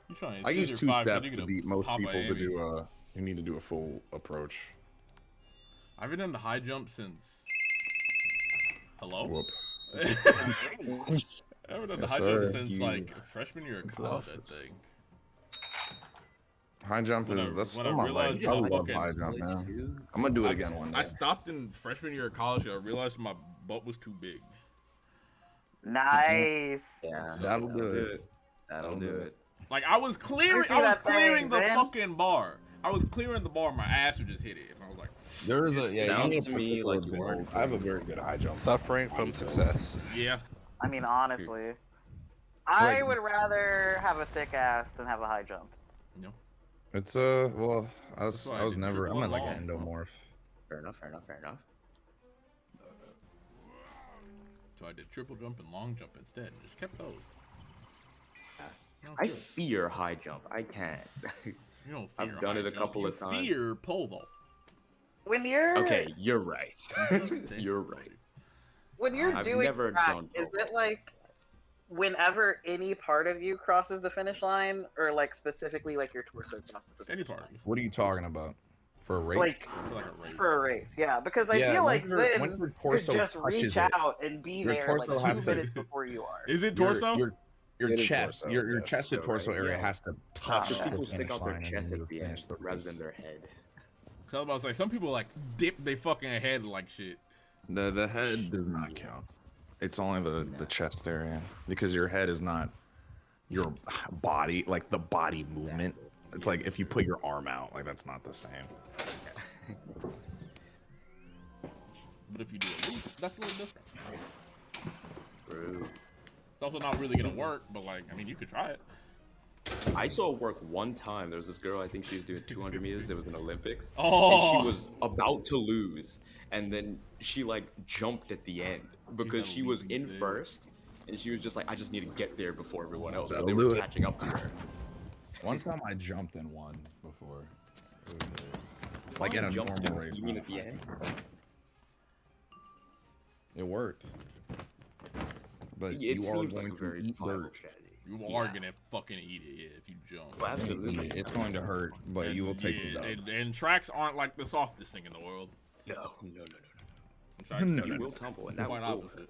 You try and I use scissor two five, step you're to gonna beat most pop a people to Amy. do you need to do a full approach. I've been done the high jump since. Hello. Whoop. I haven't done the Yes, high sir. jump since like freshman year of college, I think. High jump When I- is that's when still I my realized life. I my love fucking- high jump, man. I'm gonna do it again one day. I stopped in freshman year of college. I realized my butt was too big. Nice. Yeah, That'll do it. That'll do it. Like I was clearing that thing, the man. fucking bar. I was clearing the bar. My ass would just hit it, and I was like, There is a yeah. Sounds you to need me a like big you are. old- I have a very good high jump. Suffering from success. yeah. I mean, honestly, I would rather have a thick ass than have a high jump. No. It's well, I That's why I was did never. triple I'm like long. an endomorph. Fair enough. Fair enough. Fair enough. So I did triple jump and long jump instead, and just kept those. No, I good. fear high jump. I can't. You don't fear I've done high it a jump. couple You of times. Fear pole vault. When you're Okay, you're right. You're right. when you're I've doing never track, done is both. it like whenever any part of you crosses the finish line, or like specifically like your torso crosses the Any finish part. line? What are you talking about? For a race? Like For like a race. for a race, yeah. Because I Yeah, feel like once your Zen could torso just touches reach it, out and be your there like torso has 2 to- minutes before you are. Is it torso? Your It is chest, torso, your yes. chested So, torso right, area yeah. has to touch Yeah. the People stick finish out their line chest and at the finish end the rather race. than their head. Cause I was about to say, some people like dip they fucking head like shit. The head does not count. It's only the chest area because your head is not your body, like the body movement. It's like if you put your arm out, like that's not the same. But if you do a loop, that's a little different. True. It's also not really gonna work, but like, I mean, you could try it. I saw it work one time. There was this girl, I think she was doing 200 meters. It was an Olympics. Oh. And she was about to lose. And then she, like, jumped at the end because she was in first. And she was just like, I just need to get there before everyone else. But they That'll were do it. catching up to her. One time I jumped in one before. It was great. Like in a Jumped normal in, race. You mean not at the a end? It worked. But It you are seems going like a to very eat viable dirt. strategy. You are gonna fucking eat it, yeah, if you jump. Well, absolutely. It's going to hurt, but And, you will take yeah, the dub. and tracks aren't like the softest thing in the world. No. In fact, No, You no, will no. tumble, and that quite will opposite.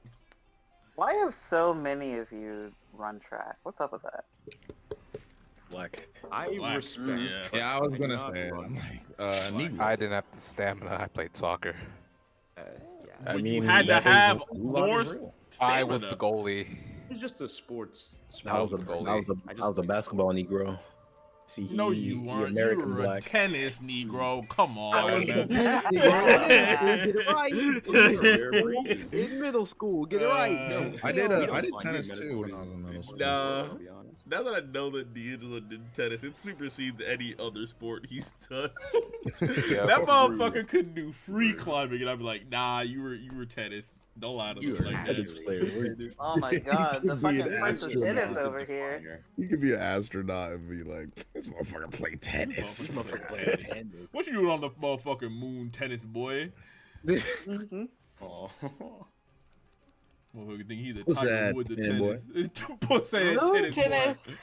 Why have so many of you run track? What's up with that? Black. I Black. respect. Yeah. Yeah, I was I gonna cannot say, run. I'm like, Negro. I didn't have the stamina. I played soccer. I When mean, you had to that is have what- more I was stamina. the goalie. He's just a sports. I was a basketball Negro. See, No, he you weren't. You American were black. a tennis Negro. Come on. I was a tennis Negro. Get it right. In middle school, get it right. I did tennis too when I was in middle school. Nah. Now that I know that D'Angelo did tennis, it supersedes any other sport he's done. That motherfucker couldn't do free climbing, and I'd be like, nah, you were tennis. Don't lie to them like that. Oh my god, the could be fucking an Prince of astronaut. Tennis over here. You could be an astronaut and be like, this motherfucker play tennis. What you doing on the motherfucking moon, tennis boy? Oh. Motherfucker think he's a What's Tiger that, Woods of man, boy? tennis. Pussy Moon tennis tennis. boy.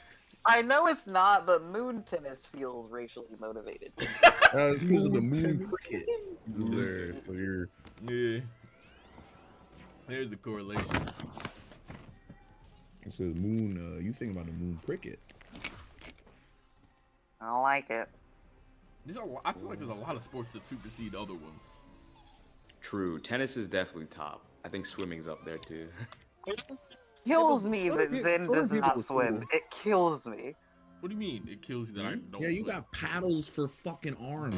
I know it's not, but moon tennis feels racially motivated. It's because of the moon cricket. There, so you're... Yeah. There's the correlation. It says moon, you think about the moon cricket. I don't like it. I feel like there's a lot of sports that supersede other ones. True. Tennis is definitely top. I think swimming's up there too. Kills me some that people- Zen some does people not was swim. cool. It kills me. What do you mean? It kills you that I don't Yeah, you swim? got paddles for fucking arms.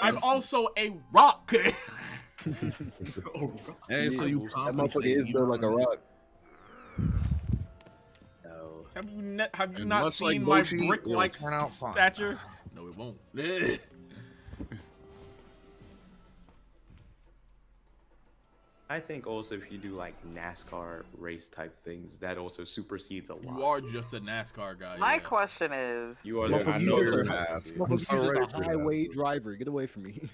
I'm also a rock. Hey, so you That motherfucker is built like a rock. No. Have you And not much like seen my Mochi, brick-like it'll turn out fine. stature? No, it won't. I think also if you do like NASCAR race type things, that also supersedes a lot. You are just a NASCAR guy. My yeah. question is, You are. Motherfucker, I know you're you're a- fast. I'm Motherfucker, so you're ready just a for highway that. driver. Get away from me.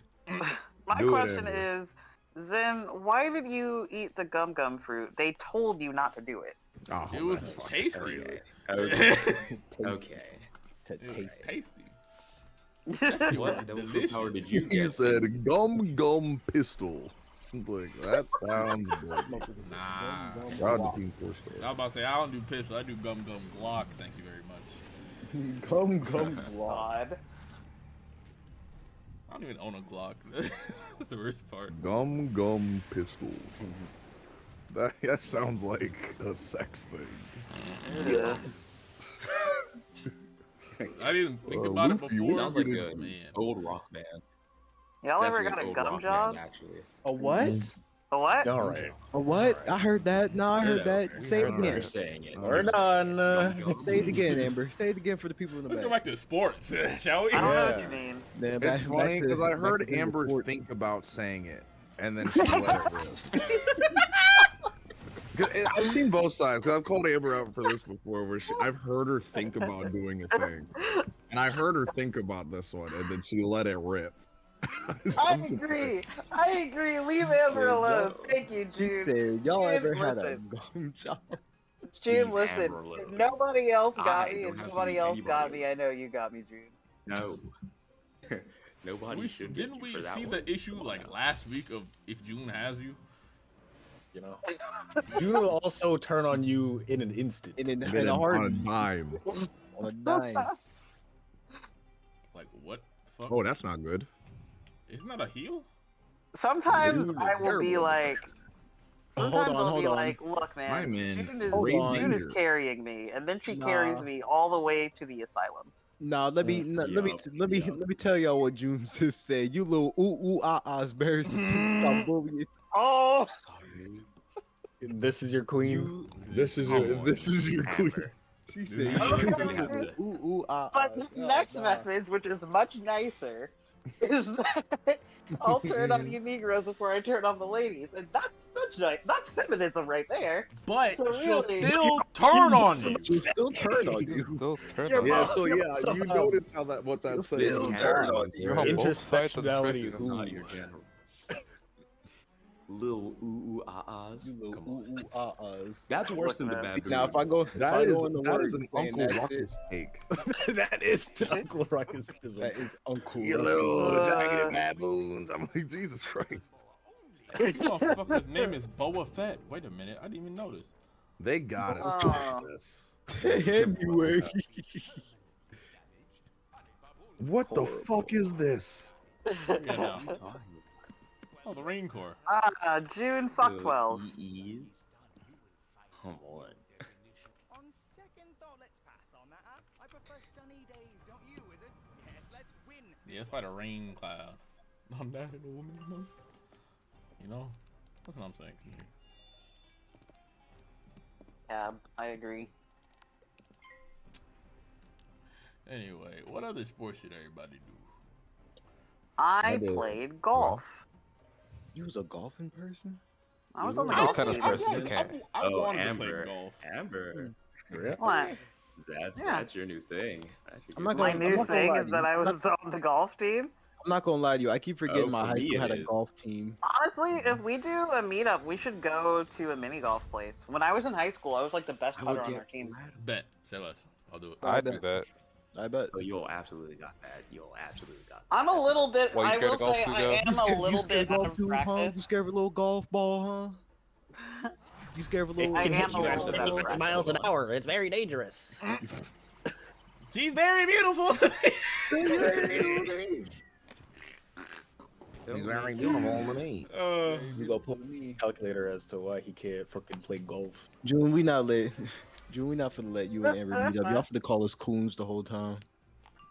my Do it, question Amber. is, Zen, why did you eat the gum gum fruit? They told you not to do it. Oh, It was that's tasty. Okay. Okay. It was tasty. What power did you He get? said gum pistol. Like, that sounds good. Nah. Proud of Team 4 I was Star. about to say, I don't do pistol. I do gum Glock. Thank you very much. Gum Glock. God. I don't even own a Glock. That's the worst part. Gum pistol. That sounds like a sex thing. Yeah. I didn't think about it Luffy, before. Sounds like but a man. old rock band. Y'all ever Definitely got a an old gum rock band, job? actually. A what? A what? All right. A what? I heard that. No, I heard that. We Say it heard again. her saying it. We're done. Say it again, Amber. Say it again for the people in the Let's back. go back to sports, shall we? I don't know what Yeah. you mean. Man, It's funny because I heard Amber Amber. think about saying it, and then she let it rip. 'Cause I've seen both sides. Cause I've called Amber out for this before, where I've heard her think about doing a thing, and I heard her think about this one, and then she let it rip. I agree. I agree. Leave Amber alone. Thank you, She June. said, y'all June, ever had a listen. gum job? June, Leave listen. Amber alone. If nobody else got I me, don't if have to nobody leave else got anybody me, I know you got me, June. No. Nobody should get Didn't you we for that see one. the issue like last week of if June has you? You know, June will also turn on you in an instant. In On a a hard dime. on a dime. Like what the fuck? Oh, that's not good. Isn't that a heel? Sometimes June is I will be terrible. like, Hold sometimes on, I'll hold be on. like, look, man, My man, June is, hold on. June is carrying me, and then she carries Nah. me all the way to the asylum. Nah, let me let me tell y'all what June just said. You little ooh ahs bears. Stop bullying. Oh, This is your queen. This is your queen. She said Okay. ooh ah. but this next message, which is much nicer, is that I'll turn on you Negroes before I turn on the ladies, and that's feminism right there. But So she'll really- still turn on you. She'll still turn on you. Still turn Yeah, on yeah, you. so yeah, you notice how that what's that saying? Still turn on you. You're on both sides of the Intersectionality. spectrum. Not your general. Little ooh ahs. You little Come on. ooh ahs. That's worse than the Look, man. baboon. Now if I go That is in the that word is an saying Uncle that Ruckus take. That is Uncle Ruckus. That is Uncle You Ruckus. little jagged baboons. I'm like, Jesus Christ. This motherfucker's name is Boa Fett. Wait a minute, I didn't even notice. They got us. Oh. This. Anyway. What the fuck is this? Yeah, no. Oh, the Rain Corps. June, fuck 12. Come on. On second thought, let's pass on that. I prefer sunny days, don't you, Wizard? Yes, let's win. Yeah, let's fight a rain cloud. I'm not in a woman, you know? That's what I'm saying. Yeah, I agree. Anyway, what other sports did everybody do? I played golf. You was a golfing person? I was on the golf team. I wanted Amber. to play golf. Amber. What? That's your new thing. My new thing is that I was on the golf team. I'm not gonna lie to you. I keep forgetting my for high me school it had a is. golf team. Honestly, if we do a meetup, we should go to a mini golf place. When I was in high school, I was like the best putter on our team. Bet. Say less. I'll do it. I'd do that. I bet. Oh, you'll absolutely got that. You'll absolutely got I'm a little bit. Well, you I scared will of golf say too, I Joe? am a little bit out of Huh? practice. You scared of a little golf ball, huh? You scared of a little? I am a little bit out of 50 practice. miles an hour. It's very dangerous. She's very beautiful. He's very beautiful to me. You go put me calculator as to why he can't fucking play golf. June, we not finna let you and Amber meet up. Y'all finna call us coons the whole time.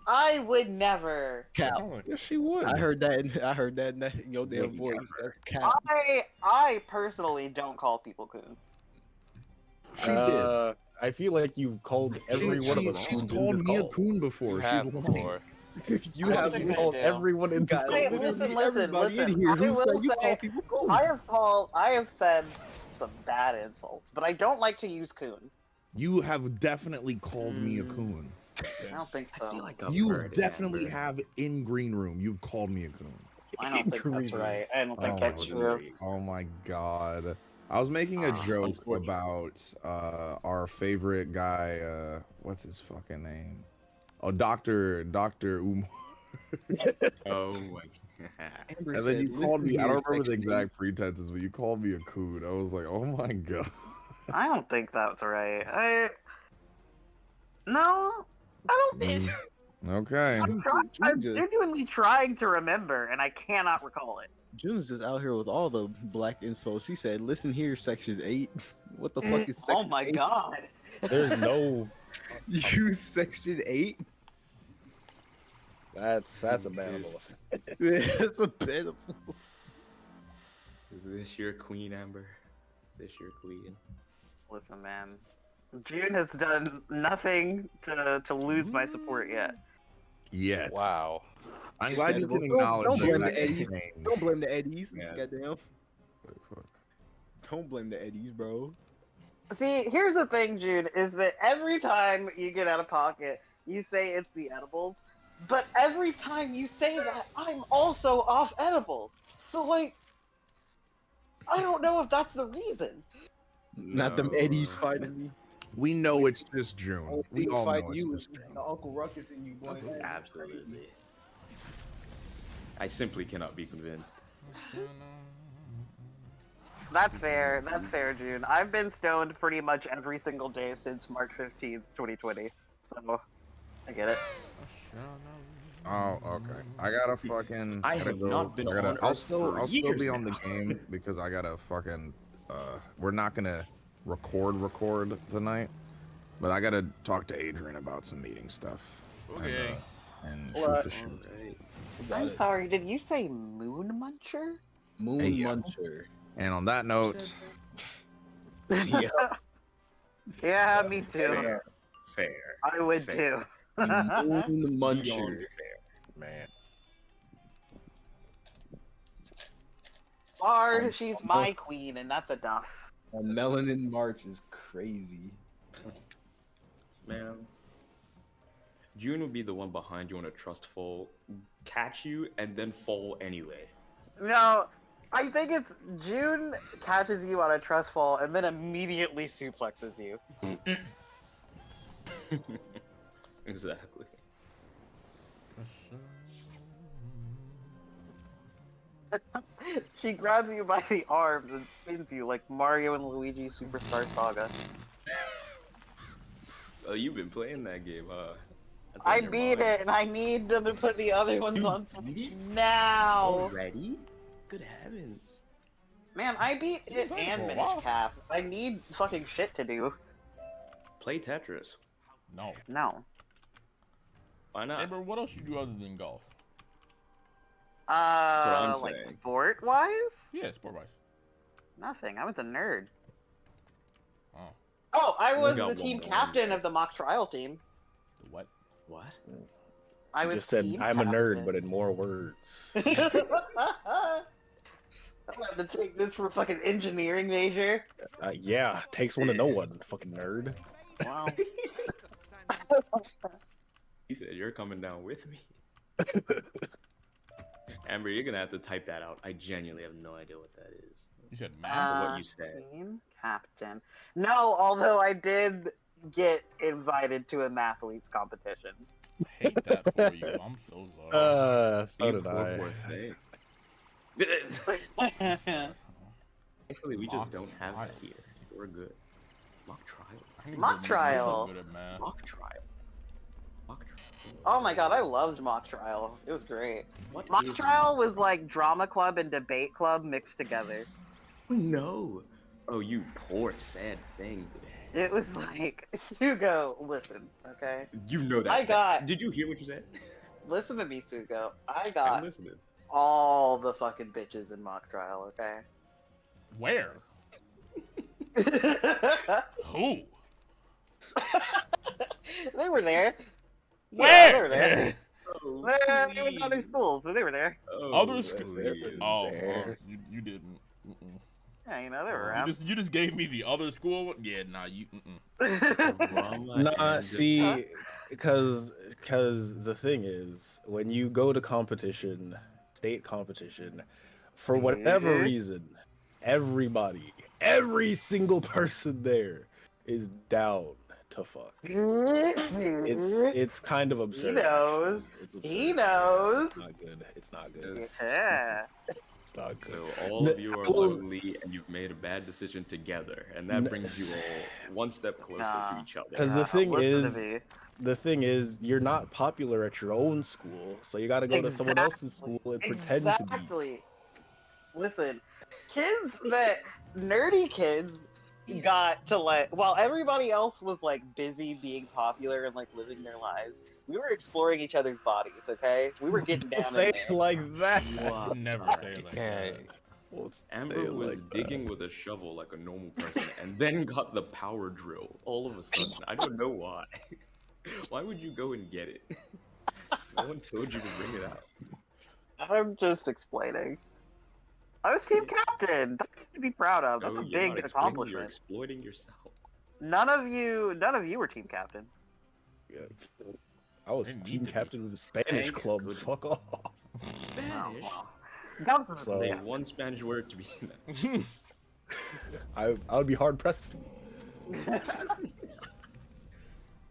I would never. Cap. Yes, she would. I heard that. In your damn voice. That's cap. I personally don't call people coons. She did. I feel like you've called every one of us. She's coons in called this me a call. coon before. You She's have lying. before. You have called everyone in this call. Hey, Literally listen, everybody in listen. here I who will said you say, call people coons. I have said some bad insults, but I don't like to use coon. You have definitely called me a coon. I don't think so. I feel like I've You heard it, definitely Amber. have in green room. You've called me a coon. I don't think that's right. I don't think that's true. Oh my god. I was making a joke about our favorite guy, what's his fucking name? Oh, Dr. Umar. Oh my god. And then you called me, I don't remember the exact pretenses, but you called me a coon. I was like, oh my god. I don't think that's right. No, I don't think. Okay. I'm genuinely trying to remember, and I cannot recall it. June's just out here with all the black insults. She said, "Listen here, Section 8. What the fuck is Section 8? Oh my god. There's no. You Section 8? That's a bannable. That's a bannable. Is this your queen, Amber? Is this your queen? Listen, man. June has done nothing to lose my support yet. Yet. Wow. I'm glad you can Don't acknowledge blame that. the Eddies. Don't blame the Eddies. Yeah. Goddamn. Don't blame the Eddies, bro. See, here's the thing, June, is that every time you get out of pocket, you say it's the edibles, but every time you say that, I'm also off edibles. So, like, I don't know if that's the reason. Not them Eddies fighting me. We know it's just June. We all know it's you just is June. the Uncle Ruckus and you, boy. Absolutely. I simply cannot be convinced. That's fair. That's fair, June. I've been stoned pretty much every single day since March 15th, 2020. So, I get it. Oh, okay. I gotta fucking. I gotta have go. not been on I'll Earth still for be years on the now. game because I gotta fucking. We're not gonna record tonight, but I gotta talk to Adrian about some meeting stuff. Okay. And What? shoot the shit. I'm sorry, did you say Moon Muncher? Moon Hey, Muncher. And on that note, Yeah, me too. Fair. I would Fair. too. Moon Muncher. Man. Bard, she's my queen, and that's enough. A Melanin March is crazy. Man. June would be the one behind you on a trust fall, catch you, and then fall anyway. No, I think it's June catches you on a trust fall and then immediately suplexes you. Exactly. She grabs you by the arms and spins you like Mario and Luigi Superstar Saga. Oh, you've been playing that game, huh? That's I on your beat mind. it, and I need them to put the other ones on Switch now. Already? Good heavens. Man, I beat it and Minish Cap. I need fucking shit to do. Play Tetris. No. No. Why not? Amber, what else you do other than golf? what I'm Like saying. sport-wise? Yeah, sport-wise. Nothing. I was a nerd. Oh. Oh, I We was got the one team more. captain of the mock trial team. What? What? I You was just said team I'm a nerd, captain. but in more words. I'm gonna have to take this for a fucking engineering major. Yeah, takes one to know one, fucking nerd. Wow. He said you're coming down with me. Amber, you're gonna have to type that out. I genuinely have no idea what that is. You said For what you said. Team captain. No, although I did get invited to a mathletes competition. I hate that for you. I'm so sorry. So You did poor, I. poor thing. Actually, we just don't have that here. We're good. Mock trial. Mock trial. Good at math. Mock trial. Mock trial. Oh my god, I loved mock trial. It was great. What Mock is trial was like drama club and debate club mixed together. No. Oh, you poor, sad thing. It was like, Sugo, listen, okay? You know that. I got- Did you hear what you said? Listen to me, Sugo. I I'm got listening. all the fucking bitches in mock trial, okay? Where? Who? They were there. Where? Yeah, they were there. Oh, It was other schools, but they were there. Other schools. please. Oh, There. you didn't. Mm-mm. Yeah, you know, they were You around. you just gave me the other school one? Yeah, nah, you. Mm-mm. Nah, see, because the thing is, when you go to competition, state competition, for whatever Mhm. reason, everybody, every single person there is down to fuck. It's kind of absurd. He knows. actually. It's absurd. He knows. It's not good. It's not good. Yeah. It's not good. So all of you are Well, lonely, and you've made a bad decision together, and that brings you all one step closer to each other. Because the thing listen to is, me. the thing is, you're not popular at your own school, so you got to go to someone else's school and pretend to be. Exactly. Listen, kids that nerdy kids got to like, while everybody else was like busy being popular and like living their lives, we were exploring each other's bodies. Okay, we were getting down. Say in it there. like that. Wow. Never say it like that. Amber was digging with a shovel like a normal person, and then got the power drill all of a sudden. I don't know why. Why would you go and get it? No one told you to bring it out. I'm just explaining. I was team captain. That's something to be proud of. That's No, a you're not big explaining, You're accomplishment. exploiting yourself. None of you were team captain. Yeah. I was team captain of the Spanish Thank club. goodness. Fuck off. Spanish. So- Say one Spanish word to be in that. I would be hard pressed.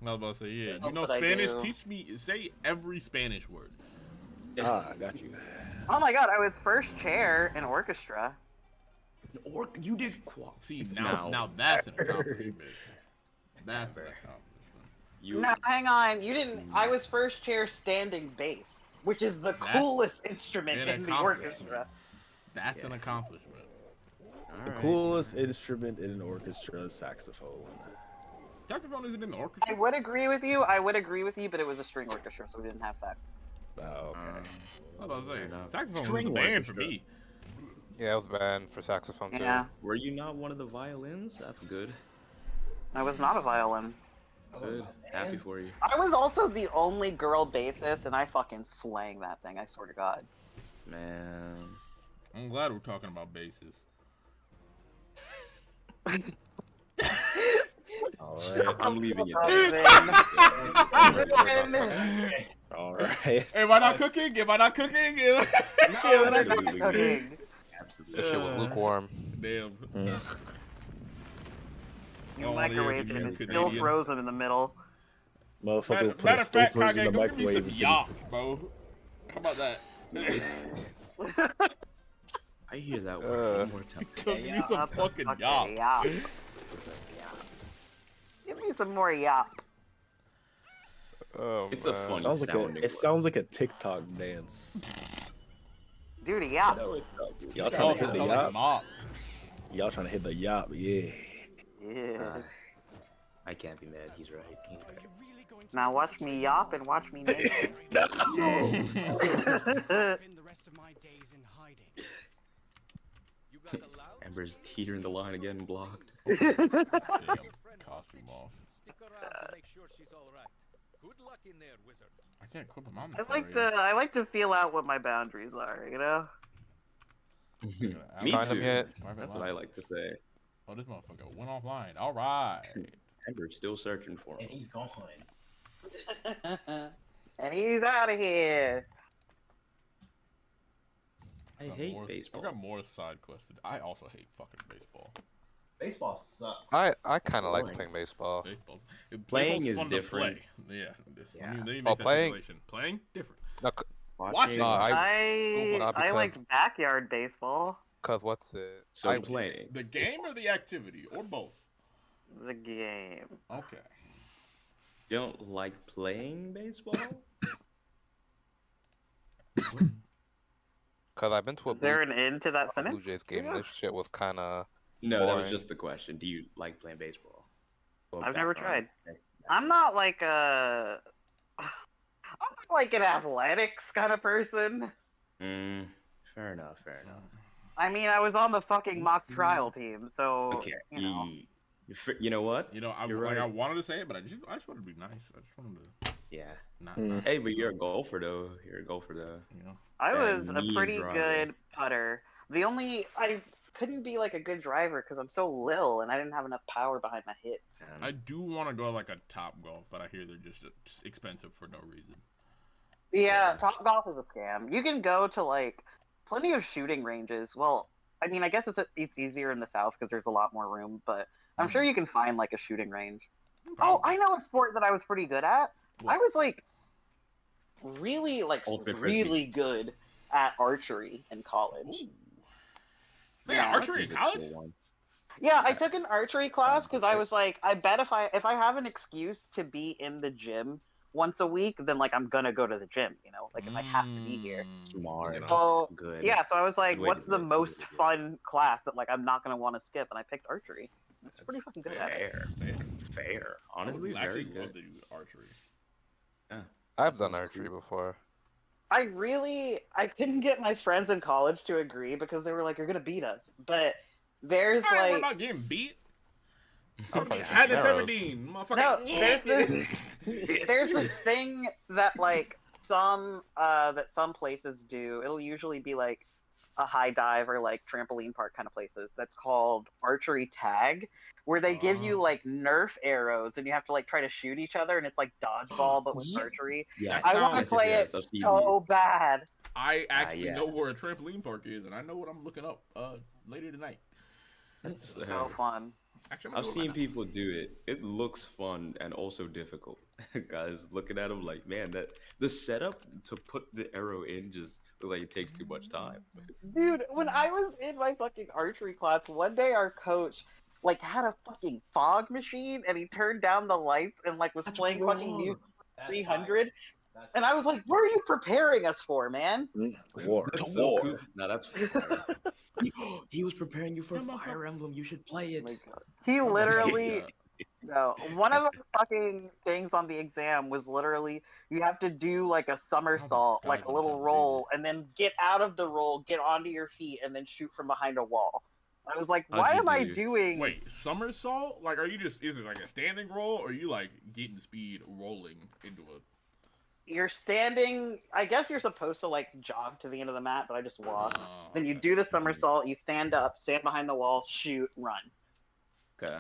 I was about to say, yeah. You That's know what I Spanish? do. Teach me. Say every Spanish word. Ah, got you. Oh my god, I was first chair in orchestra. Or you did See, now that's an accomplishment. That's an accomplishment. You No, hang on. You didn't. I was first chair standing bass, which is the That's coolest instrument an in the accomplishment. orchestra. That's an accomplishment. The coolest instrument in an orchestra is saxophone. Saxophone isn't in the orchestra. I would agree with you. I would agree with you, but it was a string orchestra, so we didn't have sax. Oh, okay. I was about to say, enough. saxophone was String the band for orchestra. me. Yeah, I was banned for saxophone too. Yeah, Were you not one of the violins? That's good. I was not a violin. Good. Happy for you. I was also the only girl bassist, and I fucking slang that thing. I swear to God. Man. I'm glad we're talking about basses. Alright. I'm leaving it. Alright. Am I not cooking? Am I not cooking? No, Absolutely. cooking. Absolutely. That shit was lukewarm. Damn. You Oh, yeah, microwaved you it. It's still Canadians. frozen in the middle. Motherfucker will put Matter a of fact, Stouffer's in Kage, the go give me some microwave. instead yop, of- bro. How about that? I hear that word one more time. Go give me some fucking Okay, yop. yop. Give me some more yop. Oh, It's a man. funny Sounds like sounding it word. sounds like a TikTok dance. Dude, yeah. Y'all trying to hit the Sound like yop? mop. Y'all trying to hit the yop? Yeah. Yeah. I can't be mad. He's right. Now watch me yop and watch me naked. Ember's teetering the line again, blocked. Damn, costume off. I can't equip him on I like to feel out what my boundaries are, you know? Me Find him too. yet? That's what I like to say. Oh, this motherfucker went offline. All right. Ember's still searching for him. And he's gone. And he's out of here. I hate baseball. I've got more side quests. I also hate fucking baseball. Baseball sucks. I kind of like playing baseball. Playing is fun to different. play. Yeah. Yeah. Let me make Oh, that playing- stipulation. Playing different. No, Watching. No, I liked backyard baseball. Cause what's it? So I playing. The game or the activity or both? The game. Okay. You don't like playing baseball? Cause I've been to a Is there an end to that Blue sentence? Jays game. And this shit was kind of. No, that was just the question. Do you like playing baseball? Or I've never background? tried. I'm not like a... I'm not like an athletics kind of person. Fair enough, fair enough. I mean, I was on the fucking mock trial team, so... Okay, You know. you know what? You know, I wanted to say it, but I just wanted to be nice. I just wanted to. Yeah. Not Hey, but you're a golfer though. You're a golfer though. You know. I was And a me pretty driver. good putter. The only... I couldn't be like a good driver because I'm so lil and I didn't have enough power behind my hits. I do want to go like a Top Golf, but I hear they're just expensive for no reason. Yeah, Top Golf is a scam. You can go to like plenty of shooting ranges. Well, I mean, I guess it's easier in the South because there's a lot more room, but I'm sure you can find like a shooting range. Oh, I know a sport that I was pretty good at. I was like really Ultimate really good at archery in college. Yeah, archery in college? Yeah, I took an archery class because I was like, I bet if I have an excuse to be in the gym once a week, then like I'm gonna go to the gym, you know, like if I have to be here. Smart. So Good. yeah, so I was like, Good way what's to the do it. most fun class that like I'm not gonna want to skip? And I picked archery. It's pretty fucking good at it. Fair. Honestly, I very actually love good. to do archery. Yeah. I've done archery before. I couldn't get my friends in college to agree because they were like, you're gonna beat us. But there's I ain't worried like about getting beat. I'm playing Katniss arrows. Everdeen, motherfucker. No, there's this thing that like some places do. It'll usually be like a high dive or like trampoline park kind of places. That's called archery tag, where they give you like Nerf arrows and you have to like try to shoot each other, and it's like dodgeball but with archery. Yes. I want to Yes, play yes, it I've seen so bad. I actually yeah. know where a trampoline park is, and I know what I'm looking up later tonight. That's, So fun. Actually, I'm I've gonna do it seen right people do it. It looks fun and also difficult. Guys, looking at them like, man, that the setup to put the arrow in just look like it takes too much time. Dude, when I was in my fucking archery class, one day our coach like had a fucking fog machine and he turned down the lights and like was playing fucking music 300. And I was like, what are you preparing us for, man? War. That's so cool. Now that's fire. He was preparing you for Fire Emblem. You should play it. He literally no, one of the fucking things on the exam was literally you have to do like a somersault, like a little roll, and then get out of the roll, get onto your feet, and then shoot from behind a wall. I was like, why am I doing? Wait, somersault? Like, are you just? Is it like a standing roll, or are you like getting speed rolling into a? You're standing. I guess you're supposed to like jog to the end of the mat, but I just walked. Then you do the somersault. You stand up, stand behind the wall, shoot, run. Okay.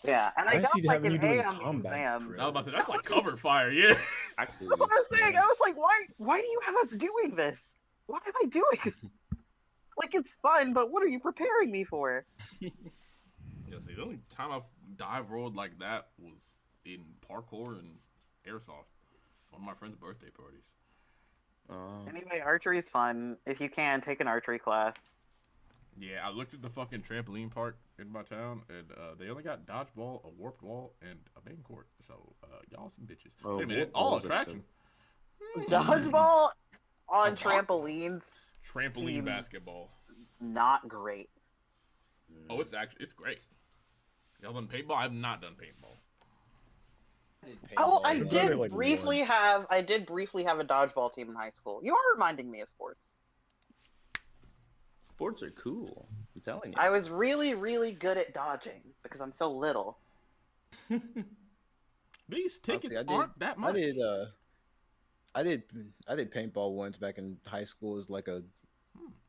Yeah, and I got see like having an you A doing on the combat exam. I was about to say that's like cover fire, yeah. That's what I was saying. I was like, why do you have us doing this? Why am I doing it? Like, it's fun, but what are you preparing me for? Yeah, see, the only time I've dive rolled like that was in parkour and airsoft. One of my friend's birthday parties. Anyway, archery is fun. If you can, take an archery class. Yeah, I looked at the fucking trampoline park in my town, and they only got dodgeball, a warped wall, and a main court. So, y'all some bitches. Oh, Wait a minute. warped All walls are attraction. Dodgeball on trampolines Trampoline seems basketball. not great. Oh, it's great. Y'all done paintball? I've not done paintball. Oh, I I've done it, did like, briefly once. have a dodgeball team in high school. You are reminding me of sports. Sports are cool. I'm telling you. I was really, really good at dodging because I'm so little. These tickets Honestly, aren't that much. I did paintball once back in high school as like a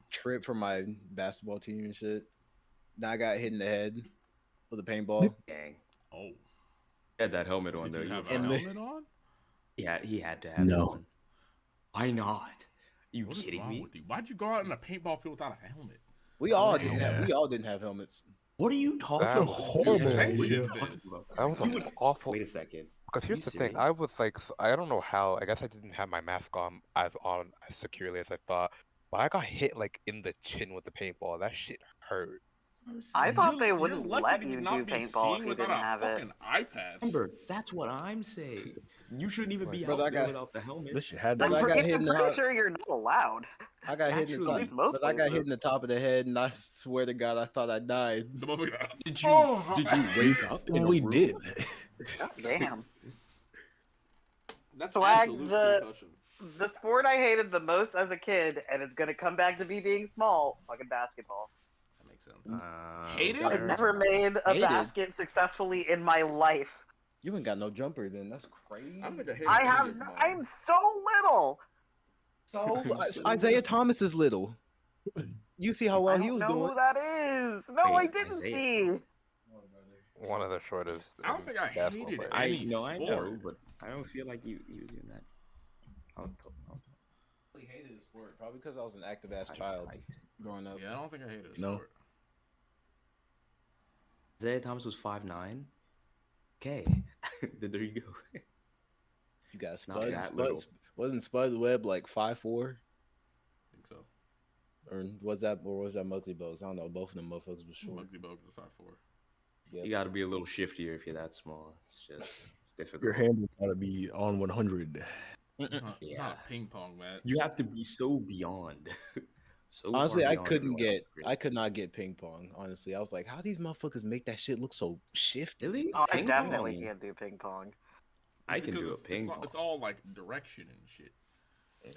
trip for my basketball team and shit. Then I got hit in the head with a paintball. Dang. Oh. He had that helmet on Did though. you You have were a fine. helmet on? Yeah, he had to have No. it on. Why not? You What is kidding wrong me? with you? Why'd you go out in a paintball field without a helmet? We all didn't have helmets. What are you talking That about? was horrible. horrible. Sanctioned this. That was an awful. Wait a second. Because here's You the thing, serious? I was like, I don't know how. I guess I didn't have my mask on as securely as I thought. But I got hit like in the chin with the paintball. That shit hurt. I thought they You're wouldn't lucky let to you not do be paintball seen if you without didn't a have it. fucking iPad. Remember, that's what I'm saying. You shouldn't even be Brother, out I there got- without the helmet. This shit had But I got hit in I'm the pretty heart. sure you're not allowed. I got hit in the Actually, top, most but I got hit places. in the top of the head, and I swear to God, I thought I died. The motherfucker. Did you Oh. did you wake up in a We room? did. Damn. That's Swag, absolute the concussion. the sport I hated the most as a kid, and it's gonna come back to me being small, fucking basketball. That makes sense. Hated? I've never made a Hated? basket successfully in my life. You ain't got no jumper then. That's crazy. I don't think I hated I any have. of mine. I'm so little. So Isaiah Thomas is little. You see how well I he don't was know doing. who that is. No, Wait, I didn't Isaiah. see. One of the shortest. I don't think I basketball hated players. any I know, sport. but I don't feel like you doing that. I'll I hated the sport probably because I was an active ass child growing up. Yeah, I don't think I hated a No. sport. Isaiah Thomas was 5'9". Okay, then there you go. You got Not Spud. that Spud little. wasn't Spud Webb like 5'4"? I think so. Or was that Muggsy Bogues? I don't know. Both of them motherfuckers was short. Muggsy Bogues was 5'4". Yep. You got to be a little shiftier if you're that small. It's difficult. Your handle gotta be on 100. Not Yeah. a ping pong match. You have to be so beyond. So Honestly, far I beyond couldn't everyone get. else, I could not get ping pong. Honestly, I was like, how these motherfuckers make that shit look so shifty? Really? Oh, I Ping definitely pong. can't do ping pong. I can Because do a it's ping all, pong. it's all like direction and shit.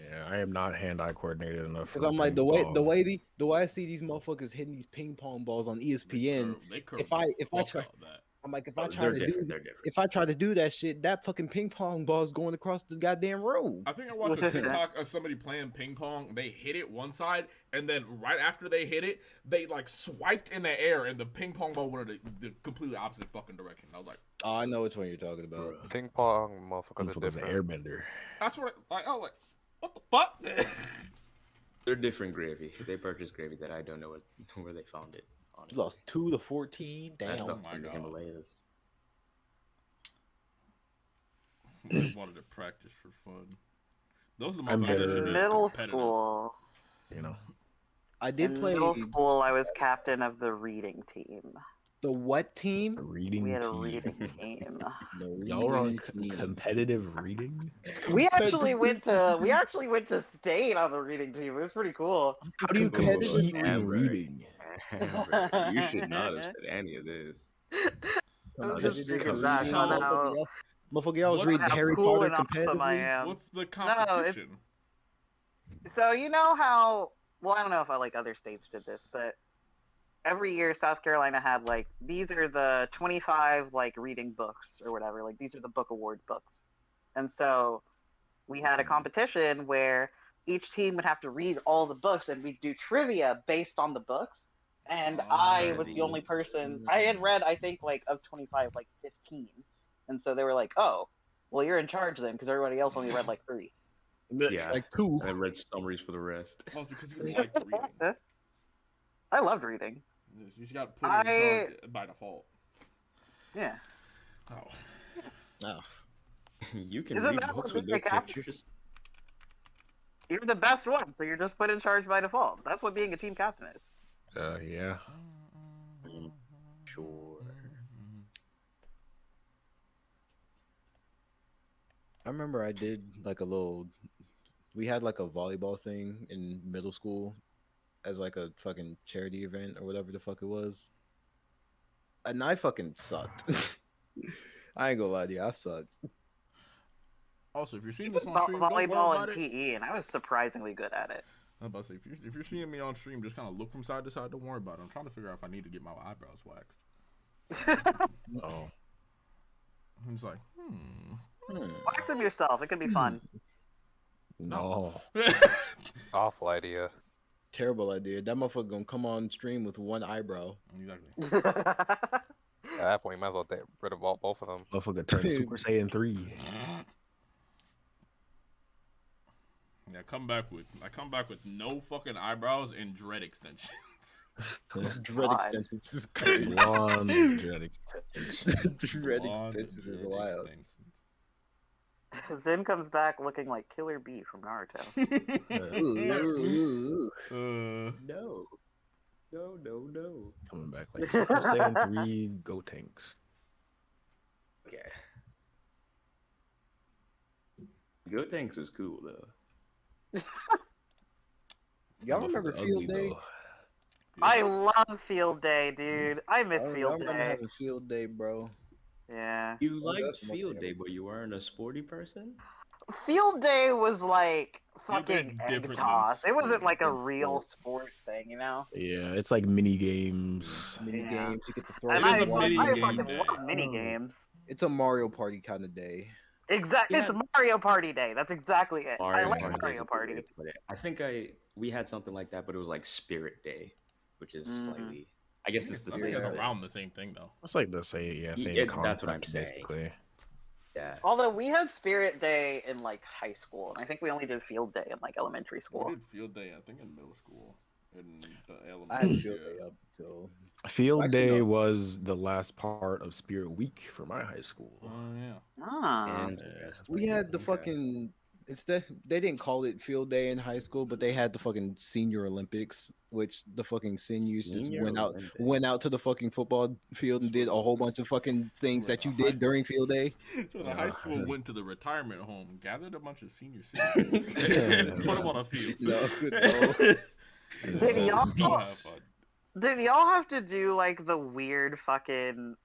Yeah, I am not hand-eye coordinated enough. Because for I'm like the ping way pong. I see these motherfuckers hitting these ping pong balls on ESPN. They curve If I the try, fuck out that. I'm like if Oh, I try they're to different. do They're different. if I try to do that shit, that fucking ping pong ball is going across the goddamn room. I think I watched a TikTok of somebody playing ping pong. They hit it one side, and then right after they hit it, they like swiped in the air, and the ping pong ball went in the completely opposite fucking direction. I was like, Oh, I know which one you're talking about. Ping pong, motherfuckers are Motherfucker's an different. airbender. that's what I was like, what the fuck? They're different gravy. They purchased gravy that I don't know where they found it. You Honestly. lost 2-14. That Damn. stuff my in the God. Himalayas. I wanted to practice for fun. Those are the I'm motherfuckers that better. should be Middle competitive. school. You know. I did In play middle school, I was captain of the reading team. the what team? A reading We had a team. reading team. The Y'all were on reading team. competitive reading? We actually went to state on the reading team. It was pretty cool. How do you Competitive compete in Amber. reading. Amber, you should not have said any of this. I'm This just is thinking crazy. back on how Motherfucker, y'all was What- reading how Harry cool Potter and awesome I competitively. am. What's the it's- competition? So you know how? Well, I don't know if other states did this, but every year South Carolina had like these are the 25 like reading books or whatever. Like these are the book award books, and so we had a competition where each team would have to read all the books, and we'd do trivia based on the books. And I was the only person. I had read, I think, like of 25, like 15, and so they were like, "Oh, well, you're in charge then," because everybody else only read like 3. Yeah, Like 2. and I read summaries for the rest. Well, it's because you liked reading. I loved reading. You just got put in charge by default. Yeah. Oh. Oh. You can Isn't read that books what with being good a captain- pictures. You're the best one, so you're just put in charge by default. That's what being a team captain is. Yeah. Sure. I remember I did like a little we had like a volleyball thing in middle school as like a fucking charity event or whatever the fuck it was. And I fucking sucked. I ain't gonna lie to you, I sucked. Also, if you're seeing this on stream, don't worry volleyball about and it. PE, and I was surprisingly good at it. I'm about to say, if you're seeing me on stream, just kind of look from side to side. Don't worry about it. I'm trying to figure out if I need to get my eyebrows waxed. Oh. I'm just like, Wax them yourself. It could be fun. No. Awful idea. Terrible idea. That motherfucker gonna come on stream with one eyebrow. Exactly. At that point, you might as well get rid of both of them. Motherfucker turned Super Saiyan 3. Yeah, I come back with no fucking eyebrows and dread extensions. Dread extensions is crazy. One dread extension. Dread extensions is wild. Zen comes back looking like Killer Bee from Naruto. No. No. Coming back like Super Saiyan 3 Go Tanks. Okay. Go Tanks is cool though. Y'all remember Field Day? I love Field Day, dude. I miss I Field remember Day. having Field Day, bro. Yeah. You liked that's my Field Day, but you weren't a sporty person? Field Day was like Field Day's fucking egg different than toss. It wasn't sport. like a real sport thing, you know? Yeah, it's like mini games. Mini Yeah. games. You get to throw And It is I, a mini I game fucking day. love mini games. It's a Mario Party kind of day. Exactly. Yeah. It's Mario Party Day. That's exactly it. I like Party Mario is a good Party. way to put it. I think we had something like that, but it was like Spirit Day, which is slightly. I guess it's the I think same. it's around the same thing though. It's like the same, same Yeah, concept, that's what I'm saying. basically. Yeah. Although we had Spirit Day in like high school, and I think we only did Field Day in like elementary We school. did field day, I think, in middle school. In the I had elementary. Field Day up till. Field Actually, Day no. was the last part of Spirit Week for my high school. Oh yeah. Ah. We had the fucking. They didn't call it Field Day in high school, but they had the fucking Senior Olympics, which the fucking seniors just Senior Olympics. went out to the fucking football field and did a whole bunch of fucking things that you did during Field Day. So the high school went to the retirement home, gathered a bunch of senior citizens, and put them on a field. No. Did y'all, Go have fun. did y'all have to do like the weird fucking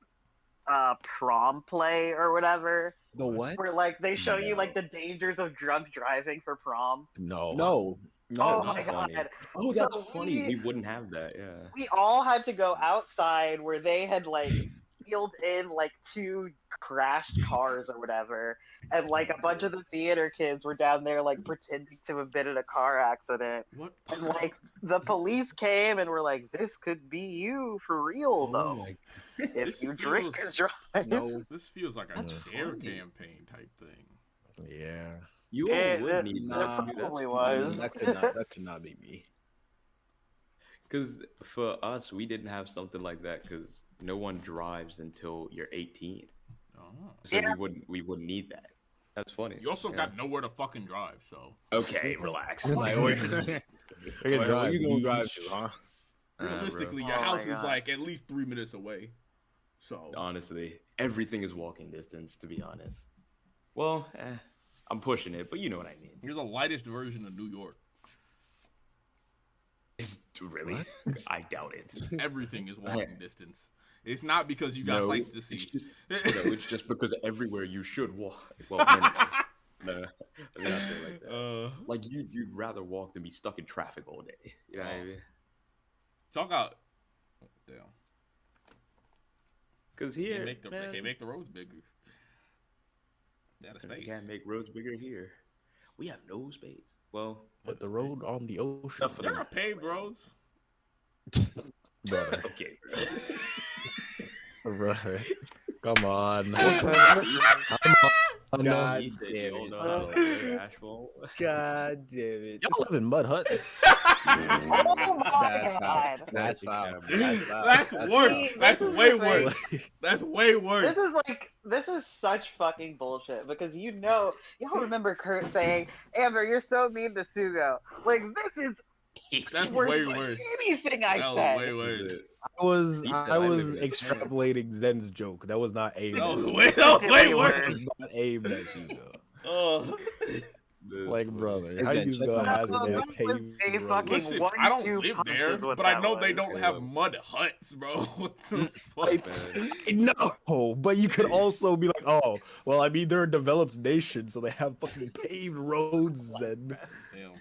prom play or whatever? The what? Where like they show you like the dangers of drunk driving for prom? No. Oh That's my funny. god. Oh, that's So funny. We wouldn't have that. Yeah. We all had to go outside where they had like wheeled in like 2 crashed cars or whatever, and like a bunch of the theater kids were down there like pretending to have been in a car accident. What? And like the police came and were like, "This could be you for real though. If This you drink and feels- drive." No. This feels like a That's dare funny. campaign type thing. Yeah. You all Yeah, would need it that. probably was. That could not be me. Because for us, we didn't have something like that because no one drives until you're 18. Oh. So Yeah. we wouldn't need that. That's funny. You also Yeah. got nowhere to fucking drive, so. Okay, relax. Like, Where you gonna drive to, huh? Realistically, bro. your Oh my house is God. like at least 3 minutes away. So. Honestly, everything is walking distance, to be honest. Well, I'm pushing it, but you know what I mean. You're the lightest version of New York. Is really? I doubt it. Everything is walking distance. It's not because you got No, sights to see. It's just because everywhere you should walk. Well, no, I mean, I feel like that. Like you'd rather walk than be stuck in traffic all day. You know what I mean? Talk out. Damn. Because They here, can't make the roads bigger. They out of you space. can't make roads bigger here. We have no space. Well, But the road on the ocean. Enough for There them. are paved roads. Brother. Okay, Brother. Come on. God He said damn you don't it. know how to lay asphalt. God damn it. Y'all live in mud huts. Oh my That's god. foul. That's foul. That's worse. See, That's this is way the thing. worse. That's way worse. This is such fucking bullshit because y'all remember Kurt saying, "Amber, you're so mean to Sugo." Like this is That's worse way than worse. anything I That was said. way worse. I was extrapolating Zen's joke. That was not aimed That at was Sugo. way That worse. was not aimed at Sugo. Oh. Like, brother, Is how that you just check gonna my ask me that a paved fucking road? Listen, one, I don't two live pumps there, is what but I that know they was. don't have mud huts, bro. What the fuck? No, but you could also be like, oh, well, I mean, they're a developed nation, so they have fucking paved roads and. Damn.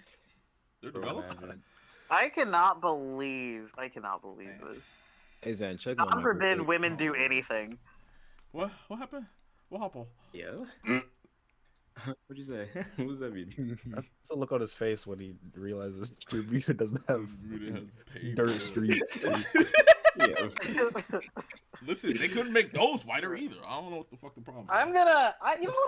They're developed. I cannot believe this. Hey Zen, check God my forbid microwave. women do anything. What happened? What happened? Yo. What'd you say? What does that mean? That's a look on his face when he realizes Bermuda doesn't have paved dirt roads. streets. Listen, they couldn't make those whiter either. I don't know what the fuck the problem is. You know what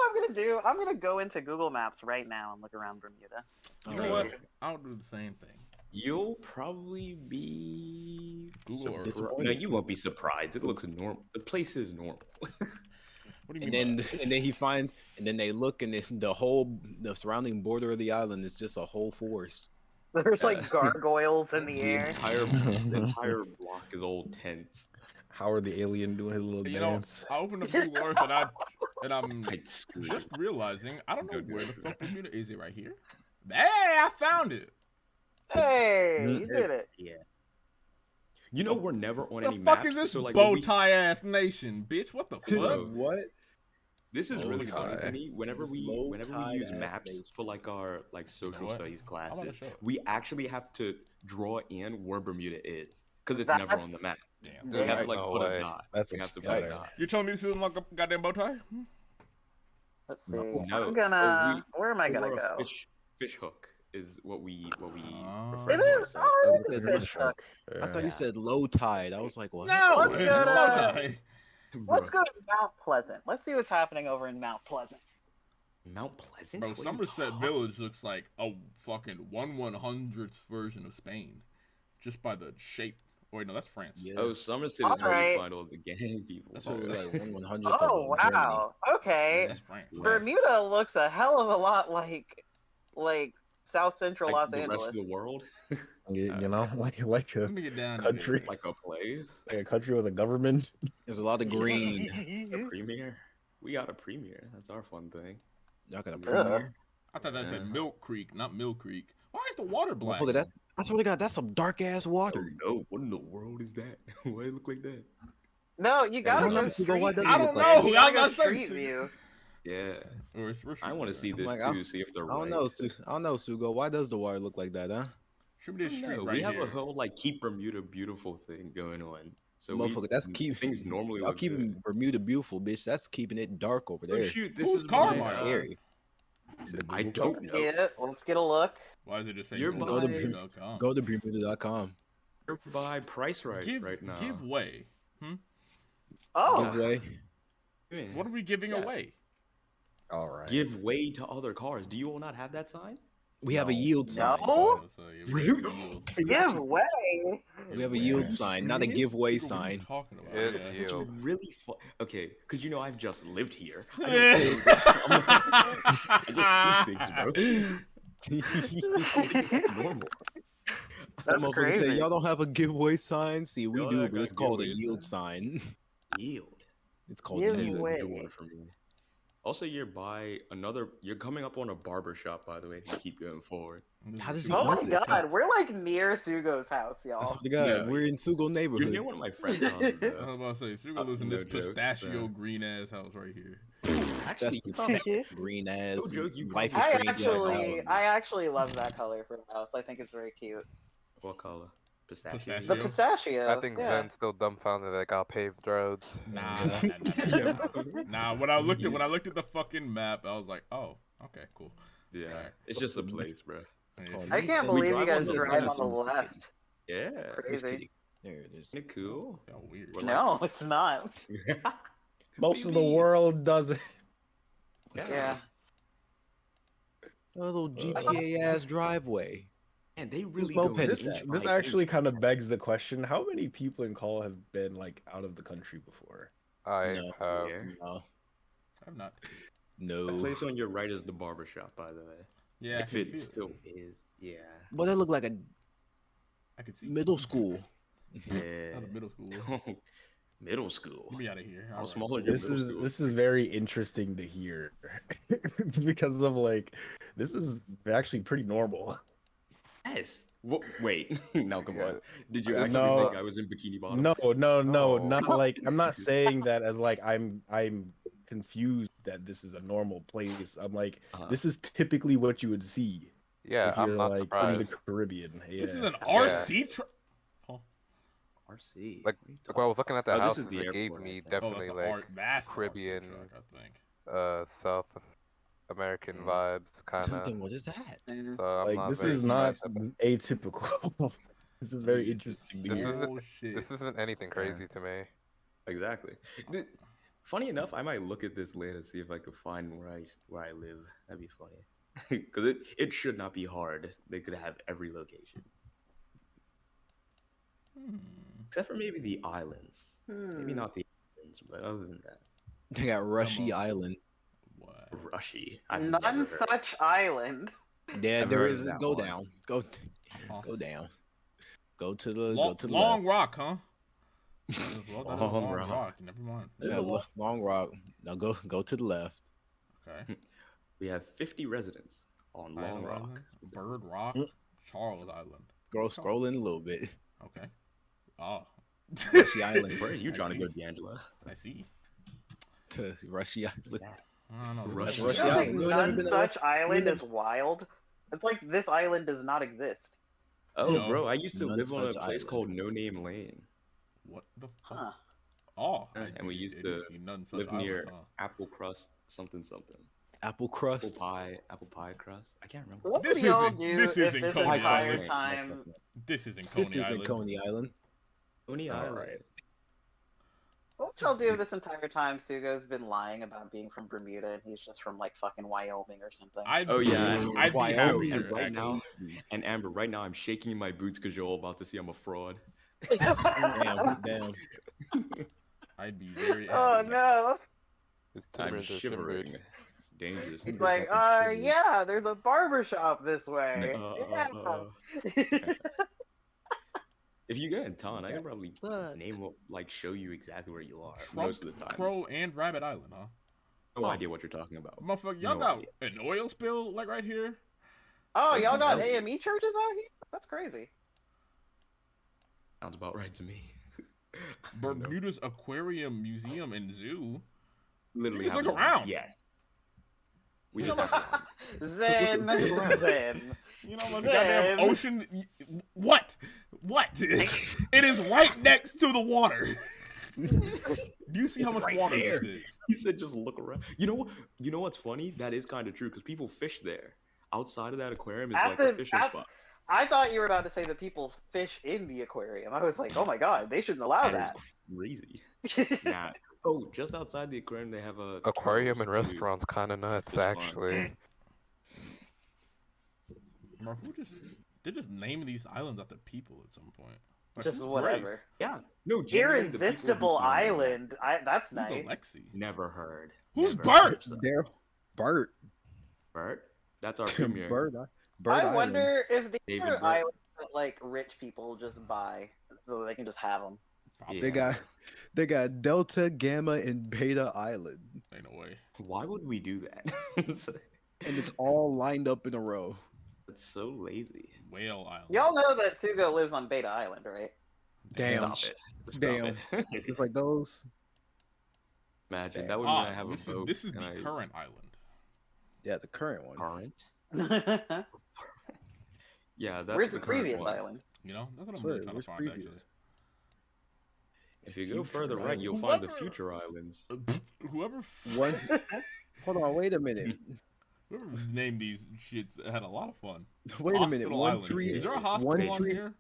I'm gonna do? I'm gonna go into Google Maps right now and look around Bermuda. You know what? I'll do the same thing. You'll probably be Google Earth. No, you won't be surprised. It looks normal. The place is normal. What do you And mean? then he finds, and then they look, and the surrounding border of the island is just a whole forest. There's like gargoyles in the air. The entire block is all tents. How are the alien doing his little You dance? know, I opened up Google Earth and I'm just realizing I don't know where the fuck Bermuda is. It right here? Hey, I found it. Hey, you did it. Yeah. You know we're never on The any fuck maps. is this so like bow tie ass nation, bitch? What the fuck? What? This is really Bow funny tie. to me. Whenever we use maps for like our social what? studies How about classes, a show? we actually have to draw in where Bermuda is because it's That's- never on the map. Damn. We have to like No put way. a dot. That's we have to put upsetting. a dot. You're telling me this isn't like a goddamn bow tie? Let's see. No, I'm gonna. Where am I gonna or a go? Fish hook is what we Oh. It is. Oh, it is a fish hook. I thought you said low tide. I was like, what? No, Let's bow go to- tie. Let's go to Mount Pleasant. Let's see what's happening over in Mount Pleasant. Mount Pleasant. Bro, What are you Somerset talking- Village looks like a fucking 1/100th version of Spain, just by the shape. Oh, wait, no, that's France. Oh, Somerset is where Alright. you find all the gang people. That's what like 1/100th. Oh wow. Okay. That's France. Bermuda looks a hell of a lot like South Central Like Los the Angeles. rest of the world. You know, like a Let me get down country, here. Like a place. like a country with a government. There's a lot of green. A premiere. We got a premiere. That's our fun thing. Y'all got a Yeah. premiere. I thought that said Milk Creek, not Mill Creek. Why is the water black? Motherfucker, I swear to God, that's some dark ass water. No, what in the world is that? Why it look like that? No, you gotta don't go know, Hugo, why street does it I view. don't look know. like You I gotta was go about to say street view. Yeah. Or it's I want to see this like, too, see if they're I don't right. know, I don't know, Sugo. Why does the water look like that, huh? Should be this street No, right we have here. a whole like keep Bermuda beautiful thing going on. So Motherfucker, that's keep things normally Y'all look keeping good. Bermuda beautiful, bitch. That's keeping it dark over Oh there. shoot, this Who's is Carmine? my, Scary. I don't know. Yeah, let's get a look. Why is it just saying You're Go to, Bermuda.com? go to Bermuda.com. You're by price right Give, right now. give way. Oh, Giveaway. Man, What are we giving Yeah. away? All right. give way to other cars. Do you all not have that sign? We have a yield sign. no. So, yeah, we got the yield. Give way. We have a yield sign, not a serious? giveaway What are you sign. talking about? It's Yeah. Which you. is really fun. Okay, because you know I've just lived here. I, Yeah. I just see things, bro. It's normal. That's Motherfucker crazy. say y'all don't have a giveaway sign. See, we Y'all do, not but it's got called a giveaway yield sign. Yield. It's called Give a That is yield. a way. good one for me. Also, you're by another. You're coming up on a barber shop, by the way. If you keep going forward. How does he Oh know my this? god, we're like near Sugo's house, I y'all. swear to God, Yeah. we're in Sugo You're neighborhood. near one of my friends' houses. I Bro. was about to say, Sugar lives in No this jokes, pistachio green ass house right here. Actually, Green ass. No joke, you life is probably- strange. I actually love that color for the house. I think it's very cute. what color? Pistachio. Pistachio. The pistachio. I think yeah. Zen's still dumbfounded that I got paved roads. Nah, nah. When I looked at the fucking map, I was like, oh, okay, cool. Yeah, Alright. it's just a place, bro. I can't We believe you drive guys on those drive on the intersections. left. Yeah. Crazy. There it is. Isn't it cool? Yeah, weird. We're No, it's not. Most of the world doesn't. Yeah. A little GTA ass driveway. And they really moped go is deep that? This on actually it. kind of begs the question: how many people in call have been like out of the country before? I No. have. Yeah. No. I'm not. The No. place on your right is the barber shop, by the way. Yeah, I If can it feel it. still is, yeah. But that look like a I could see middle school. Yeah. Out of middle school. Middle school. Get me out of here. How All right. small are your This middle is schools? this is very interesting to hear because of like this is actually pretty normal. Yes. Wait. Now come on. Did you actually No, think I was in bikini bottom? no, Oh. not like I'm not saying that as like I'm confused that this is a normal place. I'm like this is typically what you would see. Yeah, if you're I'm not like in the surprised. Caribbean. Yeah. This is an RC. RC. Like when I was looking at the Oh, this houses, is the it gave airport, I me think. definitely like that's Caribbean, truck, I think. South American vibes, kind of. Then what is that? So I'm Like not this very is not surprised. atypical. This is very interesting to This hear. isn't. This isn't anything crazy to me. Exactly. Funny enough, I might look at this later see if I could find where I live. That'd be funny. Because it should not be hard. They could have every location. Except for maybe the islands. Maybe not the islands, but other than that. They got Rushy Island. Rushy. None such island. Yeah, I've there heard is. of that Go one. down. Go down. Go to the Long left. Rock, huh? Long Rock. Never mind. Yeah, Long Rock. Now go to the left. Okay. We have 50 residents on Long Rock. Island, Bird Rock, Charles Island. Scroll in a little bit. Okay. Oh. Rushy Island. Where are you I trying to see. go, D'Angelo? I see. To Rushy Island. I don't know. Rushy Rushy I feel like Island. You never none been such to- island you is wild. It's like this island does not exist. Oh, No, bro, I used to none live on a such place island. called No Name Lane. What the fuck? Huh. Oh. And we used I to see none such live near island, huh? Apple Crust something. Apple crust. Apple pie crust. I can't remember. What This would y'all isn't- do this if isn't this Coney entire Island. time? This isn't Coney This isn't Island. Coney Island. Coney All Island. right. What would y'all do if this entire time Sugo's been lying about being from Bermuda and he's just from like fucking Wyoming or something? Oh yeah, I'd be Wyoming. happy. And right actually. now, and Amber, right now I'm shaking in my boots because you're all about to see I'm a fraud. Damn. I'd be very Oh happy. no! I'm shivering. Dangerous. He's like, yeah, there's a barber shop this way. Yeah. If you go in town, I can probably show you exactly where you are Trump, most of the time. Crow, and Rabbit Island, huh? No idea what you're talking about. Motherfucker, y'all No got idea. an oil spill like right here? Oh, y'all got No. AME churches out here? That's crazy. Sounds about right to me. Bermuda's Aquarium Museum and Zoo. Literally Just have look one. around. Yes. We just have one. Zen. You know what? Zen. Goddamn ocean. What? What? It is right next to the water. Do you see how It's much right water there. this is? He said, "Just look around." You know what? You know what's funny? That is kind of true because people fish there. Outside of that aquarium is like a fishing spot. I thought you were about to say that people fish in the aquarium. I was like, oh my god, they shouldn't allow That that. is crazy. Nah. Oh, just outside the aquarium, they have a Aquarium and turtles, too. restaurants kind of nuts, It's fun. actually. Bro, they just name these islands after people at some point. Like, Just who's whatever. Grace? Yeah. No. genuinely, the people who Irresistible found it. Island. That's Who's nice. Alexi? Never heard. Who's Never Bert? heard, sir. There. Bert. Bert? That's our premier. Bert. I wonder if these David are Bert. islands that like rich people just buy so they can just have them. They got Delta, Gamma, and Beta Island, Ain't no way. Why would we do that? and it's all lined up in a row. That's so lazy. Whale Island. Y'all know that Sugo lives on Beta Island, right? Damn. Stop it. Stop Damn. it. Just like those. Imagine that would mean I Ah, have a boat. this is and the I- current island. Yeah, the current one. Current? Yeah, that's Where's the current previous one. island? You know, that's what I'm Swear, really trying to where's find previous? actually. If you go Future further right, island. you'll find the Whoever- future islands. Whoever One. Hold on, wait a minute. whoever named these shits had a lot of fun. Wait a minute. Hospital One Island. tree. Is there a One hospital on tree. here?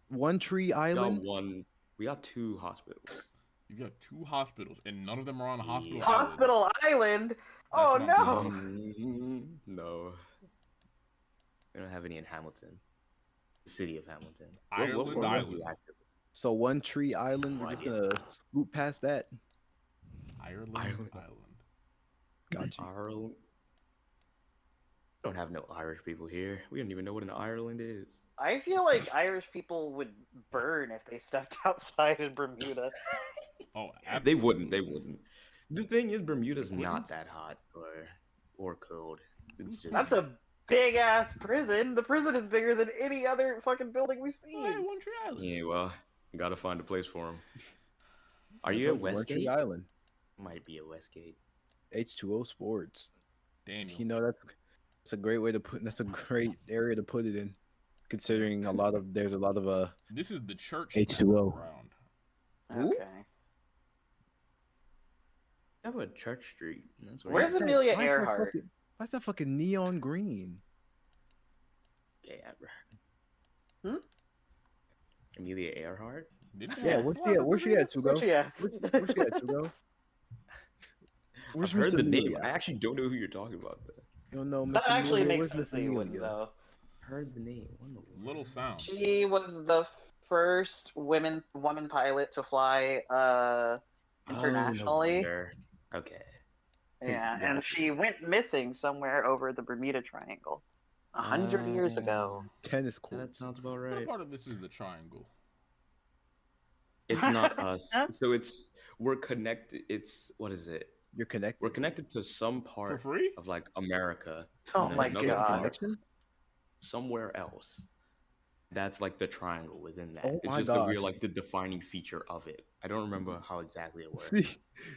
One Tree We got Island. one. We got two hospitals. You got two hospitals, and none of them are on Hospital Island. Hospital Island? Oh what I'm no! No. We don't have any in Hamilton. The city of Hamilton. Ireland floor was Island. the active? So One Tree Island. We're just gonna scoot past that. Ireland Ireland. Island. Got you. Ireland. We don't have no Irish people here. We don't even know what an Ireland is. I feel like Irish people would burn if they stepped outside in Bermuda. Oh, They wouldn't. They wouldn't. The thing is, Bermuda's Queens? not that hot or cold. It's just That's a big ass prison. The prison is bigger than any other fucking building we've seen. Hey, One Tree Island. yeah. Well, you gotta find a place for them. Are I you told at One Tree Westgate? Island. Might be at Westgate. H2O Sports. Daniel. You know that's a great way to put. That's a great area to put it in, considering there's a lot of This is the church H2O. around. Okay. I have a Church Street. That's where Where's you- Amelia Why is that Earhart? Why's that fucking neon green? Yeah, Hmm? Amelia Earhart? Yeah, where's she at, Tugo? Where's she at? Where's she at, Tugo? Where's I've heard Mr. the name. Amelia? I actually don't know who you're talking about. Though. You don't know Mr. That actually Amelia? makes Where's sense that Mr. you wouldn't, Amelia? though. Heard the name. What in the Little sound. She was the first woman pilot to fly internationally. Oh, no wonder. Okay. Yeah, Yeah. and she went missing somewhere over the Bermuda Triangle 100 years ago. Tennis That courts. sounds about What right. part of this is the triangle? It's not us. So we're connected. It's what is it? You're connected. We're connected to some part For free? of like America. Oh and then my another God. part Connection? somewhere else. That's like the triangle within that. Oh it's my just that we're gosh. like the defining feature of it. I don't remember how exactly it works.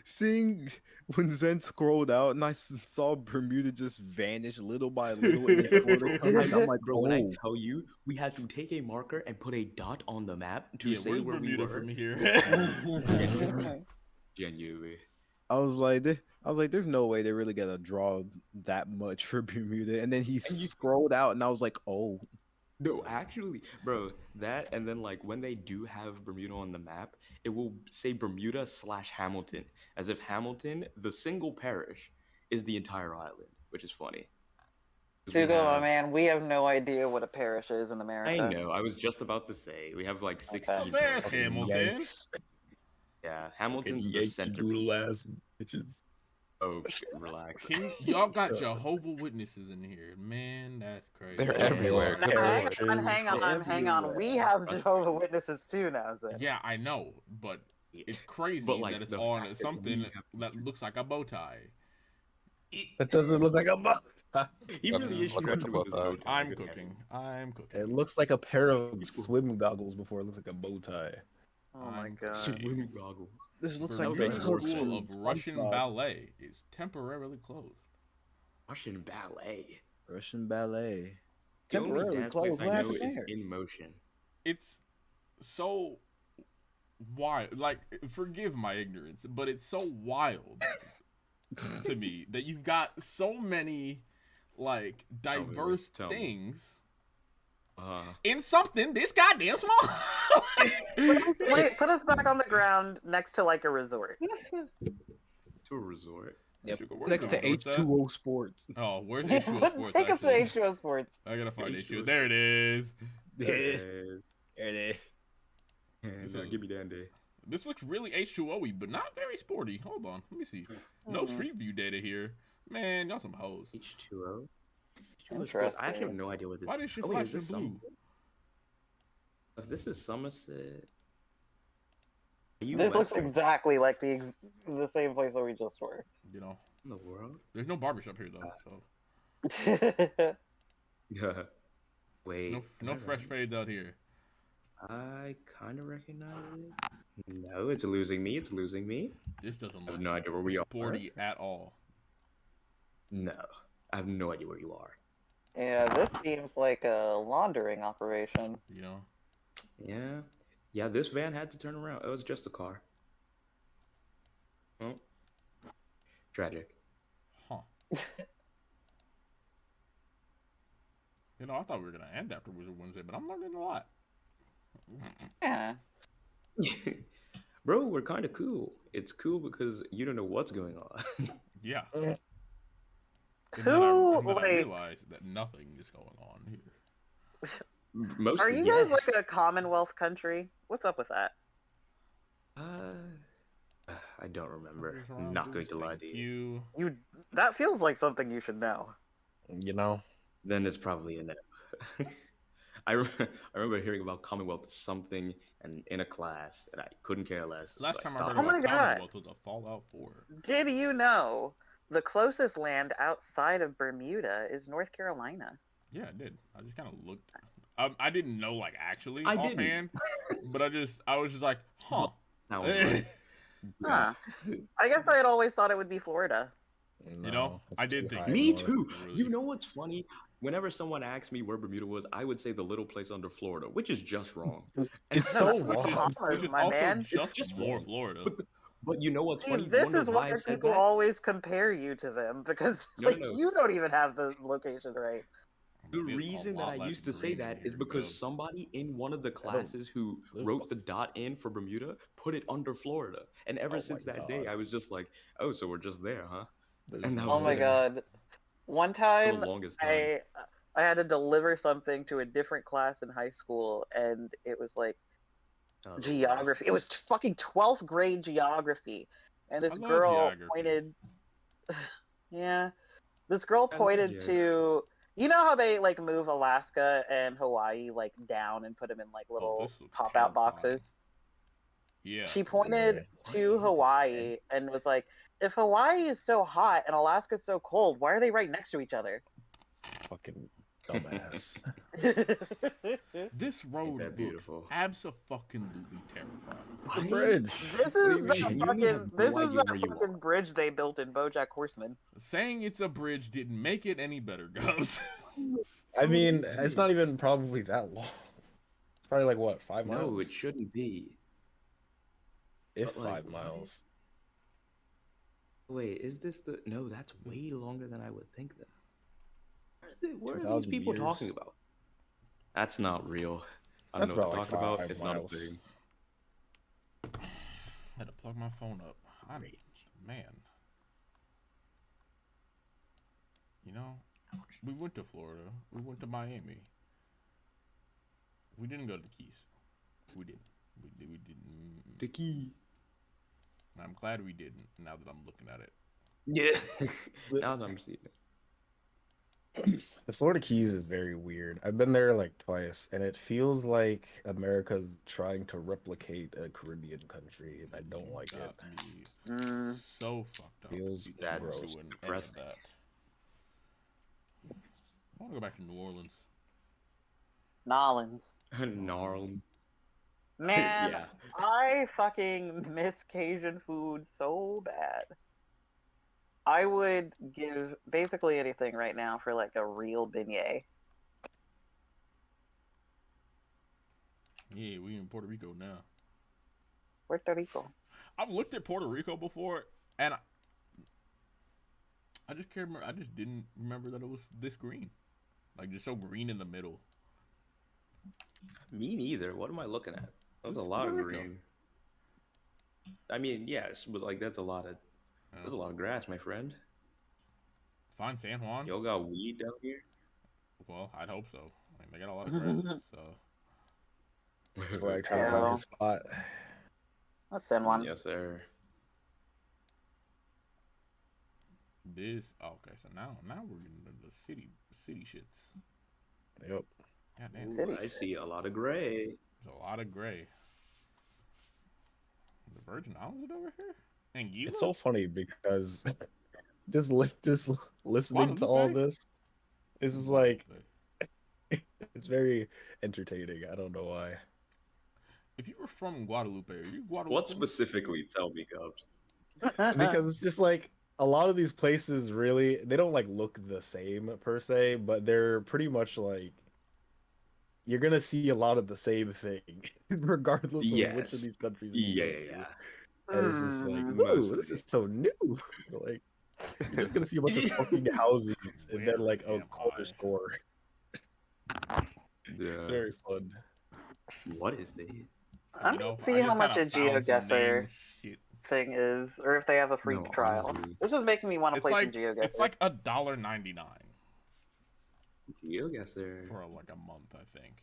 Seeing when Zen scrolled out and I saw Bermuda just vanish little by little in the corner, I'm like, Bro, when I oh. tell you, we had to take a marker and put a dot on the map to Yeah, say where's where Bermuda we were. from here? Genuinely. I was like, there's no way they really gotta draw that much for Bermuda. And then he scrolled out, and I was like, oh. No, actually, bro, that and then like when they do have Bermuda on the map, it will say Bermuda / Hamilton, as if Hamilton, the single parish, is the entire island, which is funny. 'Cause we Hugo, my have- man, we have no idea what a parish is in America. I know. I was just about to say we have like 16. There's parishes. Hamilton. Yeah, Hamilton's the Yankee center. doodle ass bitches. Oh, relax. Y'all got Jehovah Witnesses in here, man. That's crazy. They're everywhere. Good lord. Hang on. We have Jehovah Witnesses too now, Zen. Yeah, I know, but it's crazy But, like, that it's the on fact that something we have- that looks like a bow tie. That doesn't look like a butt. He really is Look at shooting the with his bow bow tie. tie. I'm Good cooking. I'm cooking. It looks like a pair of swim goggles before it looks like a bow tie. Oh my god. Swim goggles. This looks Bermuda like School of Russian Ballet is temporarily closed. Russian ballet. Russian ballet. The only Temporarily dance place closed. I What know happened is there? in motion. It's so wild. Like, forgive my ignorance, but it's so wild to me that you've got so many like Tell me, diverse tell me. things Uh, in something this goddamn small. Wait, put us back on the ground next to like a resort. to a resort. Yep. Where's Next to the resorts at? H2O Sports. Oh, where's H2O Sports? Take us to actually? H2O Sports. I gotta find H2O H2O. There it is. There it is. There it is. And, This is- give me Dandy. This looks really H2O-y, but not very sporty. Hold on, let me see. No Street View data here. Man, y'all some hoes. H2O. Interesting. I actually have no idea what this. Why did she wait, flash is this the blue? Somerset? If this is Somerset. Are you This looks west exactly like the same place that we just were. You know, in the world? there's no barbershop here though, so Yeah. Wait. no am I fresh right? fades out here. I kind of recognize it. No, it's losing me. It's losing me. This doesn't I have look no idea where we are. sporty at all. No, I have no idea where you are. Yeah, this seems like a laundering operation. You know, Yeah. Yeah, this van had to turn around. It was just a car. Oh. Tragic. huh? You know, I thought we were gonna end after Wizard Wednesday, but I'm learning a lot. Yeah. Bro, we're kind of cool. It's cool because you don't know what's going on. Yeah. Who, And then I like- realized that nothing is going on here. Mostly, Are you guys like a Commonwealth country? What's up with that? I don't remember. I'm not going to lie to you. You. That feels like something you should know. You know? Then it's probably a no. I remember hearing about Commonwealth something and in a class, and I couldn't care less. Last so time I heard Oh my about God. Commonwealth was a Fallout 4. Did you know the closest land outside of Bermuda is North Carolina? Yeah, I did. I just kind of looked. I didn't know like actually I offhand, but I was just like, huh. Sounds right. Huh. I guess I had always thought it would be Florida. You know, I did think. Me too. You know what's funny? Whenever someone asks me where Bermuda was, I would say the little place under Florida, which is just wrong. It's so wrong. Which is my also man. just more Florida. But you know what's See, funny? this Wonder is why why I said people that? always compare you to them because No, like no. you don't even have the location right. The reason that I used to say that is because somebody in one of the classes who wrote the dot in for Bermuda put it under Florida. And ever since that day, I was just like, oh, so we're just there, huh? And that Oh was my it. God. One time longest time. I had to deliver something to a different class in high school and it was like geography. It was fucking 12th grade geography. And this I love girl geography. pointed Yeah. This girl I love pointed geography. to you know how they like move Alaska and Hawaii like down and put them in like little this looks pop out boxes? Yeah. She pointed to Hawaii and was like, if Hawaii is so hot and Alaska's so cold, why are they right next to each other? Fucking dumbass. This road looks beautiful? abso-fucking-lutely terrifying. It's a bridge. This is the mean? You fucking have this no is idea the where you fucking bridge they built in BoJack Horseman. Saying it's a bridge didn't make it any better, Gubs. I mean, it's not even probably that long. It's probably like what, 5 miles? No, it shouldn't be. If but, like, 5 miles. Wait, is this the... No, that's way longer than I would think then. What are these 2,000 people years. talking about? That's not real. I don't That's know what about they're like talking about. 5 It's miles. not a thing. Had to plug my phone up. Man. You know, we went to Florida. We went to Miami. We didn't go to the Keys. We didn't. We didn't. The Key. I'm glad we didn't. Now that I'm looking at it. Yeah. Now that I'm seeing it. The Florida Keys is very weird. I've been there like twice, and it feels like America's trying to replicate a Caribbean country, and I don't like it. So fucked up. Feels That's gross. Depressing. That. I want to go back to New Orleans. Nolans. Gnarled. Man, Yeah. I fucking miss Cajun food so bad. I would give basically anything right now for like a real beignet. Yeah, we in Puerto Rico now. Puerto Rico. I've looked at Puerto Rico before, and I just can't remember. I just didn't remember that it was this green, like just so green in the middle. Me neither. What am I looking at? That's a It's lot of Puerto Rico. green. I mean, yes, but like that's a lot of grass, my friend. Find San Juan. Y'all got weed down here? Well, I'd hope so. I mean, they got a lot of grass, so. That's why I try to find a spot. Let's send one. Yes, sir. This okay, so now we're getting into the city shits. Yep. Goddamn. Ooh, I see a lot of gray. There's a lot of gray. The Virgin Islands is over here? Anguilla? It's so funny because just listening to all this is like it's very entertaining. I don't know why. If you were from Guadalupe, are you Guadalupe? What specifically? Tell me, Cubs. Because it's just like a lot of these places really they don't like look the same per se, but they're pretty much like you're gonna see a lot of the same thing regardless of which of these countries you go to. And it's just like, ooh, this is so new. Like you're just gonna see a bunch of fucking houses and then like a corner store. Yeah. It's very fun. What is this? I don't see how much a GeoGuessr thing is, or if they have a free No, trial. honestly. This is making me want to It's play like some GeoGuessr. it's like $1.99 GeoGuessr for like a month, I think.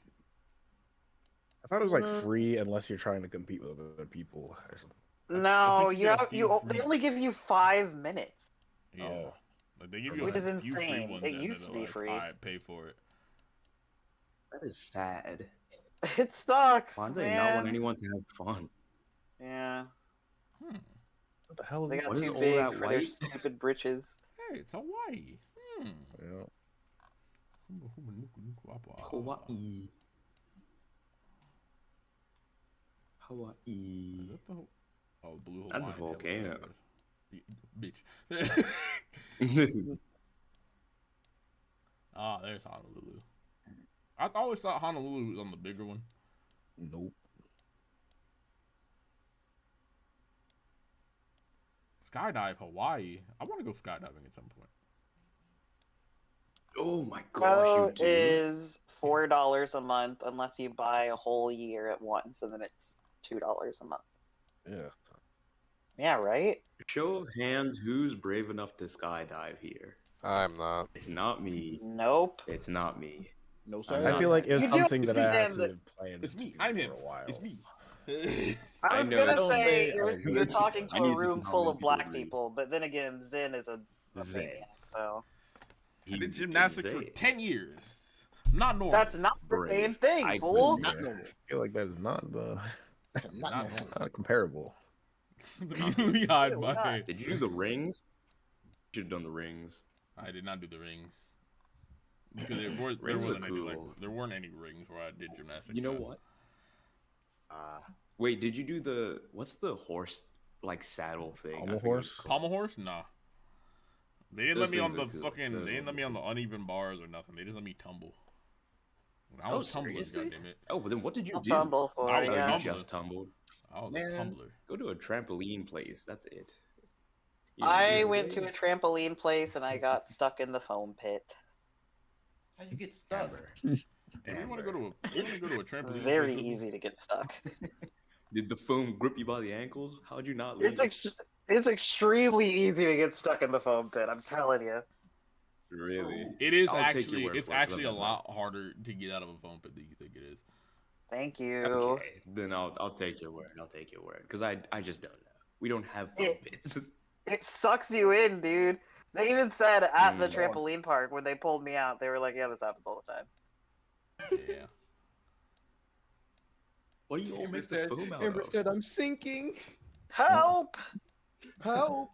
I thought it was like free unless you're trying to compete with other people or something. No, think you get a have few they free- only give you 5 minutes. Yeah. Oh. Like they give you Which a is few free insane. ones It and used then to they're be like, free. "Alright, pay for it." That is sad. It sucks, Why do they not want man. anyone to have fun? Yeah. What the hell? They Is got What is too all big that for their white? stupid britches. Hey, it's Hawaii. Yeah. Hawaii. Hawaii. Is that the blue Hawaii? That's a volcano. Bitch. Ah, there's Honolulu. I always thought Honolulu was on the bigger one. Nope. Skydive Hawaii. I want to go skydiving at some point. Oh my Pro gosh, you do. is $4 a month unless you buy a whole year at once, and then it's $2 a month. Yeah. Yeah, right? Show of hands, who's brave enough to skydive here? I'm not. It's not me. Nope. It's not me. No, I'm sir. not I feel like it was You do something It's that me, I had Dan, to plan It's me. for I'm him. a while. It's me. I I was know, gonna don't say say you're it's- talking I to need a to room see how full many of people black agree. people, but then again, Zen is a Zen. maniac, so I did He's gymnastics for insane. 10 years. Not normal. that's not the Brave. same thing, I fool. couldn't Not normal. I feel like that is not the Not normal. not comparable. Let me hide my head. Did you do the rings? You should have done the rings. I did not do the rings. Because there weren't Cool. there weren't any rings where I did gymnastics. You know at. what? Wait, did you do the what's the horse like saddle thing? Pommel horse? Pommel horse? Nah. They didn't Those let me on things the are cool. fucking. Those They didn't are let me on the cool. uneven bars or nothing. They just let me tumble. I Oh, was tumbling, seriously? goddammit. Oh, but then what did you I'll do? tumble for I it, was yeah. You tumbling. just tumbled. I was a Man, tumbler. go to a trampoline place. That's it. I went to a trampoline place and I got stuck in the foam pit. How you get stuck? If you want to go to a trampoline, Very place with me- easy to get stuck. Did the foam grip you by the ankles? How'd you not leave? It's extremely easy to get stuck in the foam pit. I'm telling you. Really? It is I'll take your actually. word It's for it, 'cause actually I've a been lot harder to get out of a foam pit than you think it is. Thank you. Okay, then I'll take your word. I'll take your word because I just don't know. We don't have foam pits. It sucks you in, dude. They even said at the Mm. trampoline park when they pulled me out, they were like, "Yeah, this happens all the time." Yeah. What do you all Amber make the said, foam out Amber of? said, "I'm sinking. Help! Help!"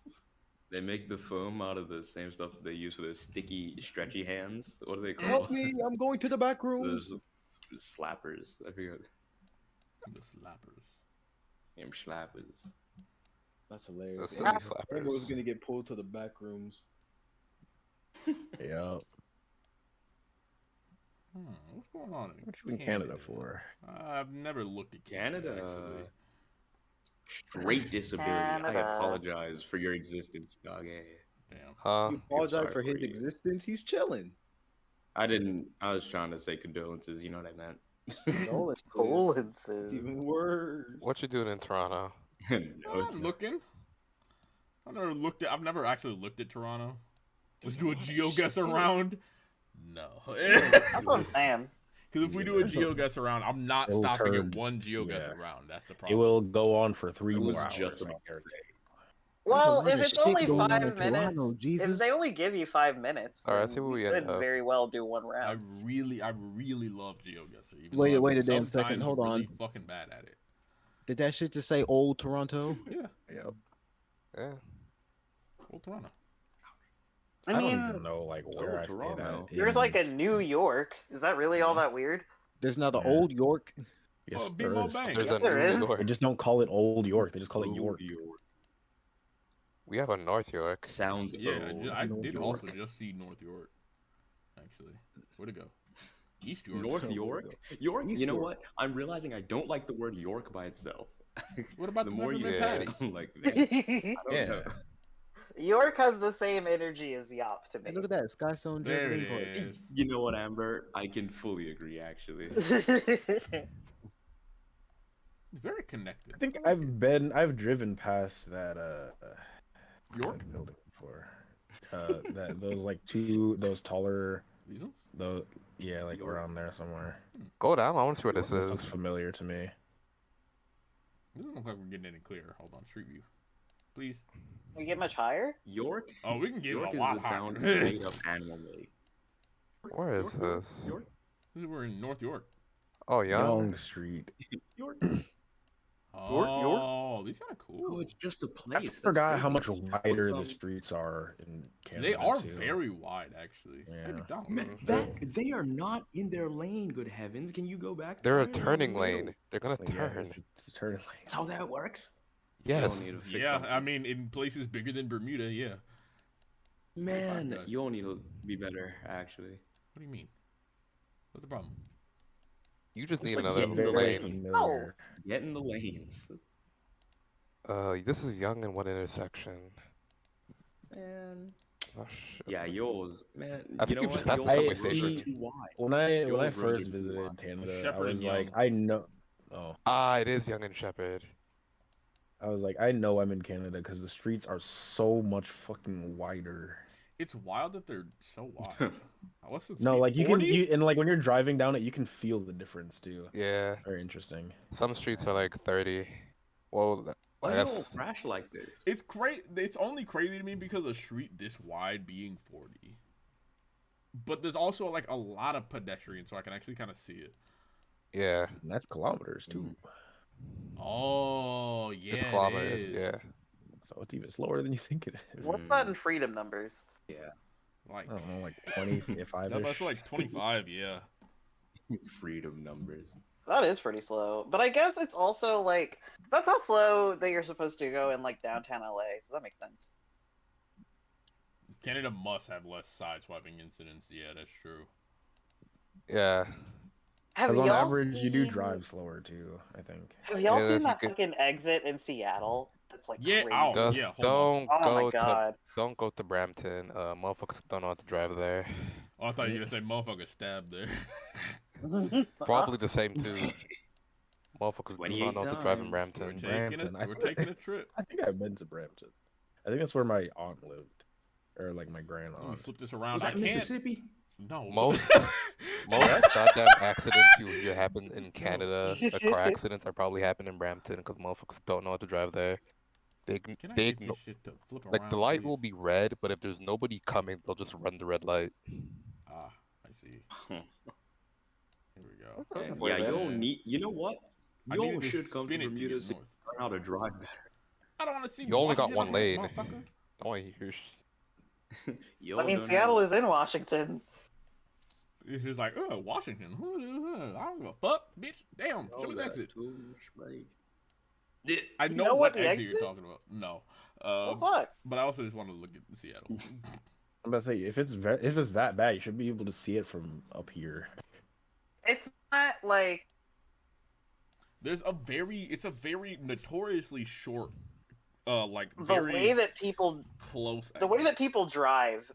They make the foam out of the same stuff that they use for their sticky, stretchy hands. What are they Help called? me! I'm going to the back room. Those slappers. I forget. The slappers. Damn slappers. That's hilarious. The Amber slappers. Amber was gonna get pulled to the back rooms. Yeah. What's going on What you in Canada for? I've never looked at Canada. actually. Straight disability. I Canada. apologize for your existence, Kage. Damn. Huh? You apologize sorry for his for you. existence. He's chilling. I didn't. I was trying to say condolences. You know what I meant. Condolences. It's Condolences. even worse. What you doing in Toronto? No, it's I'm not. looking. I've never actually looked at Toronto. Let's do a geo-guess around. No. That's what I'm saying. Because if we do a geo-guess around, I'm not It'll stopping turn- at one geo-guess yeah. around. That's the It problem. will go on for 3 It was more hours. just I about guarantee. Well, There's a if lot it's of only shit going on in 5 minutes, Toronto, Jesus. if they only give you 5 minutes, Alright, then see what we could end up. very well do one I round. really love GeoGuessr. Even Wait- though I'm wait a damn second, sometimes hold really on. fucking bad at it. Did that shit just say old Toronto? Yeah. Yep. Yeah. Old Toronto. I don't mean, even know like where I stayed Toronto. at. there's in- like a New York. Is that really all that weird? There's not the Yeah. old York. Oh, there BMO is. Bank. There's Yes, a there New is. York. They just don't call it Old York. They just call it Old York. We have a North York. Sounds Yeah, old. I North did York. also just see North York. Actually, where'd it go? East York. North York? York? East You know York. what? I'm realizing I don't like the word York by itself. What about the the more you peppermint say it, patty? I'm like, man, I don't Yeah. know. York has the same energy as Yop to Hey, me. look at that. Skystone There Jailbreak it Park. is. You know what, Amber? I can fully agree, actually. Very connected. I think I've driven past that York? that building before. Those taller These ones? like York. around there somewhere. Go down. I want to see what this This looks is. familiar to me. This doesn't look like we're getting any clearer. Hold on, Street View, please. We get much higher? York? Oh, we can get York a is lot the sound higher. made of animal make. Where is this? York? We're in North York. Oh, yeah. Young Street. York. Oh, these kind of cool. Oh, it's just a I place. That's forgot how crazy. much wider the streets are in Canada. They are too. very wide, actually. Yeah. They are not in their lane. Good heavens! Can you go back? They're a there? turning lane. They're gonna Like, yeah, turn. it's a turning lane. That's how that works. Yes. You don't need to fix Yeah, something. I mean, in places bigger than Bermuda, yeah. Man, does. you all need to be better, actually. What do you mean? What's the problem? You just It's need like another getting the lane. Familiar. Get in the lanes. This is Young in one intersection. Man. Oh, shit. Yeah, yours, man. I You think know you what? just passed Yours the subway roads station. are too wide. When I Yours first roads are too visited wide. Canada, I Shepherd was and like, Young. I know. Oh, Ah, it is Young and Shepherd. I was like, I know I'm in Canada because the streets are so much fucking wider. It's wild that they're so wide. What's the No, speed? like 40? and like when you're driving down it, you can feel the difference too. Yeah. Very interesting. Some streets are like 30. Well, Why I do guess they all crash like this? It's crazy. It's only crazy to me because a street this wide being 40. But there's also like a lot of pedestrians, so I can actually kind of see it. yeah. And that's kilometers too. Oh, yeah. It's it kilometers. is. Yeah. So it's even slower than you think it is. What's that in freedom numbers? Yeah. Like, I don't know, like 25 no, that's like 25, yeah. Freedom numbers. That is pretty slow. But I guess it's also like that's how slow that you're supposed to go in like downtown LA, so that makes sense. Canada must have less side swiping incidents. Yeah, that's true. Yeah. Have Because on y'all average, you do seen- drive slower too, I think. Have y'all Yeah, seen if you that could- fucking exit in Seattle? That's like Yeah, crazy. ow. Just yeah, hold don't Oh my go to God. don't go to Brampton. Motherfuckers don't know how to drive there. Oh, I thought you were gonna say motherfucker stabbed there. Probably the same too. Motherfuckers do 28 not know how to drive in times. Brampton. We're taking Brampton, it. We're taking a trip. I think I've been to Brampton. I think that's where my aunt lived, or like my grand Let me aunt. flip this around. Was I that can't. Mississippi? No. Most goddamn accidents you hear happen in Canada, car accidents are probably happening in Brampton because motherfuckers don't know how to drive there. They Can I they get this shit to flip around? like the light please? will be red, but if there's nobody coming, they'll just run the red light. Ah, I see. Here we go. Yeah, you all need. You know what? I You all needed to should come to spin it to Bermuda get so you north. learn how to drive better. I don't want to see. You only got Washington, one lane. motherfucker. I want to hear. You I all mean, don't Seattle have- is in Washington. It's just like, oh, Washington. I don't give a fuck, bitch. Damn, show me the All exit. that too much, right? I You know, know what what the exit you're exit? talking about. No. Well, fuck. But I also just want to look at Seattle. I'm about to say if it's that bad, you should be able to see it from up here. It's not like It's a very notoriously short, like the very way that people close. the way that people drive.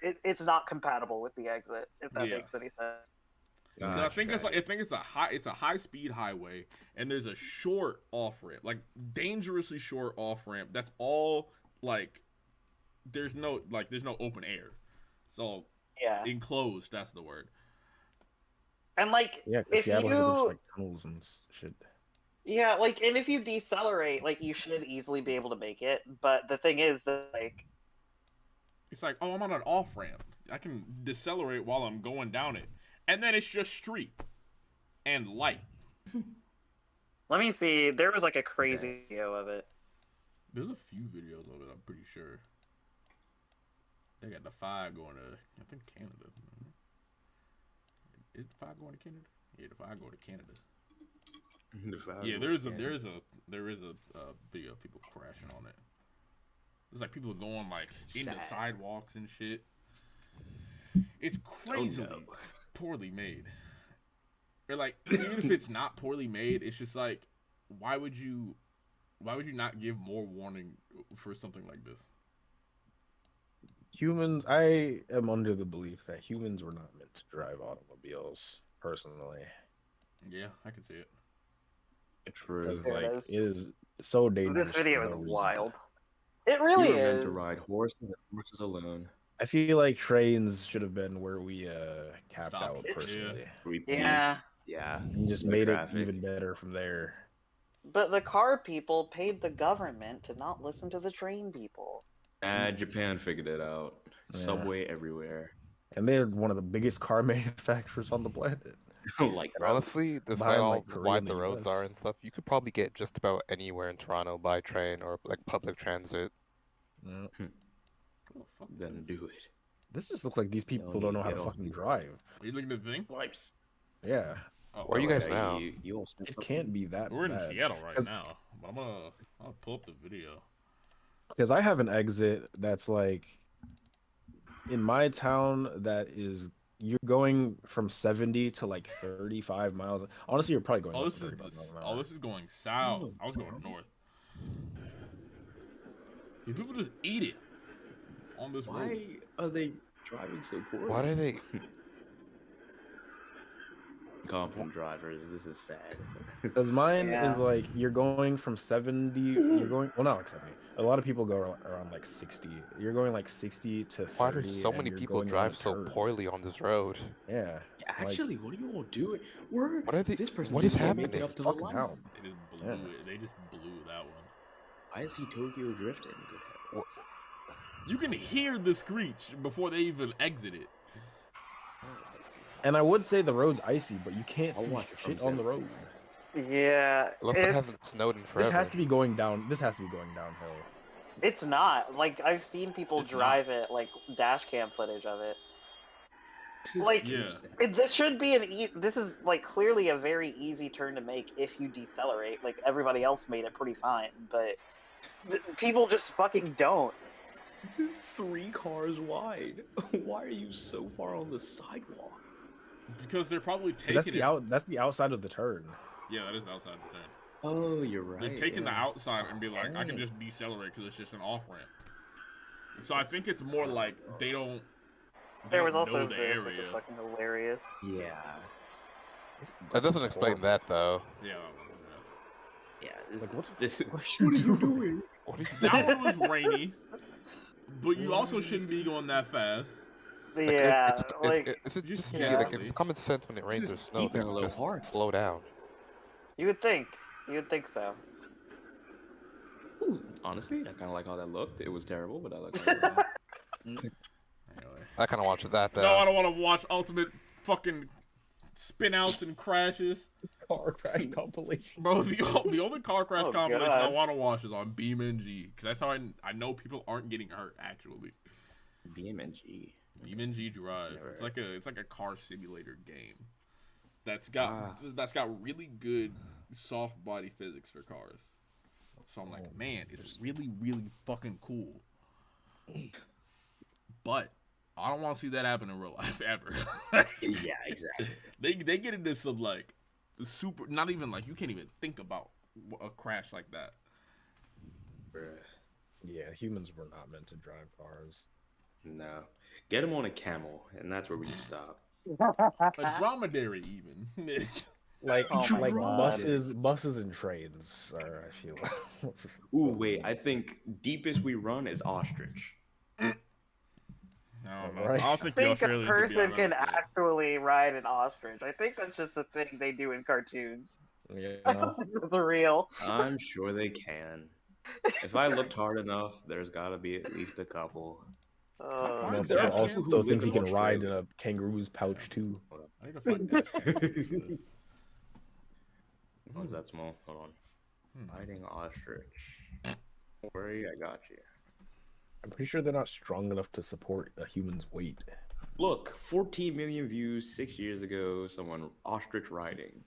It's not compatible with the exit. If that Yeah. makes any sense. 'Cause I think it's a high speed highway, and there's a short off ramp, like dangerously short off ramp. That's all. Like, there's no open air, so Yeah. enclosed. That's the word. And like, Yeah, because if Seattle has a bunch of you, like tunnels and shit. yeah, like, and if you decelerate, like, you should easily be able to make it. But the thing is that, like, It's like, oh, I'm on an off ramp. I can decelerate while I'm going down it, and then it's just street and light. let me see. There was like a crazy video of it. There's a few videos of it. I'm pretty sure. They got the 5 going to, I think, Canada. Is the 5 going to Canada? Yeah, the 5 going to Canada. Yeah, there is a video of people crashing on it. There's like people going like into Sad. sidewalks and shit. It's crazily poorly made. Or like even if it's not poorly made, it's just like why would you not give more warning for something like this? Humans, I am under the belief that humans were not meant to drive automobiles. Personally, Yeah, I can see it. True. because There it like is. it is so dangerous. This video for is no reason. wild. It really You were meant is. to ride horses and horses alone. I feel like trains should have been where we capped Stopped out it, personally, We Yeah, Yeah. and just No made traffic. it even better from there. but the car people paid the government to not listen to the train people. Japan figured it out. Yeah. Subway everywhere. and they're one of the biggest car manufacturers on the planet. Like, honestly, despite behind, all like, the Korea wide and the the roads US. are and stuff, you could probably get just about anywhere in Toronto by train or like public transit. Then do it. This just looks like these people need don't to know how get to off fucking the drive. Are you looking at the thing? Wipes. Yeah. Oh, Where are you guys okay, now? You all It can't be that We're in bad. Seattle right 'Cause- now. But I'll pull up the video. Because I have an exit that's like in my town that is you're going from 70 to like 35 miles. Honestly, you're probably going Oh, less this than is 35 miles an hour. oh, this is going south. I was going north. Dude, people just eat it on this road. Why are they driving so poorly? Why do they? Confident drivers. This is sad. Because mine is like you're going from 70. You're going well, not like 70. A lot of people go around like 60. You're going like 60 to 30. Why do so and many you're people going on drive a so turn. poorly on this road? Yeah. Actually, what are you all doing? We're What are they? this person What is just can't happening? make it up to the Fucking line. hell. They just blew it. They just blew that one. I see Tokyo drifting. Good heavens. You can hear the screech before they even exit it. And I would say the road's icy, but you can't I'll see watch it from shit on the San road. Yeah, It looks like it hasn't snowed in forever. This has to be going down. This has to be going downhill. it's not. Like, I've seen people It's drive it, like, dash cam footage of it. This is Like, Yeah. this should be this is, like, clearly a very easy turn to make if you decelerate. Like, everybody else made it pretty fine, but people just fucking don't. This is 3 cars wide. Why are you so far on the sidewalk? Because they're probably taking That's it. the That's the outside of the turn. Yeah, that is outside the turn. Oh, you're right. They're taking the yeah. outside and be like, I can just decelerate because it's just an off ramp. So I think it's more like they don't. They There was don't also know the this, which area. is fucking hilarious. Yeah. That doesn't explain that though. Yeah. Yeah. This, Like, what the this, fuck what are you doing? What are you That one was rainy, but you also shouldn't be going that fast. Yeah, It's just like generally. it's common sense when it rains or Just snows. keep it a little Just hard. slow down. You would think. You would think so. Ooh, honestly, I kind of like how that looked. It was terrible, but I like how that Anyway. I kind of watched that though. No, I don't want to watch ultimate fucking spin outs and crashes. Car crash compilation. Bro, the only car crash Oh, compilation I God. want to watch is on BeamNG because that's how I know people aren't getting hurt actually. BMNG. BeamNG Drive. Never It's like a car simulator game that's got really good soft body physics for cars. So I'm like, man, it's really fucking cool. But I don't want to see that happen in real life ever. Yeah, exactly. They get into some like super, not even like you can't even think about a crash like that. Yeah, humans were not meant to drive cars. No. Get him on a camel, and that's where we stop. A dromedary even. Like Oh my like God. buses and trains are, I feel. Ooh, wait. I think deepest we run is ostrich. I don't know. Right. I don't I think the think a Australian could be person on can that. actually ride an ostrich. I think that's just a thing they do in cartoons. Yeah, I don't think it's real. I'm sure they can. If I looked hard enough, there's got to be at least a couple. There are Motherfucker also people who still live thinks he in can ride in Australia. a kangaroo's pouch too. I need to find that. What is that small? Hold on. Riding ostrich. Don't worry, I got you. I'm pretty sure they're not strong enough to support a human's weight. Look, 14 million views 6 years ago. Someone ostrich riding.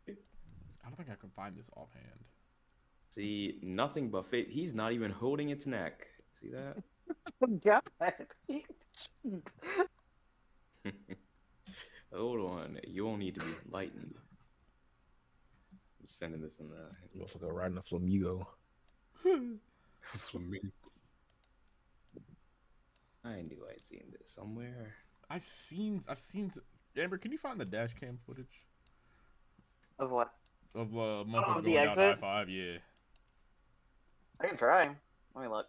I don't think I can find this offhand. See, nothing but fit. He's not even holding its neck. See that? God. Hold on. You'll need to be enlightened. I'm sending this in the Motherfucker riding a flamingo. flamingo. I knew I'd seen this somewhere. I've seen. Amber, can you find the dash cam footage Of what? of motherfucker the going down exit? I-5? Yeah. I can try. Let me look.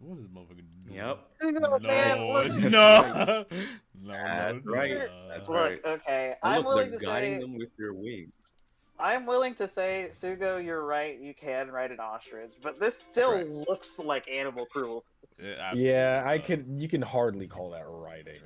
What is this motherfucker doing? Yep. No, man, look. No. That's right. That's Look, right. okay. Oh, I'm look, willing they're to guiding say them with their wings. I'm willing to say, Sugo, you're right. You can ride an ostrich, but this still Correct. looks like animal cruelty. Yeah, I could. You can hardly call that riding.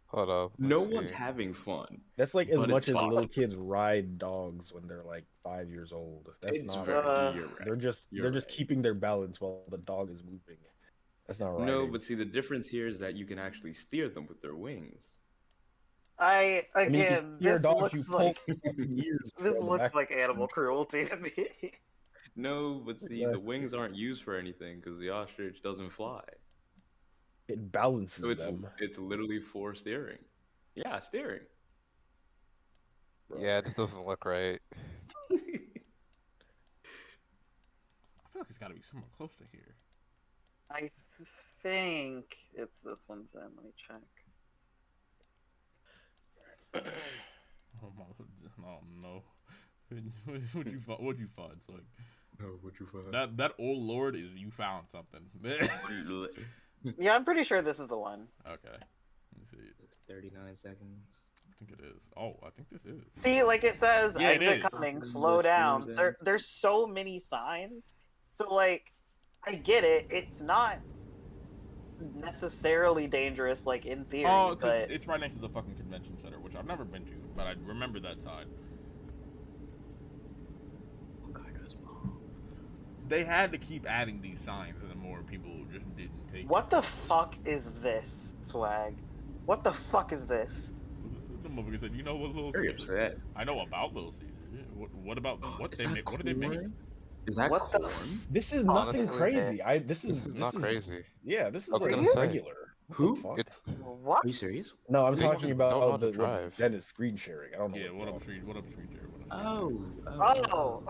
Hold up. No let's one's see. having fun. That's like as but much it's as little possible. kids ride dogs when they're like 5 years old. That's It's not. very. You're right. They're just You're just keeping their balance while the dog is moving. That's not riding. No, but see, the difference here is that you can actually steer them with their wings. I mean, you can again, steer a this dog looks you like years this on the looks back. like animal cruelty to me. No, but see, the wings aren't used for anything because the ostrich doesn't fly. It balances So them. it's literally for steering. Yeah, steering. Yeah, this doesn't look right. I feel like it's got to be somewhere close to here. I think it's this one's in. Let me check. Oh no! What'd you find? What'd you find? So like, no, what'd you find? That old lord is you found something. Yeah, I'm pretty sure this is the one. Okay, let me see. 39 seconds. I think it is. Oh, I think this is. See, like it says, Yeah, it exit is. coming, slow down. There's so many signs. So like, I get it. It's not necessarily dangerous, like in theory. Oh, but it's right next to the fucking convention center, which I've never been to, but I remember that sign. They had to keep adding these signs, and the more people just didn't take. what the fuck is this, Swag? What the fuck is this? The motherfucker said, "You know what, Little Very Caesar? upset. I know about Little Caesar. Yeah, what about what they make? What did they make? Is that What the corn? This is Honestly, nothing crazy. This is not crazy. Yeah, this is I was like gonna say. regular. Who? What the fuck? It's What? Are you serious? No, I'm They talking just don't about know how the to drive. Zen is screen sharing. I don't know. Yeah, what the up, street? What up, street? Jared? Oh. Oh,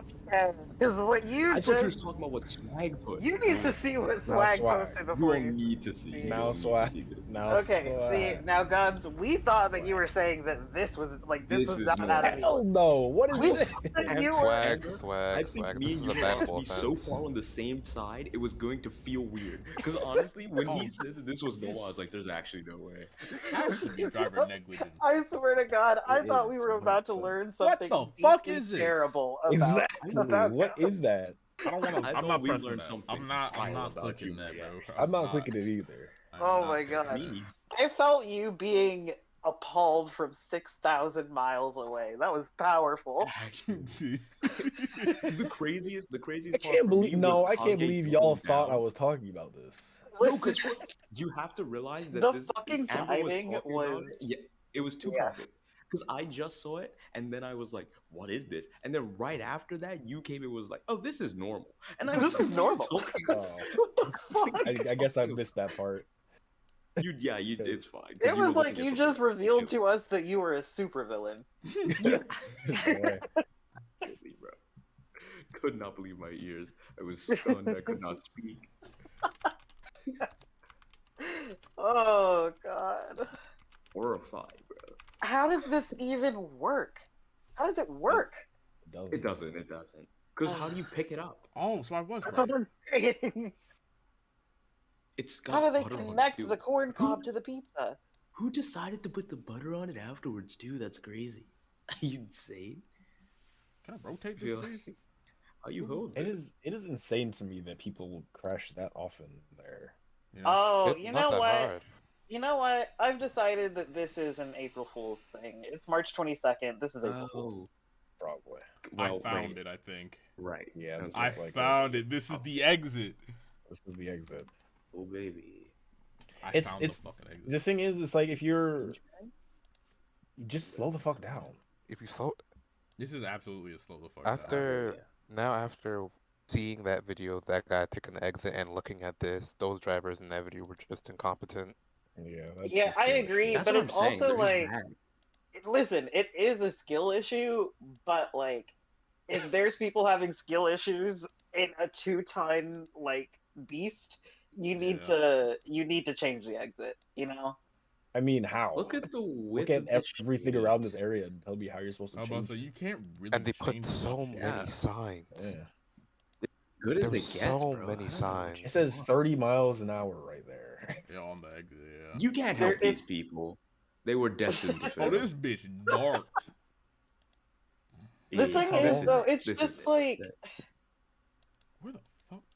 because what you I thought you were just talking about what Swag put. you need to see what Now Swag Swag. posted You before don't you. need to see. Now You don't Swag. need to see this. Now Okay, Swag. see now, Gubs. We thought that you were saying that this was like this This was is not out of Hell no! What is We this? thought that you were. Swag, I swag, think swag. me This and is you a were about to bannable be so offense. far on the same side, it was going to feel weird. Because honestly, when he said that this was normal, I was like, there's actually no way. This has to be driver negligence. I swear to God, I It thought is we were about to 100%. learn What something the fuck deeply is this? terrible about. Exactly. about What is that? I don't want to. I I'm thought not we pressing learned that. something I'm not vile about clicking you, that, yeah. bro. I'm not clicking it either. I'm Oh not my clicking God. it. I felt you being appalled from 6,000 miles away. That was powerful. See? the craziest I part can't for believe. me No, was I can't Kanye believe y'all going thought down. I was talking about this. No, Listen, because you have to realize that the this fucking Amber was timing talking was. about it. Yeah, it was too Yeah. perfect. Because I just saw it, and then I was like, "What is this?" And then right after that, you came and was like, "Oh, this is normal." And I was This like, is "What are you normal." talking Oh, What the fuck? I guess I missed that part. It's fine. 'cause It you were was like looking at you something just revealed ridiculous. to us that you were a supervillain. Yeah. Boy. Absolutely, bro. Could not believe my ears. I was stunned. I could not speak. Oh God. Horrified, bro. How does this even work? How does it work? It doesn't. It doesn't. Because how do you pick it up? Oh, so I was That's right. what I'm saying. It's got How do they butter on it, connect too. the corn cob to the pizza? Who decided to put the butter on it afterwards, too? That's crazy. Are you insane? Can I rotate Feel this, like- please? How you hold It is insane to me that people will crash that often there. Yeah. Oh, It's you not know that what? hard. You know what? I've decided that this is an April Fool's thing. It's March 22nd. This is April Fool's. Oh, Probably. well, I found wait. it, I think. Right. Yeah, That's this I looks like found it. This is the exit. This is the exit. Oh, baby. I It's- found it's- the fucking exit. The thing is, it's like if you just slow the fuck down. If you slow This is absolutely a slow the fuck down. after seeing that video, of that guy taking the exit and looking at this, those drivers in that video were just incompetent. Yeah, that's Yeah, a skill I issue. agree, That's but what it's I'm saying. also They're just like, bad. listen, it is a skill issue, but like, if there's people having skill issues in a 2-ton like beast, you need to change the exit. You know? I mean, how? Look at the width Look of at the everything around this shades. area and tell me how you're supposed to I was change. about to say, you can't really And they put change so much. many signs. Yeah. Good as There it were gets, so bro. many I don't know what signs. you It says want. 30 miles an hour right there. Yeah, on the exit, yeah. You can't help these people. They were destined to fail. Oh, this bitch dark. The Yeah, thing this is, though, it's this just it. like, Where the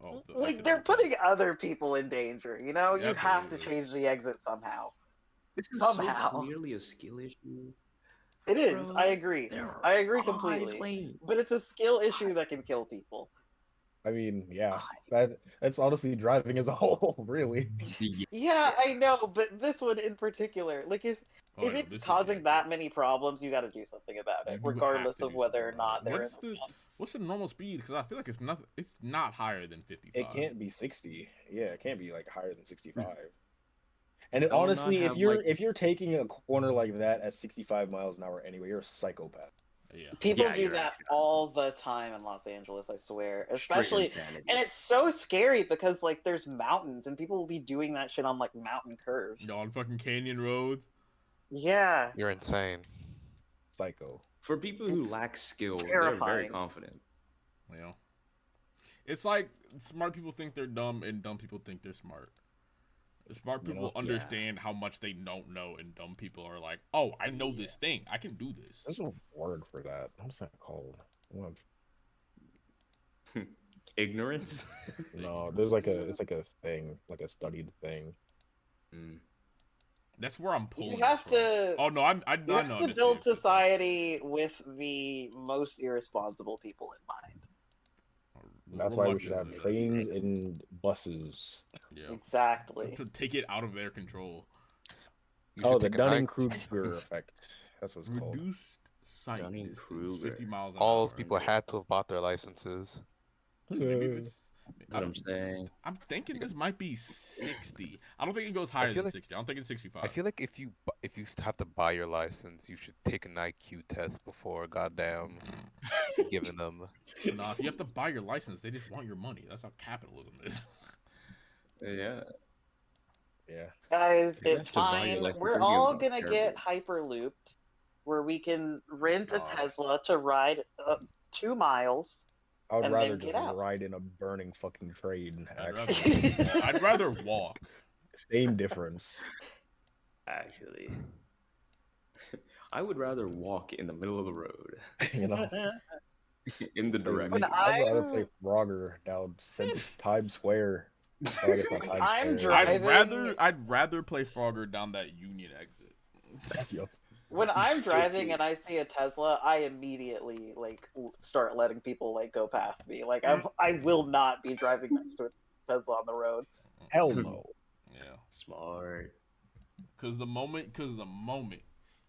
Oh, Like they're putting other people in danger. You know, you have to Absolutely. change the exit somehow. This is Somehow. so clearly a skill issue. It is. Bro, I agree. there are I agree 5 completely. lanes. But it's a skill issue that can kill people. I mean, yeah, that's honestly driving as a whole, really. Yeah, I know, but this one in particular, like if Oh, yeah, it's this is causing that many problems, you got to do something about it, You have regardless to of do whether or not they're in What's the normal speed? Because I feel like it's not higher than 55. It can't be 60. Yeah, it can't be like higher than 65. And Don't not honestly, have, if you're taking a corner like that at 65 miles an hour anyway, you're a psychopath. Yeah. People do that all the time in Los Angeles, I swear. Especially, insanity. and it's so scary because like there's mountains and people will be doing that shit on like mountain curves. On fucking canyon roads. Yeah. You're insane. Psycho. For people who lack skill, they're very Terrifying. confident. Yeah. It's like smart people think they're dumb and dumb people think they're smart. Smart people understand how much they don't know, and dumb people are like, "Oh, I know this thing. I can do this." There's a word for that. What's that called? Ignorance? No, there's it's like a thing, like a studied thing. That's where I'm pulling. You have it from. to. Oh no, I You have know. to build society with the most irresponsible people in mind. That's why we should have trains and buses. Yeah. Exactly. To take it out of their control. Oh, the Dunning-Kruger effect. That's what it's called. Reduced sight distance, 50 miles an All hour. those people had to have bought their licenses. That's what I'm saying. I'm thinking this might be 60. I don't think it goes higher than 60. I don't think it's 65. I feel like if you have to buy your license, you should take an IQ test before goddamn giving them. No, if you have to buy your license, they just want your money. That's how capitalism is. Yeah. Yeah. Guys, You it's have to buy your fine. license We're and all use gonna it. get hyperloops where we can rent a Tesla to ride 2 miles. I would and rather then just get out. ride in a burning fucking train. I'd rather walk. Same difference. Actually, I would rather walk in the middle of the road. You know, in the direction. I'd rather play Frogger down Times Square. Oh, I guess not Times I'm Square. driving. I'd rather play Frogger down that Union exit. Yep. When I'm driving and I see a Tesla, I immediately like start letting people like go past me. Like I will not be driving next to a Tesla on the road. Hell no. Yeah. Smart. Because the moment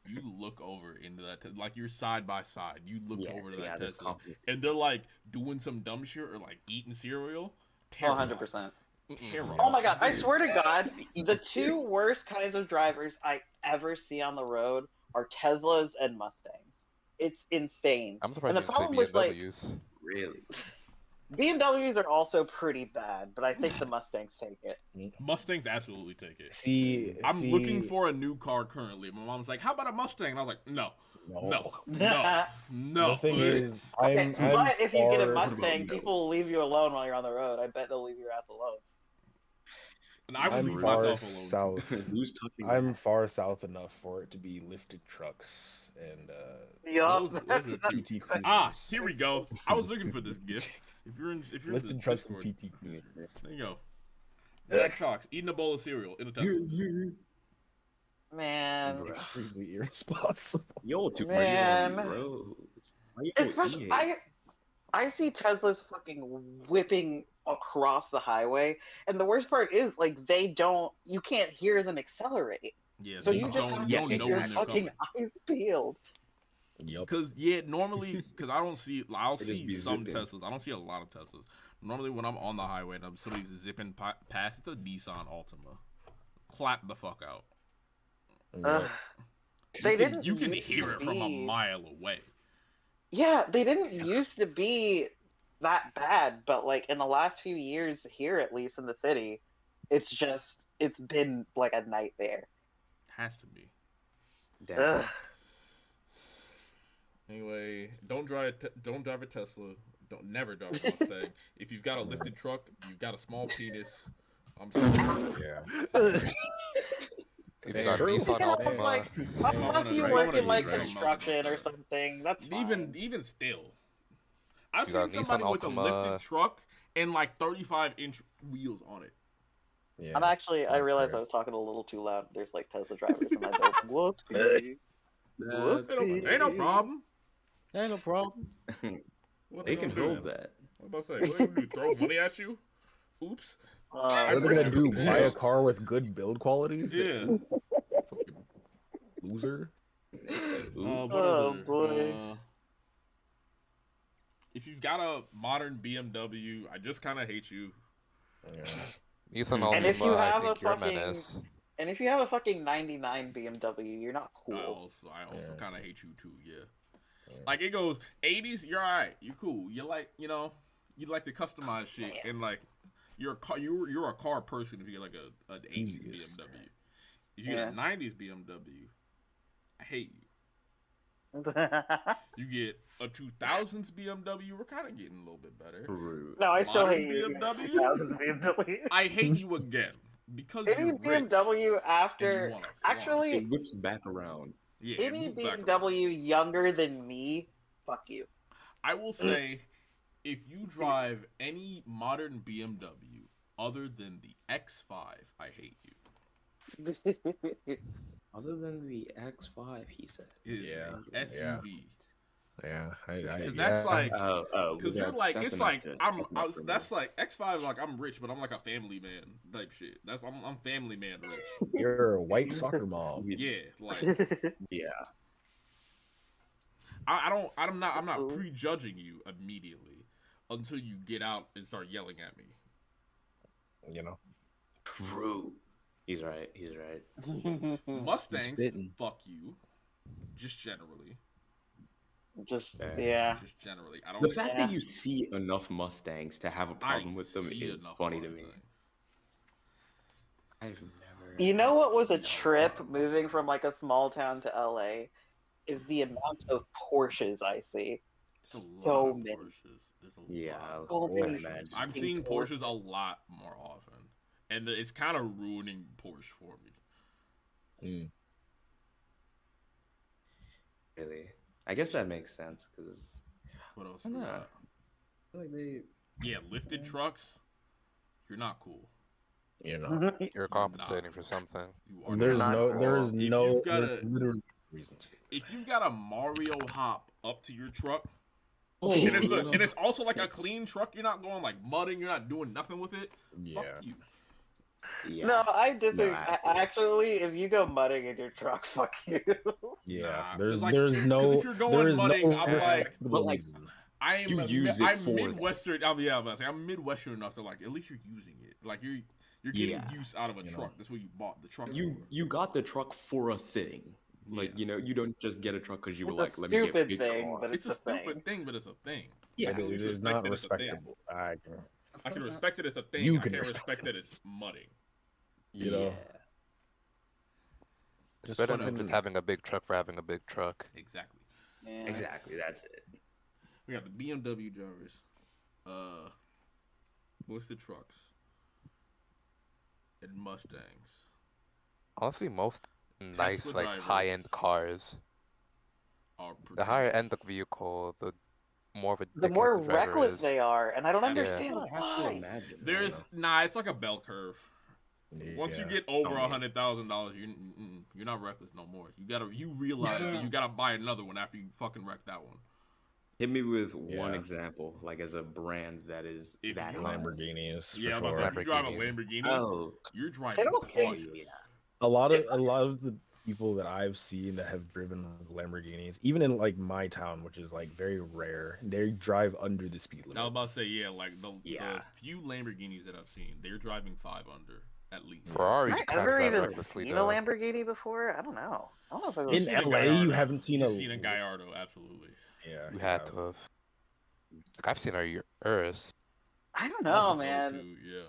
you look over into that, like you're side by side, you look over to that Tesla, and they're like doing some dumb shit or like eating cereal. 100%. Terrible. Oh my god! I swear to God, the 2 worst kinds of drivers I ever see on the road are Teslas and Mustangs. It's insane. I'm surprised and the you didn't problem say with like BMWs. Really? BMWs are also pretty bad, but I think the Mustangs take it. Mustangs absolutely take it. See, I'm looking for a new car currently. My mom's like, "How about a Mustang?" And I was like, "No, no. The thing is, I'm but if you get a far- Mustang, people will leave you alone while you're on the road. I bet they'll leave your ass alone. And I would I'm leave far myself alone. south. Who's touching I'm far south enough for it to be lifted trucks and Yup. Those are PT cruisers. Ah, here we go. I was looking for this gift. If you're in Lifted the trucks and Discord, PT cruisers. there you go. Zach Cox eating a bowl of cereal in a Tesla. Man. Extremely irresponsible. Yo, too Man. bro. Especially, I see Teslas fucking whipping across the highway, and the worst part is like you can't hear them accelerate. Yeah, so you just have to keep your fucking eyes peeled. Yep. Because normally, because I'll see some Teslas. I don't see a lot of Teslas. Normally, when I'm on the highway and somebody's zipping past, it's a Nissan Altima. Clap the fuck out. You can hear it from a mile away. Yeah, they didn't used to be that bad, but like in the last few years here, at least in the city, it's been like a nightmare. Has to be. Ugh. Anyway, don't drive a Tesla. Never drive a Mustang. If you've got a lifted truck, you've got a small penis. I'm sorry. Yeah. If you got a Nissan Altima, Like, unless you work in like construction or something, that's fine. Even still, I've You got seen a somebody Nissan with a Altima. lifted truck and like 35-inch wheels on it. Yeah. I'm actually. I realized I was talking a little too loud. There's like Tesla drivers in my building. Whoopsie. Whoopsie. Ain't no problem. Ain't no problem. What They gonna can do? hold that. What about to say? What are they gonna do? Throw money at you? Oops. What are they gonna do? Buy a car with good build qualities? Yeah. Loser. What Oh, other? boy. If you've got a modern BMW, I just kind of hate you. Ethan And if you Ultima, I have a think you're a fucking, menace. and if you have a fucking '99 BMW, you're not cool. I also kind of hate you too. Yeah. Like it goes 80s, you're alright, you're cool. You like, you like to customize shit, and like you're a car person if you get like an 80s BMW. If you get a 90s BMW, I hate you. You get a 2000s BMW, we're kind of getting a little bit better. No, I still Modern hate you. BMW. 2000 BMW. I hate you again because Any you're rich. BMW after actually It whips back around. Yeah, any BMW younger than me, fuck you. I will say, if you drive any modern BMW other than the X5, I hate you. Other than the X5, he said. Yeah. SUV. Yeah, Because that's like, because they're like, that's it's enough like to- that's like X5. Like I'm rich, but I'm like a family man type shit. I'm family man rich. You're a white soccer mom. Yeah, like yeah. I'm not prejudging you immediately until you get out and start yelling at me. You know. True. He's right. He's right. Mustangs, fuck you. Just generally. Just yeah. Just generally. I don't. The fact that you see enough Mustangs to have a problem with them is funny to me. I've never. You know what was a trip moving from like a small town to LA is the amount of Porsches I see. So many. Yeah, So many. I'm seeing Porsches a lot more often, and it's kind of ruining Porsche for me. Really, I guess that makes sense because. What else? I We don't know. got? I feel like they. Yeah, lifted trucks. You're not cool. You know. You're compensating for something. You are There's not no. cool. There's If no. you've got There's a- literally reasons. If you've got a Mario hop up to your truck, Oh, and it's also like a clean truck, you're not going like mudding, you're not doing nothing with it. Yeah. Fuck you. Yeah. No, I disagree. No, Actually, if you go mudding in your truck, fuck you. Yeah. Nah, There's 'cause, like, there's 'cause no. if you're going there is mudding, no I'm like, respectable but, like, reason. I'm You use it I'm for that. Midwestern. I'm about to say I'm Midwestern enough to like at least you're using it. Like you're getting Yeah. use out of a You know. truck. That's what you bought the truck. You got the truck for a thing. Like, Yeah. you don't just get a truck because you were It's like, a let me get a stupid big thing, car. but It's a a thing. stupid thing, but it's a thing. Yeah, I can at It least is respect not that it's a thing. respectable. I can respect that it's a thing. You I can can't respect respect that it's mudding. You know. It's better than fucking- just having a big truck for having a big truck. Exactly. Yeah. Exactly, that's it. We got the BMW drivers, lifted trucks, and Mustangs. Honestly, most nice, Tesla like drivers high-end cars. Are The higher end the pretentious. vehicle, the more of a The dickhead more the driver reckless is. they are, and I don't Yeah. understand I have to why. imagine. There's it's like a bell curve. Once you Yeah. get over Okay. $100,000, you're not reckless no more. You realize that you gotta buy another one after you fucking wreck that one. Hit me with one Yeah. example, like as a brand that is If that you- high. Lamborghinis. Yeah, I'm for about to sure. say, if you drive a Lamborghinis. Lamborghini, Oh, you're driving don't think- Porsches. A lot of the people that I've seen that have driven Lamborghinis, even in like my town, which is like very rare, they drive under the speed I was limit. about to say, yeah, like the Yeah. few Lamborghinis that I've seen, they're driving 5 under at least. Ferraris Have I kind of ever drive even recklessly seen a though. Lamborghini before? I don't know. I don't know if I've In You've seen a LA, you Gallardo. haven't seen You've a seen a Gallardo, absolutely. Yeah, You had to have. Like I've seen a Urus. I don't Both know, of those man. two, yeah.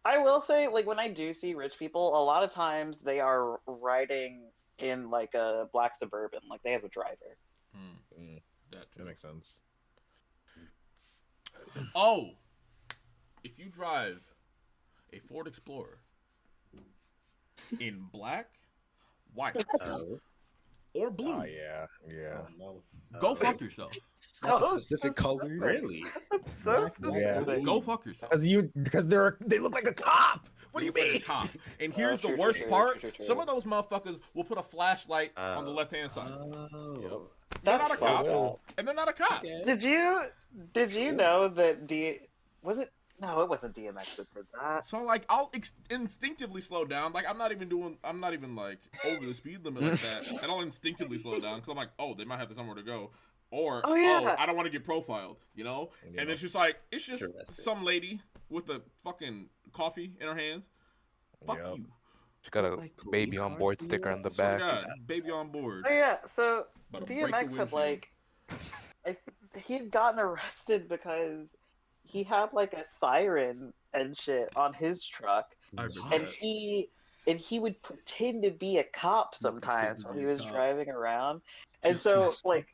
I will say, like, when I do see rich people, a lot of times they are riding in like a black Suburban, like they have a driver. That too. That makes sense. Oh, if you drive a Ford Explorer in black, white, or blue, Yeah. go fuck yourself. Not the so specific colors. Really? so Yeah. specific. Go fuck yourself. Because they look like a cop. What do you Look like mean? a cop. And here's the True, worst true, part. true, true, Some true. of those motherfuckers will put a flashlight on the left-hand side. Oh. They're That's not a cop. fucked up. And they're not a cop. Did you know that was it? No, it wasn't DMX that did that. So like I'll instinctively slow down. Like I'm not even like over the speed limit like that. And I'll instinctively slow down because I'm like, oh, they might have somewhere to go. Or Oh, yeah. I don't want to get profiled, you know? Yeah. And it's just like it's just Interesting. some lady with a fucking coffee in her hands. Fuck Yep. you. She got a Like baby police on cars board do sticker on the Swear to back. God, baby on board. Oh yeah, so About to break your DMX had windshield. like he had gotten arrested because he had like a siren and shit on his truck, I remember and that. he would pretend to be a cop sometimes when he was cop. driving around, and Just so messed up. like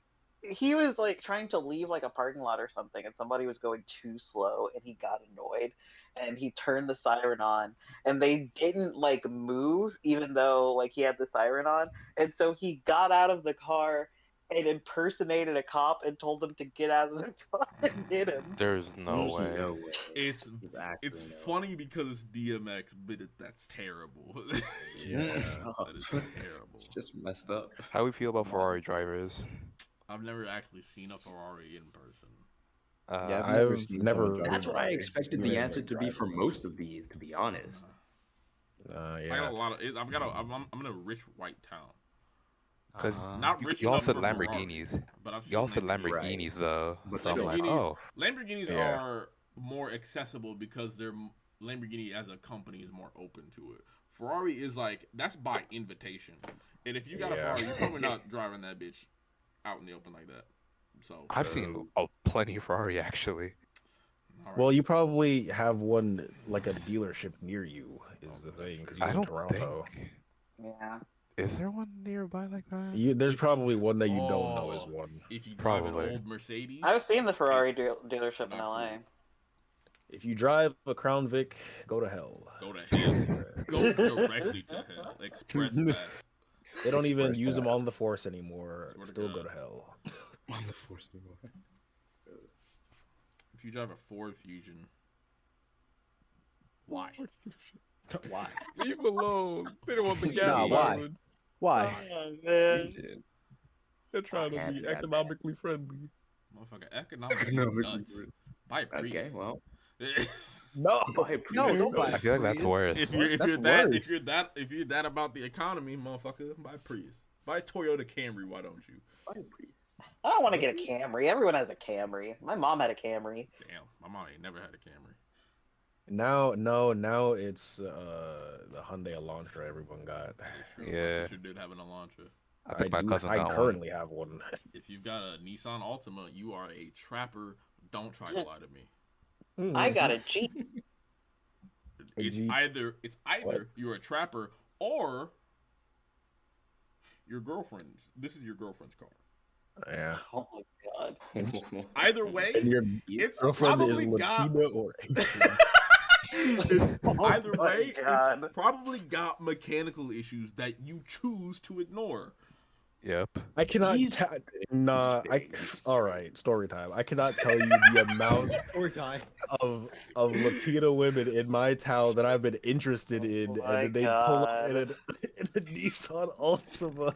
he was like trying to leave like a parking lot or something, and somebody was going too slow, and he got annoyed, and he turned the siren on, and they didn't like move even though like he had the siren on, and so he got out of the car and impersonated a cop and told them to get out of the car and hit him. There's no There's way. no way. It's There's actually it's no way. funny because it's DMX, but that's terrible. Yeah. That is terrible. It's just messed up. How we feel about Ferrari drivers? I've never actually seen a Ferrari in person. Yeah, I've never seen someone drive That's a what I Ferrari. expected the answer to be for most of these, to be honest. I Yeah. got a lot of. I'm in a rich white town. Because Not rich y'all enough said for Ferrari, Lamborghinis. but I've seen Y'all said Lamborghinis. Lamborghinis though. But So I'm still, like, Lamborghinis, oh, Lamborghinis Yeah. are more accessible because they're Lamborghini as a company is more open to it. Ferrari is like that's by invitation, and if you got a Yeah. Ferrari, you're probably not driving that bitch out in the open like that. So I've seen plenty of Ferrari actually. all right. Well, you probably have one like a dealership near you is the that's thing because true. you're I in don't Toronto. Yeah. Is there one nearby like that? There's probably one that you don't know is Oh, one. If you drive Probably. an old Mercedes, I've seen the Ferrari dealership in Not LA. cool. If you drive a Crown Vic, go to hell. go to hell. Go directly to hell. Express pass. They don't even Express use them pass. on the Force anymore. Swear to Still God. go to hell. On the force anymore. If you drive a Ford Fusion, why? Why? Leave them alone. They don't want the gas Nah, why? mileage. Why? Oh man. Shit. They're trying to Can't be be that economically friendly. Motherfucker, economics is Economically nuts. friendly. Buy a Prius. Okay, well. No, No, don't buy. I feel like that's Prius. worse. If you're that about the economy, motherfucker, buy a Prius. Buy a Toyota Camry. Why don't you? I don't want to get a Camry. Everyone has a Camry. My mom had a Camry. Damn, my mom ain't never had a Camry. Now it's the Hyundai Elantra everyone got. That is true. Yeah. My sister did have an Elantra. I think my cousin got one. currently have one. If you've got a Nissan Altima, you are a trapper. Don't try to lie to me. I got a Jeep. It's Jeep? either you're a trapper or your girlfriend's. This is your girlfriend's car. Yeah. Oh my god. Either way, And your it's girlfriend is probably got. Latina or Either my way, God. it's probably got mechanical issues that you choose to ignore. Yep. I cannot. He's- Nah. All right. Story time. I cannot tell you the amount Or die. of Latina women in my town that I've been interested in, Oh my and they pull up God. in a Nissan Altima,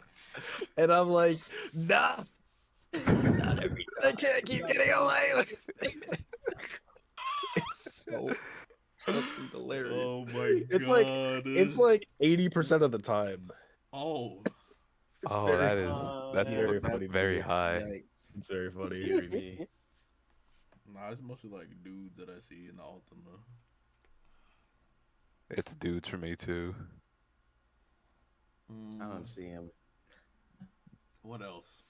and I'm like, nah. I can't keep getting away with it. It's so fucking hilarious. Oh my It's god! It's like 80% of the time. Oh, Oh, very that is funny. that's Very that's funny. very high. It's very funny. nah, it's mostly like dudes that I see in the Altima. It's dudes for me too. I don't see him. What else?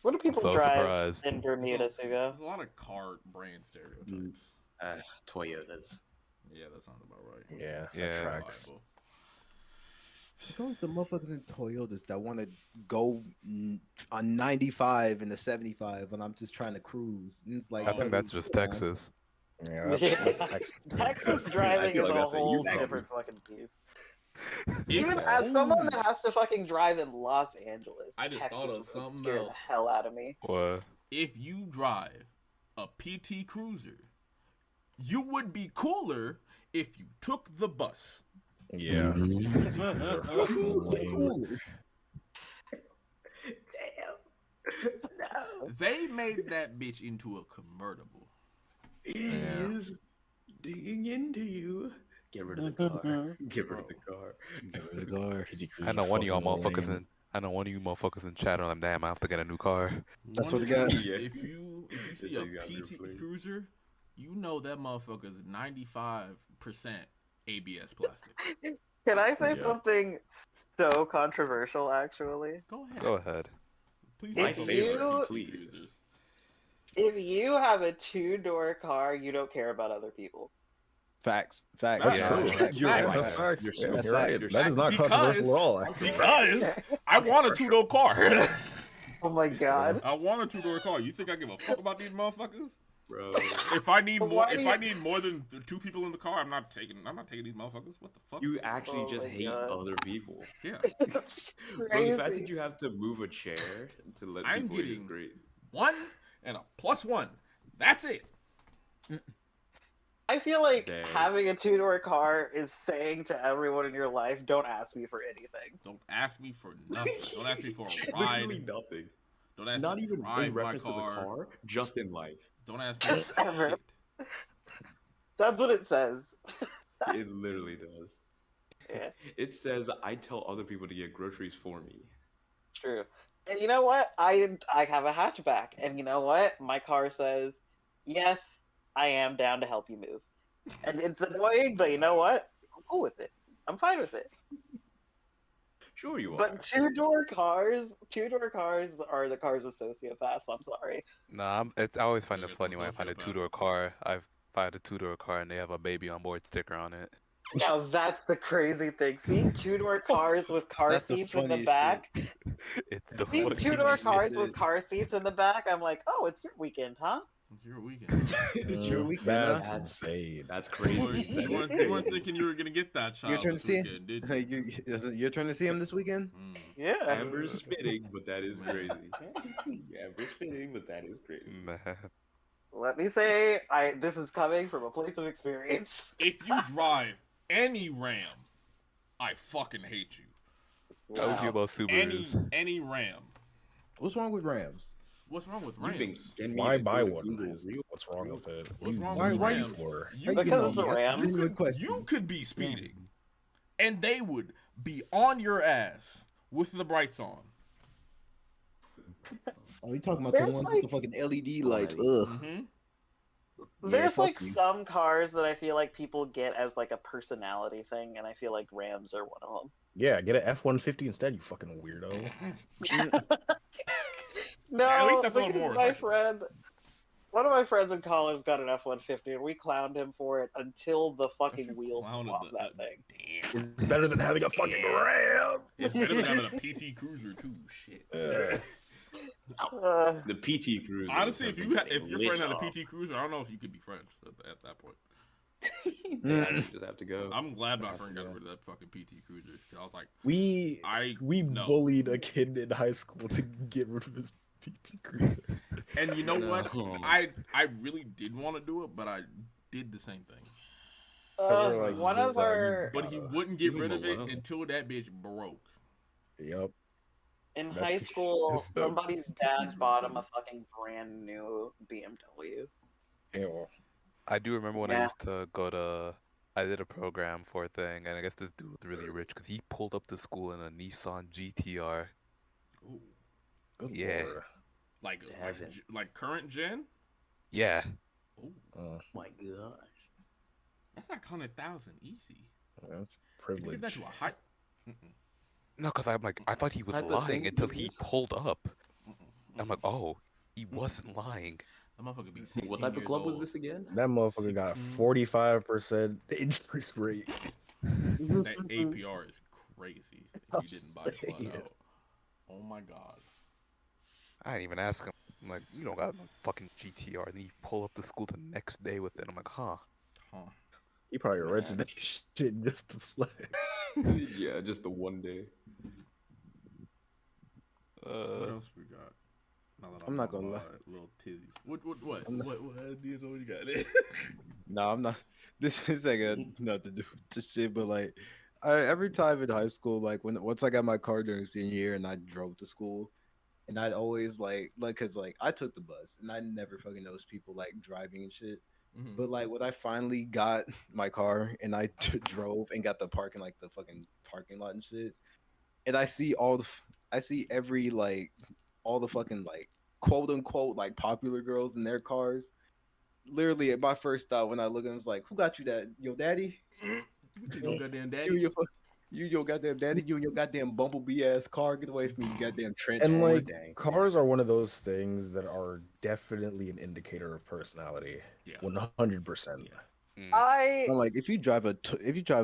What do people so drive surprised. in Bermuda, Sugo? There's a lot of car brand stereotypes. Toyotas. Yeah, that sounds about right. Yeah, Yeah. that tracks. Reliable. It's always the motherfuckers in Toyotas that want to go on 95 and the 75 when I'm just trying to cruise. And it's like, I think that's just Texas. Yeah, that's Texas. Texas driving feel is like a that's a whole huge different fucking piece. If- Even as someone that has to fucking drive in Los Angeles, I just Texas thought of would something scare else. the hell out of me. What? if you drive a PT Cruiser, you would be cooler if you took the bus. Yeah. No. They made that bitch into a convertible. He's digging into you. Get rid of the car. Get rid of the car. Get rid of the car. I know one of y'all motherfuckers in. I know one of you motherfuckers in chat on. Damn, I have to get a new car. That's what it got. If you see a PT Cruiser, you know that motherfucker's 95% ABS plastic. Can I say something so controversial? Actually, go ahead. Go ahead. Please, if you have a 2-door car, you don't care about other people. Facts. That's Yeah. true. You're right. Facts. You're so That's right. facts. That is not controversial at all. Because I want a 2-door car. Oh my god. I want a 2-door car. You think I give a fuck about these motherfuckers? Bro. If I need But more, why do if you- I need more than 2 people in the car, I'm not taking these motherfuckers. What the fuck? You actually Oh just my hate God. other people. Yeah. Bro, the fact Crazy. that you have to move a chair to let I'm people in is getting great. 1 and a +1. That's it. I feel like Dang. having a 2-door car is saying to everyone in your life, don't ask me for anything. Don't ask me for nothing. Don't ask me for a Literally ride. nothing. Don't ask Not me to even drive in my reference to the car. car, just in life. Don't ask me for Ever. shit. That's what it says. It literally does. Yeah, It says I tell other people to get groceries for me. true. And you know what? I have a hatchback, and you know what? My car says, yes, I am down to help you move. And it's annoying, but you know what? I'm cool with it. I'm fine with it. Sure you are. But 2-door cars are the cars of sociopaths. I'm sorry. Nah, I always find it Niggas funny are when I find a sociopath. 2-door car. I find a 2-door car and they have a baby on board sticker on it. Now that's the crazy thing. Seeing 2-door cars with car That's the seats in the funniest back. It's the These funniest 2-door shit. cars with car seats in the back. I'm like, oh, it's your weekend, huh? It's your weekend. It's your weekend. That's huh? insane. That's You crazy. weren't thinking you were gonna get that child Your turn to this see weekend, did you? Is it your turn to see him this weekend? Yeah. Amber's spitting, but that is crazy. Amber's spitting, but that is crazy. Man. Let me say, this is coming from a place of experience. If you drive any Ram, I fucking hate you. How would you about Subarus? Any Ram. What's wrong with Rams? What's wrong with You've been Rams? getting me Why to buy go to one? Google Is real what's wrong with it? What's wrong Why with you Rams? for? You, Because it's a That's Ram. genuine question. you could be speeding, and they would be on your ass with the brights on. Oh, you talking about There's the ones like- with the fucking LED lights? Ugh. Mm-hmm. There's fuck like you. some cars that I feel like people get as like a personality thing, and I feel like Rams are one of them. Yeah, get an F-150 instead, you fucking weirdo. No, At least that's a little because more my effective. friend, one of my friends in college got an F-150, and we clowned him for it until the fucking wheels Clowned swapped the- that thing. Damn. It's better than having a fucking Ram. It's better than having a PT Cruiser too. Shit. Uh, The PT Cruiser. Honestly, if if your friend had a PT Cruiser, I don't know if you could be friends at that point. yeah, you just have to go. I'm glad my friend got rid of that fucking PT Cruiser. 'Cause I was like, We no. bullied a kid in high school to get rid of his PT Cruiser. And you know what? No. I really did want to do it, but I did the same thing. like, one of our But he wouldn't get Leave rid him of it alone. until that bitch broke. Yep. in That's high the- school, that's the- somebody's dad bought him a fucking brand new BMW. Yeah, well, I do remember when I Yeah. used to go to. I did a program for a thing, and I guess this dude was really rich because he pulled up to school in a Nissan GTR. Ooh. good Yeah. lord. Like Heaven. like current gen? Yeah. Ooh, My gosh. that's like 100,000 easy. That's If you give privilege. that to a high. No, because I'm like, I thought he was Type of lying thing until it he is. pulled up. I'm like, oh, he wasn't lying. That motherfucker be 16 What type of years club was old. this again? That motherfucker got 16. 45% interest rate. That APR is crazy if I'm you didn't buy it flat saying. out. Oh my god. I didn't even ask him. I'm like, you don't got no fucking GTR. And he pulled up to school the next day with it. I'm like, huh. Huh. He probably rented that shit just to flex. Yeah, just the one day. What else we got? I'm not gonna lie. Little titties. What ideas what you got? No, I'm not. This ain't got nothing to do with this shit. But like, every time in high school, like once I got my car during senior year and I drove to school, and I'd always cause like I took the bus and I never fucking noticed people like driving and shit. Mhm. But like when I finally got my car and I drove and got the parking like the fucking parking lot and shit, and I see I see every like all the fucking like quote unquote like popular girls in their cars. Literally, at my first thought when I look at them, was like, "Who got you that? Your daddy? Your goddamn daddy? You your goddamn daddy? You and your goddamn bumblebee ass car? Get away from me, you goddamn And transformer!" like cars are one of those things that are definitely an indicator of personality. Yeah, 100%. I I'm like, if you drive a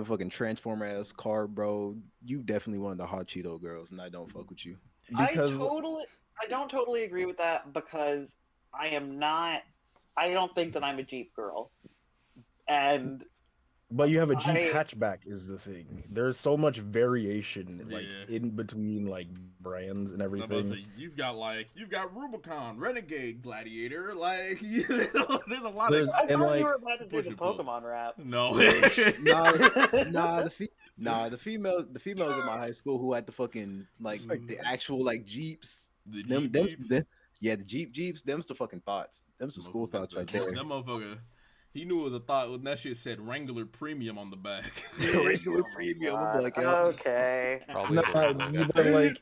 fucking transformer ass car, bro, you definitely one of the hot Cheeto girls, and I don't fuck with you. I don't totally agree with that because I am not. I don't think that I'm a Jeep girl, and But you have a Jeep hatchback is the thing. There's so much variation like in between like brands and I'm about to everything. say, you've got Rubicon, Renegade, Gladiator, like there's a lot of. I thought you were about to do the Pokemon rap. No, the females in my high school who had the fucking like the actual like Jeeps. The Jeeps? Yeah, the Jeeps. Them's the fucking thoughts. Them's the school thoughts right there. That motherfucker, he knew it was a thought when that shit said Wrangler Premium on the back. Wrangler Premium. I'm like, okay.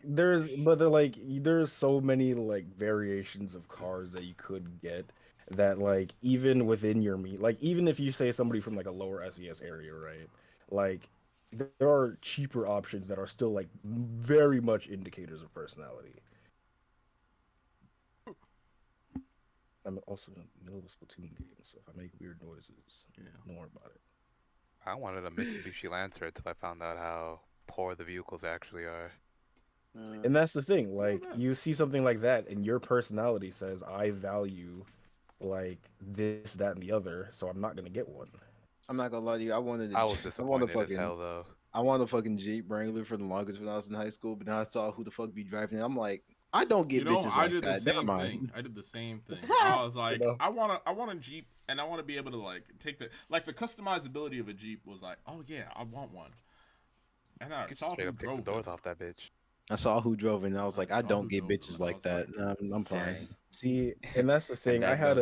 There's so many like variations of cars that you could get that like even within your even if you say somebody from like a lower SES area, right? Like there are cheaper options that are still like very much indicators of personality. I'm also in the middle of a Splatoon game, so if I make weird noises, don't worry about it. I wanted a Mitsubishi Lancer until I found out how poor the vehicles actually are. And that's the thing, like you see something like that, and your personality says, "I value like this, that, and the other," so I'm not gonna get one. I'm not gonna lie to you. I wanted a fucking Jeep Wrangler for the longest when I was in high school, but then I saw who the fuck be driving it. I'm like, I don't get bitches I like did that. the Never same mind. thing. I did the same thing. I was like, I want a Jeep, and I want to be able to like take the customizability of a Jeep was like, oh yeah, I want one. And I saw who drove the doors off that bitch. I saw who drove it, and I was like, I don't get bitches like that. I'm fine. See, and that's the thing. I had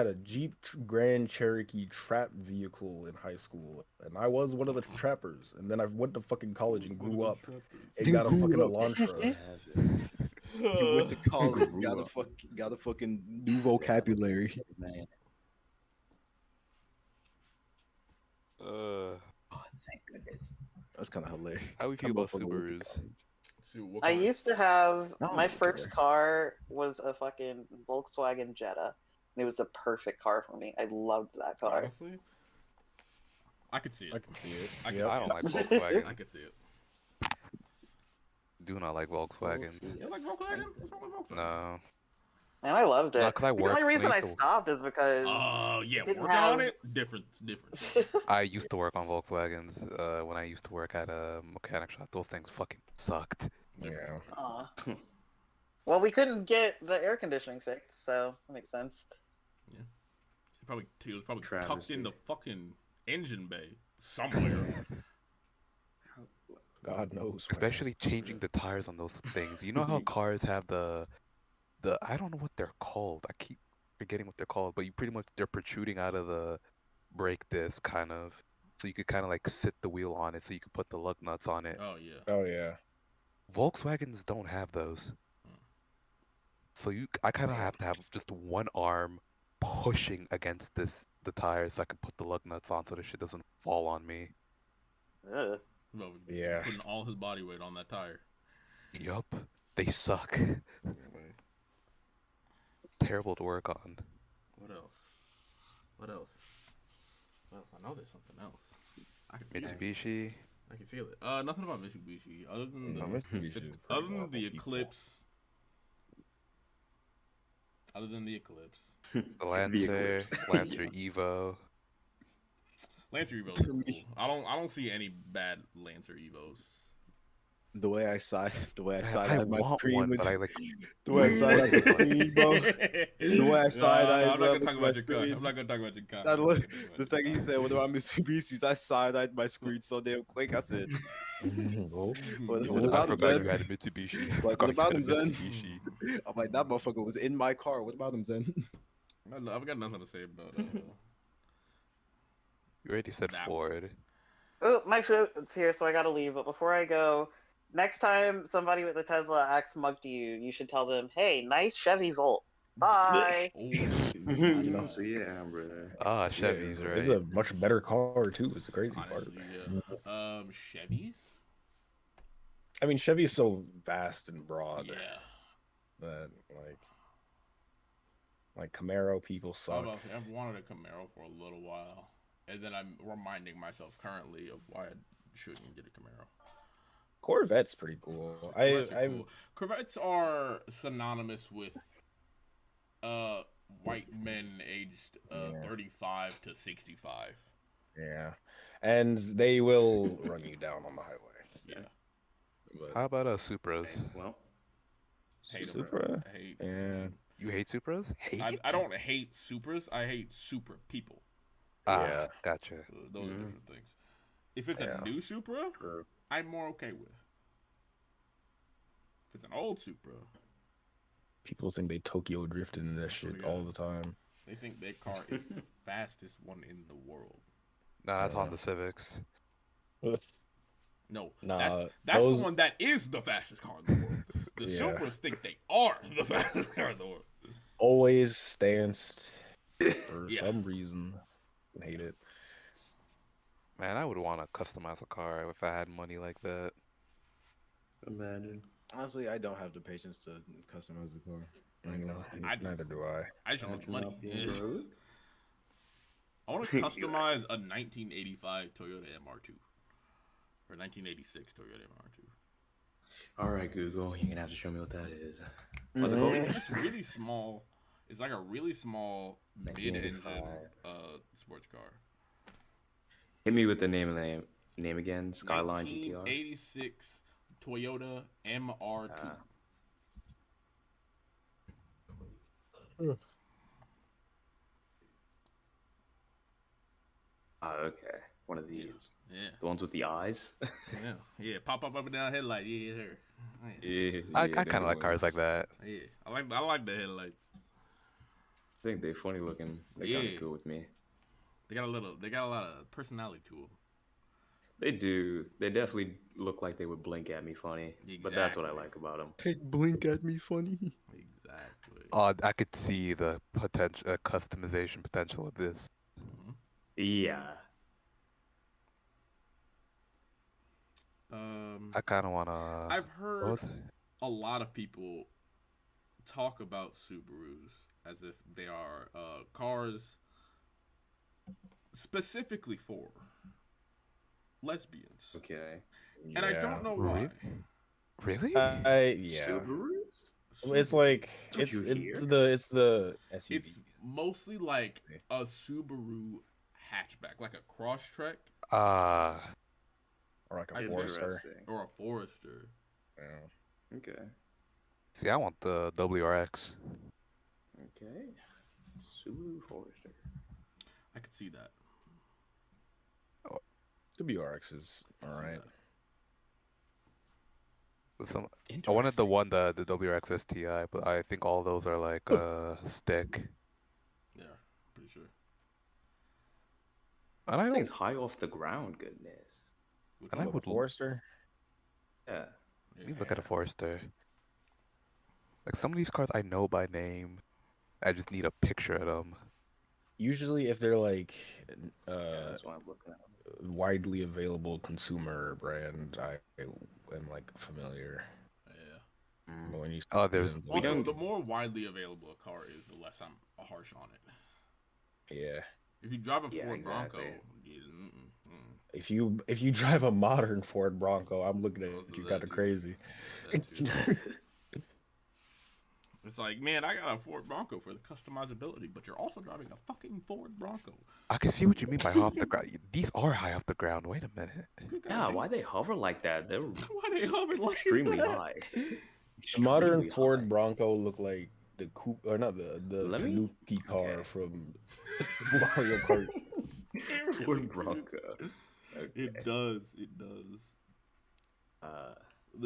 a Jeep Grand Cherokee trap vehicle in high school, and I was one of the trappers. And then I went to fucking college and grew up and got a fucking Elantra. You went to college, got a fucking new vocabulary. Man. Thank goodness. That's kind of hilarious. How we feel about Subarus? I used to have my first car was a fucking Volkswagen Jetta. And it was the perfect car for me. I loved that car. Honestly, I could see it. I can see it. I don't like Volkswagen. I could see it. Do not like Volkswagens. You like Volkswagen? What's wrong with Volkswagen? No. And I loved it. No, 'cause I the worked only reason when I I used to- stopped is because yeah, didn't working have... on it, different. I used to work on Volkswagens when I used to work at a mechanic shop. Those things fucking sucked. Yeah. Well, we couldn't get the air conditioning fixed, so that makes sense. Yeah. It was probably tucked in the fucking engine bay somewhere. God knows. Especially changing the tires on those things. You know how cars have the I don't know what they're called. I keep forgetting what they're called, but they're protruding out of the brake disc kind of. So you could kind of like sit the wheel on it so you could put the lug nuts on it. Oh yeah. Oh yeah. Volkswagens don't have those. So I kind of have to have just one arm pushing against the tires so I can put the lug nuts on so the shit doesn't fall on me. Well, yeah. Putting all his body weight on that tire. Yup. They suck. Terrible to work on. What else? I know there's something else. Mitsubishi. I can feel it. Nothing about Mitsubishi other than the Eclipse. Other than the Eclipse. The Lancer, Lancer Evo. Lancer Evo's cool. I don't see any bad Lancer Evos. The way I side I my want screen one, with but I like. the way I side eyed the screen, bro. The way I side eyed I'm not gonna my talk about your car. screen. I'm not gonna talk about your car. I look, the second he said, "What about Mitsubishi's?" I side eyed my screen so damn quick. I said, Oh. "What I about him, forgot Zen?" you had a Mitsubishi. I Like, forgot what about you him, had a Zen? Mitsubishi. I'm like, that motherfucker was in my car. What about him, Zen? I've got nothing to say about You already said that Ford. Oh, my food's here, so I gotta leave. But before I go, next time somebody with a Tesla acts mug to you, you should tell them, "Hey, nice Chevy Volt. Bye." I don't see it, Amber. Ah, Chevy's yeah, right. it's a much better car too. It's a crazy Honestly, part. yeah. Chevys. I mean, Chevy is so vast and broad. Yeah. That like Camaro people suck. I've wanted a Camaro for a little while, and then I'm reminding myself currently of why I shouldn't get a Camaro. Corvette's pretty cool. Corvettes are synonymous with white men aged 35 to 65. Yeah, and they will run you down on the highway. Yeah. But How about Supras? Well, Supra. Yeah. You hate Supras? I don't hate Supras. I hate super people. Yeah, gotcha. Those are different things. If it's a new Supra, I'm more okay with. If it's an old Supra, People think they Tokyo drifted in that shit all the time. they think their car is the fastest one in the world. Nah, that's on the Civics. No, Nah, that's those- the one that is the fastest car in the world. The Supras think they are the fastest car in the world. Always stanced for some reason. Hate it. Man, I would want to customize a car if I had money like that. Imagine. Honestly, I don't have the patience to customize the car. Neither do I. I just want money. I want to customize a 1985 Toyota MR2 or 1986 Toyota MR2. All right, Google, you're gonna have to show me what that is. It's really small. It's like a really small mid-engine sports car. Hit me with the name again. Skyline GTR. 1986 Toyota MR2. Okay. One of these. Yeah. The ones with the eyes. Yeah. Pop up and down headlight. Yeah, sir. Yeah. I kind of like cars like that. Yeah, I like the headlights. I think they're funny looking. They're kind of cool with me. They got a lot of personality to them. They do. They definitely look like they would blink at me funny. But that's what I like about them. They blink at me funny. Exactly. I could see the potential customization potential of this. Yeah. I kind of want to. I've heard a lot of people talk about Subarus as if they are cars specifically for lesbians. Okay. And I don't know why. Really? Yeah. Subarus? It's like That's what it's you the SUV. It's mostly like a Subaru hatchback, like a Crosstrek. Or like a Forester. Or a Forester. Yeah. Okay. See, I want the WRX. Okay. Subaru Forester. I could see that. WRX is alright. I wanted the WRX STI, but I think all those are like stick. Yeah, pretty sure. And I thing's high off the ground. Goodness. And I would Forester. Yeah. Let me look at a Forester. Like some of these cars I know by name. I just need a picture of them. Usually, if they're like That's what I'm looking at. widely available consumer brand, I am like familiar. Yeah. But when you there's Also, the more widely available a car is, the less I'm harsh on it. Yeah. If you drive a Yeah, Ford exactly. Bronco, If you drive a modern Ford Bronco, I'm looking at you kind of crazy. It's like, man, I got a Ford Bronco for the customizability, but you're also driving a fucking Ford Bronco. I can see what you mean by off the ground. These are high off the ground. Wait a minute. Yeah, why they hover like that? They're why they hover like extremely that? high. The modern Extremely Ford high. Bronco look like the coupe, or not the Tanuki car from Mario Kart. Ford Bronco. Okay. It does. It does.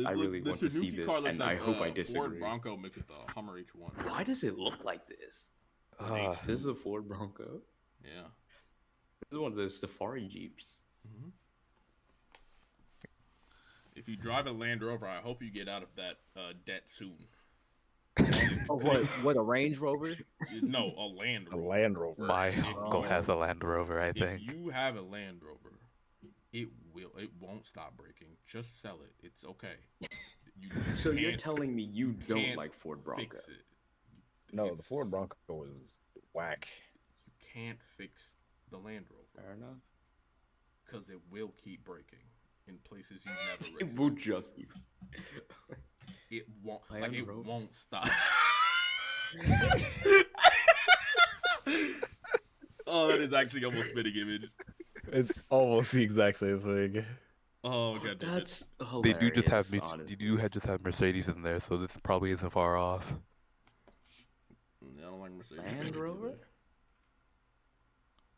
I really want to see Tanuki this, car looks and I like, hope I Ford disagree. Bronco mixed with the Hummer H1. Why does it look like this? This is a Ford Bronco. Yeah. This is one of those safari jeeps. If you drive a Land Rover, I hope you get out of that debt soon. Oh, what a Range Rover? No, a Land Rover. A Land Rover. My uncle has a Land Rover, I think. If you have a Land Rover, it won't stop breaking. Just sell it. It's okay. So you're telling me you don't like Ford Bronco? Fix it. No, the Ford Bronco was whack. You can't fix the Land Rover. Fair enough. Because it will keep breaking in places you never It will just you. It won't. Land It Rover. won't stop. Oh, that is actually almost spitting image. It's almost the exact same thing. Oh god, damn it. That's They do just have hilarious, just have Mercedes in there, so this probably isn't far off. Yeah, I don't like Mercedes. Land Rover?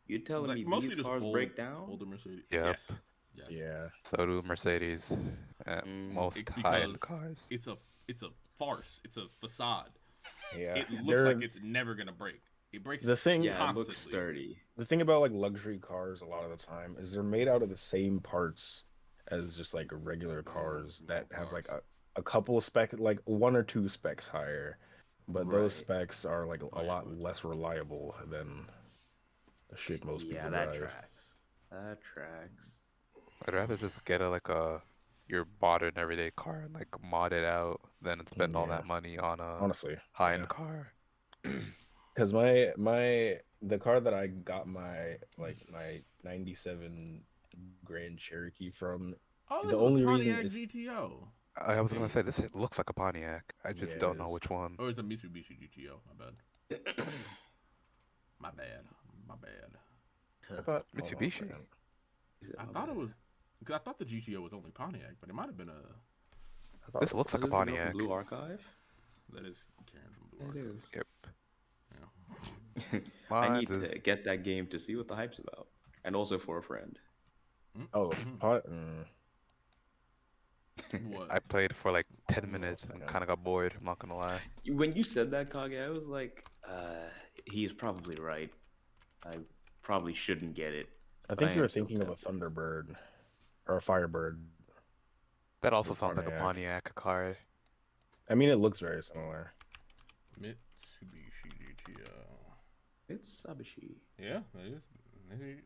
You're telling Like, me mostly these just cars old- break down? Older Mercedes. Yep. Yes. Yes. Yeah. So do Mercedes. Most It's high-end because cars. it's a farce. It's a facade. Yeah. It looks They're- like it's never gonna break. It breaks. The thing, Yeah, it constantly. looks sturdy. The thing about like luxury cars a lot of the time is they're made out of the same parts as just like regular cars that have like a couple of spec, like one or two specs higher, but those Right. specs are like a lot less reliable than the shit most people Yeah, that drive. tracks. That tracks. I'd rather just get your modern everyday car and like mod it out than spend all Yeah. that money on a Honestly, high-end car. Because the car that I got my 97 Grand Cherokee from, Oh, this the is only a reason Pontiac is GTO. I was gonna say this looks like a Pontiac. I just Yeah, don't it know is. which one. Oh, it's a Mitsubishi GTO. My bad. My bad. My bad. I thought Mitsubishi. I thought it was. Cause I thought the GTO was only Pontiac, but it might have been a. This looks like a Is this the girl from Pontiac. Blue Archive? That is Karen from Blue It Archive. is. Yep. Yeah. I need Mine's to get that game to see what the hype's about, and also for a friend. Oh, What? I played for like 10 minutes and kind of got bored. I'm not gonna lie. When you said that, Kage, I was like, he is probably right. I probably shouldn't get it. I but think I you were am still thinking of a Thunderbird or a Firebird. That also The sounds like a Pontiac. Pontiac car. I mean, it looks very similar. Mitsubishi GTO. It's Sabishi. Yeah, it is.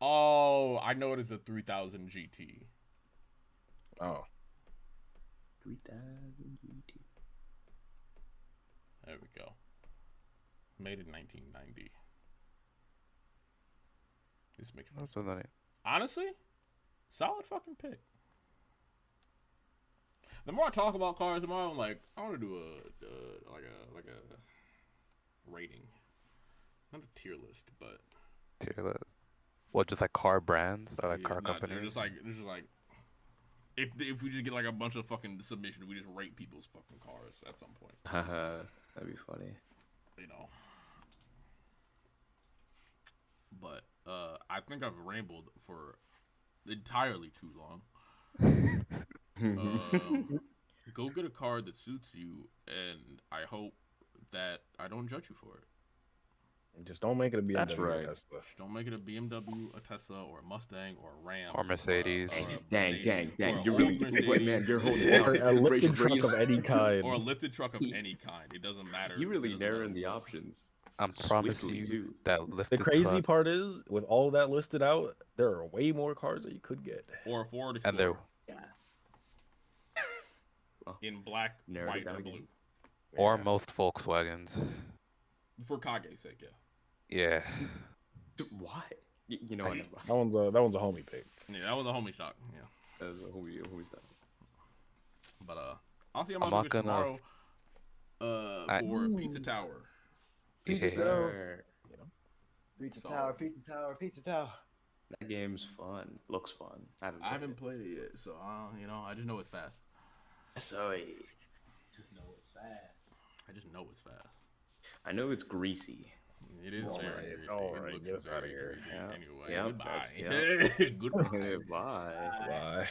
Oh, I know it is a 3000 GT. Oh. 3000 GT. There we go. Made in 1990. This makes more So sense. then Honestly, solid fucking pick. The more I talk about cars, the more I'm like, I want to do like a rating, not a tier list, but tier list. What, just like car brands or like yeah, car not- companies? Just like if we just get like a bunch of fucking submissions, we just rate people's fucking cars at some point. Haha, that'd be funny. You know. But I think I've rambled for entirely too long. Go get a car that suits you, and I hope that I don't judge you for it. Just don't make it a BMW That's right. or Tesla. Just don't make it a BMW, a Tesla, or a Mustang, or a Ram, Or Mercedes. or a Dang, Mercedes, dang, or dang! an You're old really, Mercedes, wait, man, you're holding Or a lifted truck of any kind. or a lifted truck of any kind. It doesn't matter. You really It doesn't matter. narrowing the options. I'm promising Swiftly, you too. that The lifted crazy truck, part is, with all that listed out, there are way more cars that you could get. Or a Ford and they're Explorer in black, Narrowed it white, down or again. blue. or most Volkswagens. For Kage's sake, yeah. Yeah. Why? You know, I never. That one's a homie pick. Yeah, that was a homie stock. Yeah. That's a homie stuff. But I'll see you I'm on not tomorrow. For Pizza Tower. Pizza Yeah. Tower. Pizza So- Tower, Pizza Tower, Pizza Tower. That game's fun. Looks fun. I haven't played it yet, so I just know it's fast. Sorry. Just know it's fast. I just know it's fast. I know it's greasy. It is All very right, greasy. all It right, looks get us very outta here. greasy. Yeah. Anyway, Yep, goodbye. that's- Goodbye. Bye. Bye.